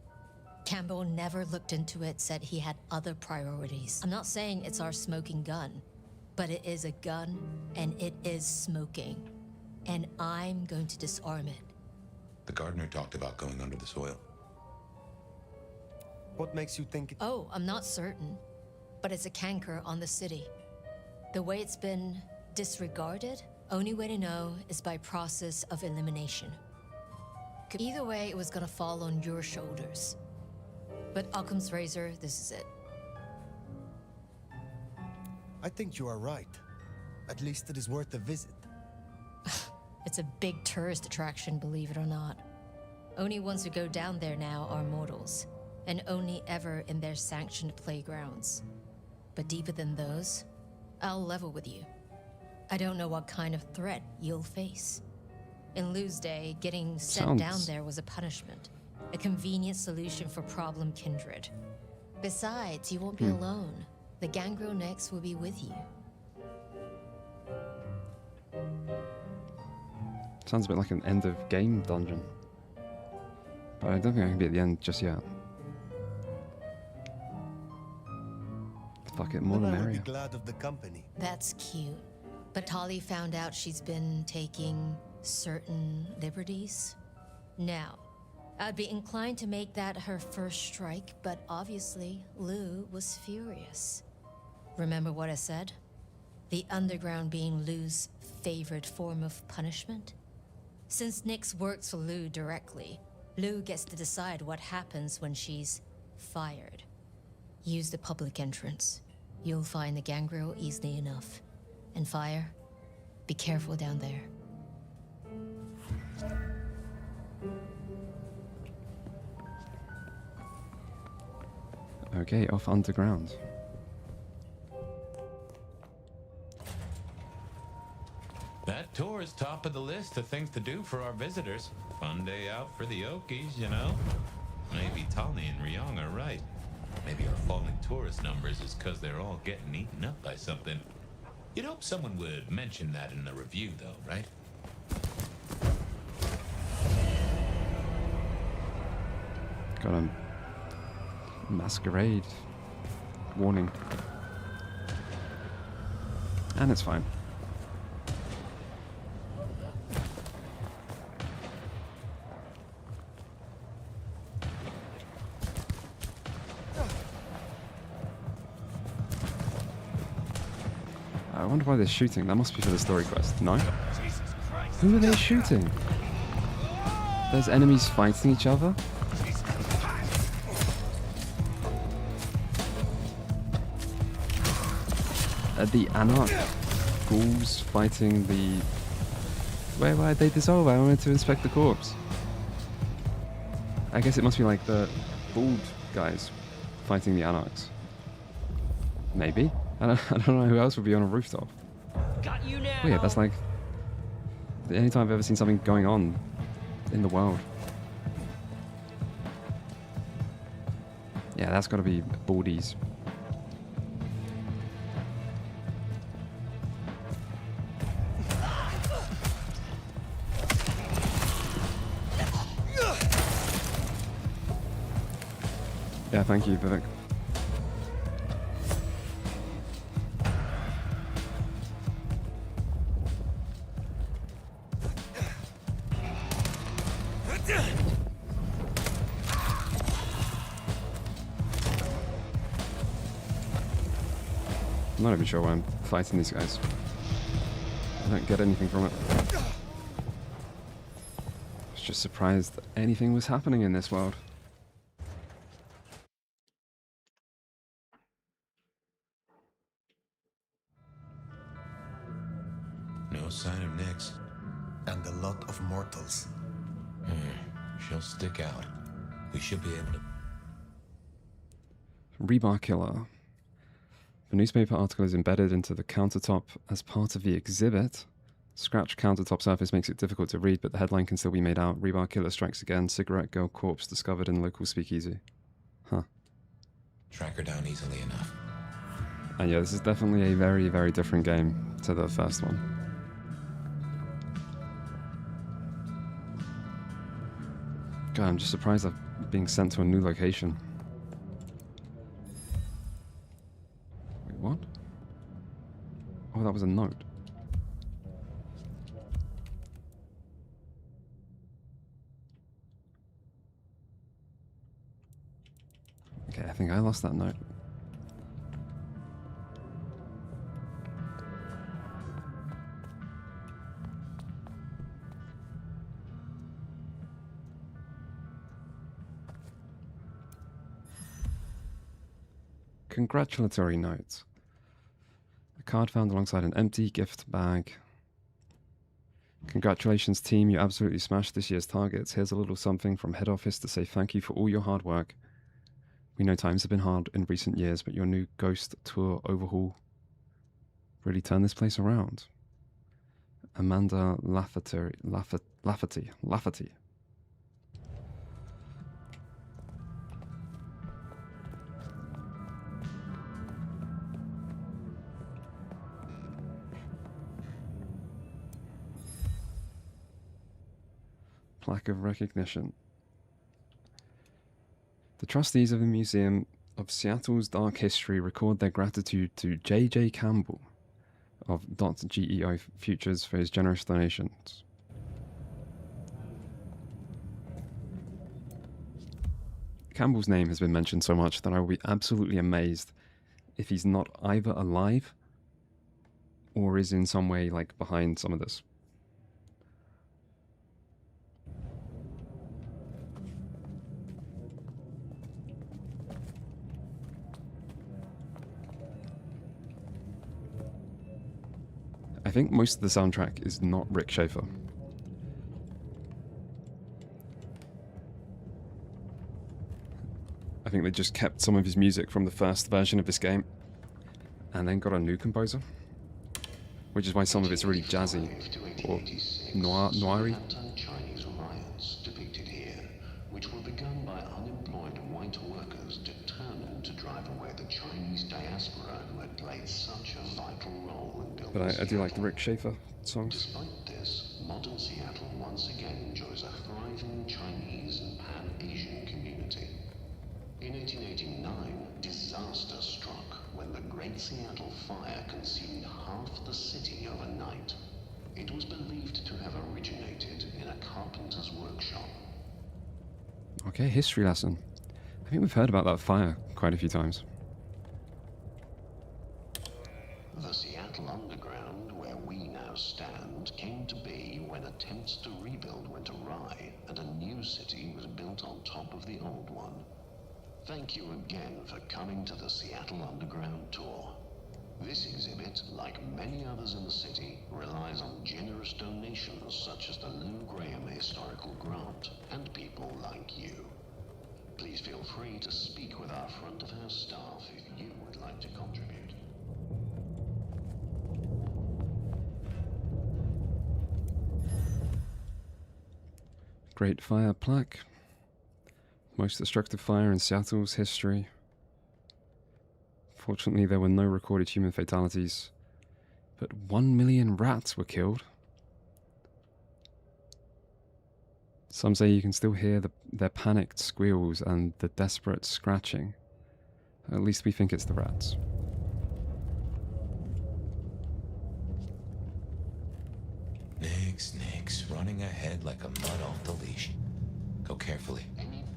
Campbell never looked into it, said he had other priorities. I'm not saying it's our smoking gun, but it is a gun and it is smoking. And I'm going to disarm it. The gardener talked about going under the soil. What makes you think... Oh, I'm not certain, but it's a canker on the city. The way it's been disregarded, only way to know is by process of elimination. Either way, it was gonna fall on your shoulders. But Occam's razor, this is it. I think you are right. At least it is worth a visit. It's a big tourist attraction, believe it or not. Only ones who go down there now are mortals. and only ever in their sanctioned playgrounds. But deeper than those, I'll level with you. I don't know what kind of threat you'll face. In Lou's day, getting sent down there was a punishment, a convenient solution for problem kindred. Besides, you won't be alone. The Gangrel next will be with you. Sounds a bit like an end of game dungeon. But I don't think I can be at the end just yet. Fuck it, more than I would merrier. be glad of the company. That's cute. But Tally found out she's been taking certain liberties. Now, I'd be inclined to make that her first strike, but obviously, Lou was furious. Remember what I said? The underground being Lou's favorite form of punishment? Since Nyx works for Lou directly, Lou gets to decide what happens when she's fired. Use the public entrance. You'll find the gangrel easily enough. And fire, be careful down there. Okay, off underground. That tour is top of the list of things to do for our visitors. Fun day out for the Okies, you know? Maybe Tally and Ryong are right. Maybe our falling tourist numbers is because they're all getting eaten up by something. You'd hope someone would mention that in the review, though, right? Got a masquerade warning. And it's fine. I wonder why they're shooting. That must be for the story quest. No? Who are they shooting? There's enemies fighting each other? The Anarch ghouls fighting the... Why did they dissolve? I wanted to inspect the corpse. I guess it must be like the bald guys fighting the Anarchs. Maybe. I don't know who else would be on a rooftop. Got you now. Weird, that's like the only time I've ever seen something going on in the world. Yeah, that's got to be baldies. Yeah, thank you, Vivek. I'm not even sure why I'm fighting these guys. I don't get anything from it. I was just surprised that anything was happening in this world. No sign of Nyx. And a lot of mortals. She'll stick out. We should be able to... Rebar killer. The newspaper article is embedded into the countertop as part of the exhibit. Scratched countertop surface makes it difficult to read, but the headline can still be made out. Rebar killer strikes again. Cigarette girl corpse discovered in local speakeasy. Huh. Track her down easily enough. And yeah, this is definitely a very, very different game to the first one. God, I'm just surprised I'm being sent to a new location. Wait, what? Oh, that was a note. Okay, I think I lost that note. Congratulatory note. A card found alongside an empty gift bag. Congratulations team, you absolutely smashed this year's targets. Here's a little something from head office to say thank you for all your hard work. We know times have been hard in recent years, but your new ghost tour overhaul really turned this place around. Amanda Lafferty. Plaque of recognition. The trustees of the Museum of Seattle's Dark History record their gratitude to J.J. Campbell of .geo Futures for his generous donations. Campbell's name has been mentioned so much that I will be absolutely amazed if he's not either alive or is in some way like behind some of this. I think most of the soundtrack is not Rick Schaefer. I think they just kept some of his music from the first version of this game and then got a new composer, which is why some of it's really jazzy or noiry. Chinese riots depicted here, which were begun by unemployed white workers determined to drive away the Chinese diaspora who had played such a vital role in building. But I do like the Rick Schaefer songs. Despite this, modern Seattle once again enjoys a thriving Chinese and Pan-Asian community. In 1889, disaster struck when the Great Seattle Fire consumed half the city overnight. It was believed to have originated in a carpenter's workshop. Okay, history lesson. I think we've heard about that fire quite a few times. The Seattle Underground, where we now stand, came to be when attempts to rebuild went awry and a new city was built on top of the old one. Thank you again for coming to the Seattle Underground tour. This exhibit, like many others in the city, relies on generous donations such as the Lou Graham Historical Grant and people like you. Please feel free to speak with our front of house staff if you would like to contribute. Great Fire plaque. Most destructive fire in Seattle's history. Fortunately, there were no recorded human fatalities, but 1 million rats were killed. Some say you can still hear their panicked squeals and the desperate scratching. At least we think it's the rats. Nix, running ahead like a mud off the leash. Go carefully.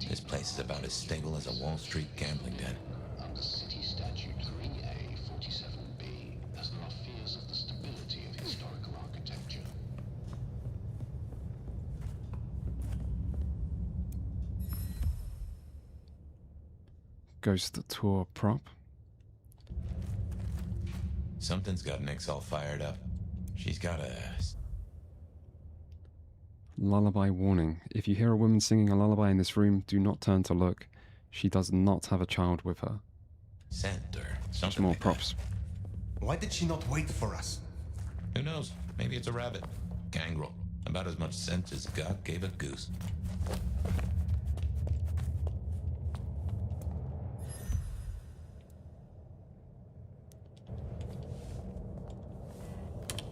This place is about as stable as a Wall Street gambling den. Under City Statute 3A47B, as there are fears of the stability of historical architecture. Ghost tour prop. Something's got Nix all fired up. She's got a... Lullaby warning. If you hear a woman singing a lullaby in this room, do not turn to look. She does not have a child with her. Scent or Just something more like props. Why did she not wait for us? Who knows? Maybe it's a rabbit. Gangrel. About as much sense as God gave a goose.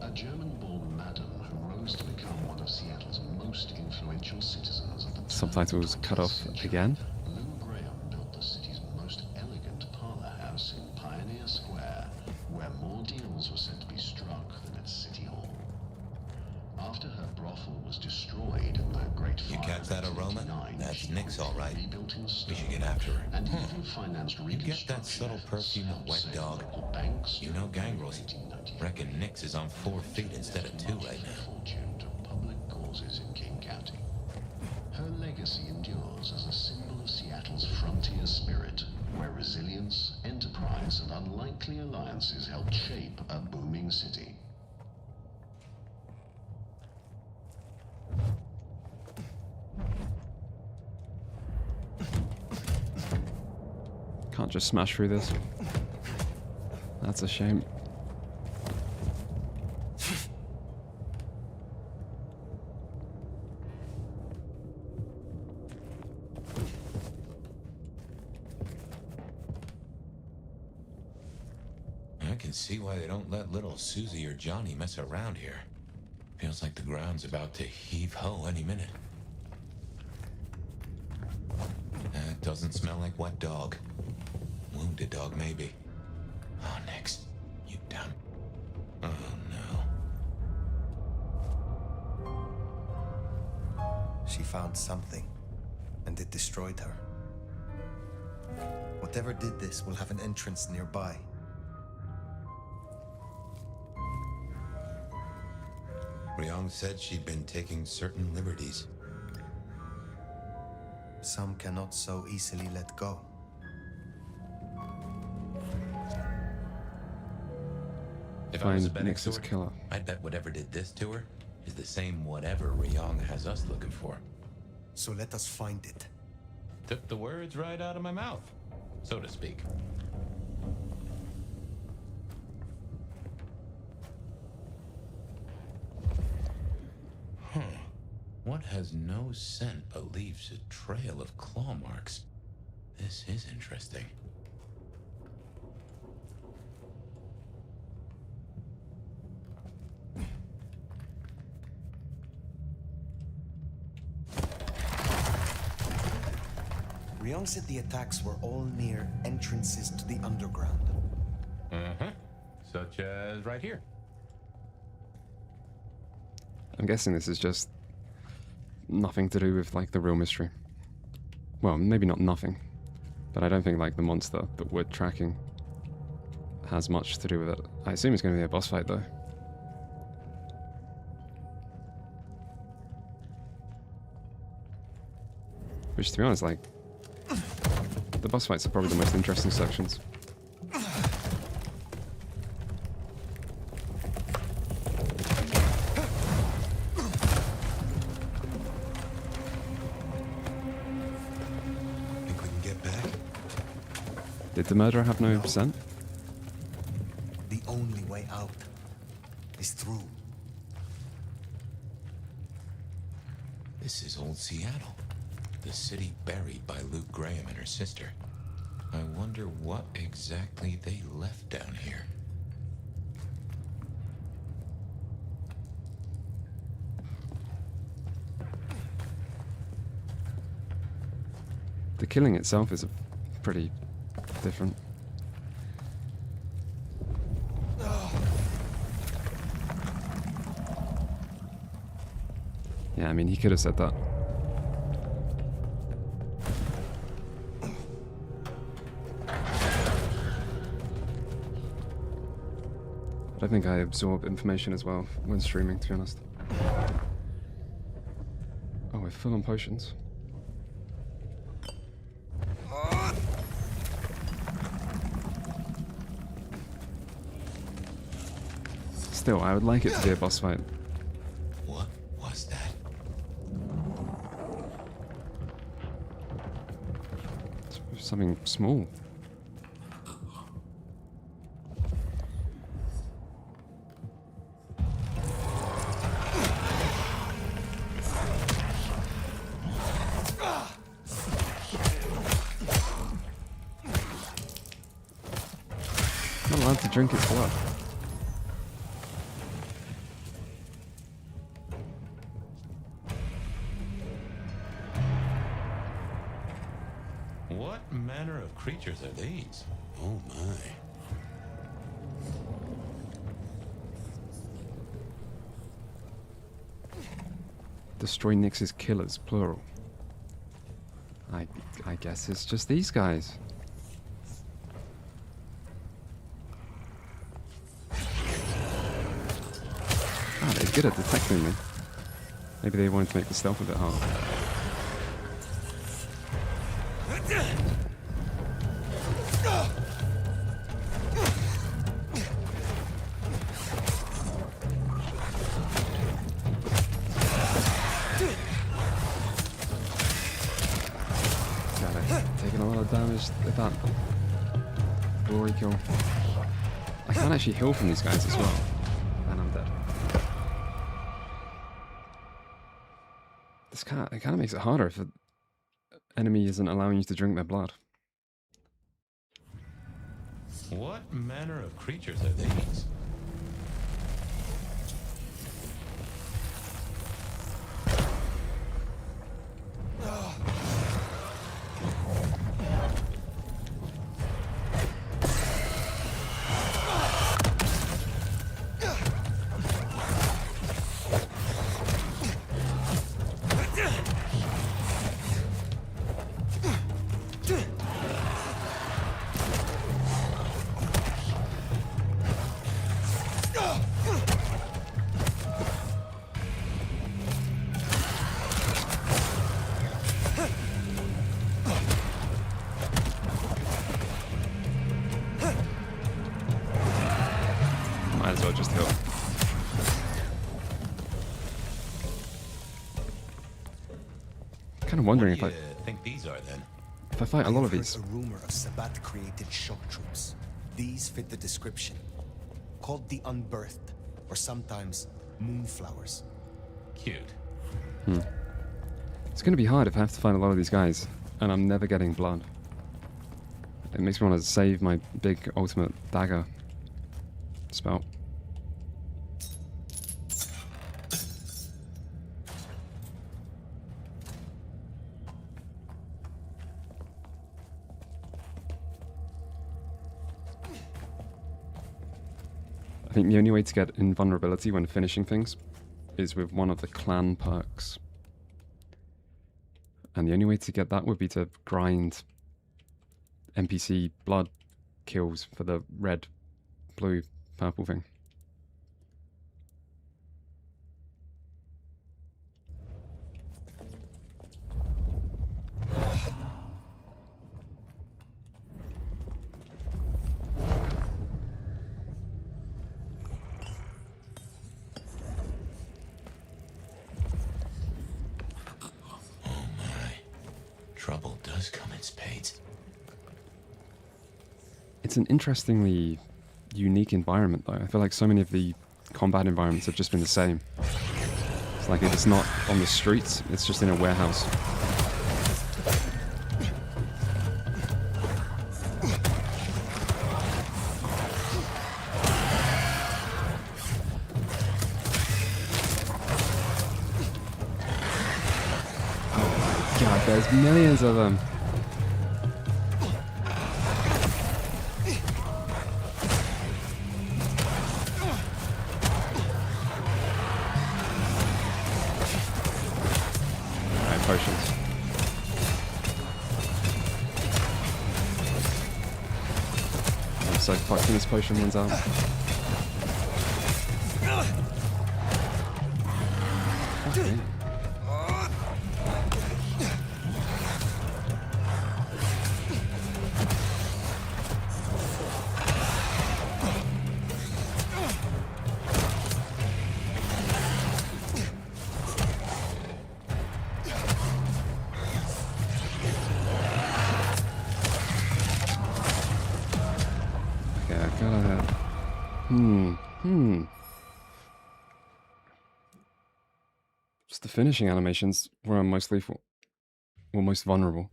A German-born madam who rose to become one of Seattle's most influential citizens of the Subtitles cut off again. Lou Graham built the city's most elegant parlor house in Pioneer Square, where more deals were said to be struck than at City Hall. After her brothel was destroyed in the Great Fire, You catch that aroma? That's Nix, all right. rebuilt in stone, We should get after her. and even financed You get that subtle perfume of wet dog? You know gangrels. Reckon Nix is on 4 feet instead of 2 right now. fortune to public causes in King County. Her legacy endures as a symbol of Seattle's frontier spirit, where resilience, enterprise, and unlikely alliances helped shape a booming city. just smash through this. That's a shame. I can see why they don't let little Susie or Johnny mess around here. Feels like the ground's about to heave-ho any minute. That doesn't smell like wet dog. Wounded dog, maybe. Oh, next. You dumb. Oh, no. She found something, and it destroyed her. Whatever did this will have an entrance nearby. Ryong said she'd been taking certain liberties. Some cannot so easily let go. If I was a Find betting Nix's sword, killer. I'd bet whatever did this to her is the same whatever Ryong has us looking for. So let us find it. Took the words right out of my mouth, so to speak. What has no scent but leaves a trail of claw marks? This is interesting. Ryong said the attacks were all near entrances to the underground. Such as right here. I'm guessing this is just nothing to do with like the real mystery. Well, maybe not nothing, but I don't think like the monster that we're tracking has much to do with it. I assume it's going to be a boss fight though. Which, to be honest, like the boss fights are probably the most interesting sections. Did the murderer have no scent? The only way out is through. This is old Seattle, the city buried by Luke Graham and her sister. I wonder what exactly they left down here. The killing itself is a pretty different. Yeah, I mean, he could have said that. But I think I absorb information as well when streaming, to be honest. Oh, we're full on potions. Still, I would like it to be a boss fight. What was that? Something small. Not allowed to drink its blood. What manner of creatures are these? Oh my. Destroy Nyx's killers, plural. I guess it's just these guys. Ah, they're good at detecting me. Maybe they wanted to make the stealth a bit harder. God, I've taken a lot of damage at that. glory kill. I can't actually heal from these guys as well. And I'm dead. It kind of makes it harder if an enemy isn't allowing you to drink their blood. What manner of creatures are these? Might as well just heal. Kind of wondering if I think these are then. If I fight a lot of these. A rumor of Sabat created shock troops. These fit the description. Called the Unbirthed, or sometimes Moonflowers. Cute. It's going to be hard if I have to fight a lot of these guys, and I'm never getting blood. It makes me want to save my big ultimate dagger spell. I think the only way to get invulnerability when finishing things is with one of the clan perks. And the only way to get that would be to grind NPC blood kills for the red, blue, purple thing. Trouble does come in spades. It's an interestingly unique environment, though. I feel like so many of the combat environments have just been the same. It's like if it's not on the streets, it's just in a warehouse. Oh my god, there's millions of them. Potions. I'm so fucked when this potion runs out. Okay. Just the finishing animations where I'm most lethal, or most vulnerable.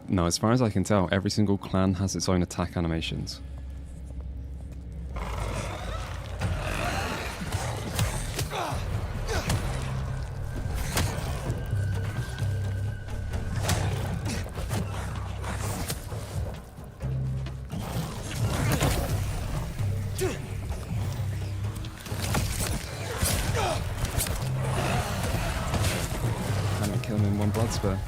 No, as far as I can tell, every single clan has its own attack animations. Can't kill him in one blood spell.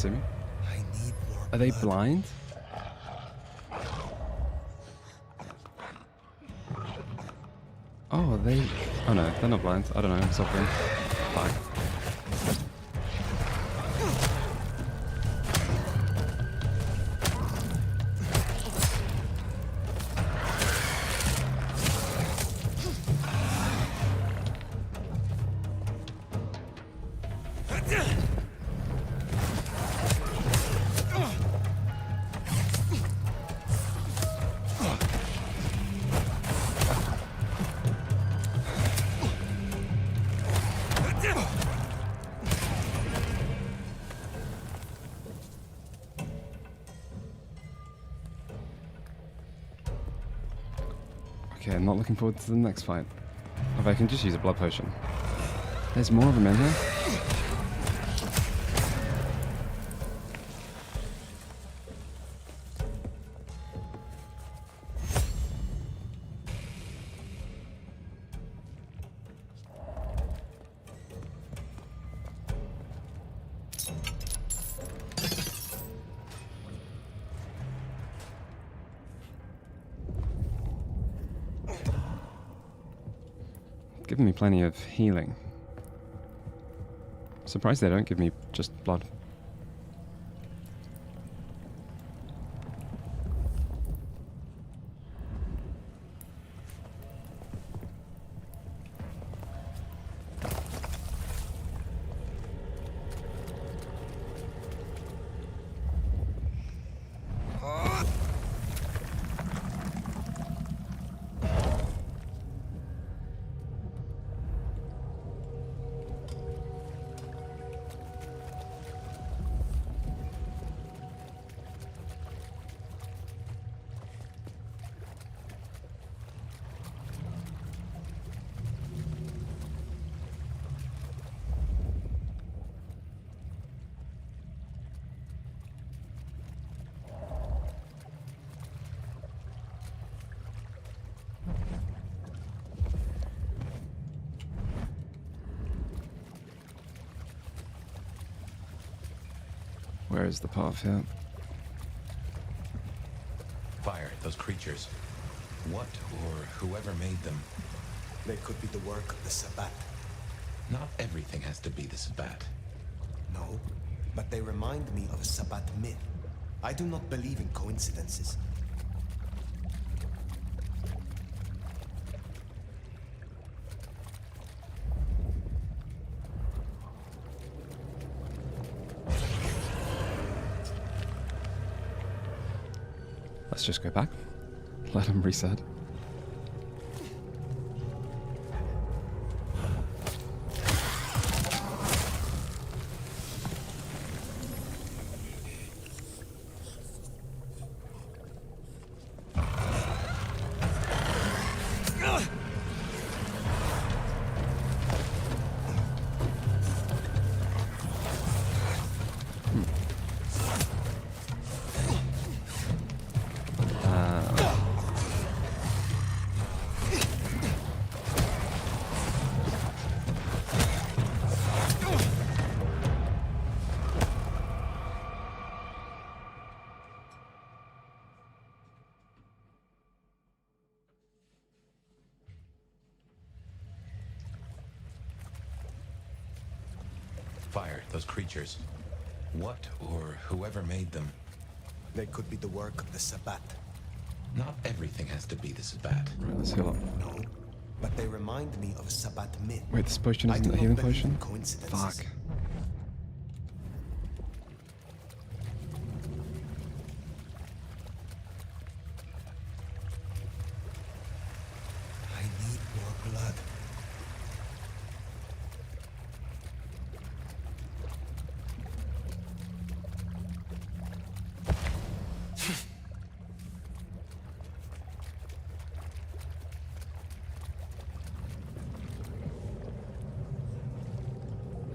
can't see me. I need more Are they blood. blind? Oh, are they... Oh no, they're not blind. I don't know, I'm suffering. Fuck. Okay, I'm not looking forward to the next fight. If I can just use a blood potion. There's more of them in here. Giving me plenty of healing. Surprised they don't give me just blood. Where is the path here? Fire, those creatures. What or whoever made them? They could be the work of the Sabbat. Not everything has to be the Sabbat. No, but they remind me of a Sabbat myth. I do not believe in coincidences. Let's just go back. Let them reset. Fire, those creatures. What or whoever made them? They could be the work of the Sabbat. Not everything has to be the Sabbat. Right, let's heal up. No, but they remind me of a Sabbat myth. Wait, this potion isn't a healing potion? Fuck. I need more blood.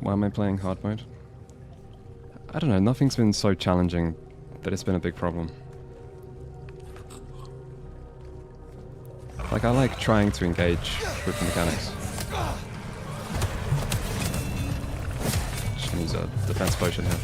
Why am I playing hard mode? I don't know, nothing's been so challenging that it's been a big problem. Like, I like trying to engage with the mechanics. Just gonna use a defense potion here.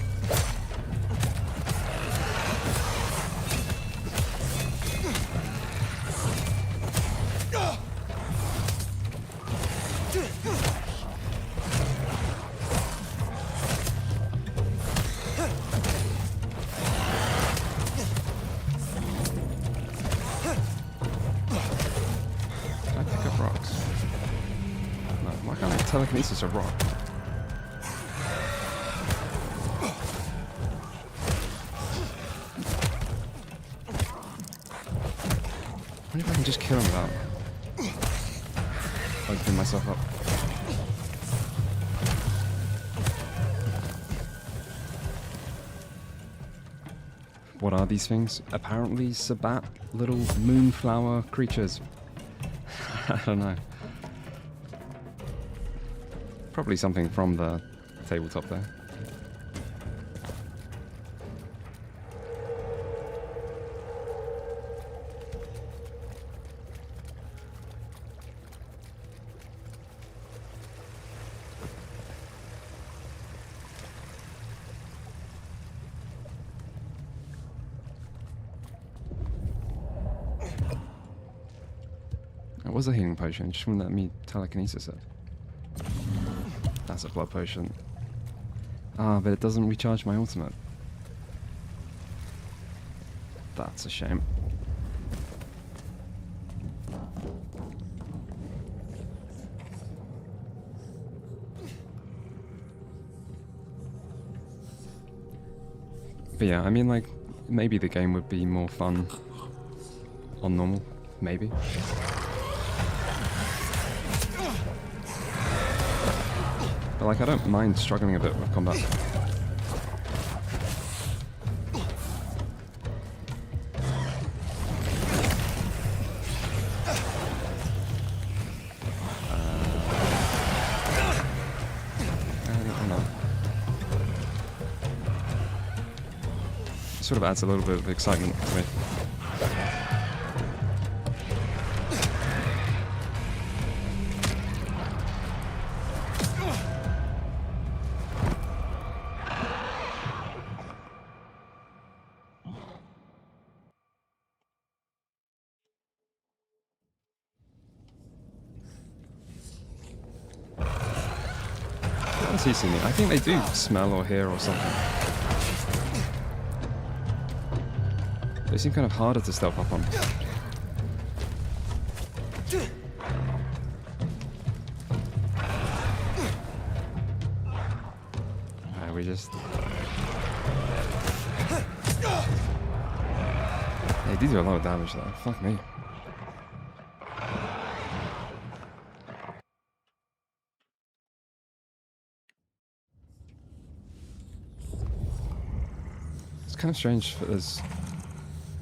telekinesis a rock? I wonder if I can just kill him without opening myself up. What are these things? Apparently Sabat, little moonflower creatures. I don't know. Probably something from the tabletop there. That was a healing potion, just wouldn't let me telekinesis it. That's a blood potion. Ah, but it doesn't recharge my ultimate. That's a shame. But yeah, I mean, like, maybe the game would be more fun on normal. Maybe. But like, I don't mind struggling a bit with combat. I don't know. It sort of adds a little bit of excitement to me. He see me? I think they do smell or hear or something. They seem kind of harder to stealth up on. Alright, we just... They do a lot of damage though. Fuck me. Kind of strange that there's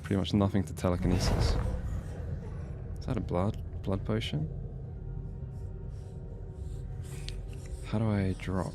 pretty much nothing to telekinesis. Is that a blood potion? How do I drop?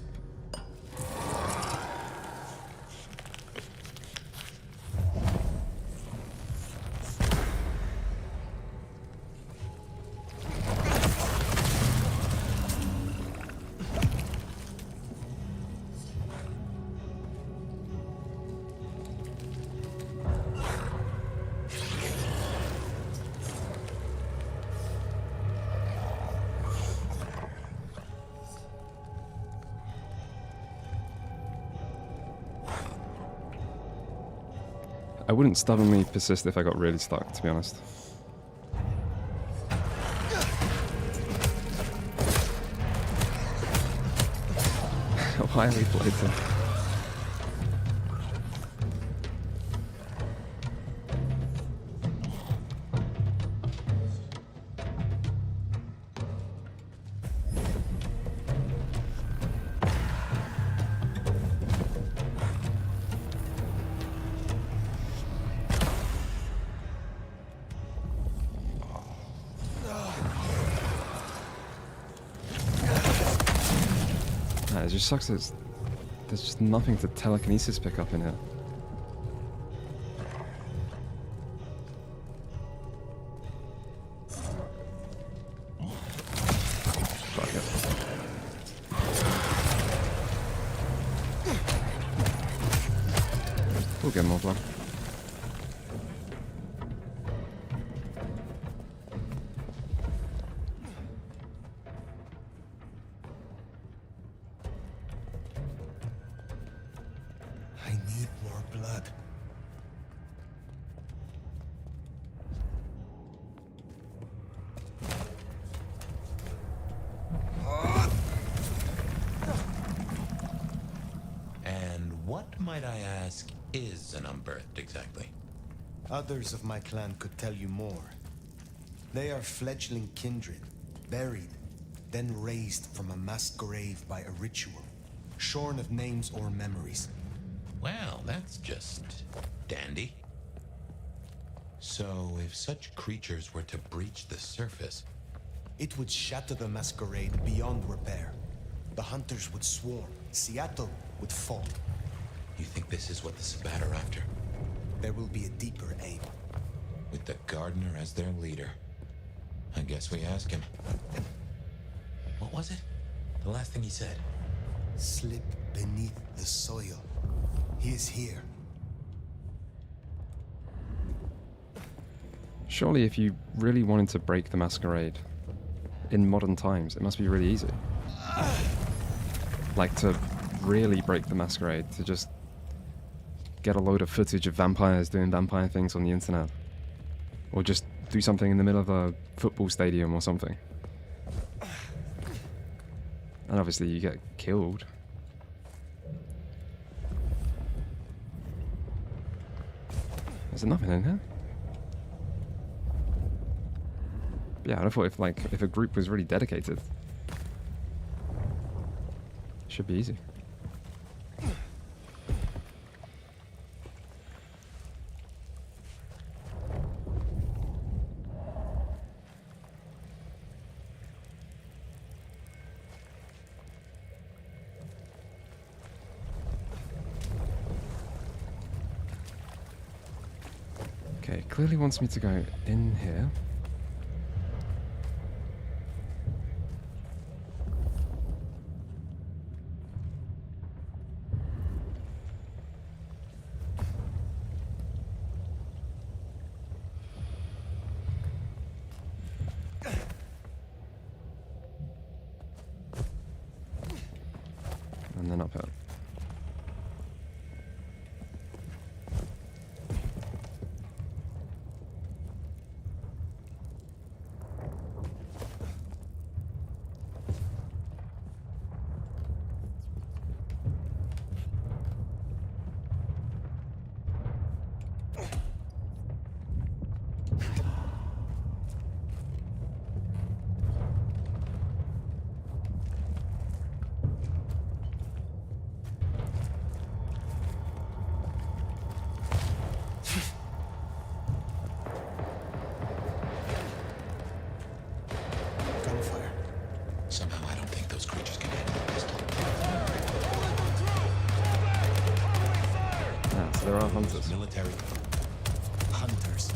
I wouldn't stubbornly persist if I got really stuck, to be honest. Why are we floating? It just sucks that there's just nothing to telekinesis pick up in here. Fuck it. We'll get more blood. might I ask, is an unbirthed exactly? Others of my clan could tell you more. They are fledgling kindred, buried, then raised from a mass grave by a ritual, shorn of names or memories. Well, that's just dandy. So, if such creatures were to breach the surface... It would shatter the masquerade beyond repair. The hunters would swarm. Seattle would fall. You think this is what the Sabbat are after? There will be a deeper aim. With the gardener as their leader. I guess we ask him. What was it? The last thing he said. Slip beneath the soil. He is here. Surely if you really wanted to break the masquerade in modern times, it must be really easy. Like to really break the masquerade, to just get a load of footage of vampires doing vampire things on the internet. Or just do something in the middle of a football stadium or something. And obviously you get killed. There's nothing in here. Yeah, I thought if a group was really dedicated, it should be easy. Okay, clearly wants me to go in here. And then uphill. Somehow I don't think those creatures can handle a pistol. Yeah, so there are hunters. Military. Hunters.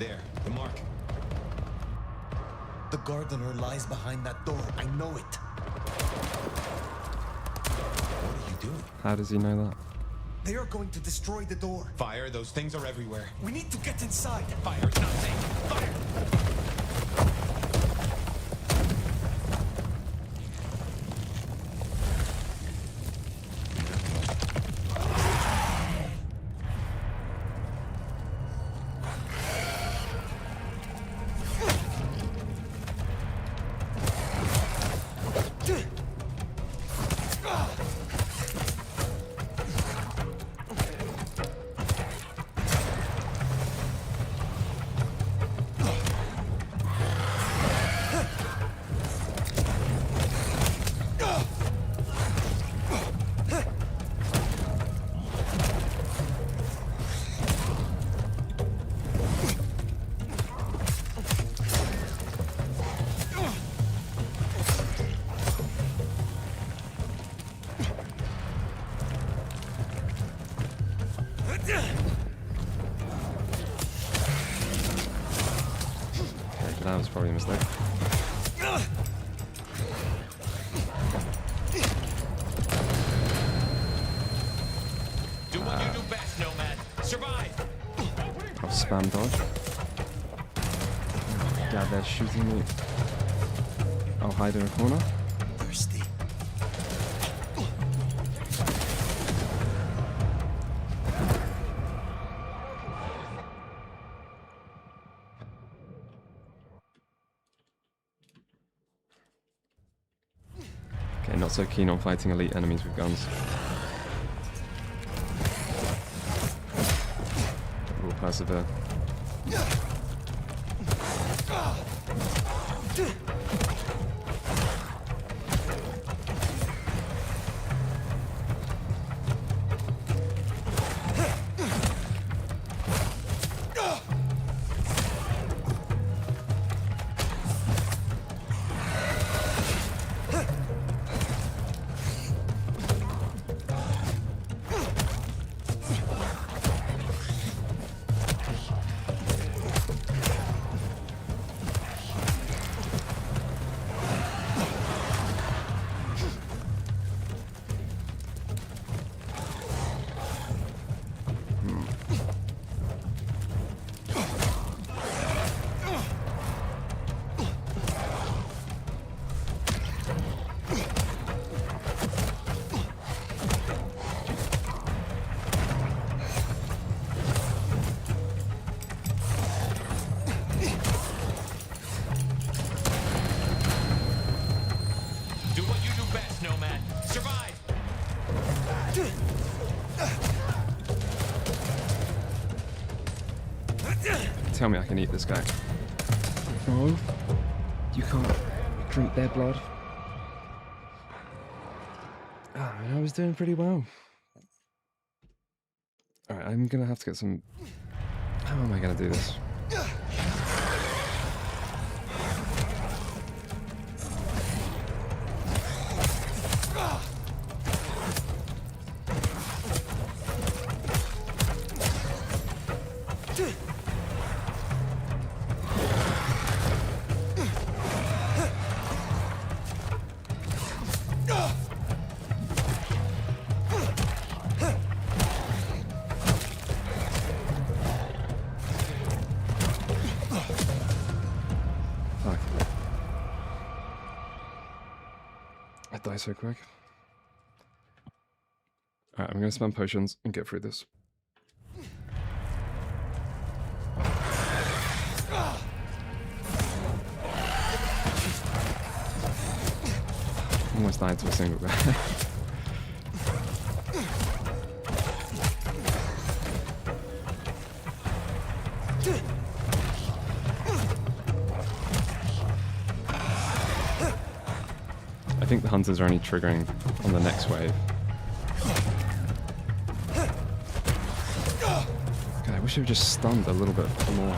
There, the mark. The gardener lies behind that door. I know it. What are you doing? How does he know that? They are going to destroy the door. Fire, those things are everywhere. We need to get inside. Fire, it's not safe. Fire! That was probably a mistake. Do what you do best, Nomad. Survive! I'll spam dodge. God, they're shooting me. I'll hide in a corner. Thirsty. not so keen on fighting elite enemies with guns. We'll persevere. Tell me I can eat this guy. No, you can't drink their blood. Ah, man, I was doing pretty well. Alright, I'm gonna have to get some... How am I gonna do this? So quick. Alright, I'm gonna spam potions and get through this. Almost died to a single guy. I think the hunters are only triggering on the next wave. God, I wish they were just stunned a little bit more.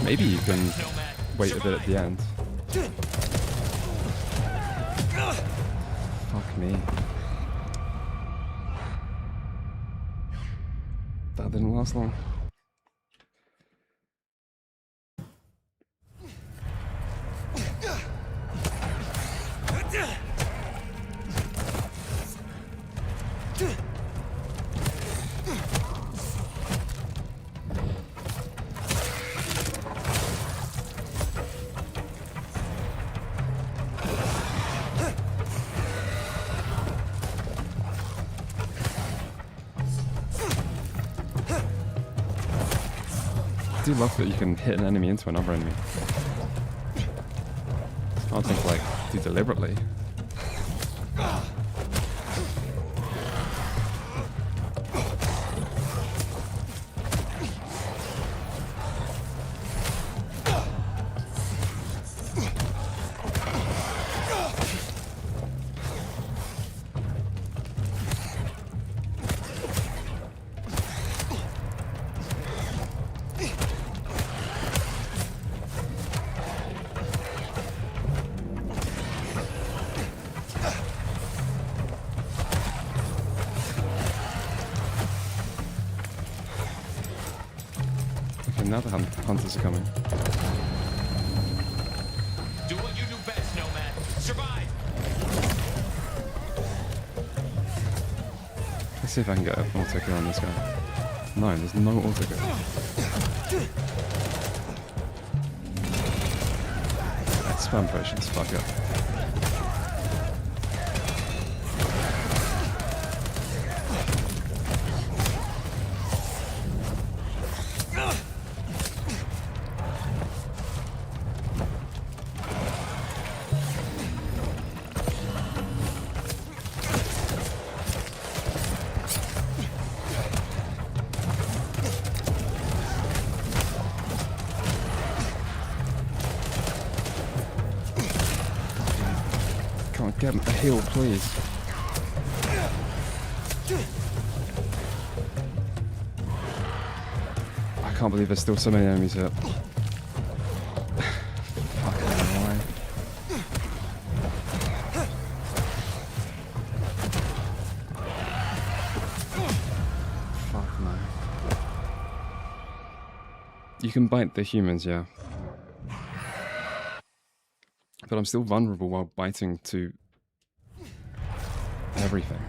Maybe you can wait a bit at the end. Fuck me. That didn't last long. I do love that you can hit an enemy into another enemy. I don't think like do deliberately. now the hunters are coming. Do what you do best, Nomad. Survive! Let's see if I can get an auto kill on this guy. No, there's no auto kill. Spam potions, fuck up. Get a heal, please. I can't believe there's still so many enemies here. Fucking why? Fuck no. You can bite the humans, yeah. But I'm still vulnerable while biting to everything.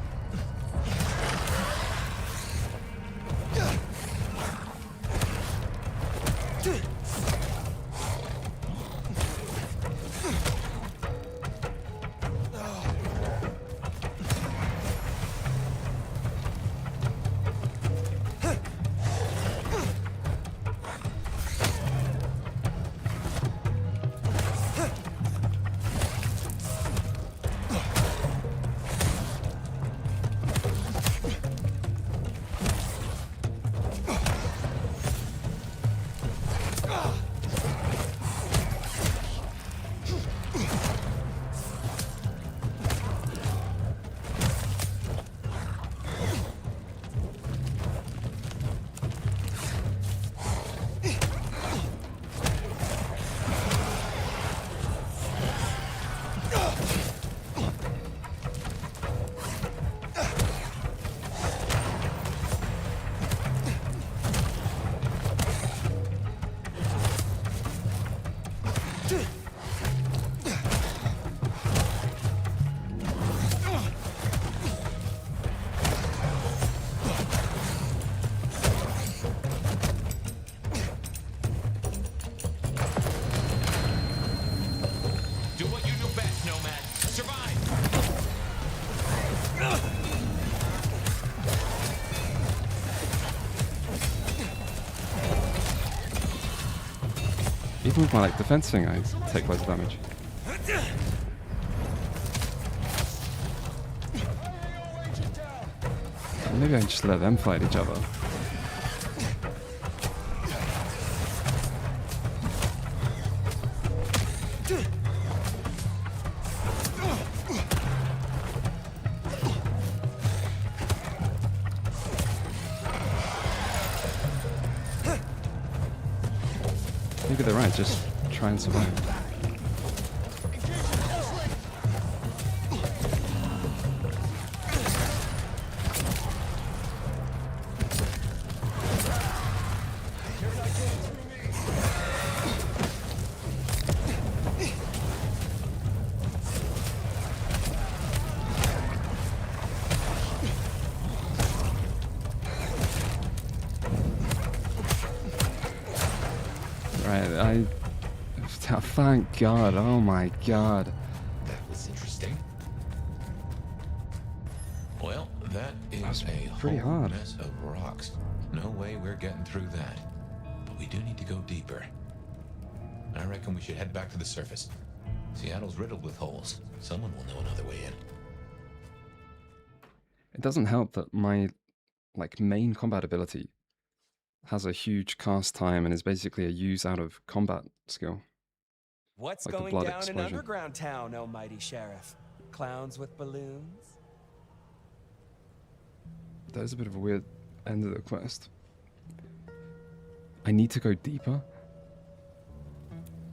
Even with my defense thing, I take loads of damage. Maybe I just let them fight each other. Maybe they're right, just try and survive. Thank God, oh my God. That was interesting. Well, that is a pretty whole hard. mess of rocks. No way we're getting through that. But we do need to go deeper. I reckon we should head back to the surface. Seattle's riddled with holes. Someone will know another way in. It doesn't help that my main combat ability has a huge cast time and is basically a use out of combat skill. What's Like the going blood down explosion. in Underground Town, oh mighty sheriff? Clowns with balloons? There's a bit of a weird end of the quest. I need to go deeper.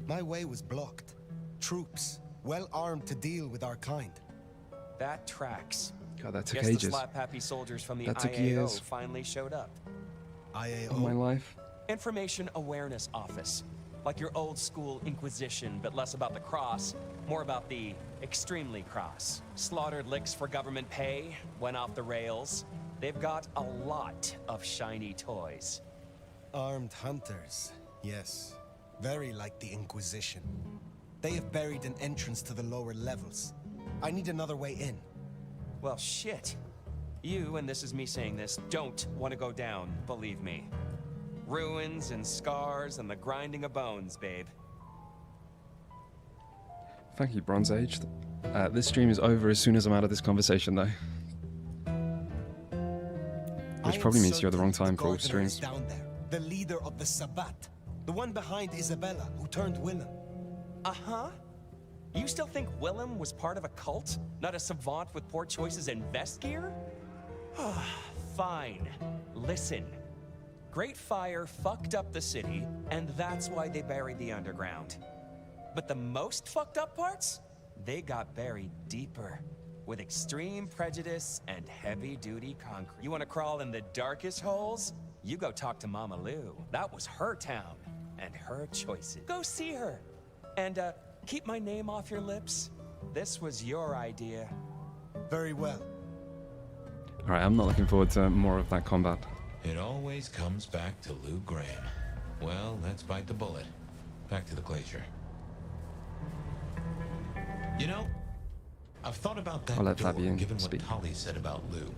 My way was blocked. Troops, well armed to deal with our kind. That tracks. God, that took Guess ages. the slap-happy soldiers from the That took IAO years. finally showed up. IAO? Of my life. Information Awareness Office. Like your old school Inquisition, but less about the cross, more about the extremely cross. Slaughtered licks for government pay, went off the rails. They've got a lot of shiny toys. Armed hunters, yes. Very like the Inquisition. They have buried an entrance to the lower levels. I need another way in. Well, shit. You, and this is me saying this, don't want to go down, believe me. Ruins and scars and the grinding of bones, babe. Thank you, Bronze Age. This stream is over as soon as I'm out of this conversation, though. Which probably means you're at the wrong time for all streams. Down there, the leader of the Sabbat. The one behind Isabella, who turned Willem. Uh-huh. You still think Willem was part of a cult? Not a savant with poor choices in vest gear? Fine. Listen. Great Fire fucked up the city, and that's why they buried the underground. But the most fucked up parts? They got buried deeper, with extreme prejudice and heavy-duty concrete. You want to crawl in the darkest holes? You go talk to Mama Lou. That was her town, and her choices. Go see her. And, keep my name off your lips. This was your idea. Very well. Alright, I'm not looking forward to more of that combat. It always comes back to Lou Graham. Well, let's bite the bullet. Back to the glacier. You know, I've thought about that I'll let door, Fabian given speak. what Tally said about Lou.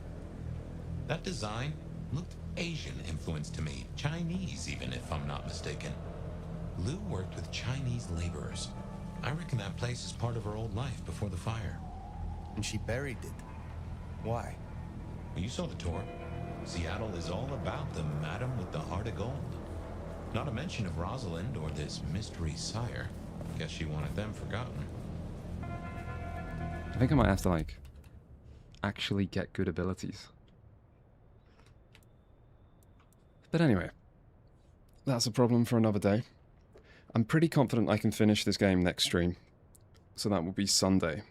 That design looked Asian influenced to me. Chinese, even, if I'm not mistaken. Lou worked with Chinese laborers. I reckon that place is part of her old life before the fire. And she buried it. Why? Well, you saw the tour. Seattle is all about the madam with the heart of gold. Not a mention of Rosalind or this mystery sire. Guess she wanted them forgotten. I think I might have to, like, actually get good abilities. But anyway, that's a problem for another day. I'm pretty confident I can finish this game next stream. So that will be Sunday.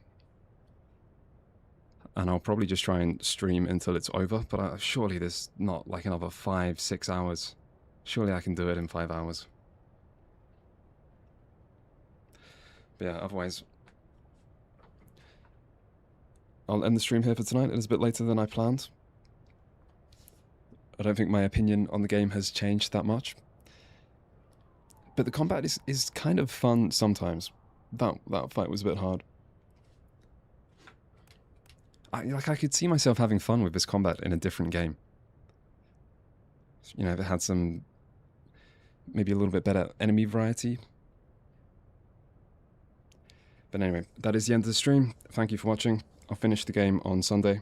And I'll probably just try and stream until it's over, but surely there's not like another 5-6 hours. Surely I can do it in 5 hours. But yeah, otherwise, I'll end the stream here for tonight. It is a bit later than I planned. I don't think my opinion on the game has changed that much. But the combat is kind of fun sometimes. That fight was a bit hard. I could see myself having fun with this combat in a different game. You know, if it had some, maybe a little bit better enemy variety. But anyway, that is the end of the stream. Thank you for watching. I'll finish the game on Sunday.